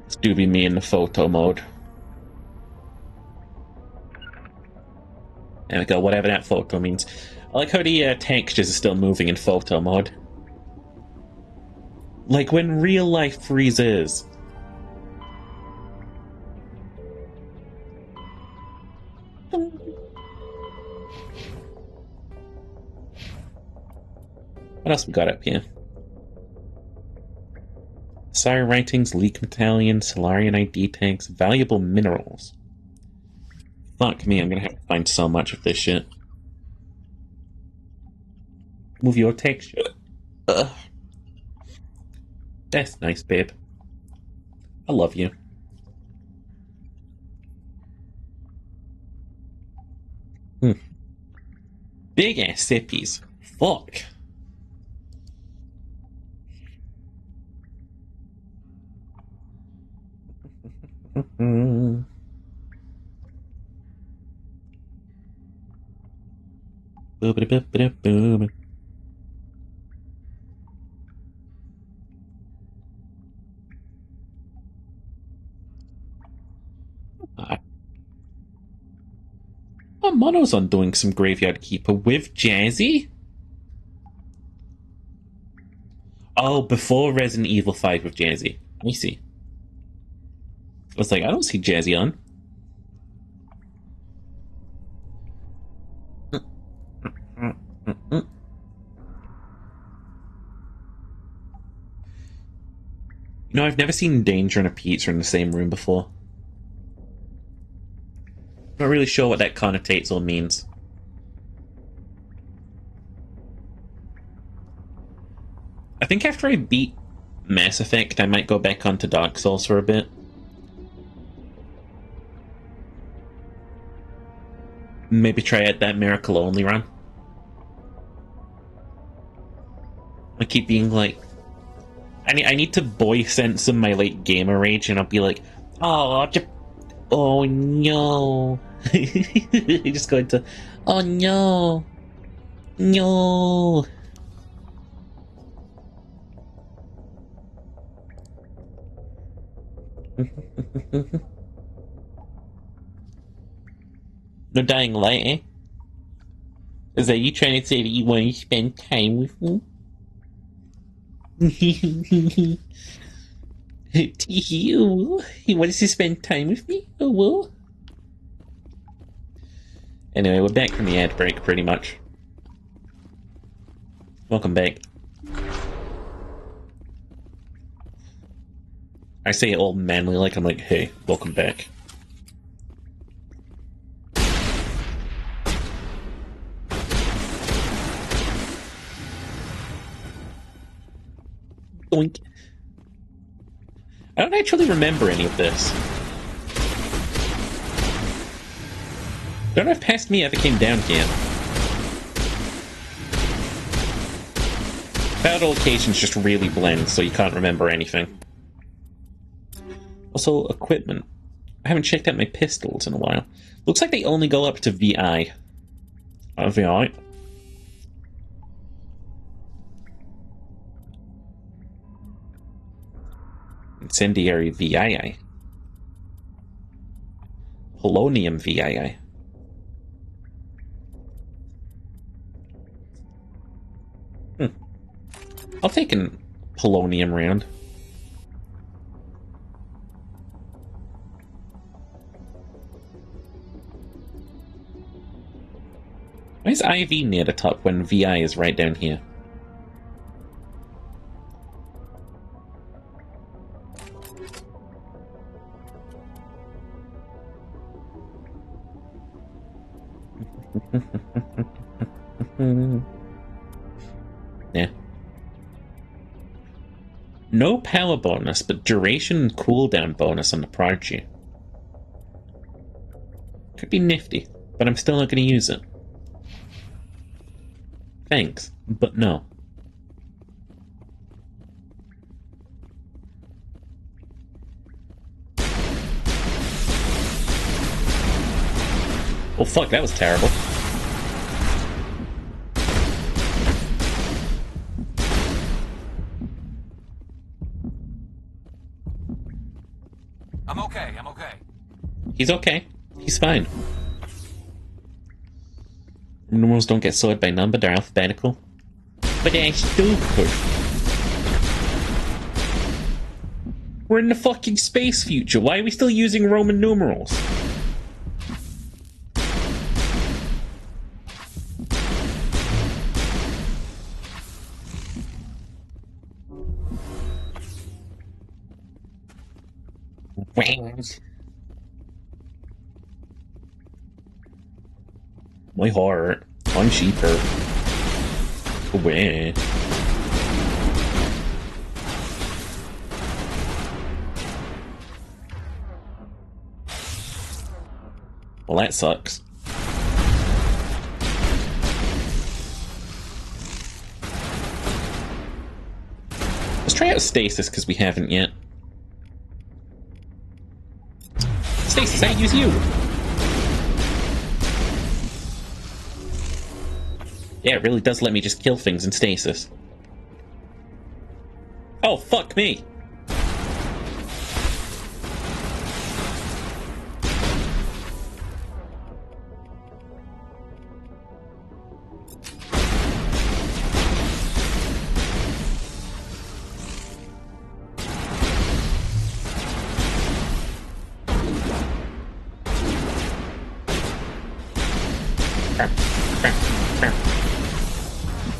This do be me in the photo mode. There we go, whatever that photo means. I like how the textures are still moving in photo mode. Like when real life freezes. What else we got up here? Sire writings, leak medallion, Solarian ID tanks, valuable minerals. Fuck me, I'm gonna have to find so much of this shit. Move your texture. Ugh. That's nice, babe. I love you. Big ass sippies. Fuck. Boom. Oh, Mono's on doing some Graveyard Keeper with Jazzy? Oh, before Resident Evil 5 with Jazzy. Let me see. I was like, I don't see Jazzy on. You know, I've never seen Danger and a Pizza in the same room before. Not really sure what that connotates or means. I think after I beat Mass Effect, I might go back onto Dark Souls for a bit. Maybe try out that Miracle Only run. I keep being like, I need to boy sense in my like gamer rage, and I'll be like, oh no. You just go into, oh no, no. No Dying Light, eh? Is that you trying to say that you want to spend time with me? You want to spend time with me? Oh, well. Anyway, we're back from the ad break, pretty much. Welcome back. I say it all manly like I'm like, hey, welcome back. Oink. I don't actually remember any of this. Don't know if Past Me ever came down here. Battle locations just really blend, so you can't remember anything. Also, equipment. I haven't checked out my pistols in a while. Looks like they only go up to VI. VI. Incendiary VII. Polonium VII. I'll take an polonium round. Why is IV near the top when VI is right down here? Yeah. No power bonus, but duration and cooldown bonus on the Prodigy. Could be nifty, but I'm still not going to use it. Thanks, but no. Oh fuck, that was terrible. He's okay. He's fine. Numerals don't get sorted by number, they're alphabetical. But they're stupid. We're in the fucking space future. Why are we still using Roman numerals? Wings. My heart. I'm cheaper. Away. Well, that sucks. Let's try out stasis, because we haven't yet. Stasis, I use you! Yeah, it really does let me just kill things in stasis. Oh, fuck me!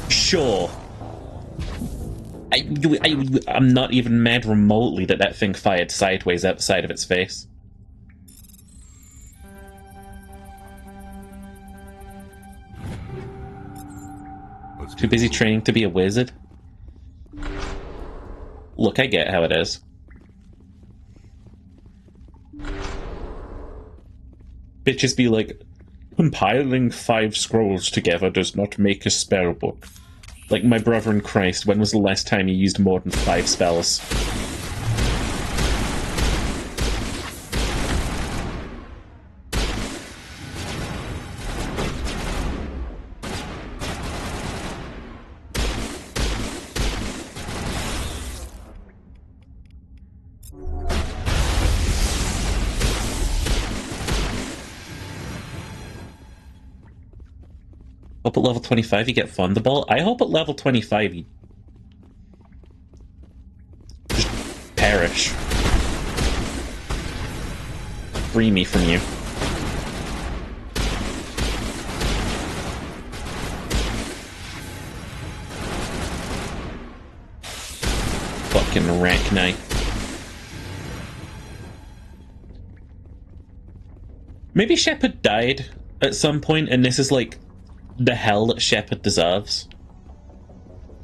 Sure. I'm not even mad remotely that that thing fired sideways out the side of its face. Too busy training to be a wizard? Look, I get how it is. Bitches be like, compiling 5 scrolls together does not make a spell book. Like, my brother in Christ, when was the last time you used more than 5 spells? Hope at level 25 you get Thunderbolt. I hope at level 25 you just perish. Free me from you. Fucking Arachni. Maybe Shepard died at some point, and this is like the hell that Shepard deserves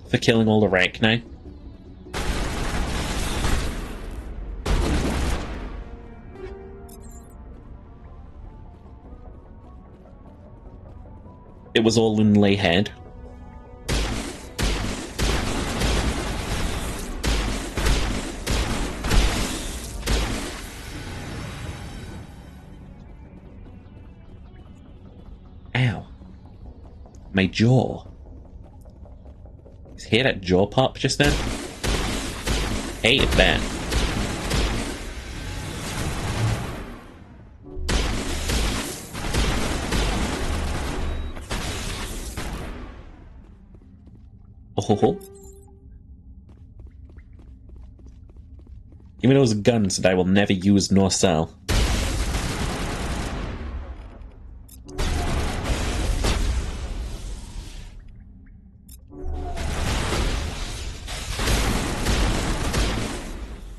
for killing all the Arachni. It was all in lay head. Ow. My jaw. Is here that jaw pop just then? Hated that. Oh ho ho. Give me those guns that I will never use nor sell.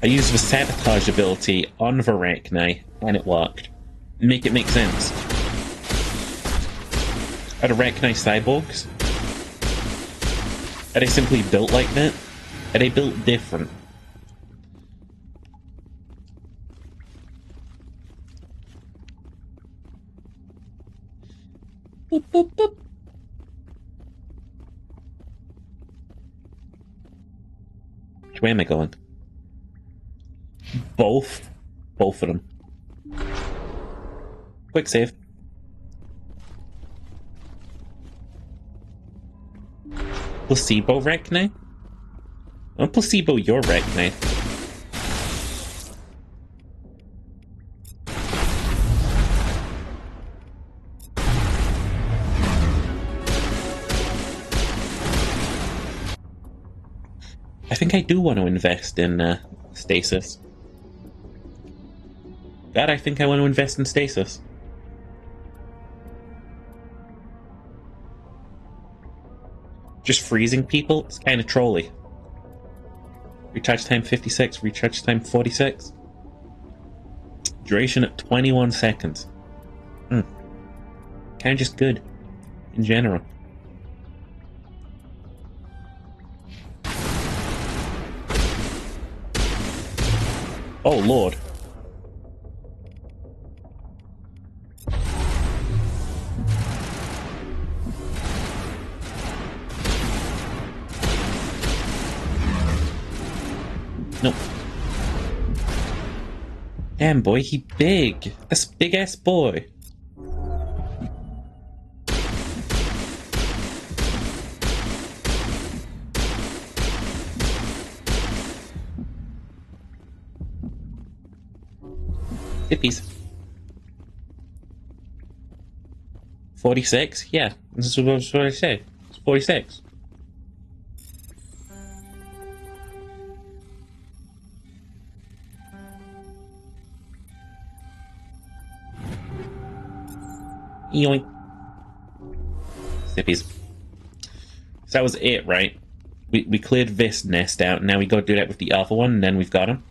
I used the sabotage ability on the Arachni, and it worked. Make it make sense. Are the Arachni cyborgs? Are they simply built like that? Are they built different? Boop, boop, boop. Which way am I going? Both. Both of them. Quick save. Placebo Arachni? Don't placebo your Arachni. think I do want to invest in stasis. God, I think I want to invest in stasis. Just freezing people? It's kind of trolly. Recharge time 56, recharge time 46. Duration at 21 seconds. Kind of just good, in general. Oh, Lord. Nope. Damn, boy, he big. That's a big-ass boy. Hippies. 46? Yeah, this is what I say. It's 46. Yoink. Hippies. So that was it, right? We cleared this nest out, and now we gotta do that with the other one, and then we've got him.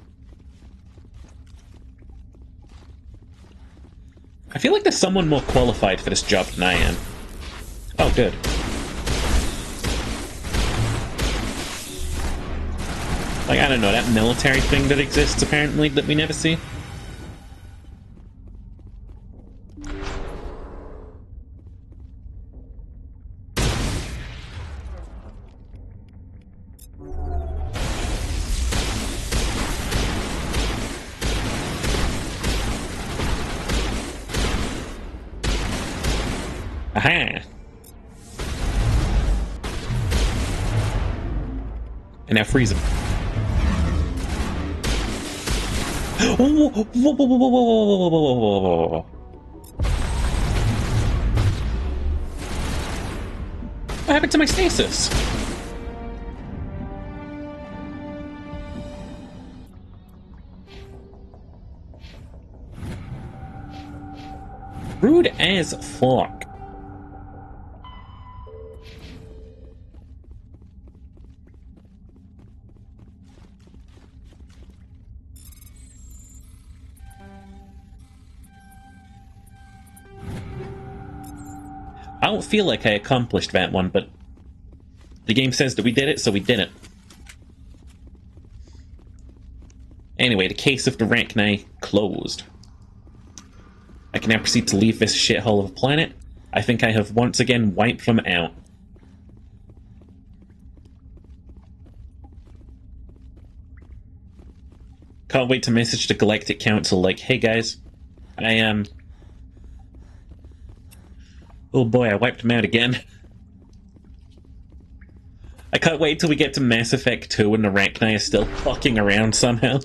I feel like there's someone more qualified for this job than I am. Oh, good. Like, I don't know, that military thing that exists, apparently, that we never see. Aha! And now freeze him. Whoa, whoa, whoa, whoa, whoa, whoa, whoa, whoa, whoa, whoa. What happened to my stasis? Rude as fuck. I don't feel like I accomplished that one, but the game says that we did it, so we did it. Anyway, the case of the Rachni closed. I can now proceed to leave this shithole of a planet. I think I have once again wiped them out. Can't wait to message the Galactic Council like, hey guys, I am... Oh boy, I wiped them out again. I can't wait till we get to Mass Effect 2 and the Rachni are still fucking around somehow.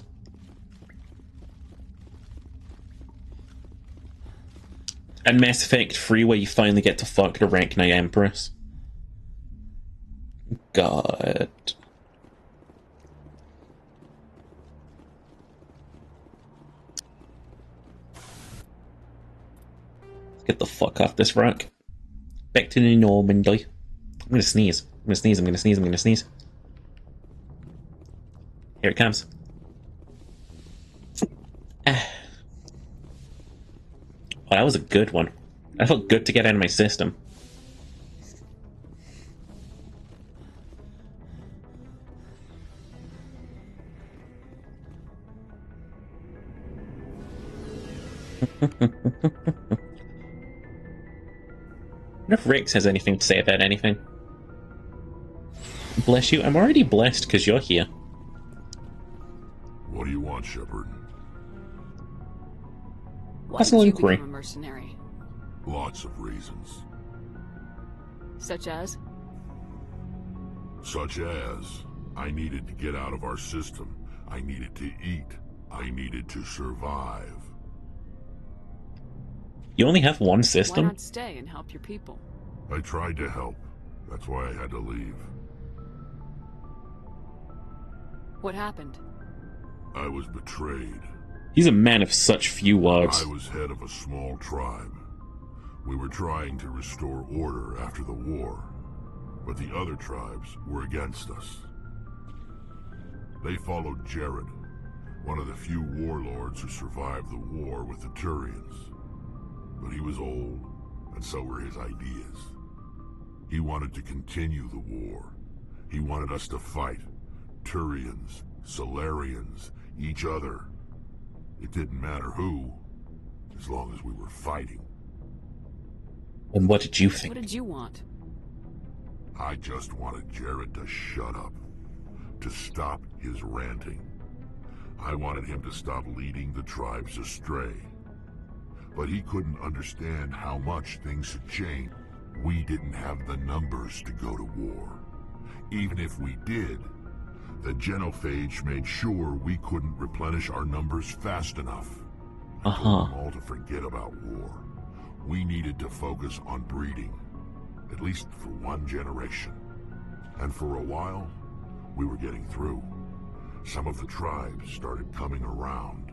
And Mass Effect 3 where you finally get to fuck the Rachni Empress. God. Get the fuck off this rock. Back to the Normandy. I'm gonna sneeze. I'm gonna sneeze, I'm gonna sneeze, I'm gonna sneeze. Here it comes. Oh, that was a good one. That felt good to get out of my system. I wonder if Rix has anything to say about anything. Bless you. I'm already blessed because you're here. What do you want, Shepard? Why did you become a mercenary? Lots of reasons. Such as? Such as, I needed to get out of our system. I needed to eat. I needed to survive. You only have one system? Why not stay and help your people? I tried to help. That's why I had to leave. What happened? I was betrayed. He's a man of such few words. I was head of a small tribe. We were trying to restore order after the war, but the other tribes were against us. They followed Jared, one of the few warlords who survived the war with the Turians. But he was old, and so were his ideas. He wanted to continue the war. He wanted us to fight. Turians, Solarians, each other. It didn't matter who, as long as we were fighting. And what did you think? What did you want? I just wanted Jared to shut up, to stop his ranting. I wanted him to stop leading the tribes astray. But he couldn't understand how much things had changed. We didn't have the numbers to go to war. Even if we did, the genophage made sure we couldn't replenish our numbers fast enough. I told them all to forget about war. We needed to focus on breeding, at least for one generation. And for a while, we were getting through. Some of the tribes started coming around.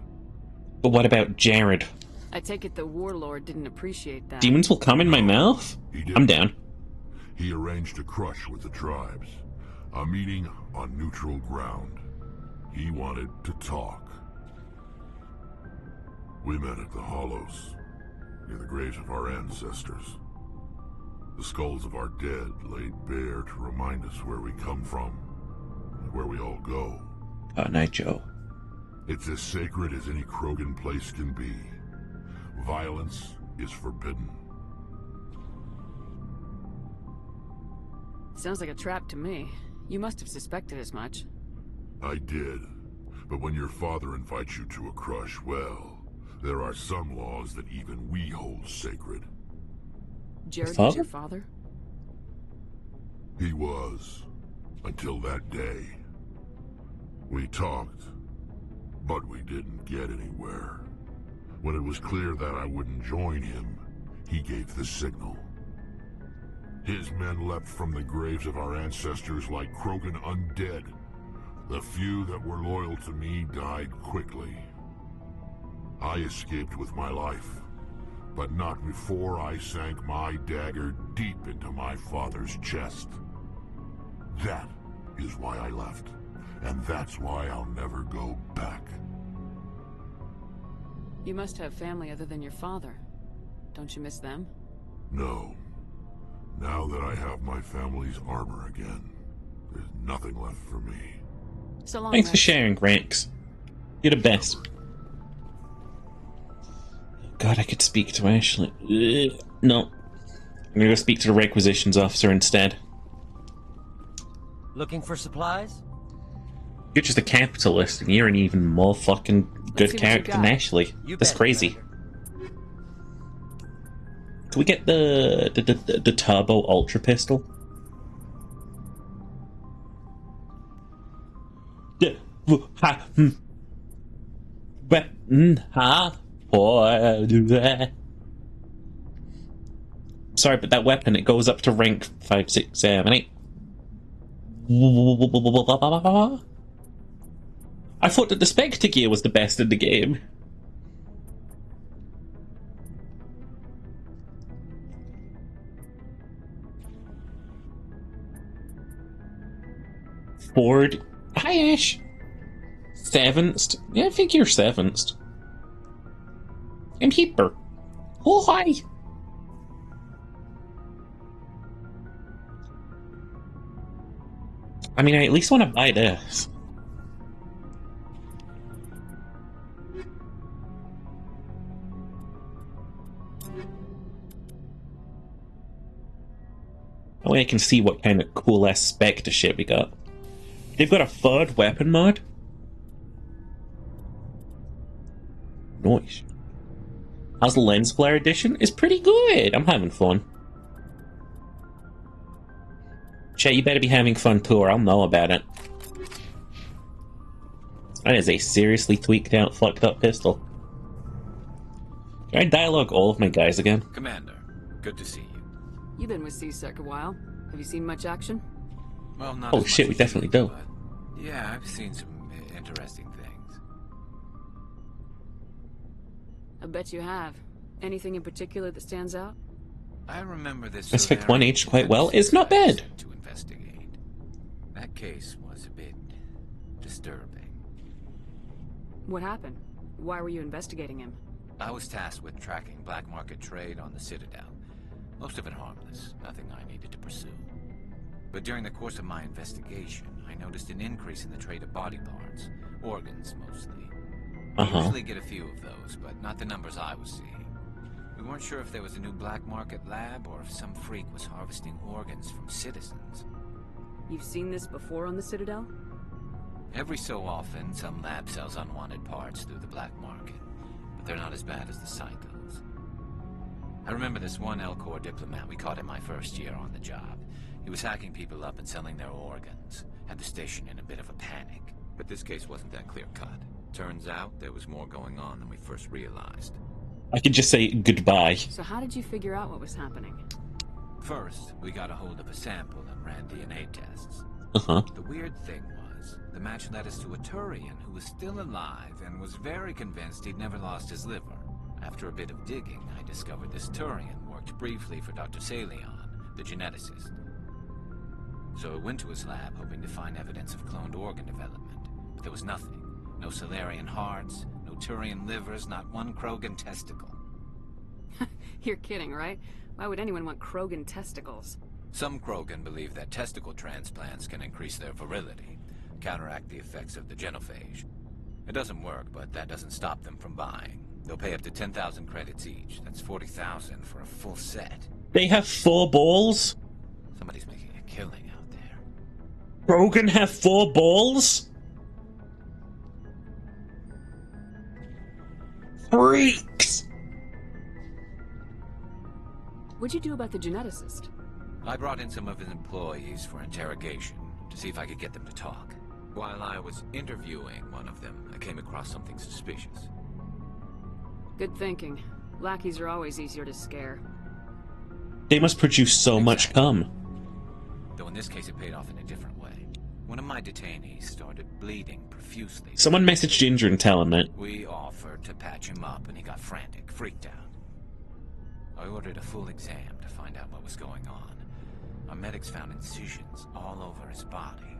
But what about Jared? I take it the warlord didn't appreciate that. Demons will come in my mouth? I'm down. He arranged a crush with the tribes. A meeting on neutral ground. He wanted to talk. We met at the Hollows, near the graves of our ancestors. The skulls of our dead laid bare to remind us where we come from, and where we all go. Night Joe. It's as sacred as any Krogan place can be. Violence is forbidden. Sounds like a trap to me. You must have suspected as much. I did. But when your father invites you to a crush, well, there are some laws that even we hold sacred. Jared was your father? He was. Until that day. We talked, but we didn't get anywhere. When it was clear that I wouldn't join him, he gave the signal. His men leapt from the graves of our ancestors like Krogan undead. The few that were loyal to me died quickly. I escaped with my life, but not before I sank my dagger deep into my father's chest. That is why I left, and that's why I'll never go back. You must have family other than your father. Don't you miss them? No. Now that I have my family's armor again, there's nothing left for me. So long, Thanks for sharing, Ranks. You're the best. God, I could speak to Ashley. No. I'm gonna go speak to the requisitions officer instead. Looking for supplies? You're just a capitalist, and you're an even more fucking good character than Ashley. That's crazy. Can we get the turbo ultra pistol? Sorry, but that weapon, it goes up to rank 5, 6, 7, 8. I thought that the Spectre gear was the best in the game. Ford. Hi, Ash. Sevenced. Yeah, I think you're sevenced. I'm Heaper. Oh, hi. I mean, I at least want to buy this. That way I can see what kind of cool-ass Spectre shit we got. They've got a third weapon mod? Nice. How's the Lens Flare edition? It's pretty good. I'm having fun. Chet, you better be having fun too, or I'll know about it. That is a seriously tweaked out, fucked up pistol. Can I dialogue all of my guys again? Commander, good to see you. You've been with C-Sec a while. Have you seen much action? Well, not Oh as shit, much we as definitely you, do. but yeah, I've seen some interesting things. I bet you have. Anything in particular that stands out? I remember this. Mass Effect 1 aged quite well. It's not bad. To investigate. That case was a bit disturbing. What happened? Why were you investigating him? I was tasked with tracking black market trade on the Citadel. Most of it harmless, nothing I needed to pursue. But during the course of my investigation, I noticed an increase in the trade of body parts, organs mostly. We usually get a few of those, but not the numbers I was seeing. We weren't sure if there was a new black market lab or if some freak was harvesting organs from citizens. You've seen this before on the Citadel? Every so often, some lab sells unwanted parts through the black market, but they're not as bad as the psychos. I remember this one Elcor diplomat we caught in my first year on the job. He was hacking people up and selling their organs. Had the station in a bit of a panic. But this case wasn't that clear-cut. Turns out there was more going on than we first realized. I could just say goodbye. So how did you figure out what was happening? First, we got a hold of a sample and ran DNA tests. The weird thing was, the match led us to a Turian who was still alive and was very convinced he'd never lost his liver. After a bit of digging, I discovered this Turian worked briefly for Dr. Salion, the geneticist. So I went to his lab hoping to find evidence of cloned organ development, but there was nothing. No Salarian hearts, no Turian livers, not one Krogan testicle. You're kidding, right? Why would anyone want Krogan testicles? Some Krogan believe that testicle transplants can increase their virility, counteract the effects of the genophage. It doesn't work, but that doesn't stop them from buying. They'll pay up to 10,000 credits each. That's 40,000 for a full set. They have 4 balls? Somebody's making a killing out there. Krogan have 4 balls? Freaks! What'd you do about the geneticist? I brought in some of his employees for interrogation to see if I could get them to talk. While I was interviewing one of them, I came across something suspicious. Good thinking. Lackeys are always easier to scare. They must produce so much cum. Though in this case it paid off in a different way. One of my detainees started bleeding profusely. Someone messaged Ginger and tell him that. We offered to patch him up and he got frantic, freaked out. I ordered a full exam to find out what was going on. Our medics found incisions all over his body,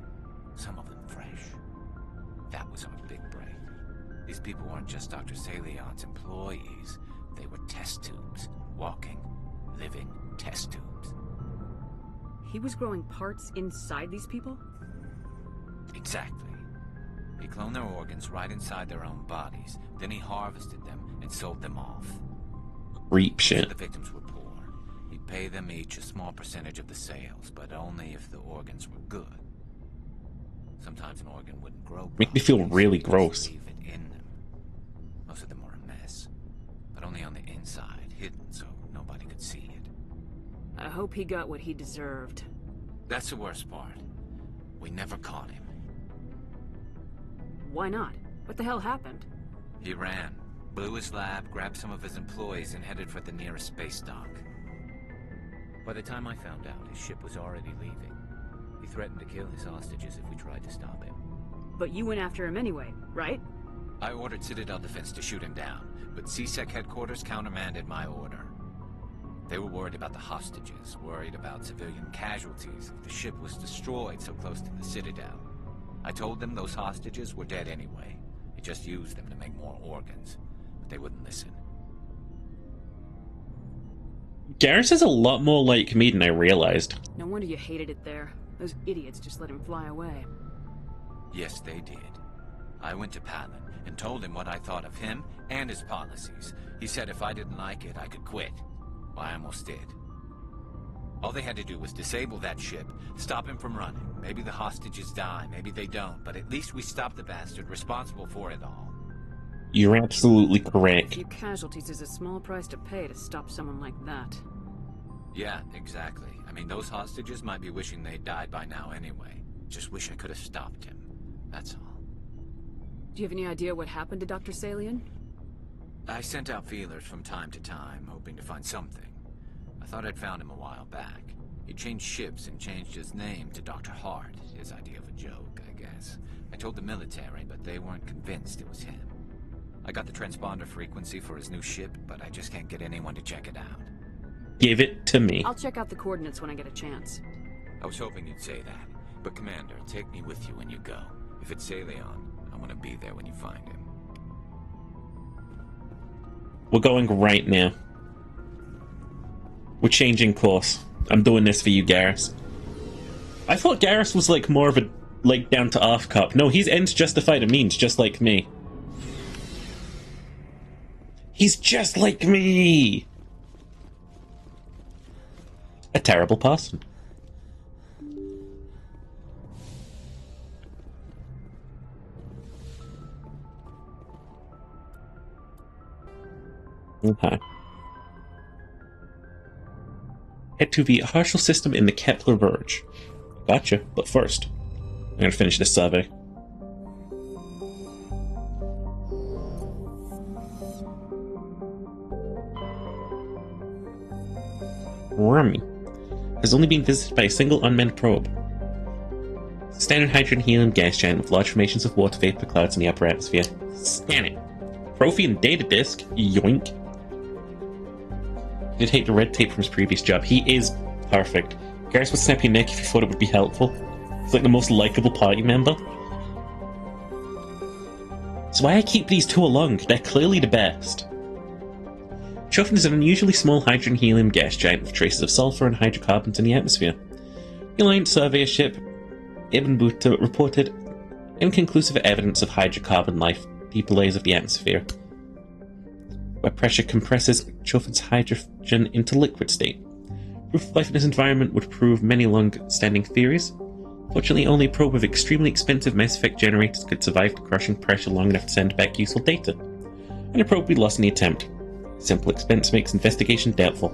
some of them fresh. That was our big break. These people weren't just Dr. Salion's employees. They were test tubes. Walking, living test tubes. He was growing parts inside these people? Exactly. He cloned their organs right inside their own bodies. Then he harvested them and sold them off. Creep shit. The victims were poor. He'd pay them each a small percentage of the sales, but only if the organs were good. Sometimes an organ wouldn't grow. Make me feel really gross. Leave it in them. Most of them were a mess, but only on the inside, hidden so nobody could see it. I hope he got what he deserved. That's the worst part. We never caught him. Why not? What the hell happened? He ran, blew his lab, grabbed some of his employees, and headed for the nearest space dock. By the time I found out, his ship was already leaving. He threatened to kill his hostages if we tried to stop him. But you went after him anyway, right? I ordered Citadel Defense to shoot him down, but CSEC headquarters countermanded my order. They were worried about the hostages, worried about civilian casualties if the ship was destroyed so close to the Citadel. I told them those hostages were dead anyway. They just used them to make more organs, but they wouldn't listen. Garrus is a lot more like me than I realized. No wonder you hated it there. Those idiots just let him fly away. Yes, they did. I went to Palin and told him what I thought of him and his policies. He said if I didn't like it, I could quit. Well, I almost did. All they had to do was disable that ship, stop him from running. Maybe the hostages die, maybe they don't, but at least we stopped the bastard responsible for it all. You're absolutely A correct. few casualties is a small price to pay to stop someone like that. Yeah, exactly. I mean, those hostages might be wishing they'd died by now anyway. Just wish I could have stopped him. That's all. Do you have any idea what happened to Dr. Salion? I sent out feelers from time to time, hoping to find something. I thought I'd found him a while back. He changed ships and changed his name to Dr. Hart, his idea of a joke, I guess. I told the military, but they weren't convinced it was him. I got the transponder frequency for his new ship, but I just can't get anyone to check it out. Give it to me. I'll check out the coordinates when I get a chance. I was hoping you'd say that. But Commander, take me with you when you go. If it's Saleon, I want to be there when you find him. We're going right now. We're changing course. I'm doing this for you, Garrus. I thought Garrus was like more of a like down to earth cop. No, he's ends justify the means, just like me. He's just like me. A terrible person. Okay. Head to the Harshal system in the Kepler Verge. Gotcha, but first, I'm gonna finish this survey. Rummy has only been visited by a single unmanned probe. Standard hydrogen helium gas giant with large formations of water vapor clouds in the upper atmosphere. Scan it. Prothean data disk. Yoink. He did hate the red tape from his previous job. He is perfect. Garrus would snap your neck if you thought it would be helpful. He's like the most likable party member. So why I keep these two along? They're clearly the best. Chofin is an unusually small hydrogen helium gas giant with traces of sulfur and hydrocarbons in the atmosphere. The Alliance surveyor ship Ibn Battuta reported inconclusive evidence of hydrocarbon life deep layers of the atmosphere, where pressure compresses Chofin's hydrogen into liquid state. Proof of life in this environment would prove many long-standing theories. Fortunately, only a probe with extremely expensive Mass Effect generators could survive the crushing pressure long enough to send back useful data, and a probe would be lost in the attempt. Simple expense makes investigation doubtful.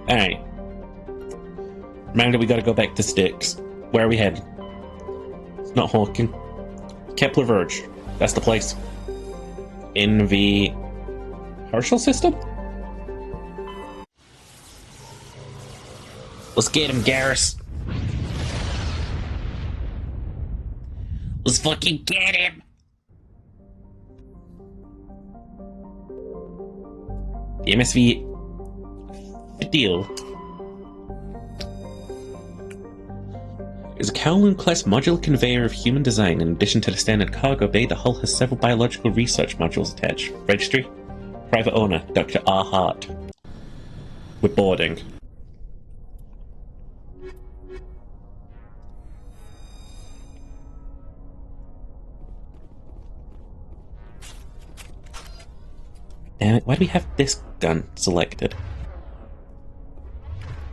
Alright. Remember, we gotta go back to Styx. Where are we headed? It's not Hawking. Kepler Verge. That's the place. In the Harshal system? Let's get him, Garrus. Let's fucking get him! The MSV Fidel is a Kowloon-class modular conveyor of human design. In addition to the standard cargo bay, the hull has several biological research modules attached. Registry, private owner, Dr. R. Hart. We're boarding. Damn it, why do we have this gun selected?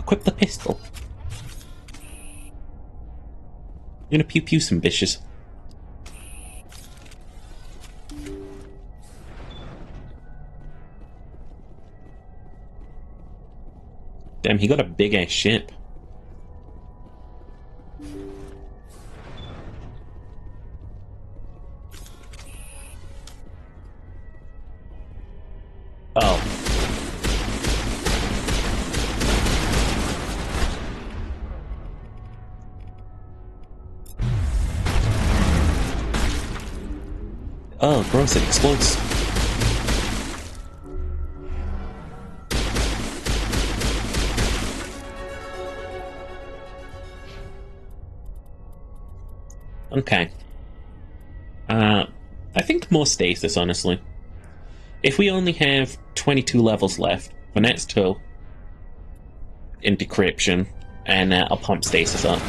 Equip the pistol. I'm gonna pew pew some bitches. Damn, he got a big ass ship. Oh. Oh, gross, it explodes. Okay. I think more stasis, honestly. If we only have 22 levels left, the next 2 in decryption, and I'll pump stasis up.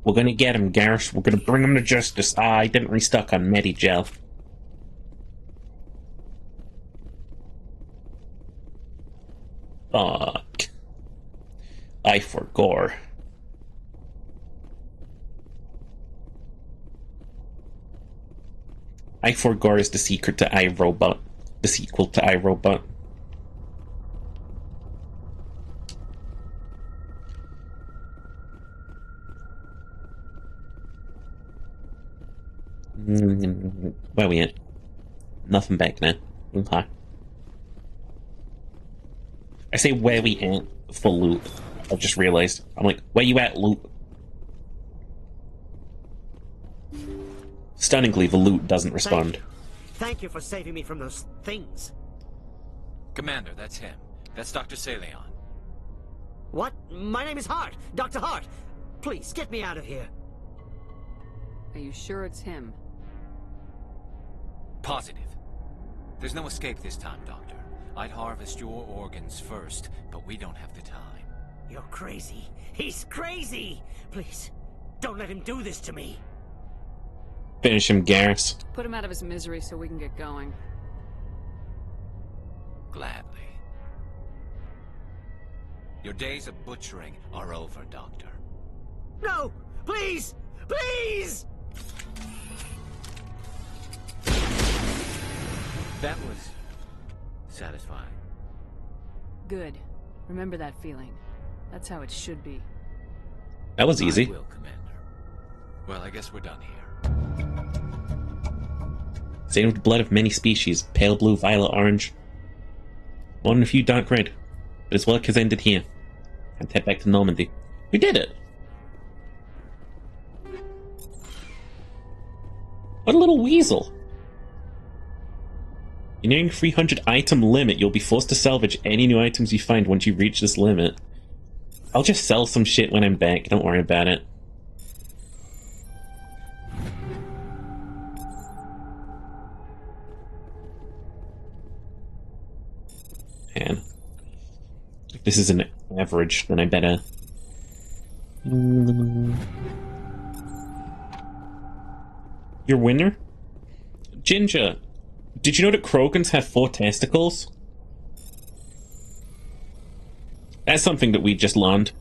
We're gonna get him, Garrus. We're gonna bring him to justice. Ah, I didn't restock on Medigel. Fuck. I forgot. I4 Gore is the secret to iRobot. The sequel to iRobot. Where we at? Nothing back now. Okay. I say where we at for loot. I've just realized. I'm like, where you at, loot? Stunningly, the loot doesn't respond. Thank you for saving me from those things. Commander, that's him. That's Dr. Saleon. What? My name is Hart. Dr. Hart. Please, get me out of here. Are you sure it's him? Positive. There's no escape this time, Doctor. I'd harvest your organs first, but we don't have the time. You're crazy. He's crazy! Please, don't let him do this to me. Finish him, Garrus. Put him out of his misery so we can get going. Gladly. Your days of butchering are over, Doctor. No! Please! Please! That was satisfying. Good. Remember that feeling. That's how it should be. That was easy. I will, Commander. Well, I guess we're done here. Stained with the blood of many species, pale blue, violet, orange. More than a few dark red. But his work has ended here. Can't head back to Normandy. We did it! What a little weasel! You're nearing 300 item limit. You'll be forced to salvage any new items you find once you reach this limit. I'll just sell some shit when I'm back. Don't worry about it. Man. If this is an average, then I better... Your winner? Ginger, did you know that Krogans have 4 testicles? That's something that we just learned.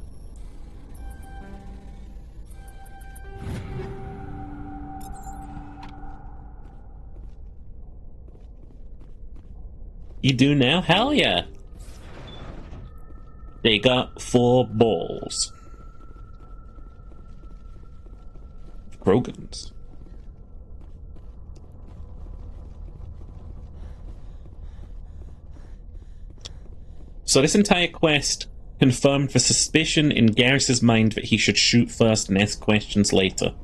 You do now? Hell yeah! They got 4 balls. Krogans. So this entire quest confirmed the suspicion in Garrus's mind that he should shoot first and ask questions later.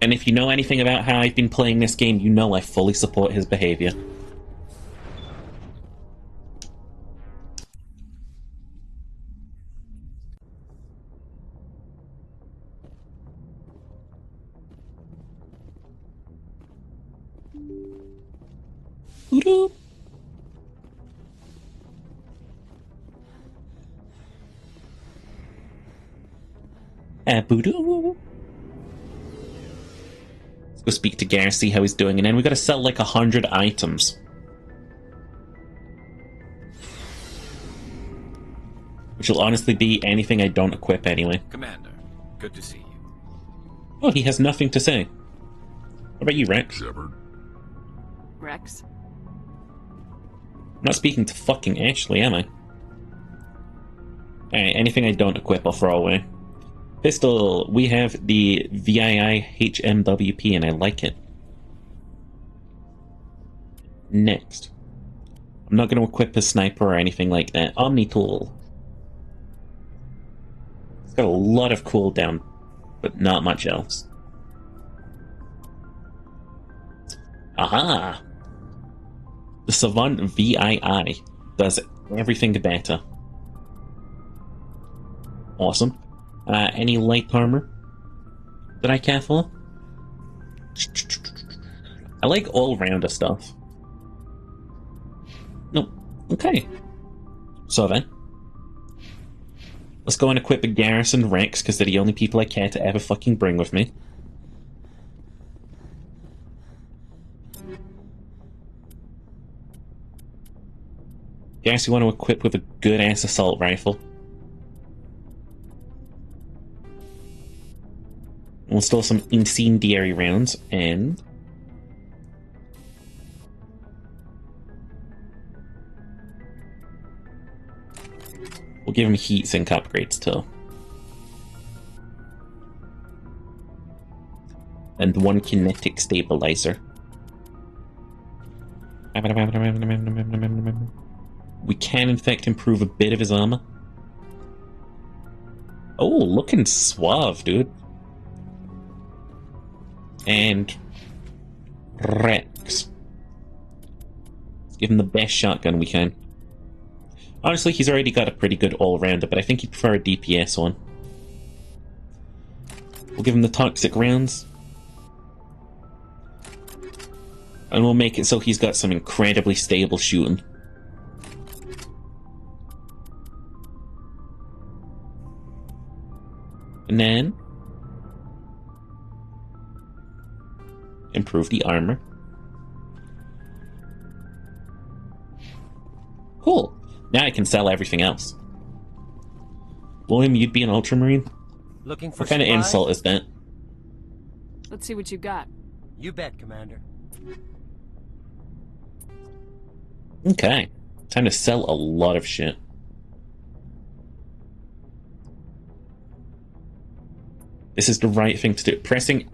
And if you know anything about how I've been playing this game, you know I fully support his behavior. Voodoo. Voodoo. Let's go speak to Garrus, see how he's doing, and then we gotta sell like 100 items. Which will honestly be anything I don't equip anyway. Commander, good to see you. Oh, he has nothing to say. What about you, Rex? Shepard. Rex? I'm not speaking to fucking Ashley, am I? Alright, anything I don't equip I'll throw away. Pistol, we have the VII HMWP and I like it. Next. I'm not going to equip a sniper or anything like that. Omni Tool. It's got a lot of cooldown, but not much else. Aha! The Savant VII does everything better. Awesome. Any light armor that I care for? I like all-rounder stuff. No. Okay. So then. Let's go and equip a Garrus and Rex, because they're the only people I care to ever fucking bring with me. Garrus, you want to equip with a good-ass assault rifle. We'll install some incendiary rounds, and We'll give him heatsink upgrades too. And one kinetic stabilizer. We can in fact improve a bit of his armor. Oh, looking suave, dude. And Rex. Let's give him the best shotgun we can. Honestly, he's already got a pretty good all-rounder, but I think he'd prefer a DPS one. We'll give him the toxic rounds. And we'll make it so he's got some incredibly stable shooting. And then improve the armor. Cool. Now I can sell everything else. William, you'd be an Ultramarine? Looking for what kind of insult is that? Let's see what you got. You bet, Commander. Okay. Time to sell a lot of shit. This is the right thing to do. Pressing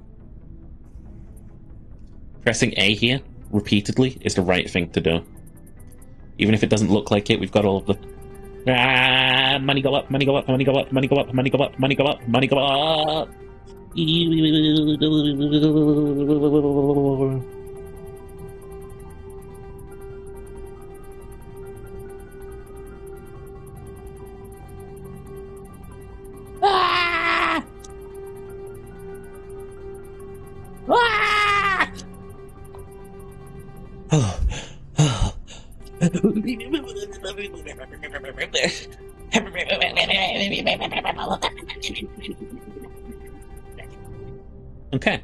A here repeatedly is the right thing to do. Even if it doesn't look like it, we've got all of the... money go up, money go up, money go up, money go up, money go up, money go up, money go up. Okay.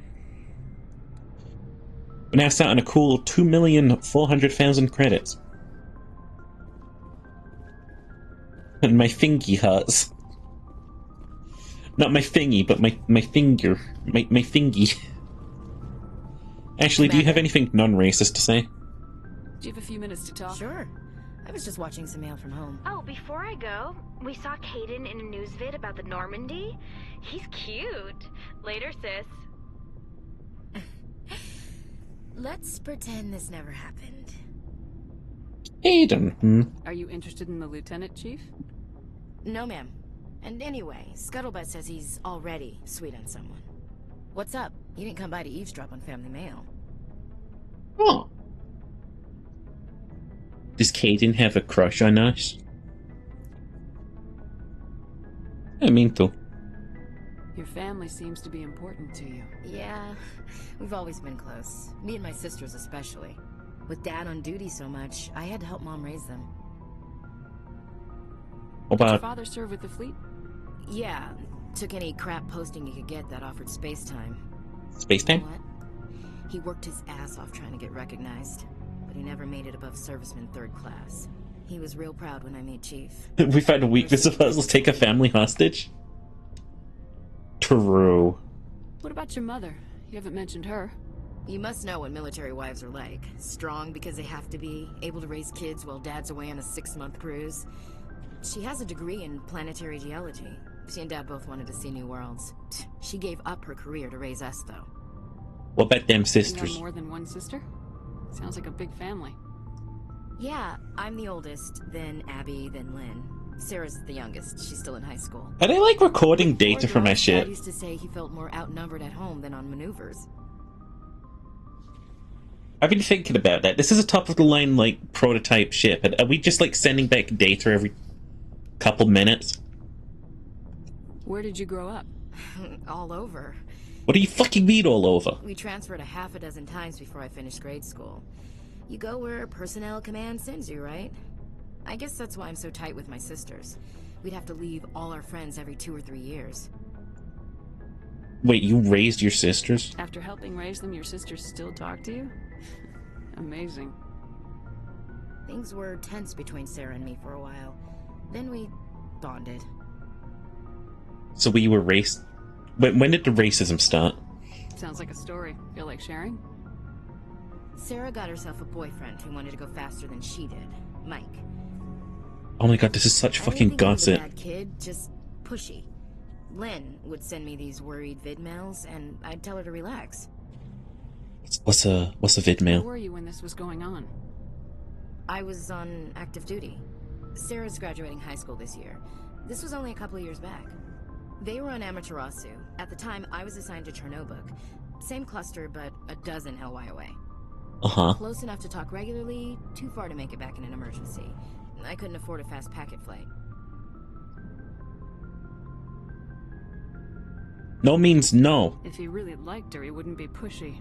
We're now sat on a cool 2,400,000 credits. And my thingy hurts. Not my thingy, but my finger. My thingy. Actually, do you have anything non-racist to say? Do you have a few minutes to talk? Sure. I was just watching some mail from home. Oh, before I go, we saw Caden in a news vid about the Normandy. He's cute. Later, sis. Let's pretend this never happened. Aiden. Are you interested in the lieutenant, Chief? No, ma'am. And anyway, Scuttlebutt says he's already sweet on someone. What's up? You didn't come by to eavesdrop on family mail. Oh. Does Caden have a crush on us? I mean to. Your family seems to be important to you. Yeah, we've always been close. Me and my sisters especially. With Dad on duty so much, I had to help Mom raise them. What Did your about... father serve with the fleet? Yeah, took any crap posting he could get that offered space time. Space time? You know what? He worked his ass off trying to get recognized, but he never made it above serviceman 3rd class. He was real proud when I made Chief. We found a weakness of us. Let's take a family hostage. True. What about your mother? You haven't mentioned her. You must know what military wives are like. Strong because they have to be, able to raise kids while Dad's away on a 6-month cruise. She has a degree in planetary geology. She and Dad both wanted to see new worlds. She gave up her career to raise us, though. What about them You sisters? have more than one sister? Sounds like a big family. Yeah, I'm the oldest, then Abby, then Lynn. Sarah's the youngest. She's still in high school. Are they like recording data for my Dad shit? used to say he felt more outnumbered at home than on maneuvers. I've been thinking about that. This is a top-of-the-line, like, prototype ship. Are we just, like, sending back data every couple minutes? Where did you grow up? All over. What do you fucking mean all over? We transferred a half a dozen times before I finished grade school. You go where personnel command sends you, right? I guess that's why I'm so tight with my sisters. We'd have to leave all our friends every 2 or 3 years. Wait, you raised your sisters? After helping raise them, your sisters still talk to you? Amazing. Things were tense between Sarah and me for a while. Then we bonded. So we were raised... When did the racism start? Sounds like a story. Feel like sharing? Sarah got herself a boyfriend who wanted to go faster than she did. Mike. Oh my god, this is such fucking gossip. Bad kid, just pushy. Lynn would send me these worried vid mails, and I'd tell her to relax. What's a vid mail? Where were you when this was going on? I was on active duty. Sarah's graduating high school this year. This was only a couple of years back. They were on Amaterasu. At the time, I was assigned to Chernobog. Same cluster, but a dozen LY away. Close enough to talk regularly, too far to make it back in an emergency. I couldn't afford a fast packet flight. No means no. If he really liked her, he wouldn't be pushy.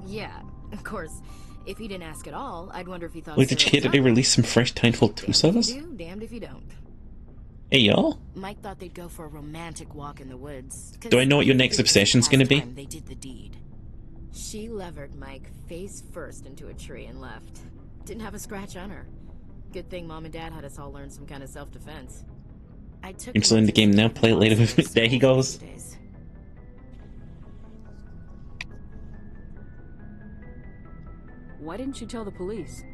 Yeah, of course. If he didn't ask at all, I'd wonder if he thought... Wait, did you hear that they released some fresh Titanfall 2 servers? Damned if you don't. Hey, y'all. Mike thought they'd go for a romantic walk in the woods. Do I know what your next obsession's gonna be? They did the deed. She levered Mike face first into a tree and left. Didn't have a scratch on her. Good thing Mom and Dad had us all learn some kind of self-defense. I took... Installing the game now, play it later with me. There he goes. Why didn't you tell the police?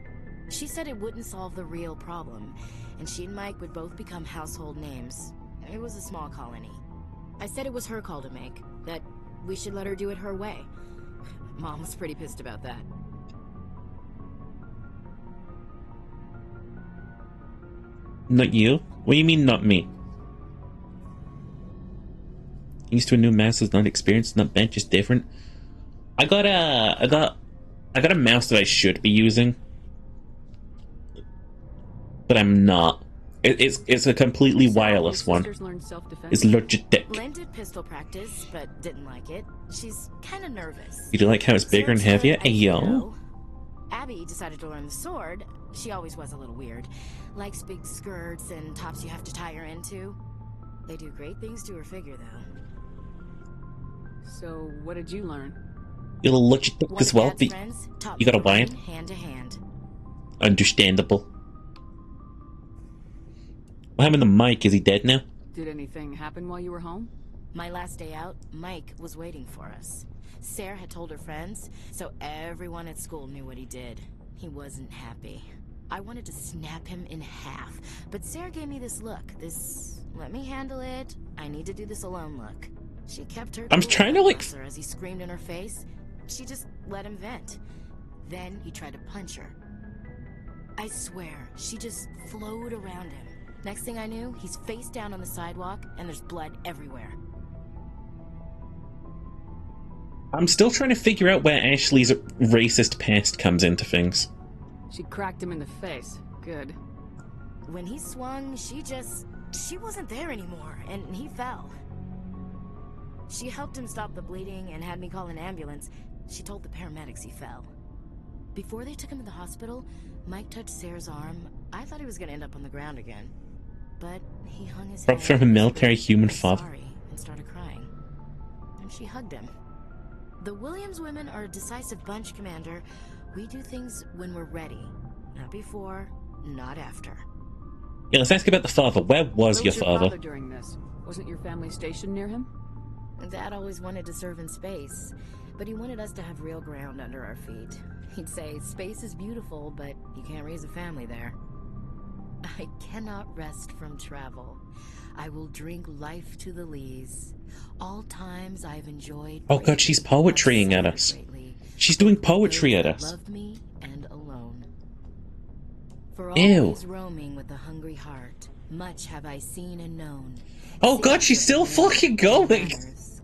She said it wouldn't solve the real problem, and she and Mike would both become household names. It was a small colony. I said it was her call to make, that we should let her do it her way. Mom was pretty pissed about that. Not you? What do you mean, not me? Used to a new mouse is not experienced, not bent, just different. I got a mouse that I should be using, but I'm not. It's a completely wireless one. It's Logitech. Lynn did pistol practice, but didn't like it. She's kind of nervous. You do like how it's bigger and heavier? Hey, yo. Abby decided to learn the sword. She always was a little weird. Likes big skirts and tops you have to tie her into. They do great things to her figure, though. So, what did you learn? You'll Logitech as well. You got a wire? Hand to hand. Understandable. What happened to Mike? Is he dead now? Did anything happen while you were home? My last day out, Mike was waiting for us. Sarah had told her friends, so everyone at school knew what he did. He wasn't happy. I wanted to snap him in half, but Sarah gave me this look, this let me handle it, I need to do this alone look. She kept her I'm trying to like as he screamed in her face. She just let him vent. Then he tried to punch her. I swear, she just flowed around him. Next thing I knew, he's face down on the sidewalk and there's blood everywhere. I'm still trying to figure out where Ashley's racist past comes into things. She cracked him in the face. Good. When he swung, she wasn't there anymore, and he fell. She helped him stop the bleeding and had me call an ambulance. She told the paramedics he fell. Before they took him to the hospital, Mike touched Sarah's arm. I thought he was gonna end up on the ground again. But he hung his head from a military human father. And started crying. And she hugged him. The Williams women are a decisive bunch, Commander. We do things when we're ready. Not before, not after. Yeah, let's ask about the father. Where was your father? During this? Wasn't your family stationed near him? Dad always wanted to serve in space, but he wanted us to have real ground under our feet. He'd say, space is beautiful, but you can't raise a family there. I cannot rest from travel. I will drink life to the lees. All times I've enjoyed... Oh god, she's poetrying at us. She's doing poetry at us. Loved me and alone. For Ew. always roaming with a hungry heart, much have I seen and known. Oh god, she's still fucking going!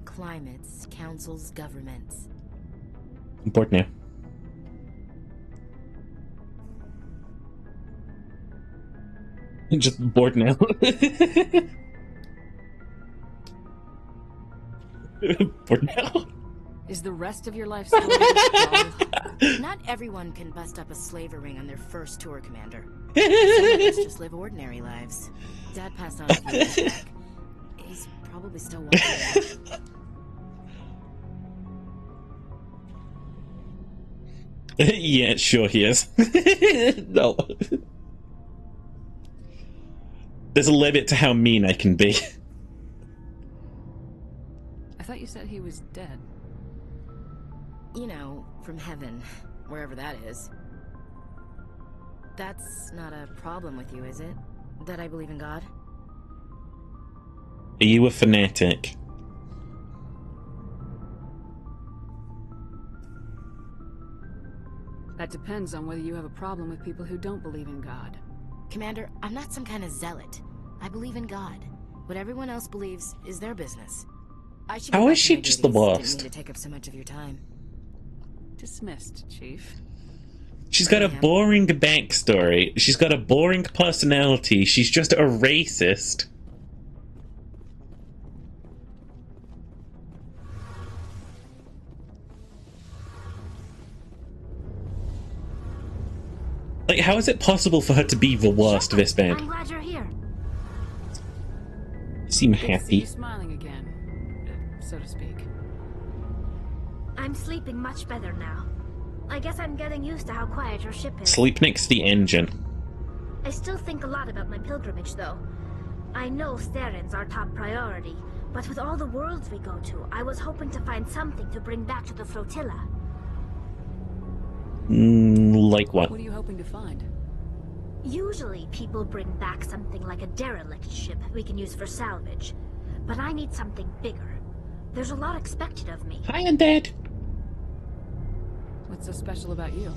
Climates, councils, governments. I'm bored now. I'm just bored now. Bored now. Is the rest of your life story? Not everyone can bust up a slaver ring on their first tour, Commander. Some of us just live ordinary lives. Dad passed on a few years back. He's probably still watching. Yeah, sure he is. No. There's a limit to how mean I can be. I thought you said he was dead. You know, from heaven, wherever that is. That's not a problem with you, is it? That I believe in God? Are you a fanatic? That depends on whether you have a problem with people who don't believe in God. Commander, I'm not some kind of zealot. I believe in God. What everyone else believes is their business. I should How is she just the worst? Didn't mean to take up so much of your time. Dismissed, Chief. She's got a boring backstory. She's got a boring personality. She's just a racist. Like, how is it possible for her to be the worst of this band? I'm glad you're here. You seem Good to see happy. you smiling again, so to speak. I'm sleeping much better now. I guess I'm getting used to how quiet your ship is. Sleep next to the engine. I still think a lot about my pilgrimage, though. I know Theron's our top priority, but with all the worlds we go to, I was hoping to find something to bring back to the flotilla. Like what? What are you hoping to find? Usually, people bring back something like a derelict ship we can use for salvage. But I need something bigger. There's a lot expected of me. Hi, Undead. What's so special about you?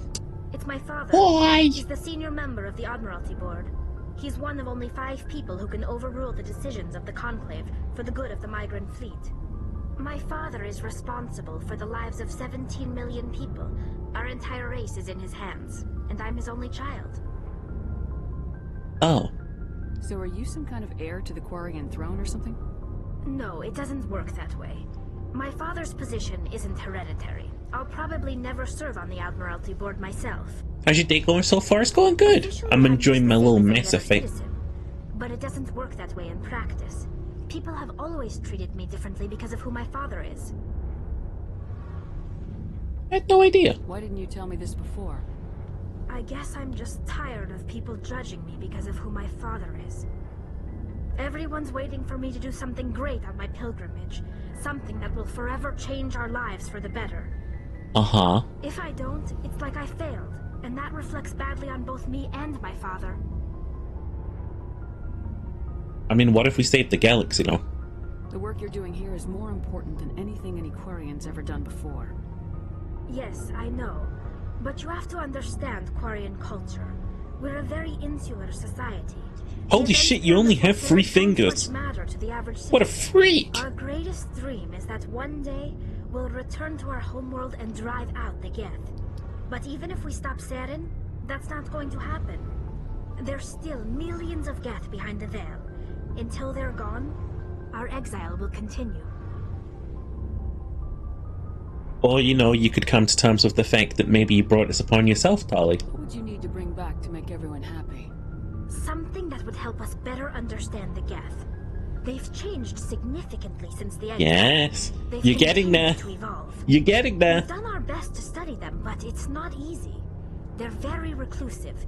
It's my father. Why? He's the senior member of the Admiralty Board. He's one of only 5 people who can overrule the decisions of the Conclave for the good of the migrant fleet. My father is responsible for the lives of 17 million people. Our entire race is in his hands, and I'm his only child. Oh. So are you some kind of heir to the Quarian throne or something? No, it doesn't work that way. My father's position isn't hereditary. I'll probably never serve on the Admiralty Board myself. How's your day going so far? It's going good. I'm enjoying my little Mass Effect. But it doesn't work that way in practice. People have always treated me differently because of who my father is. I had no idea. Why didn't you tell me this before? I guess I'm just tired of people judging me because of who my father is. Everyone's waiting for me to do something great on my pilgrimage. Something that will forever change our lives for the better. Uh-huh. If I don't, it's like I failed. And that reflects badly on both me and my father. I mean, what if we saved the galaxy, though? The work you're doing here is more important than anything any Quarian's ever done before. Yes, I know. But you have to understand Quarian culture. We're a very insular society. Holy shit, you only have 3 fingers. What a freak! Our greatest dream is that one day we'll return to our homeworld and drive out the Geth. But even if we stop Saren, that's not going to happen. There's still millions of Geth behind the veil. Until they're gone, our exile will continue. Or, you know, you could come to terms with the fact that maybe you brought this upon yourself, Tali. What would you need to bring back to make everyone happy? Something that would help us better understand the Geth. They've changed significantly since the exile. Yes, They've you're getting there. continued to evolve. You're getting there. We've done our best to study them, but it's not easy. They're very reclusive.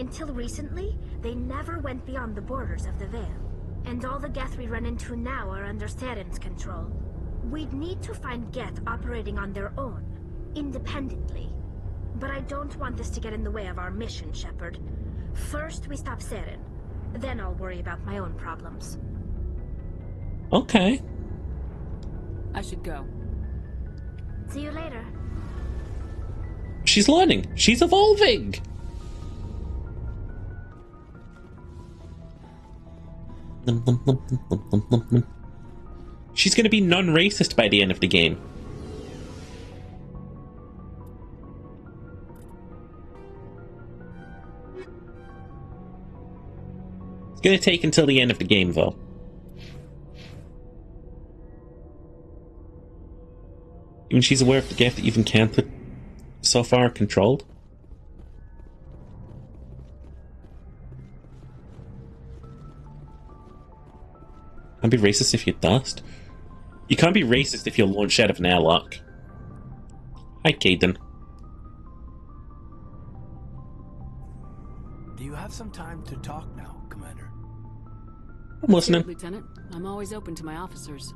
Until recently, they never went beyond the borders of the Veil. And all the Geth we run into now are under Saren's control. We'd need to find Geth operating on their own, independently. But I don't want this to get in the way of our mission, Shepard. First, we stop Saren. Then I'll worry about my own problems. Okay. I should go. See you later. She's learning. She's evolving. She's going to be non-racist by the end of the game. It's going to take until the end of the game, though. Even she's aware of the Geth that you've encountered so far controlled. Can't be racist if you're dust. You can't be racist if you're launched out of an airlock. Hi, Caden. Do you have some time to talk now, Commander? I'm listening. Lieutenant, I'm always open to my officers.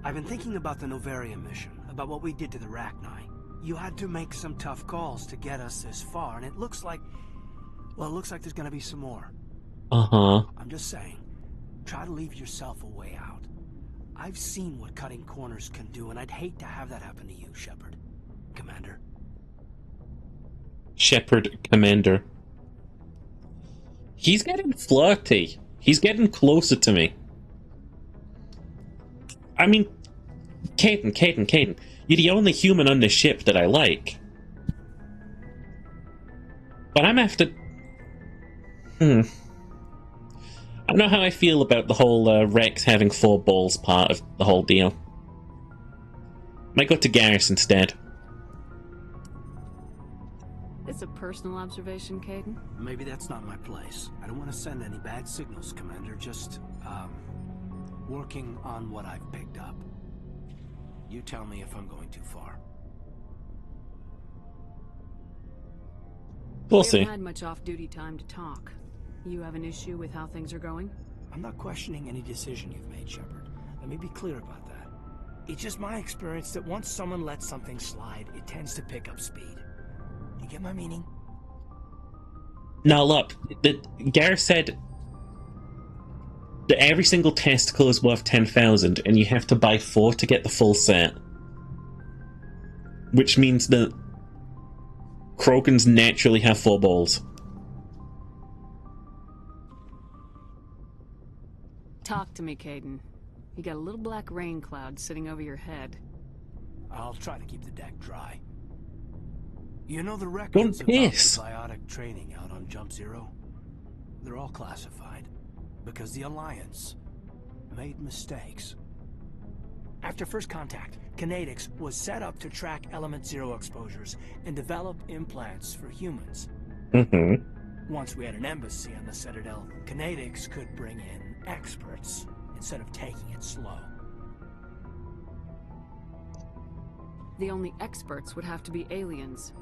I've been thinking about the Novaria mission, about what we did to the Rachni. You had to make some tough calls to get us this far, and it looks like... well, it looks like there's gonna be some more. Uh-huh. I'm just saying, try to leave yourself a way out. I've seen what cutting corners can do, and I'd hate to have that happen to you, Shepard. Commander. Shepard Commander. He's getting flirty. He's getting closer to me. I mean, Kaidan, you're the only human on this ship that I like. But I'm after... I don't know how I feel about the whole Rex having 4 balls part of the whole deal. Might go to Garrus instead. It's a personal observation, Kaidan. Maybe that's not my place. I don't want to send any bad signals, Commander. Just, working on what I've picked up. You tell me if I'm going too far. We'll We see. haven't had much off-duty time to talk. You have an issue with how things are going? I'm not questioning any decision you've made, Shepard. Let me be clear about that. It's just my experience that once someone lets something slide, it tends to pick up speed. You get my meaning? Now look, Garrus said that every single testicle is worth 10,000 and you have to buy 4 to get the full set. Which means that Krogans naturally have 4 balls. Talk to me, Kaidan. You got a little black rain cloud sitting over your head. I'll try to keep the deck dry. You know the records about the biotic training out on Jump Zero? They're all classified, because the Alliance made mistakes. After first contact, Kinetics was set up to track Element Zero exposures and develop implants for humans. Once we had an embassy on the Citadel, Kinetics could bring in experts instead of taking it slow. The only experts would have to be aliens.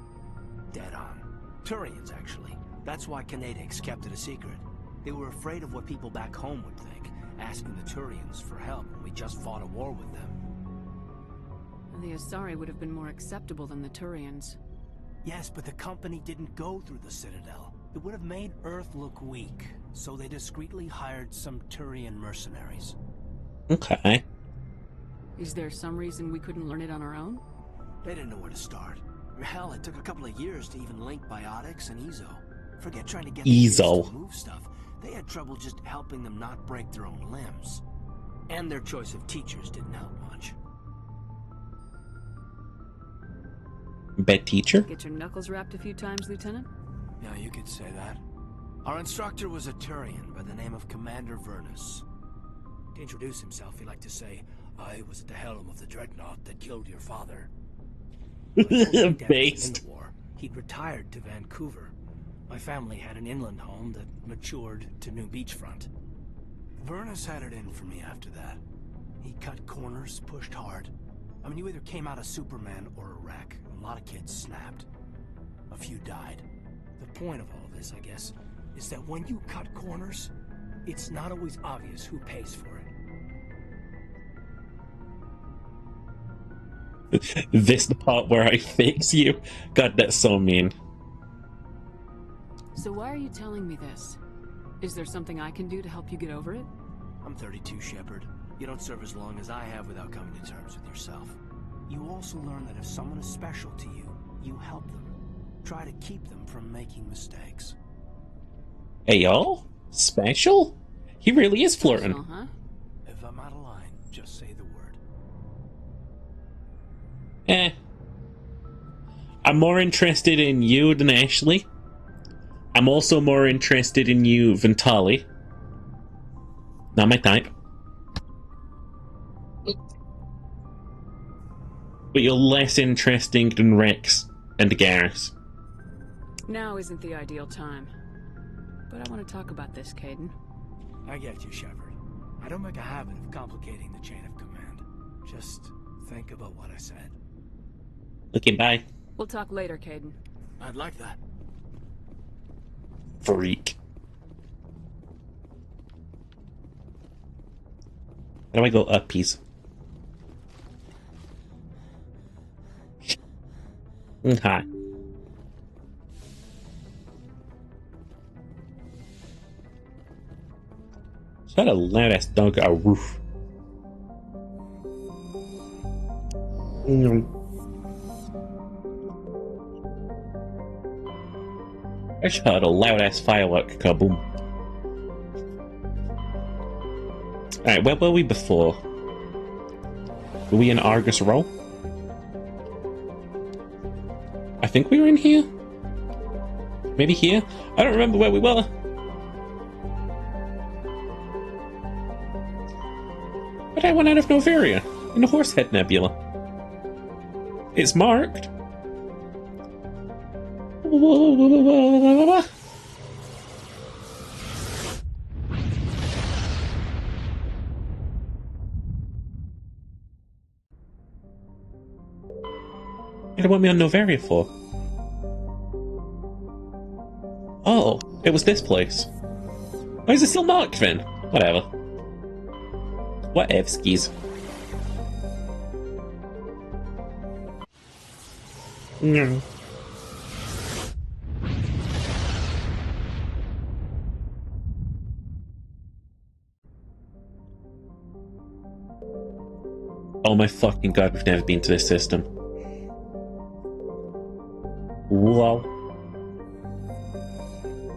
Dead on. Turians, actually. That's why Kinetics kept it a secret. They were afraid of what people back home would think, asking the Turians for help when we just fought a war with them. The Asari would have been more acceptable than the Turians. Yes, but the company didn't go through the Citadel. It would have made Earth look weak, so they discreetly hired some Turian mercenaries. Okay. Is there some reason we couldn't learn it on our own? They didn't know where to start. Hell, it took a couple of years to even link Biotics and Ezo. Forget trying to get the kids to move stuff. They had trouble just helping them not break their own limbs. And their choice of teachers didn't help much. Bad teacher? Get your knuckles rapped a few times, Lieutenant? Yeah, you could say that. Our instructor was a Turian by the name of Commander Vernus. To introduce himself, he liked to say, "I was at the helm of the dreadnought that killed your father." Based. In the war, he'd retired to Vancouver. My family had an inland home that matured to new beachfront. Vernus had it in for me after that. He cut corners, pushed hard. I mean, you either came out a Superman or a wreck. A lot of kids snapped. A few died. The point of all this, I guess, is that when you cut corners, it's not always obvious who pays for it. This the part where I fix you? God, that's so mean. So why are you telling me this? Is there something I can do to help you get over it? I'm 32, Shepard. You don't serve as long as I have without coming to terms with yourself. You also learn that if someone is special to you, you help them. Try to keep them from making mistakes. Hey, y'all? Special? He really is flirting. Special, huh? If I'm out of line, just say the word. I'm more interested in you than Ashley. I'm also more interested in you, Ventali. Not my type. But you're less interesting than Rex and Garrus. Now isn't the ideal time. But I want to talk about this, Kaidan. I get you, Shepard. I don't make a habit of complicating the chain of command. Just think about what I said. Okay, bye. We'll talk later, Kaidan. I'd like that. Freak. How do I go up, please? Hi. Is that a loud ass dog got a roof? I just heard a loud ass firework kaboom. Alright, where were we before? Were we in Argus Row? I think we were in here? Maybe here? I don't remember where we were. But I went out of Noveria, in the Horsehead Nebula. It's marked. What do you want me on Noveria for? Oh, it was this place. Why is it still marked then? Whatever. Whatevskis. No. Oh my fucking god, we've never been to this system. Wow.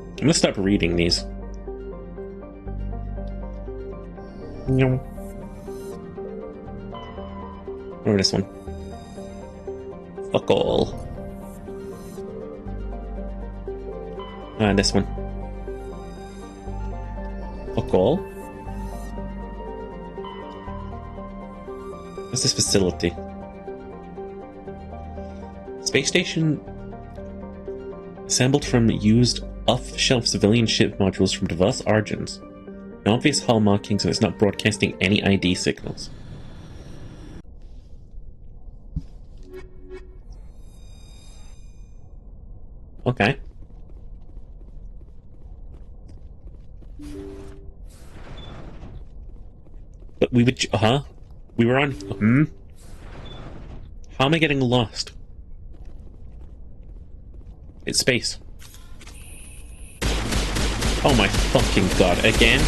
I'm gonna stop reading these. No. Or this one. Fuck all. And this one. Fuck all. What's this facility? Space station assembled from used off-the-shelf civilian ship modules from diverse origins. No obvious hull markings, and it's not broadcasting any ID signals. Okay. But we would... We were on... How am I getting lost? It's space. Oh my fucking god, again?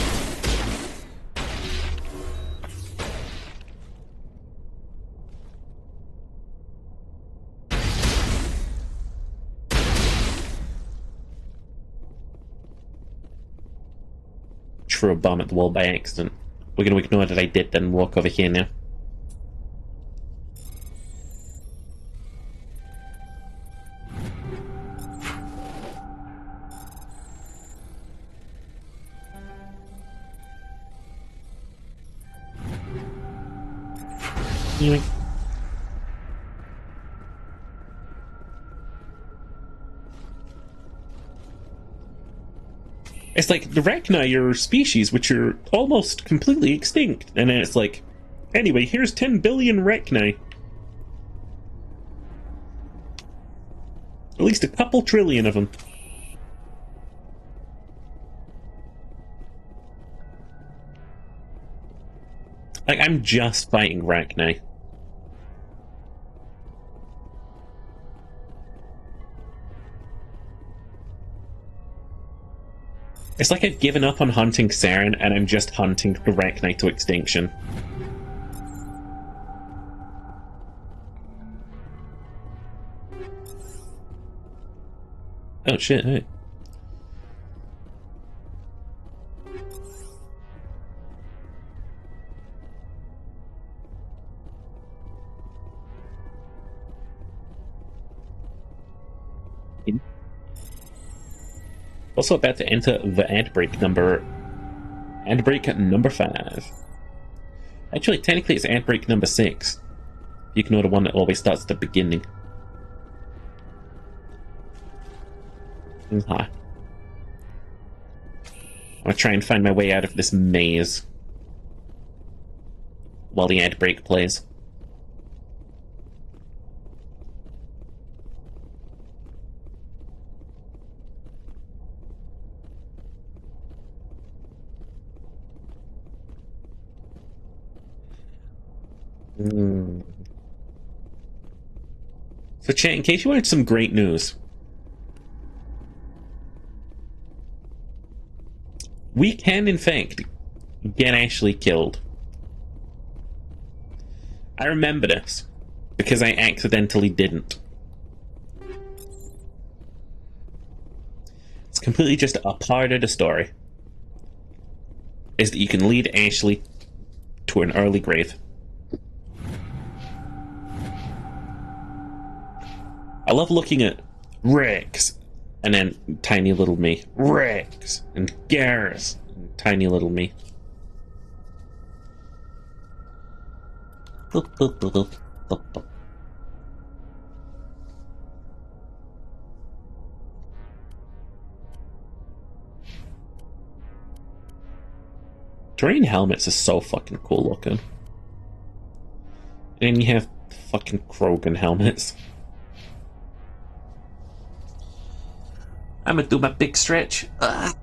Threw a bomb at the wall by accident. We're gonna ignore that I did then walk over here now. Anyway. It's like, the Rachni are a species which are almost completely extinct. And then it's like, anyway, here's 10 billion Rachni. At least a couple trillion of them. Like, I'm just fighting Rachni. It's like I've given up on hunting Saren and I'm just hunting the Rachni to extinction. Oh shit, hey. Also about to enter the Antbreak number 5. Actually, technically it's Antbreak number 6. You can know the one that always starts at the beginning. Hi. I'm gonna try and find my way out of this maze while the Antbreak plays. So chat, in case you wanted some great news, we can in fact get Ashley killed. I remember this because I accidentally didn't. It's completely just a part of the story. Is that you can lead Ashley to an early grave. I love looking at Rex and then tiny little me. Rex and Garrus and tiny little me. Terrain helmets are so fucking cool looking. And then you have fucking Krogan helmets. I'm gonna do my big stretch. Hi.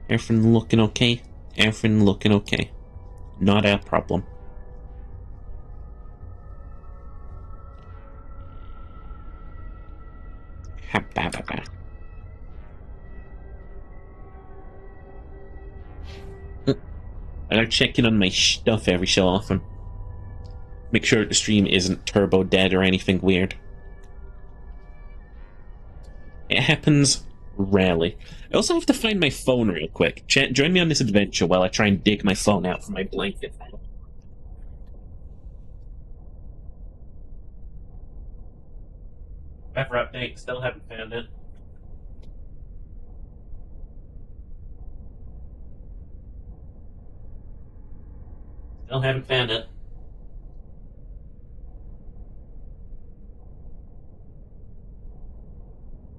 Everything looking okay? Everything looking okay. Not a problem. I gotta check in on my stuff every so often. Make sure the stream isn't turbo dead or anything weird. It happens rarely. I also have to find my phone real quick. Chat, join me on this adventure while I try and dig my phone out from my blanket. Weather update, still haven't found it. Still haven't found it.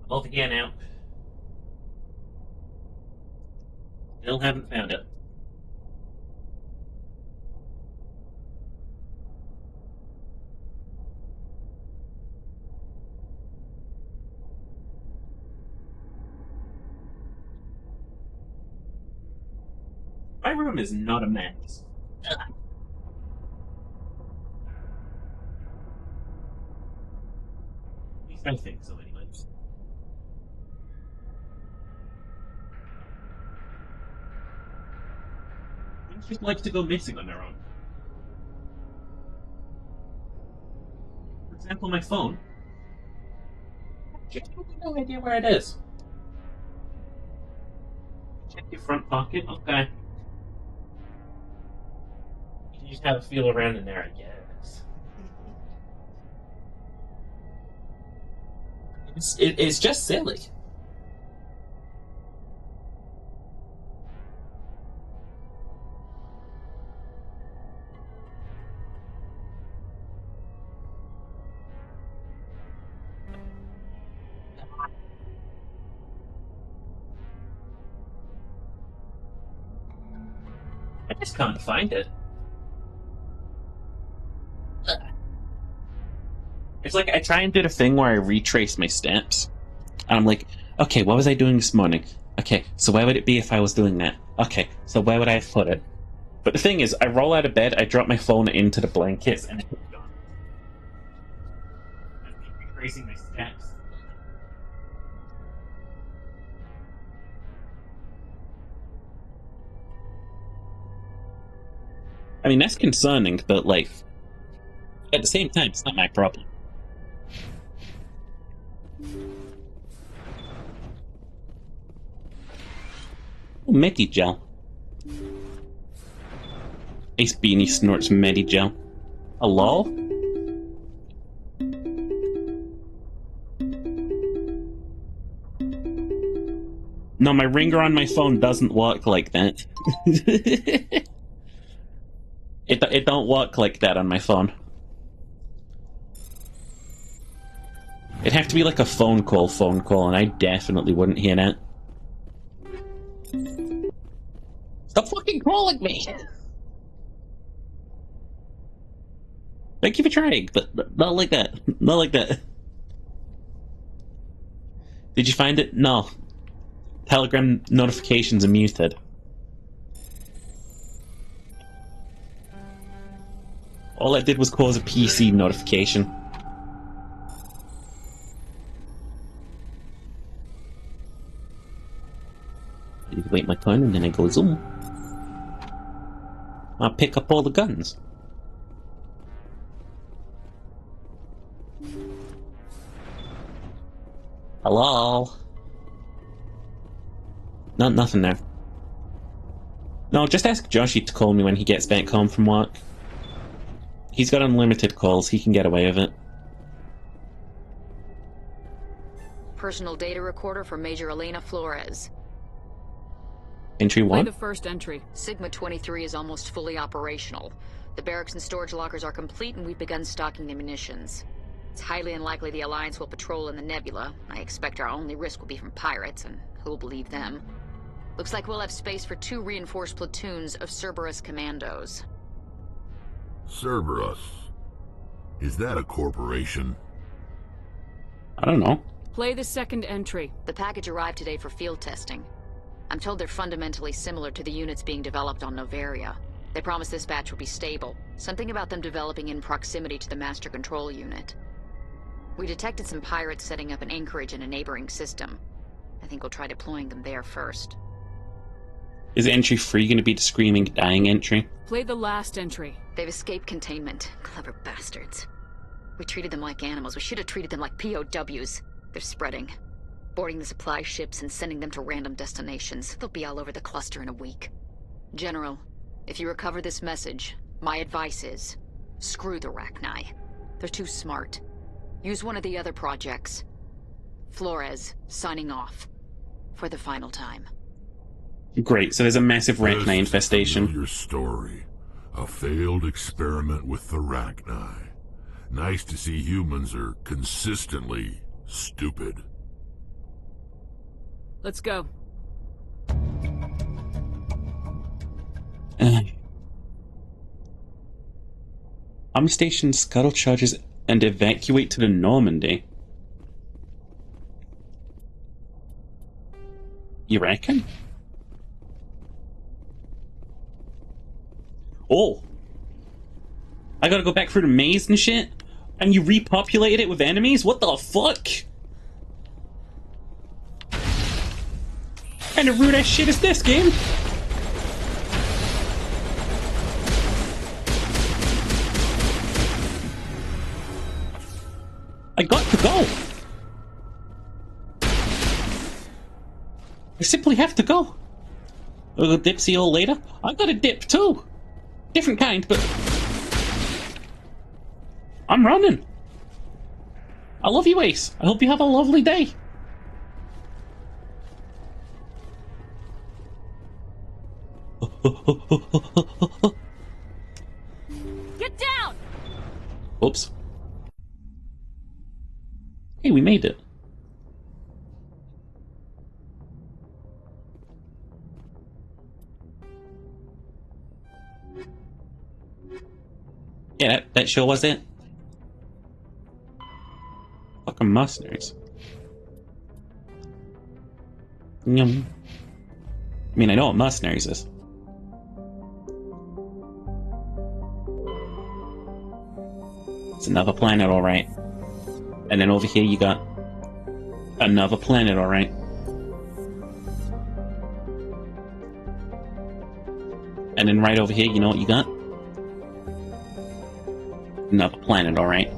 I'm over here now. Still haven't found it. My room is not a mess. At least I think so, anyways. Things just like to go missing on their own. For example, my phone. Just have no idea where it is. Check your front pocket, okay. You just have a feel around in there, I guess. It's just silly. I just can't find it. It's like I try and do the thing where I retrace my steps. And I'm like, okay, what was I doing this morning? Okay, so where would it be if I was doing that? Okay, so where would I have put it? But the thing is, I roll out of bed, I drop my phone into the blankets, and it's gone. I keep retracing my steps. I mean, that's concerning, but, like, at the same time, it's not my problem. Oh, Medigel. Ace Beanie snorts Medigel. Hello? No, my ringer on my phone doesn't work like that. It don't work like that on my phone. It'd have to be like a phone call, and I definitely wouldn't hear that. Stop fucking you calling me? Thank you for trying, but not like that. Not like that. Did you find it? No. Telegram notifications are muted. All I did was cause a PC notification. You wait my turn and then I go zoom. I'll pick up all the guns. Hello? Nothing there. No, just ask Joshy to call me when he gets back home from work. He's got unlimited calls, he can get away with it. Personal data recorder for Major Elena Flores. Entry 1? Play the first entry. Sigma 23 is almost fully operational. The barracks and storage lockers are complete and we've begun stocking the munitions. It's highly unlikely the Alliance will patrol in the nebula. I expect our only risk will be from pirates, and who'll believe them? Looks like we'll have space for 2 reinforced platoons of Cerberus commandos. Cerberus? Is that a corporation? I don't know. Play the second entry. The package arrived today for field testing. I'm told they're fundamentally similar to the units being developed on Noveria. They promise this batch will be stable. Something about them developing in proximity to the master control unit. We detected some pirates setting up an anchorage in a neighboring system. I think we'll try deploying them there first. Is entry 3 going to be the screaming, dying entry? Play the last entry. They've escaped containment. Clever bastards. We treated them like animals. We should have treated them like POWs. They're spreading. Boarding the supply ships and sending them to random destinations. They'll be all over the cluster in a week. General, if you recover this message, my advice is, screw the Rachni. They're too smart. Use one of the other projects. Flores, signing off. For the final time. Great, so there's a massive Rachni infestation. Your story. A failed experiment with the Rachni. Nice to see humans are consistently stupid. Let's go. Army station scuttle charges and evacuate to the Normandy. You reckon? Oh! I gotta go back through the maze and shit? And you repopulated it with enemies? What the fuck? What kind of rude ass shit is this, game? I got to go! I simply have to go. I'll dipsy all later. I got a dip too! Different kind, but... I'm running! I love you, Ace. I hope you have a lovely day. Get down! Oops. Hey, we made it. Yeah, that sure was it. Fucking mercenaries. Yum. I mean, I know what mercenaries is. It's another planet, alright. And then over here you got another planet, alright. And then right over here, you know what you got? Another planet, alright.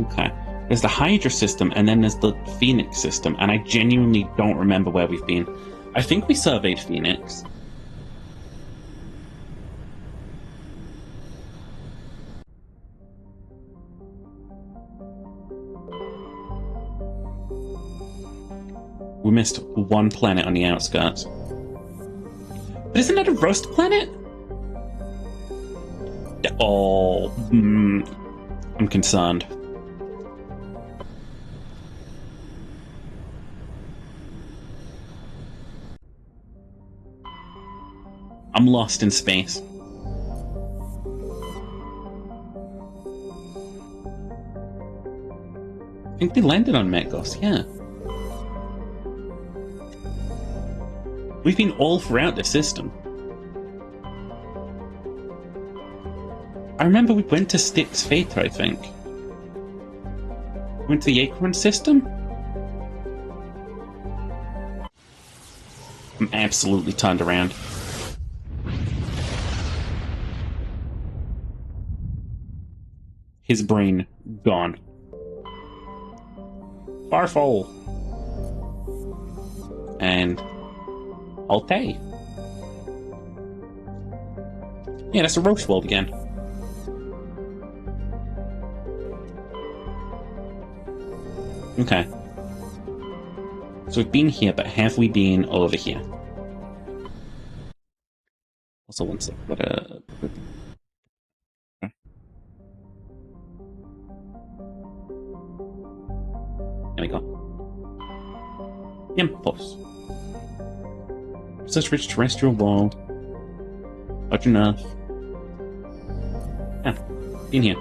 Okay. There's the Hydra system, and then there's the Phoenix system, and I genuinely don't remember where we've been. I think we surveyed Phoenix. We missed one planet on the outskirts. But isn't that a Rust planet? Oh, I'm concerned. lost in space. I think they landed on Metgos, yeah. We've been all throughout the system. I remember we went to Styx Theta, I think. Went to the Acorn system? I'm absolutely turned around. His brain gone. Farfol. And Altair. Yeah, that's a Rochewald again. Okay. So we've been here, but have we been over here? Also, one sec. There we go. Impulse. Such rich terrestrial wall. Large enough. Yeah, been here.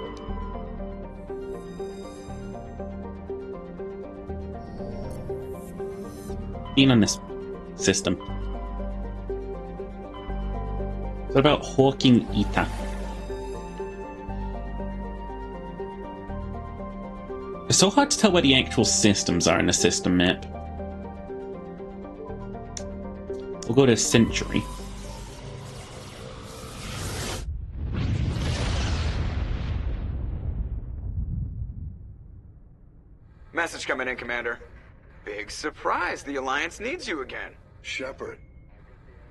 Been on this system. What about Hawking Eta? It's so hard to tell where the actual systems are in the system map. We'll go to Century. Message coming in, Commander. Big surprise, the Alliance needs you again. Shepard,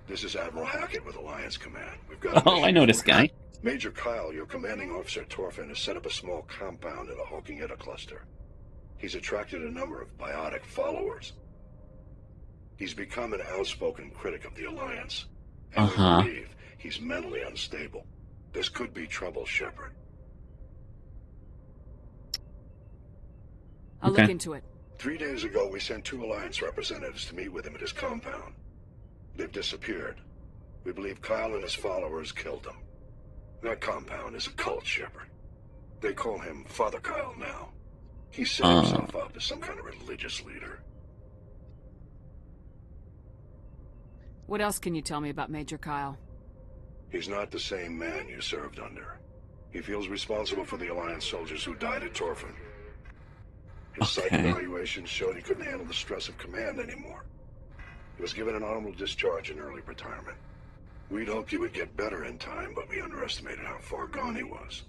this is Admiral Hackett with Alliance Command. We've got oh, I know this guy. Major Kyle, your commanding officer at Torfin, has set up a small compound in the Hawking Eta cluster. He's attracted a number of biotic followers. He's become an outspoken critic of the Alliance. And we believe he's mentally unstable. This could be trouble, Shepard. I'll look into it. 3 days ago, we sent 2 Alliance representatives to meet with him at his compound. They've disappeared. We believe Kyle and his followers killed them. That compound is a cult, Shepard. They call him Father Kyle now. He set himself up as some kind of religious leader. What else can you tell me about Major Kyle? He's not the same man you served under. He feels responsible for the Alliance soldiers who died at Torfin. His psych evaluations showed he couldn't handle the stress of command anymore. He was given an honorable discharge in early retirement. We'd hoped he would get better in time, but we underestimated how far gone he was.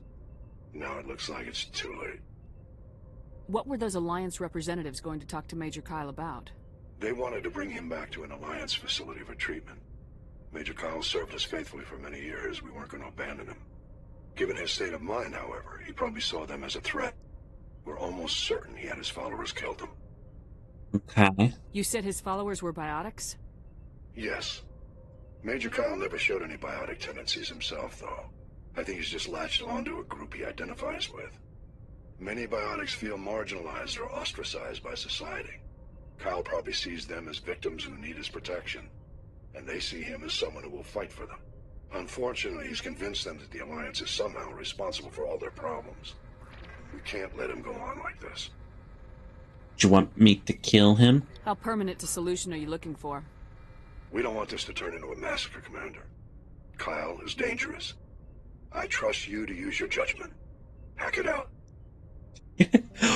Now it looks like it's too late. What were those Alliance representatives going to talk to Major Kyle about? They wanted to bring him back to an Alliance facility for treatment. Major Kyle served us faithfully for many years. We weren't going to abandon him. Given his state of mind, however, he probably saw them as a threat. We're almost certain he had his followers killed him. Okay. You said his followers were biotics? Yes. Major Kyle never showed any biotic tendencies himself, though. I think he's just latched onto a group he identifies with. Many biotics feel marginalized or ostracized by society. Kyle probably sees them as victims who need his protection, and they see him as someone who will fight for them. Unfortunately, he's convinced them that the Alliance is somehow responsible for all their problems. We can't let him go on like this. Do you want me to kill him? How permanent a solution are you looking for? We don't want this to turn into a massacre, Commander. Kyle is dangerous. I trust you to use your judgment. Hack it out.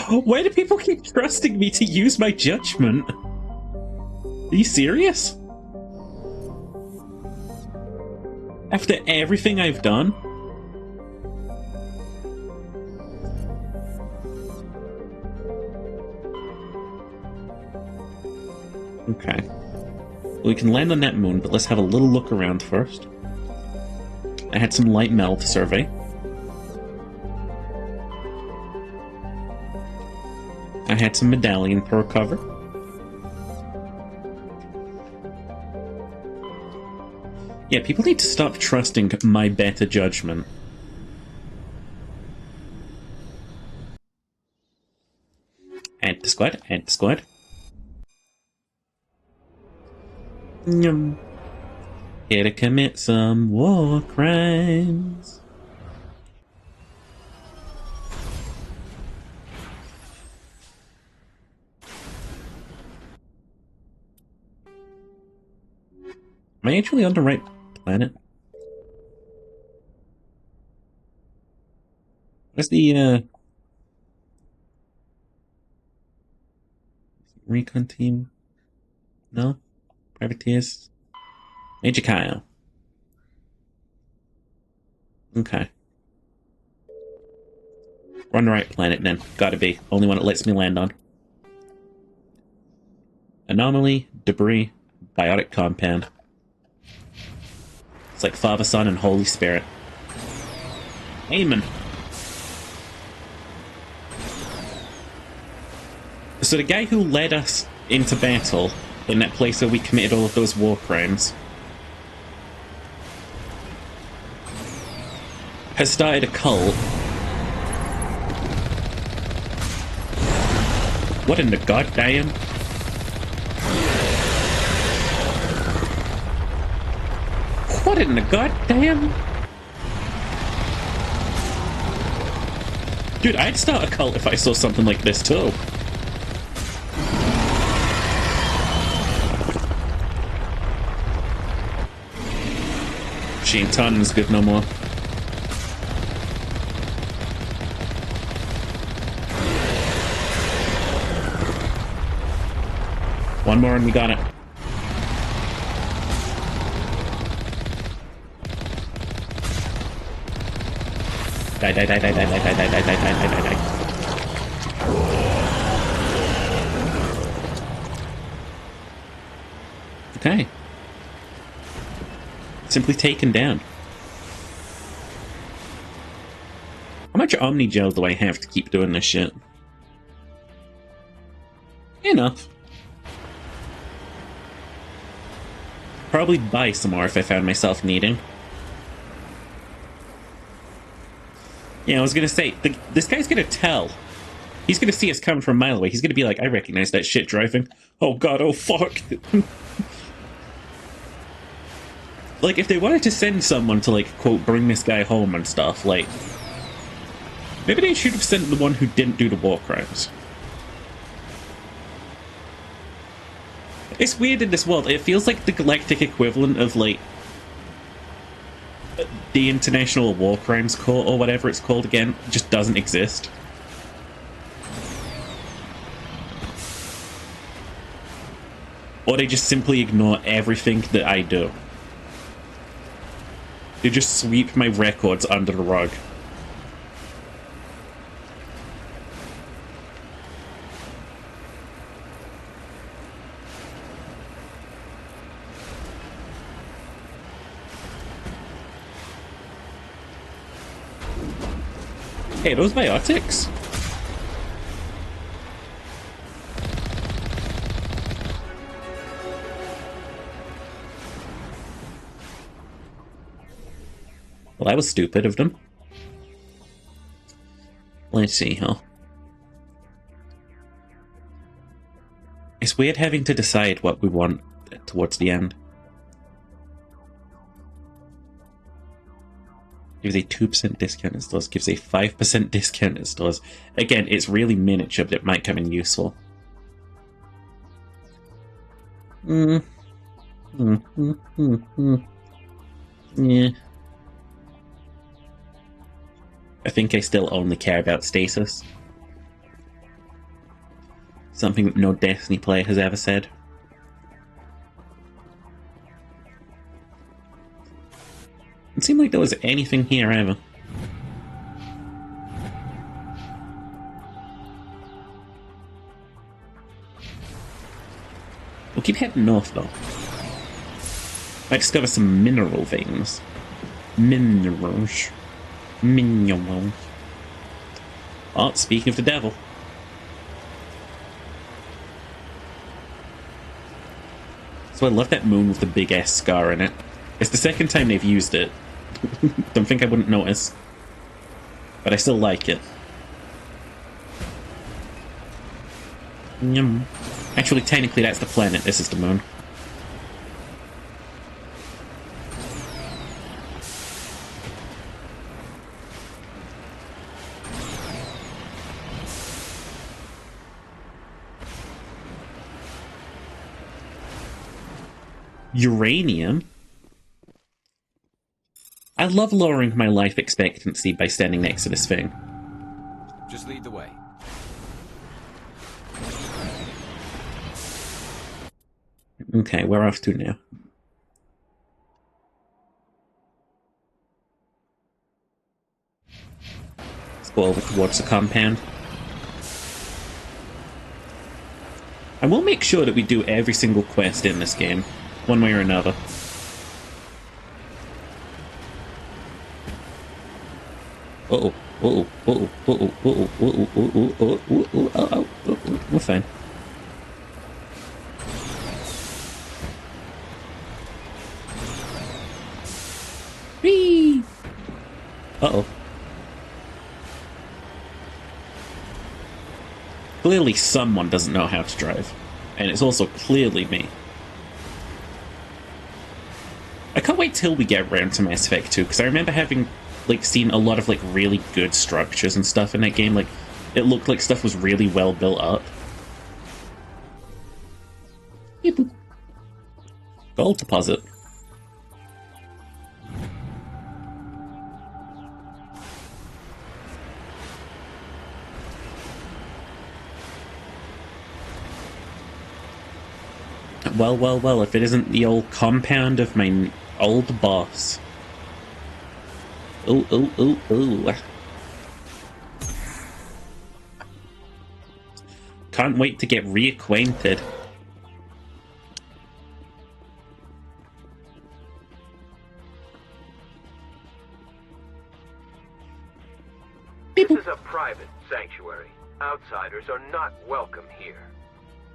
Why do people keep trusting me to use my judgment? Are you serious? After everything I've done? Okay. We can land on that moon, but let's have a little look around first. I had some light metal to survey. I had some medallion to recover. Yeah, people need to stop trusting my better judgment. Add to squad, add to squad. Here to commit some war crimes. Am I actually on the right planet? Where's the recon team? No? Privateers? Major Kyle. Okay. We're on the right planet then. Gotta be. Only one it lets me land on. Anomaly, debris, biotic compound. It's like Father, Son, and Holy Spirit. Amen. So the guy who led us into battle in that place where we committed all of those war crimes has started a cult. What in the goddamn? What in the goddamn? Dude, I'd start a cult if I saw something like this too. She ain't Tannen's good no more. One more and we got it. Die, die, die, die, die, die, die, die, die, die, die, die, die. Okay. Simply taken down. How much Omni Gel do I have to keep doing this shit? Enough. Probably buy some more if I found myself needing. Yeah, I was gonna say, this guy's gonna tell. He's gonna see us coming from a mile away. He's gonna be like, I recognize that shit driving. Oh god, oh fuck. Like, if they wanted to send someone to, like, quote, bring this guy home and stuff, like, maybe they should have sent the one who didn't do the war crimes. It's weird in this world. It feels like the galactic equivalent of, like, the International War Crimes Court, or whatever it's called again, just doesn't exist. Or they just simply ignore everything that I do. They just sweep my records under the rug. Hey, are those biotics? Well, that was stupid of them. Let's see, huh? It's weird having to decide what we want towards the end. Gives a 2% discount in stores, gives a 5% discount in stores. Again, it's really miniature, but it might come in useful. Yeah. I think I still only care about stasis. Something that no Destiny player has ever said. It seemed like there was anything here ever. We'll keep heading north though. Might discover some mineral veins. Minerals. Minerals. Oh, speaking of the devil. So I love that moon with the big S scar in it. It's the second time they've used it. Don't think I wouldn't notice. But I still like it. Yum. Actually, technically that's the planet, this is the moon. Uranium? I love lowering my life expectancy by standing next to this thing. Just lead the way. Okay, we're off to now. Let's go over towards the compound. I will make sure that we do every single quest in this game, one way or another. Uh-oh, uh-oh, uh-oh, uh-oh, uh-oh, uh-oh, uh-oh, uh-oh, uh-oh, uh-oh, we're fine. Whee! Uh-oh. Clearly someone doesn't know how to drive. And it's also clearly me. I can't wait till we get around to Mass Effect 2, because I remember having, like, seen a lot of, like, really good structures and stuff in that game. Like, it looked like stuff was really well built up. Gold deposit. Well, well, well, if it isn't the old compound of my old boss. Ooh, ooh, ooh, ooh. Can't wait to get reacquainted. This is a private sanctuary. Outsiders are not welcome here.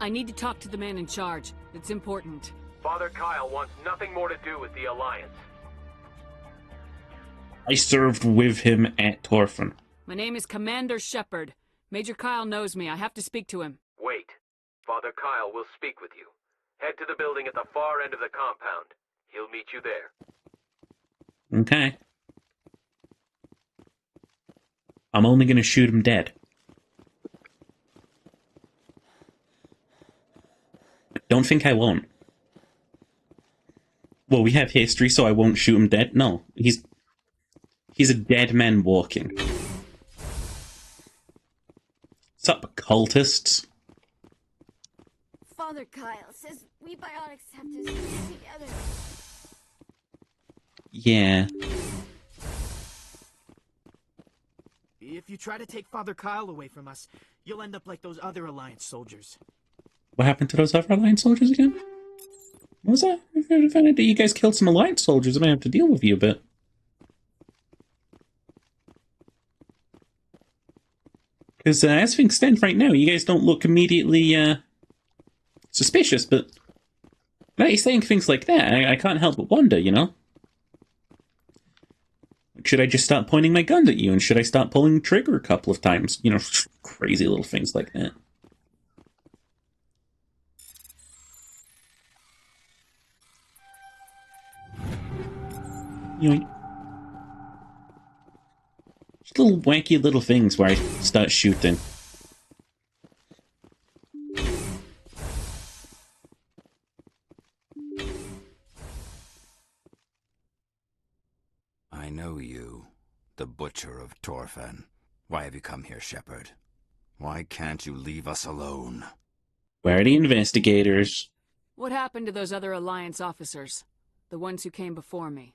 I need to talk to the man in charge. It's important. Father Kyle wants nothing more to do with the Alliance. I served with him at Torfan. My name is Commander Shepard. Major Kyle knows me. I have to speak to him. Wait. Father Kyle will speak with you. Head to the building at the far end of the compound. He'll meet you there. Okay. I'm only gonna shoot him dead. Don't think I won't. Well, we have history, so I won't shoot him dead. No, he's a dead man walking. What's up, cultists? Father Kyle says we biotics have to stick together. Yeah. If you try to take Father Kyle away from us, you'll end up like those other Alliance soldiers. What happened to those other Alliance soldiers again? What was that? I found out that you guys killed some Alliance soldiers. I might have to deal with you a bit. Because as things stand right now, you guys don't look immediately suspicious, but now you're saying things like that, I can't help but wonder, you know? Should I just start pointing my gun at you, and should I start pulling the trigger a couple of times? You know, crazy little things like that. You know, just little wacky little things where I start shooting. I know you, the Butcher of Torfan. Why have you come here, Shepard? Why can't you leave us alone? Where are the investigators? What happened to those other Alliance officers? The ones who came before me?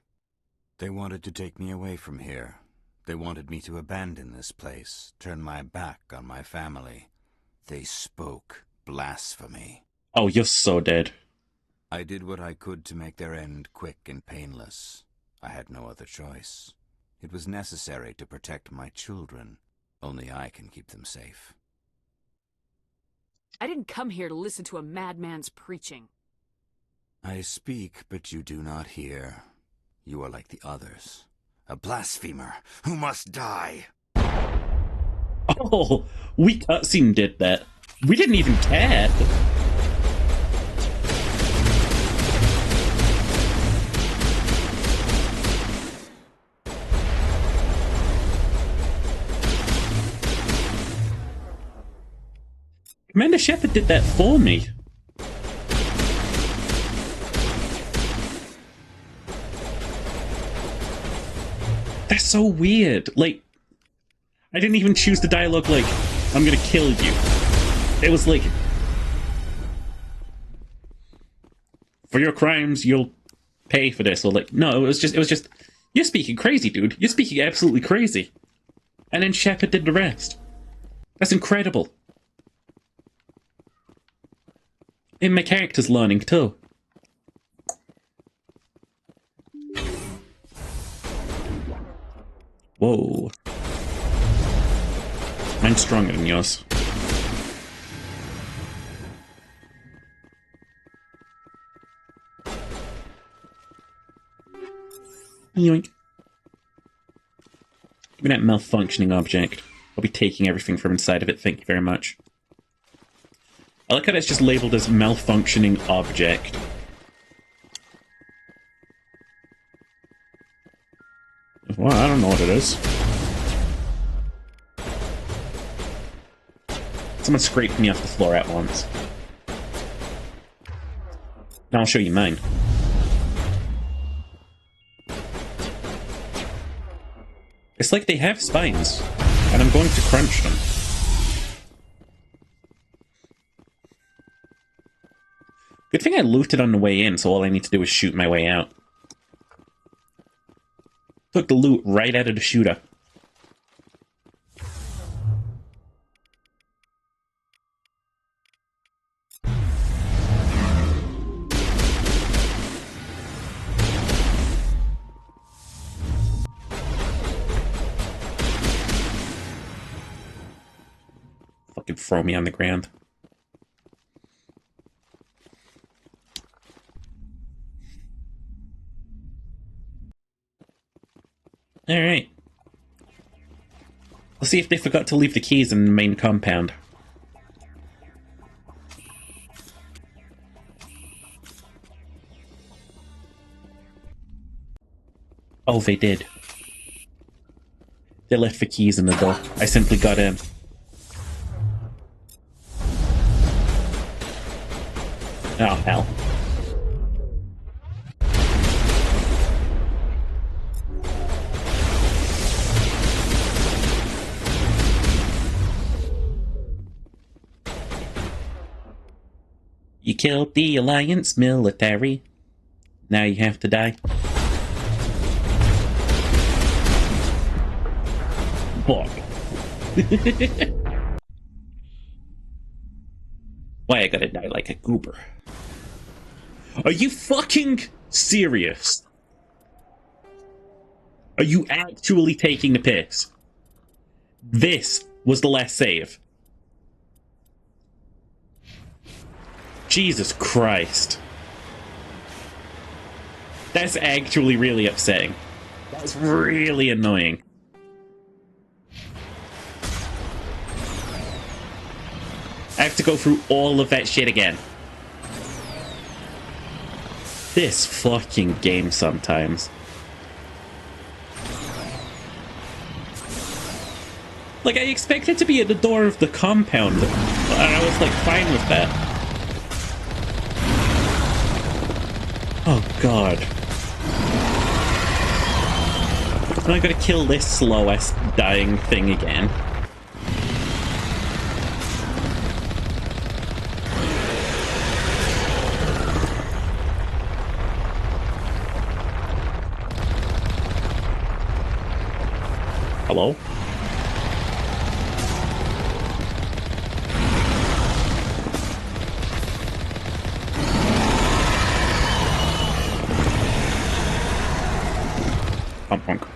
They wanted to take me away from here. They wanted me to abandon this place, turn my back on my family. They spoke blasphemy. Oh, you're so dead. I did what I could to make their end quick and painless. I had no other choice. It was necessary to protect my children. Only I can keep them safe. I didn't come here to listen to a madman's preaching. I speak, but you do not hear. You are like the others. A blasphemer who must die. Oh, we cutscene did that. We didn't even care. Commander Shepard did that for me. That's so weird. Like, I didn't even choose the dialogue like, I'm gonna kill you. It was like, for your crimes, you'll pay for this. Or like, no, it was just, you're speaking crazy, dude. You're speaking absolutely crazy. And then Shepard did the rest. That's incredible. And my character's learning too. Whoa. Mine's stronger than yours. Yoink. Give me that malfunctioning object. I'll be taking everything from inside of it, thank you very much. I like how it's just labeled as malfunctioning object. Well, I don't know what it is. Someone scraped me off the floor at once. Now I'll show you mine. It's like they have spines, and I'm going to crunch them. Good thing I looted on the way in, so all I need to do is shoot my way out. Took the loot right out of the shooter. Fucking throw me on the ground. Alright. Let's see if they forgot to leave the keys in the main compound. Oh, they did. They left the keys in the door. I simply got in. Oh, hell. You killed the Alliance military. Now you have to die. Fuck. Why I gotta die like a goober? Are you fucking serious? Are you actually taking the piss? This was the last save. Jesus Christ. That's actually really upsetting. That's really annoying. I have to go through all of that shit again. This fucking game sometimes. Like, I expected to be at the door of the compound, and I was like fine with that. Oh god. Now I gotta kill this slow-ass dying thing again. Hello? Punk.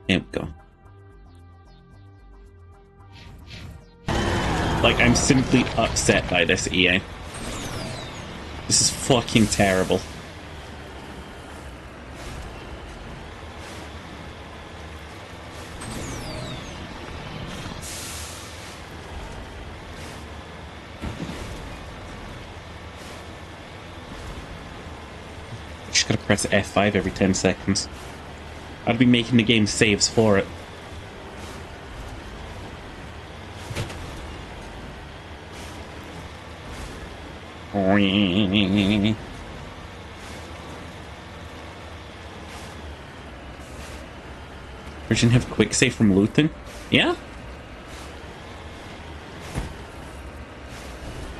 There we go. Like, I'm simply upset by this, EA. This is fucking terrible. Just gotta press F5 every 10 seconds. I'd be making the game saves for it. Virgin have quick save from looting? Yeah?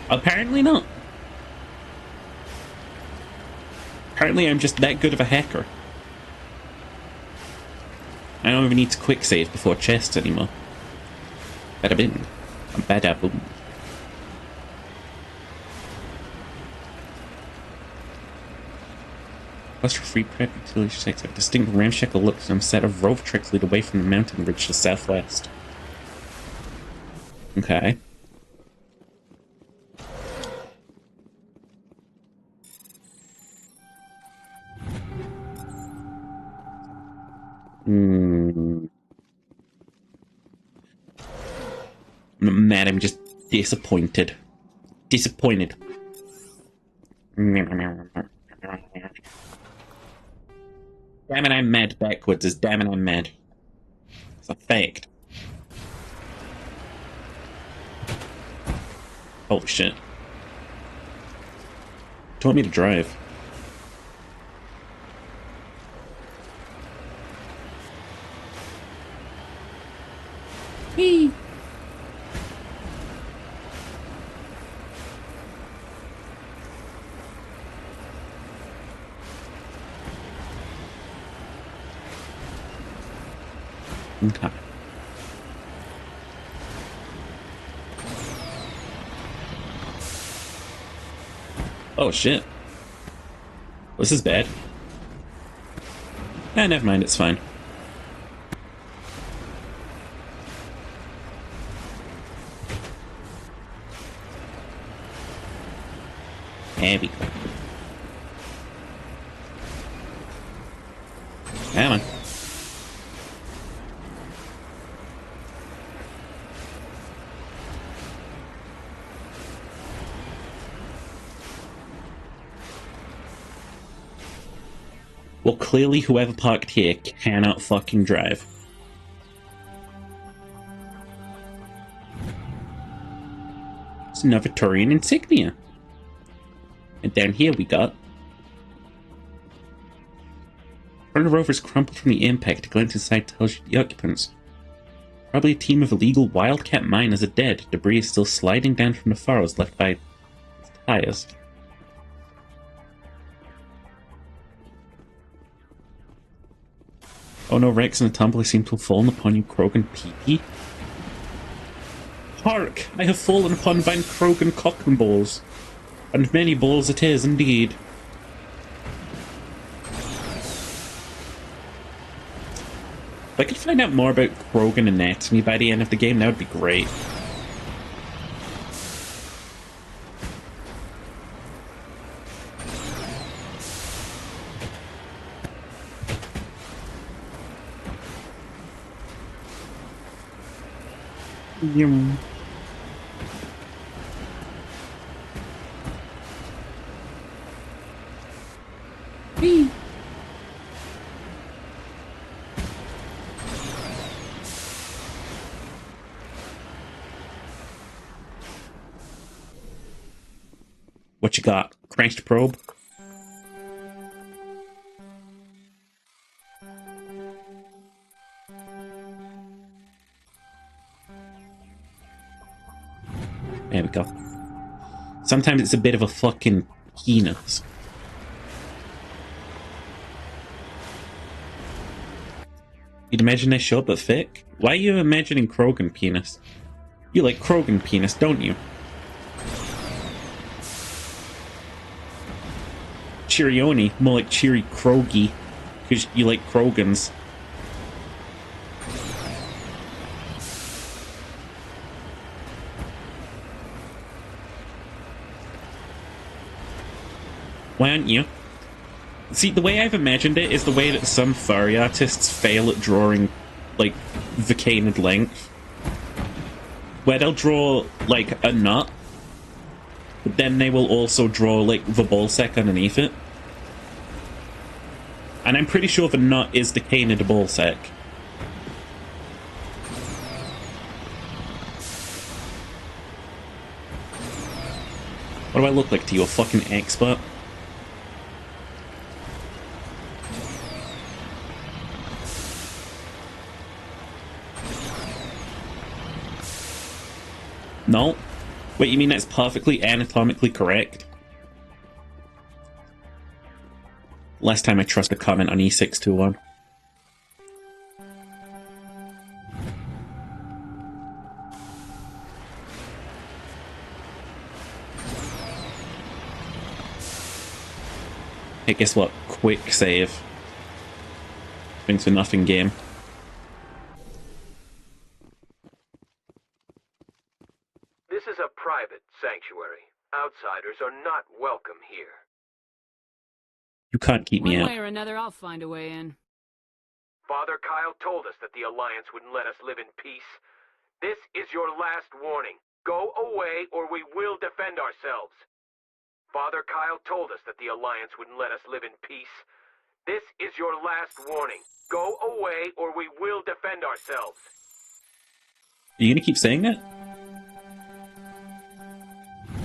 Apparently not. Apparently I'm just that good of a hacker. I don't even need to quick save before chests anymore. Bada bing. Bada boom. Quest for free prep utility checks have distinct ramshackle looks and a set of rope tracks lead away from the mountain ridge to the southwest. Okay. I'm not mad, I'm just disappointed. Disappointed. Damn it, I'm mad backwards is damn it, I'm mad. It's a fact. Holy shit. Do you want me to drive? Whee! Okay. Oh shit. This is bad. Never mind, it's fine. There we go. Come on. Well, clearly whoever parked here cannot fucking drive. It's another Turian insignia. And down here we got... Front of rovers crumpled from the impact. A glance inside tells you the occupants. Probably a team of illegal wildcat miners are dead. Debris is still sliding down from the furrows left by its tires. Oh no, Rex and the Tumbler seem to have fallen upon you, Krogan pee-pee. Hark! I have fallen upon Van Krogan cock and balls. And many balls it is, indeed. If I could find out more about Krogan anatomy by the end of the game, that would be great. Yum. Whee! What you got? Crashed probe? There we go. Sometimes it's a bit of a fucking penis. You'd imagine they show up at Fick? Why are you imagining Krogan penis? You like Krogan penis, don't you? Chirioni, more like Cheery Krogi, because you like Krogans. Why aren't you? See, the way I've imagined it is the way that some furry artists fail at drawing, like, the canid length. Where they'll draw, like, a nut, but then they will also draw, like, the ballsack underneath it. And I'm pretty sure the nut is the canid ballsack. What do I look like to you, a fucking expert? No? Wait, you mean that's perfectly anatomically correct? Last time I trust a comment on E621. Hey, guess what? Quick save. Things for nothing game. This is a private sanctuary. Outsiders are not welcome here. You can't keep me One out. way or another, I'll find a way in. Father Kyle told us that the Alliance wouldn't let us live in peace. This is your last warning. Go away or we will defend ourselves. Father Kyle told us that the Alliance wouldn't let us live in peace. This is your last warning. Go away or we will defend ourselves. Are you gonna keep saying that?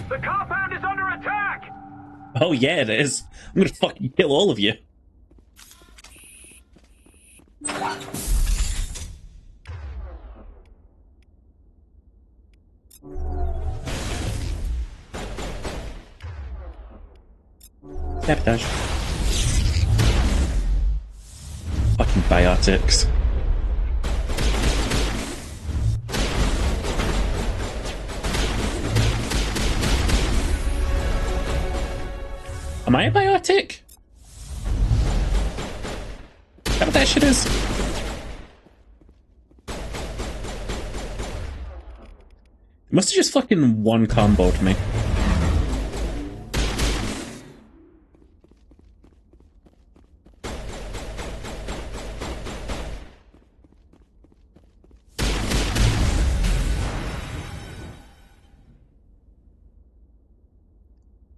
The compound is under attack! Oh yeah, it is. I'm gonna fucking kill all of you. Sabotage. Fucking biotics. Am I a biotic? Is that what that shit is? It must have just fucking one comboed me.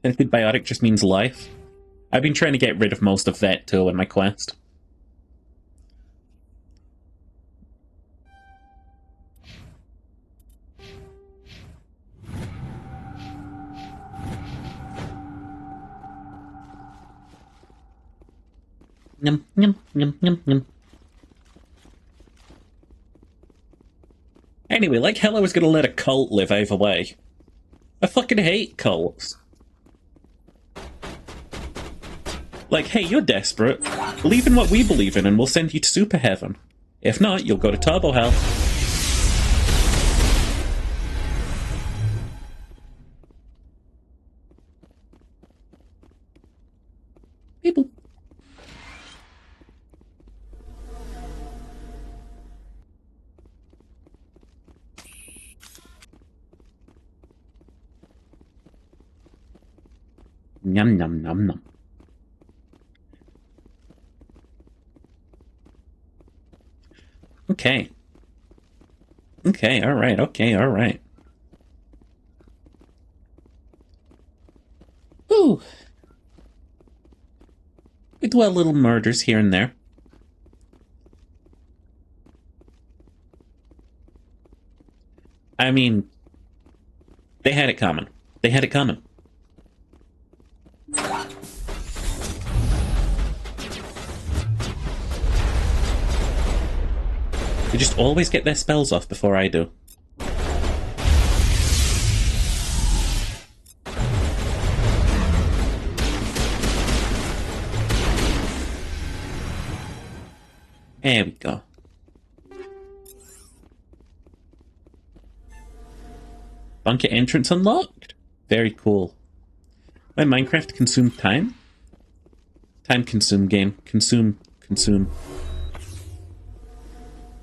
Technically, biotic just means life. I've been trying to get rid of most of that too in my quest. Yum, yum, yum, yum, yum. Anyway, like hell I was gonna let a cult live either way. I fucking hate cults. Like, hey, you're desperate. Believe in what we believe in and we'll send you to super heaven. If not, you'll go to turbo hell. People. Num num num num. Okay. Okay, alright, okay, alright. Ooh. We do our little murders here and there. I mean, they had it coming. They had it coming. They just always get their spells off before I do. There we go. Bunker entrance unlocked. Very cool. My Minecraft consume time? Time consume game. Consume.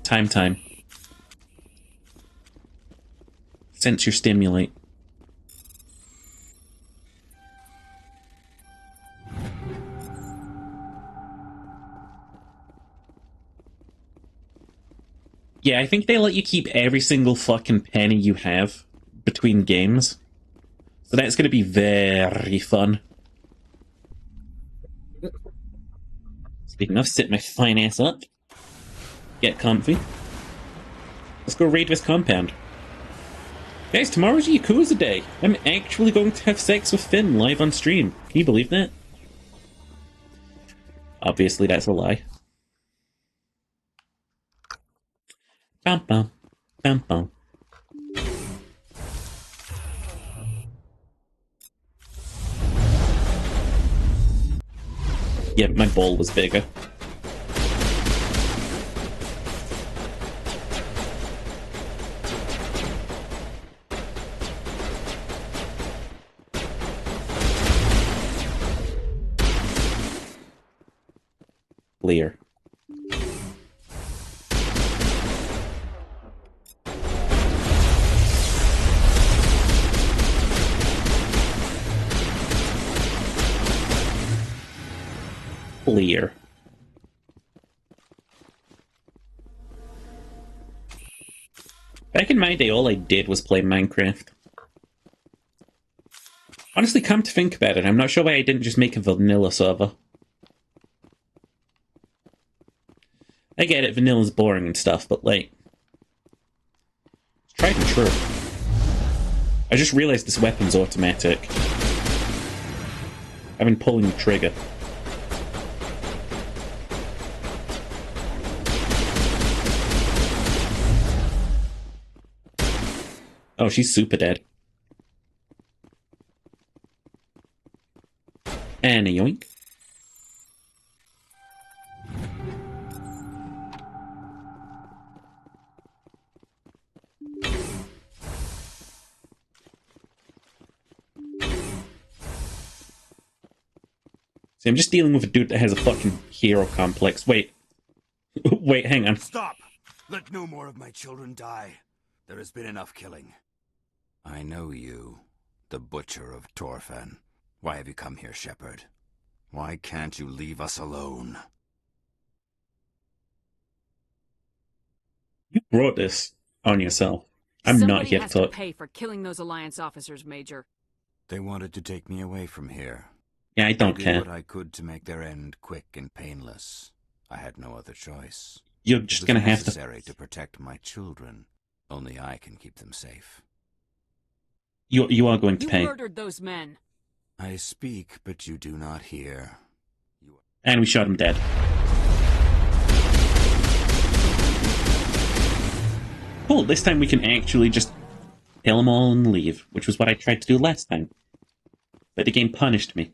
Time. Sense your stimulate. Yeah, I think they let you keep every single fucking penny you have between games. So that's going to be very fun. Speaking of, sit my fine ass up. Get comfy. Let's go raid this compound. Guys, tomorrow's Yakuza Day. I'm actually going to have sex with Finn live on stream. Can you believe that? Obviously, that's a lie. Bum bum. Bum bum. Yeah, my ball was bigger. Clear. Clear. Back in my day, all I did was play Minecraft. Honestly, come to think about it, I'm not sure why I didn't just make a vanilla server. I get it, vanilla's boring and stuff, but like... It's tried and true. I just realized this weapon's automatic. I've been pulling the trigger. Oh, she's super dead. And a yoink. See, I'm just dealing with a dude that has a fucking hero complex. Wait. Wait, hang on. Stop! Let no more of my children die. There has been enough killing. I know you, the Butcher of Torfan. Why have you come here, Shepard? Why can't you leave us alone? You brought this on yourself. I'm not here to talk. Somebody has to pay for killing those Alliance officers, Major. They wanted to take me away from here. Yeah, I don't care. I did what I could to make their end quick and painless. I had no other choice. You're just gonna have to... It was necessary to protect my children. Only I can keep them safe. You are going to pay. You murdered those men. I speak, but you do not hear. And we shot him dead. Cool, this time we can actually just kill them all and leave, which was what I tried to do last time. But the game punished me.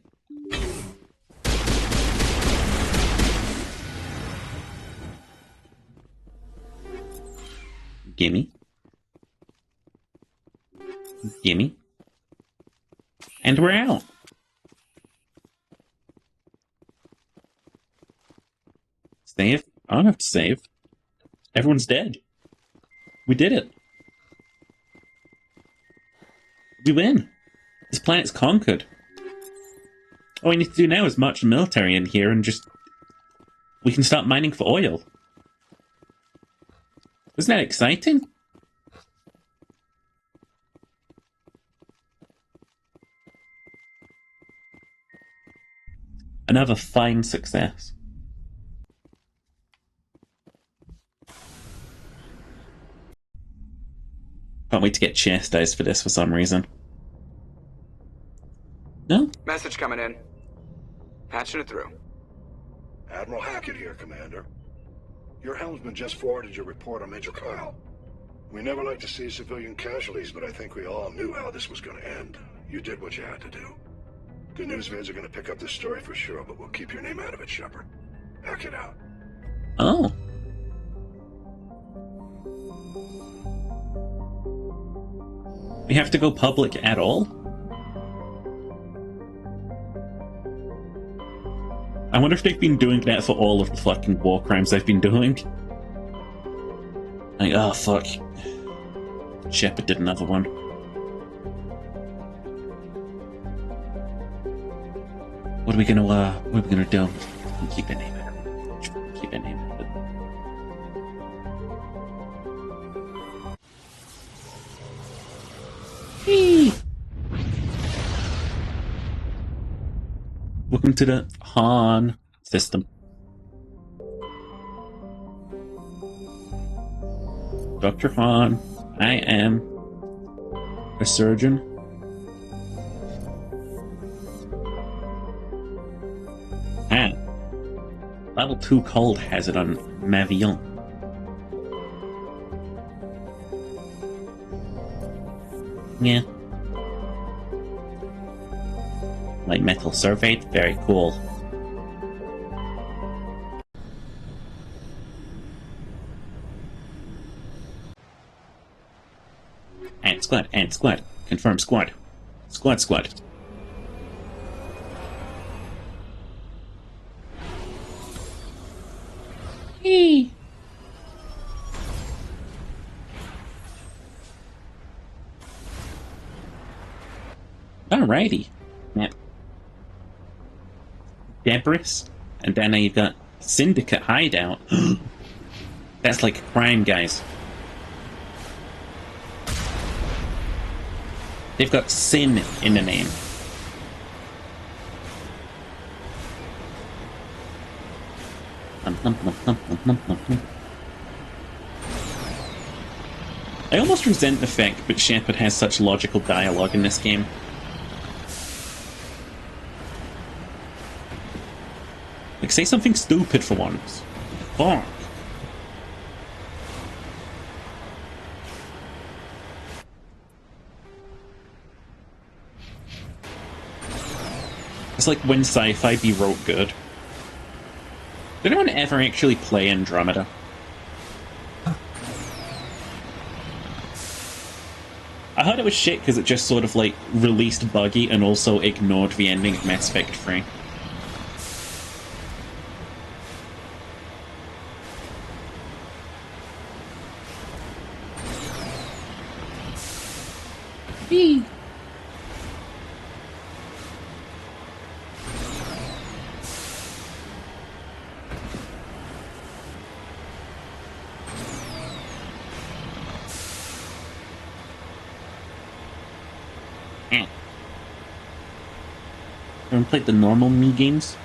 Gimme. Gimme. And we're out. Save? I don't have to save. Everyone's dead. We did it. We win. This planet's conquered. All we need to do now is march the military in here and just... We can start mining for oil. Isn't that exciting? Another fine success. Can't wait to get chastised for this for some reason. No? Message coming in. Patching it through. Admiral Hackett here, Commander. Your helmsman just forwarded your report on Major Kyle. We never like to see civilian casualties, but I think we all knew how this was going to end. You did what you had to do. Good news vids are going to pick up this story for sure, but we'll keep your name out of it, Shepard. Hackett out. Oh. We have to go public at all? I wonder if they've been doing that for all of the fucking war crimes they've been doing. Like, oh fuck. Shepard did another one. What are we gonna do? Keep that name out of it. Keep that name out of it. Whee! Welcome to the Han system. Dr. Han, I am A surgeon. Ah. Level 2 cold hazard on Mavion. Yeah. Light metal surveyed, very cool. Ant squad. Confirm squad. Squad. Hey. Alrighty. Yep. Debris. And then you've got Syndicate Hideout. That's like a crime, guys. They've got sin in the name. I almost resent the fact that Shepard has such logical dialogue in this game. Like, say something stupid for once. Fuck. It's like when sci-fi be wrote good. Did anyone ever actually play Andromeda? I heard it was shit because it just sort of like released buggy and also ignored the ending of Mass Effect 3. Whee! Everyone played the normal Mii games?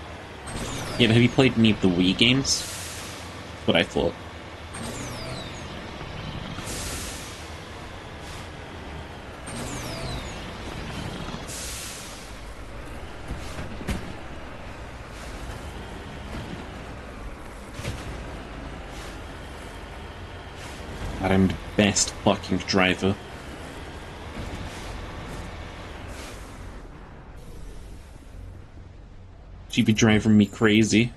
Yeah, but have you played any of the Wii games? That's what I thought. God, I'm the best fucking driver. She be driving me crazy.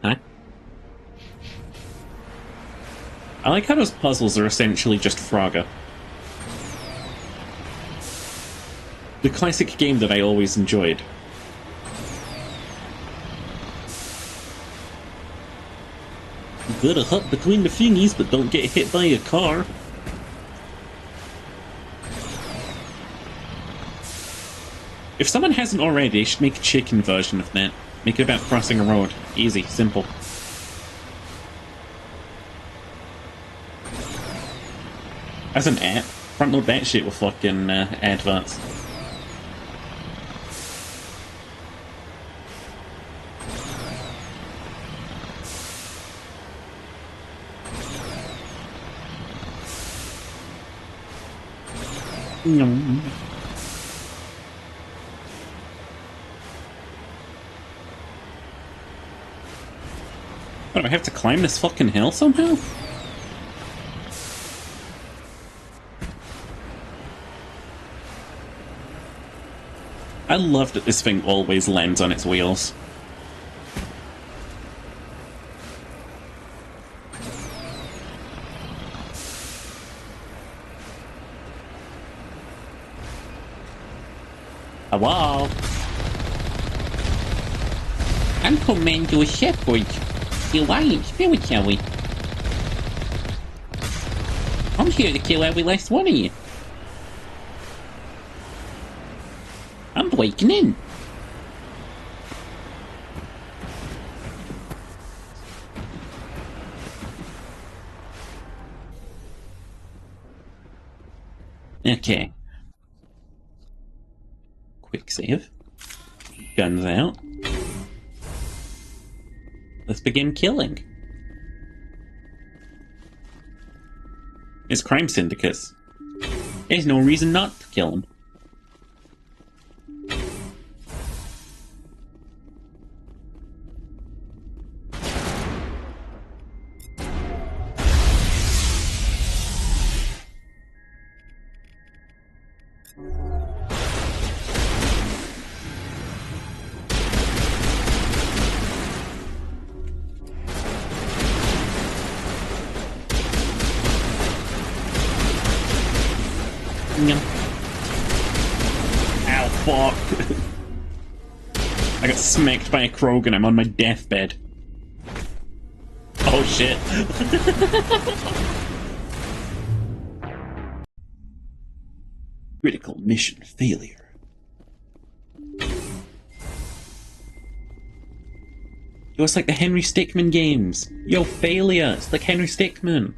Huh? I like how those puzzles are essentially just Frogger. The classic game that I always enjoyed. Gotta hop between the thingies, but don't get hit by a car. If someone hasn't already, they should make a chicken version of that. Make it about crossing a road. Easy, simple. As an app, front load that shit with fucking adverts. No. What, do I have to climb this fucking hill somehow? I love that this thing always lands on its wheels. Hello? I'm Commander Shepard, the Alliance military. I'm here to kill every last one of you. I'm breaking in. Okay. Quick save. Guns out. Let's begin killing. It's crime syndicates. There's no reason not to kill them. Ow, fuck. I got smacked by a Krogan. I'm on my deathbed. Oh shit. Critical mission failure. Yo, it's like the Henry Stickmin games. Yo, failure. It's like Henry Stickmin.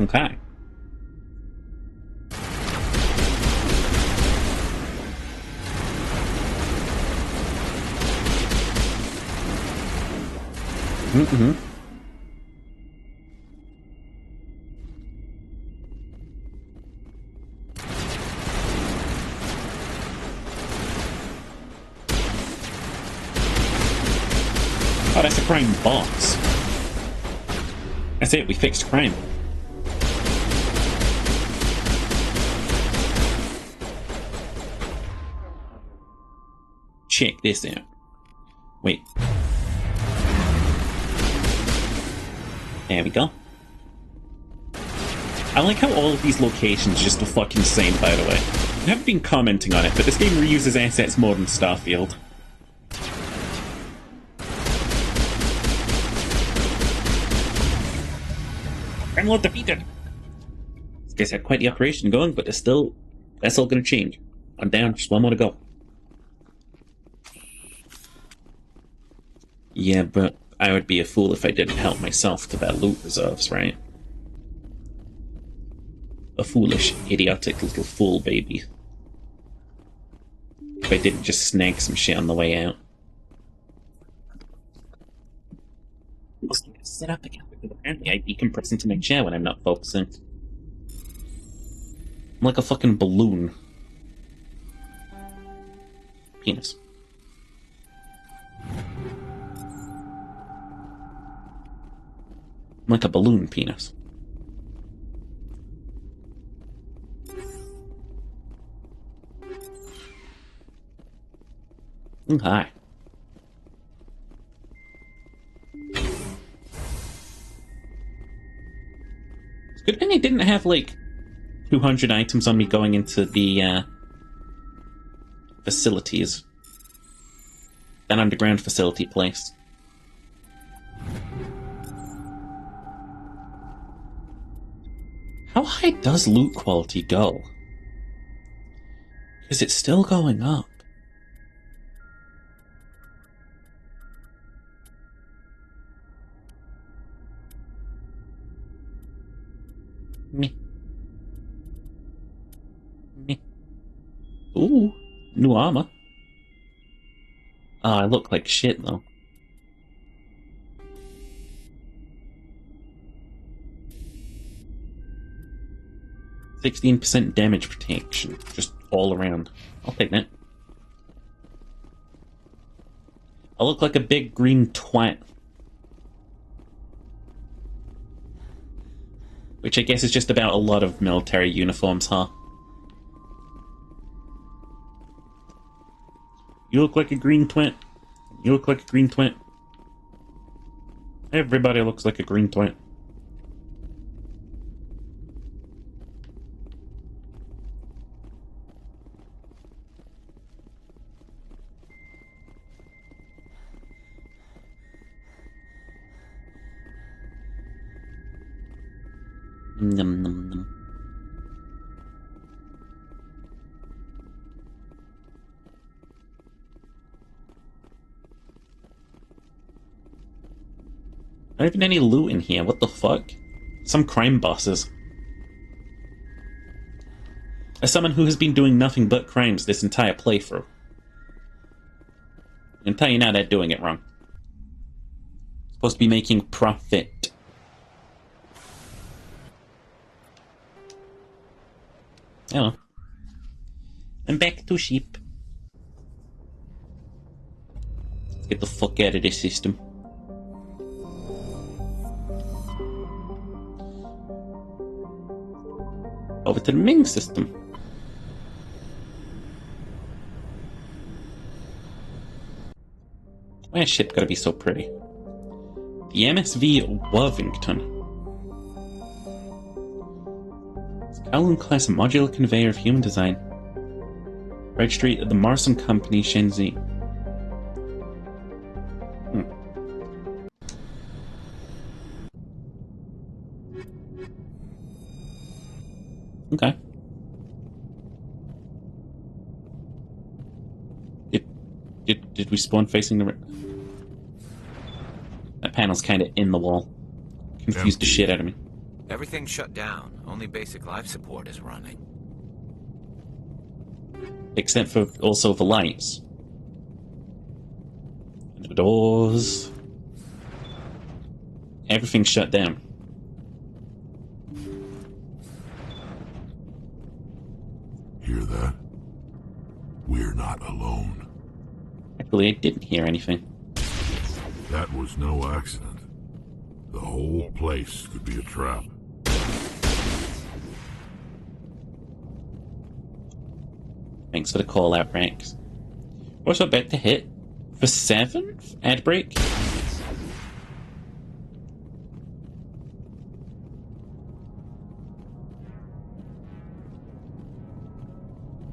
Okay. Mm-hmm. Oh, that's a crime box. That's it, we fixed crime. Check this out. Wait. There we go. I like how all of these locations are just the fucking same, by the way. I haven't been commenting on it, but this game reuses assets more than Starfield. Gremlord defeated! This guy's had quite the operation going, but that's all gonna change. I'm down, just one more to go. Yeah, but I would be a fool if I didn't help myself to their loot reserves, right? A foolish, idiotic little fool baby. If I didn't just snag some shit on the way out. I must get set up again, because apparently I decompress into my chair when I'm not focusing. I'm like a fucking balloon. Penis. I'm like a balloon penis. Hi. It's a good thing I didn't have, like, 200 items on me going into the, facilities. That underground facility place. How high does loot quality go? Because it's still going up. Me. Ooh, new armor. Oh, I look like shit though. %16 damage protection, just all around. I'll take that. I look like a big green twat. Which I guess is just about a lot of military uniforms, huh? You look like a green twat. You look like a green twat. Everybody looks like a green twat. Num num num. Not even any loot in here. What the fuck? Some crime bosses. As someone who has been doing nothing but crimes this entire playthrough, I can tell you now they're doing it wrong. Supposed to be making profit. Oh. I'm back to sheep. Let's get the fuck out of this system. Over to the main system. Why is ship gotta be so pretty? The MSV Worthington. It's a Kowloon-class modular conveyor of human design. Registry at the Morrison Company, Shenzhen. Okay. Did we spawn facing the... That panel's kind of in the wall. Confused the shit out of me. Everything's shut down. Only basic life support is running. Except for also the lights. And the doors. Everything's shut down. Hear that? We're not alone. Actually, I didn't hear anything. That was no accident. The whole place could be a trap. Thanks for the call out, Rex. What's about to hit? The 7th ad break?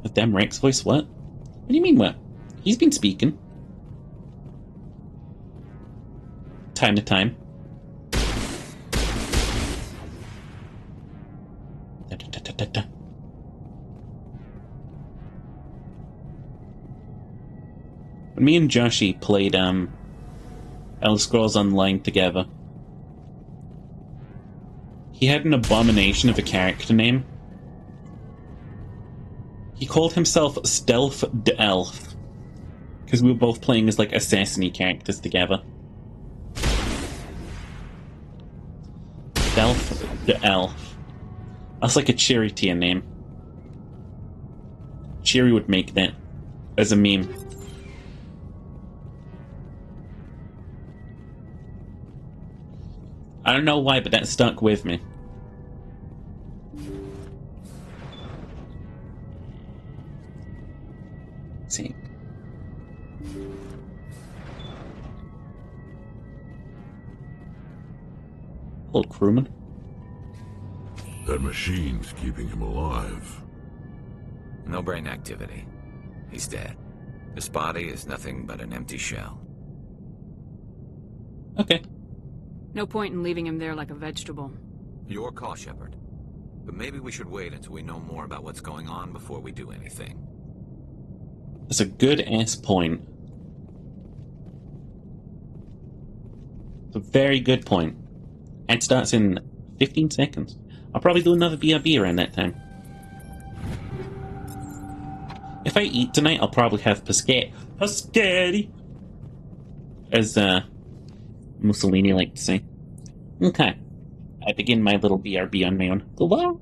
The damn Rex voice, what? What do you mean, what? He's been speaking. Time to time. Da-da-da-da-da. When me and Joshi played Elder Scrolls Online together, he had an abomination of a character name. He called himself Stealth the Elf, because we were both playing as like assassin-y characters together. Stealth the Elf. That's like a Cherry tier name. Cherry would make that as a meme. I don't know why, but that stuck with me. Let's see. Old crewman. That machine's keeping him alive. No brain activity. He's dead. His body is nothing but an empty shell. Okay. No point in leaving him there like a vegetable. Your call, Shepard. But maybe we should wait until we know more about what's going on before we do anything. That's a good-ass point. It's a very good point. It starts in 15 seconds. I'll probably do another BRB around that time. If I eat tonight, I'll probably have Pescetti, as Mussolini liked to say. Okay. I begin my little BRB on my own. Hello?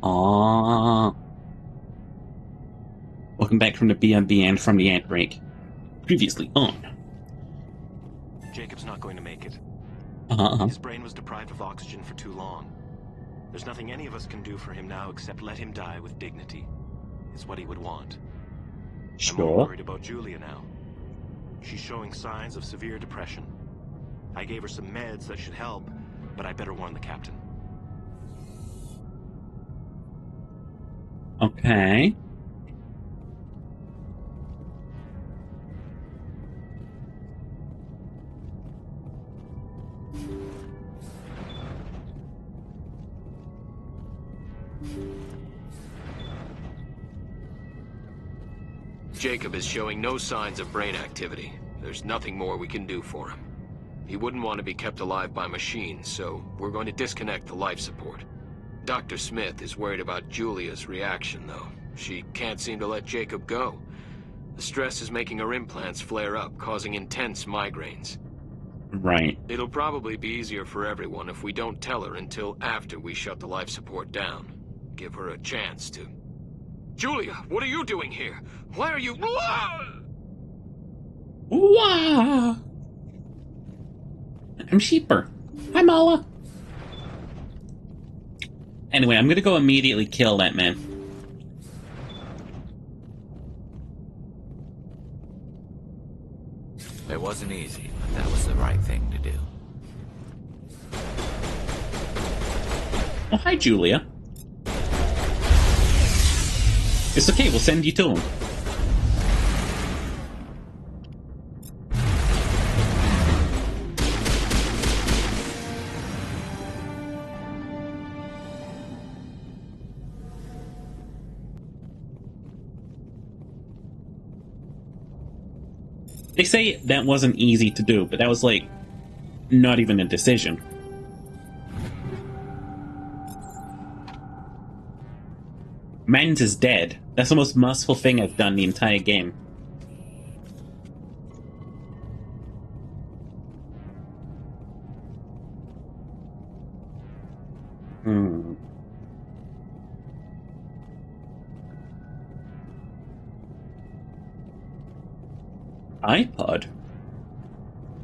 Aww. Welcome back from the BNB and from the Ant-Break. Previously on. Jacob's not going to make it. Uh-huh. His brain was deprived of oxygen for too long. There's nothing any of us can do for him now except let him die with dignity. It's what he would want. Sure. I'm more worried about Julia now. She's showing signs of severe depression. I gave her some meds that should help, but I better warn the captain. Okay. Jacob is showing no signs of brain activity. There's nothing more we can do for him. He wouldn't want to be kept alive by machines, so we're going to disconnect the life support. Dr. Smith is worried about Julia's reaction, though. She can't seem to let Jacob go. The stress is making her implants flare up, causing intense migraines. Right. It'll probably be easier for everyone if we don't tell her until after we shut the life support down. Give her a chance to... Julia, what are you doing here? Why are you... Wah! I'm Sheeper. Hi, Mala. Anyway, I'm gonna go immediately kill that man. It wasn't easy, but that was the right thing to do. Oh, hi, Julia. It's okay, we'll send you to him. They say that wasn't easy to do, but that was, like, not even a decision. Mans is dead. That's the most merciful thing I've done the entire game. iPod?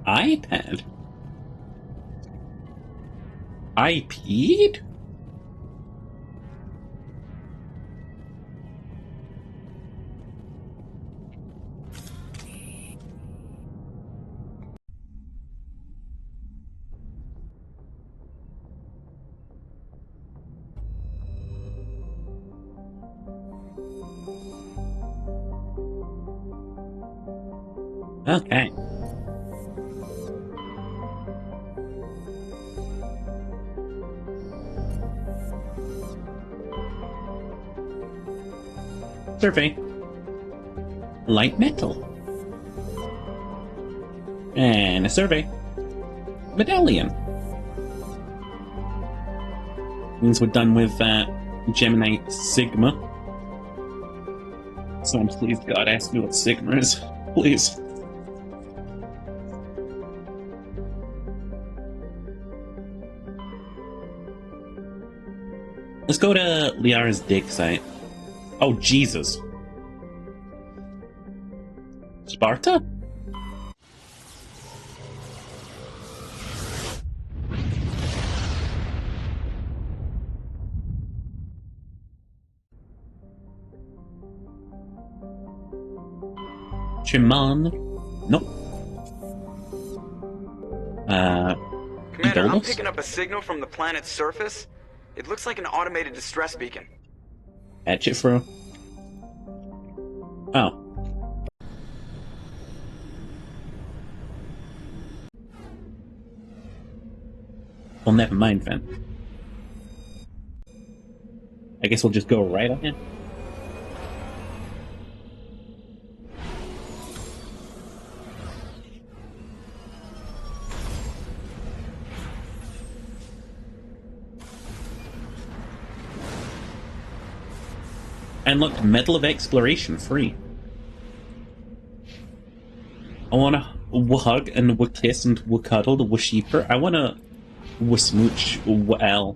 iPad? iPad? Okay. Survey. Light metal. And a survey. Medallion. Means we're done with Gemini Sigma. Someone please, God, ask me what Sigma is. Please. Let's go to Liara's dig site. Oh, Jesus. Sparta? Chiman? Nope. Commander, I'm Idolus? picking up a signal from the planet's surface. It looks like an automated distress beacon. Hatchet throw. Oh. Well, never mind then. I guess we'll just go right ahead. Unlocked Medal of Exploration free. I wanna hug and kiss and cuddle the sheeper. I wanna smooch well.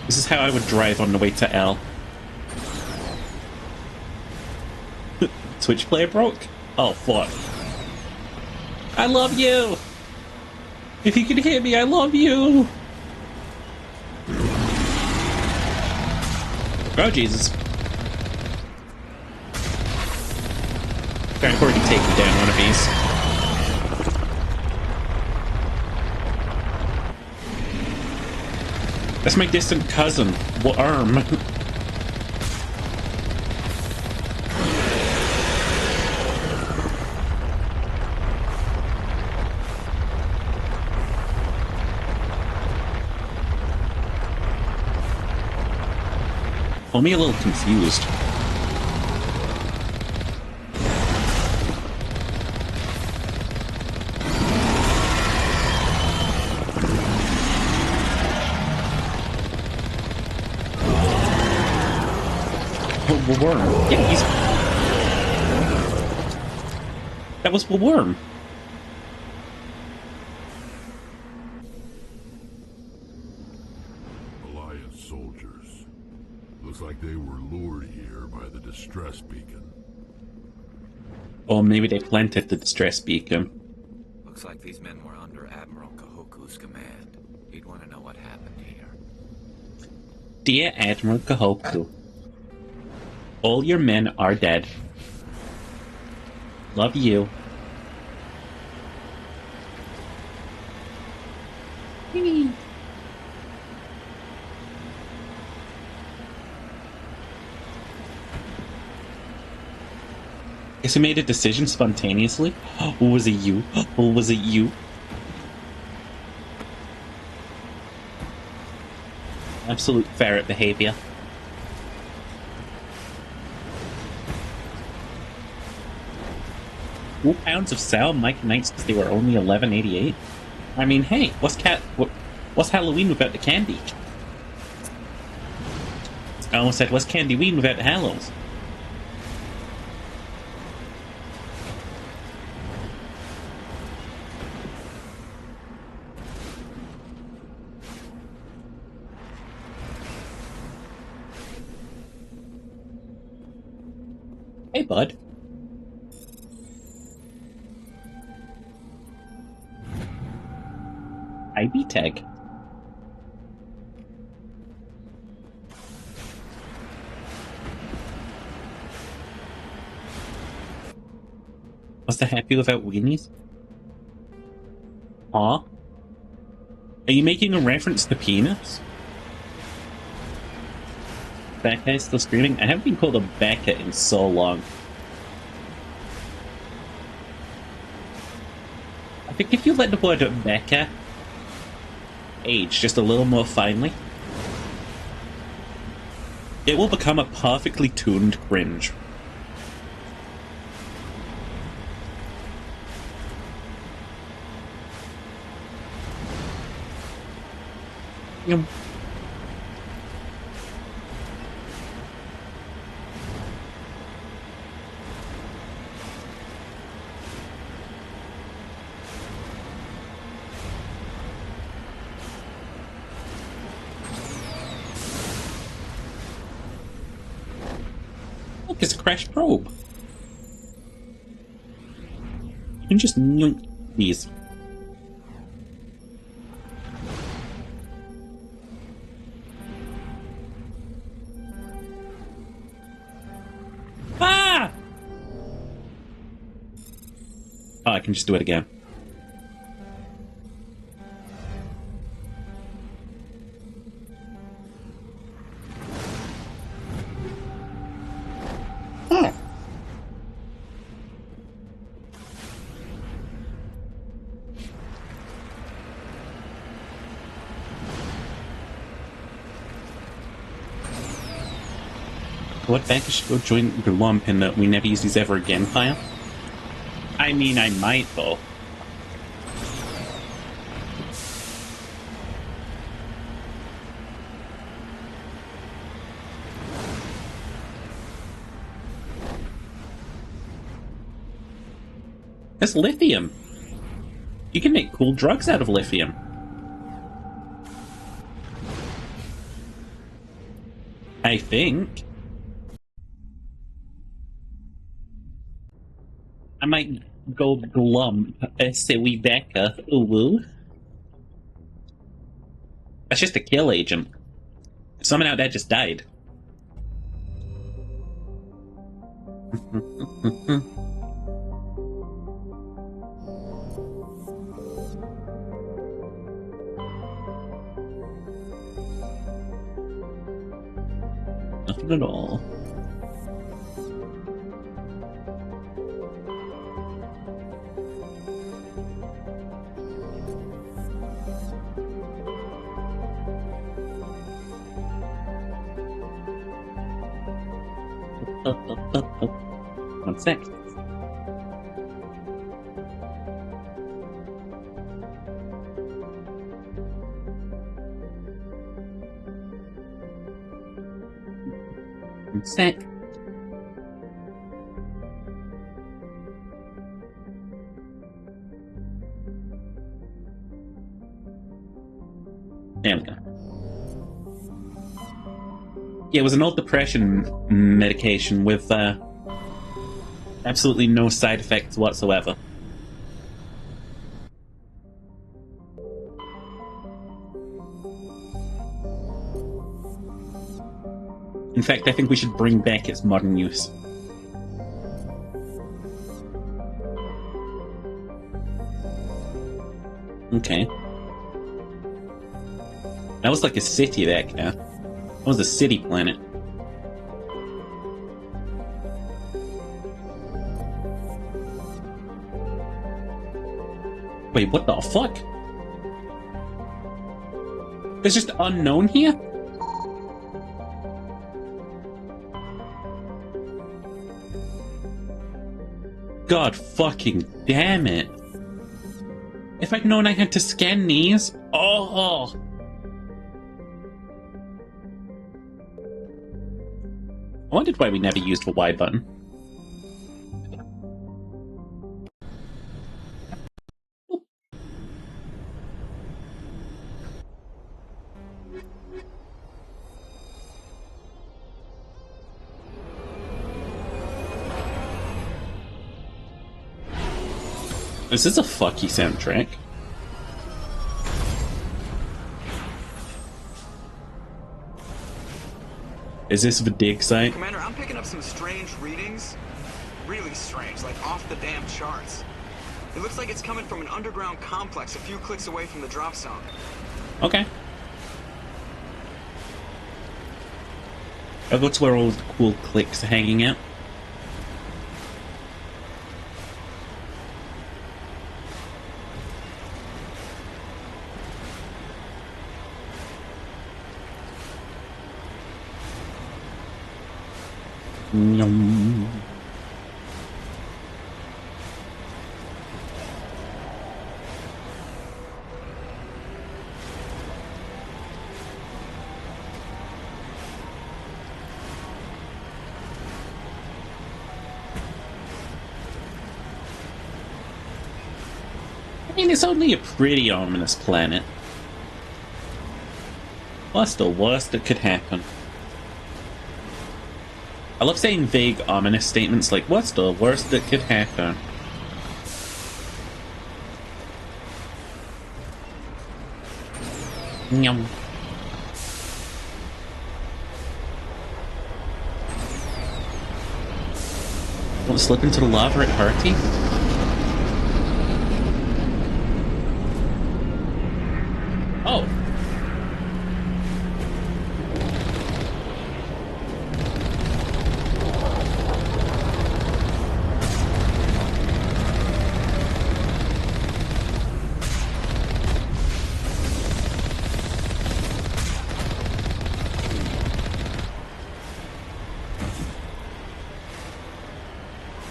This is how I would drive on the way to L. Twitch player broke? Oh, fuck. I love you! If you can hear me, I love you! Oh, Jesus. Alright, we're gonna take down one of these. That's my distant cousin, Worm. Me a little confused. Oh, Worm. Yeah, he's... That was Worm. Like they were lured here by the distress beacon. Or maybe they planted the distress beacon. Looks like these men were under Admiral Kahoku's command. He'd want to know what happened here. Dear Admiral Kahoku, all your men are dead. Love you. Guess he made a decision spontaneously? Or was it you? Or was it you? Absolute ferret behavior. £4 of sour Mike Knights because they were only $11.88. I mean, hey, what's Halloween without the candy? I almost said, what's Candy-ween without the Hallows? Hey, bud. IB tag. Was the happy without weenies? Aw? Are you making a reference to penis? Becca is still screaming? I haven't been called a Becca in so long. I think if you let the word Becca age just a little more finely, it will become a perfectly tuned cringe. Yum. Look, it's a crashed probe. You can just nuke these. Ah! Oh, I can just do it again. Oh. What bank should go join the lump in the we never use these ever again pile? I mean, I might though. That's lithium. You can make cool drugs out of lithium. I think. I might go glump say we Becca. Ooh. That's just a kill agent. Someone out there just died. Nothing at all. One sec. One sec. There we go. Yeah, it was an old depression medication with absolutely no side effects whatsoever. In fact, I think we should bring back its modern use. Okay. That was like a city back there. That was a city planet. Wait, what the fuck? There's just unknown here? God fucking damn it. If I'd known I had to scan these... Oh! I wondered why we never used the Y button. This is a fucky soundtrack. Is this the dig site? Commander, I'm picking up some strange readings. Really strange, like off the damn charts. It looks like it's coming from an underground complex a few clicks away from the drop zone. Okay. That's where all the cool clicks are hanging out. Yum. I mean, it's only a pretty ominous planet. What's the worst that could happen? I love saying vague, ominous statements like, what's the worst that could happen? Yum. Won't slip into the lava at party? Oh.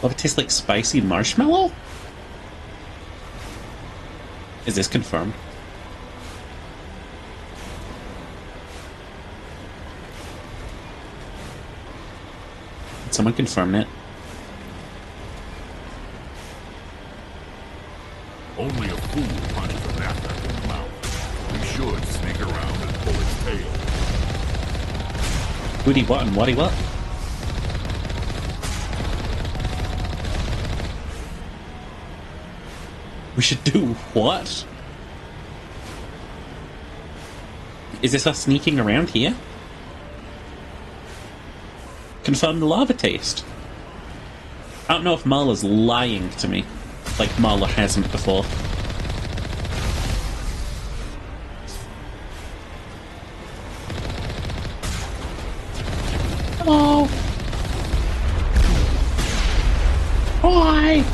Oh, it tastes like spicy marshmallow? Is this confirmed? Did someone confirm it? Only a fool punches a gnat in the mouth. We should sneak around and pull its tail. Woody what and Waddy what? We should do what? Is this us sneaking around here? Confirm the lava taste. I don't know if Marla's lying to me, like Marla hasn't before. Hello! Hi!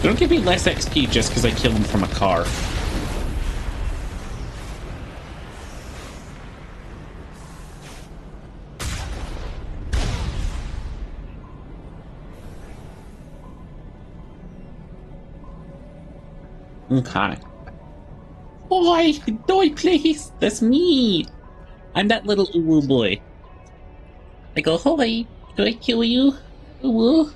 Don't give me less XP just because I kill him from a car. Okay. Boy, die please! That's me! I'm that little uwu boy. I go, hi, do I kill you? Uwu?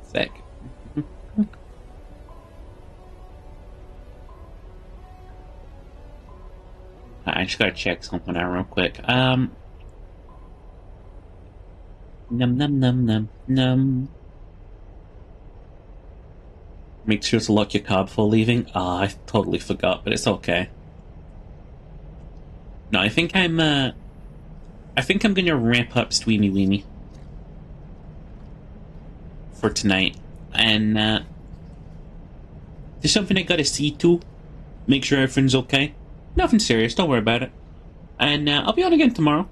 Sec. I just gotta check something out real quick. Num num num num num. Make sure to lock your car before leaving. Ah, I totally forgot, but it's okay. No, I think I'm gonna ramp up Steamy Weemy for tonight. And there's something I gotta see to. Make sure everything's okay. Nothing serious, don't worry about it. And I'll be on again tomorrow.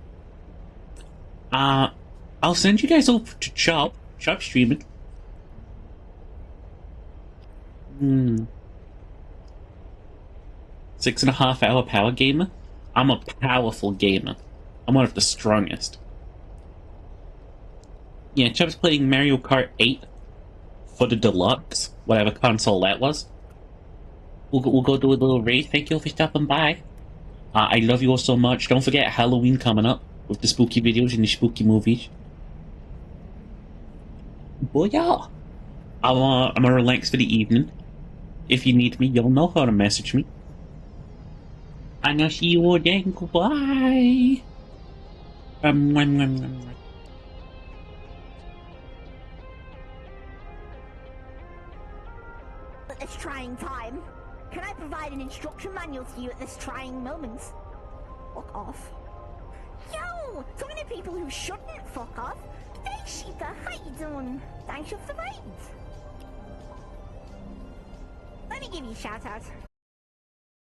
I'll send you guys over to Chop streaming. 6.5 hour power gamer? I'm a powerful gamer. I'm one of the strongest. Yeah, Chub's playing Mario Kart 8 for the deluxe, whatever console that was. We'll go do a little raid. Thank you for stopping by. I love you all so much. Don't forget Halloween coming up with the spooky videos and the spooky movies. But yeah, I'm gonna relax for the evening. If you need me, you'll know how to message me. And I'll see you all then. Goodbye. At this trying time, can I provide an instruction manual to you at this trying moment? Fuck off. Yo! So many people who shouldn't fuck off. Hey, Sheikah, how you doing? Thanks for the raid. Let me give you a shout out.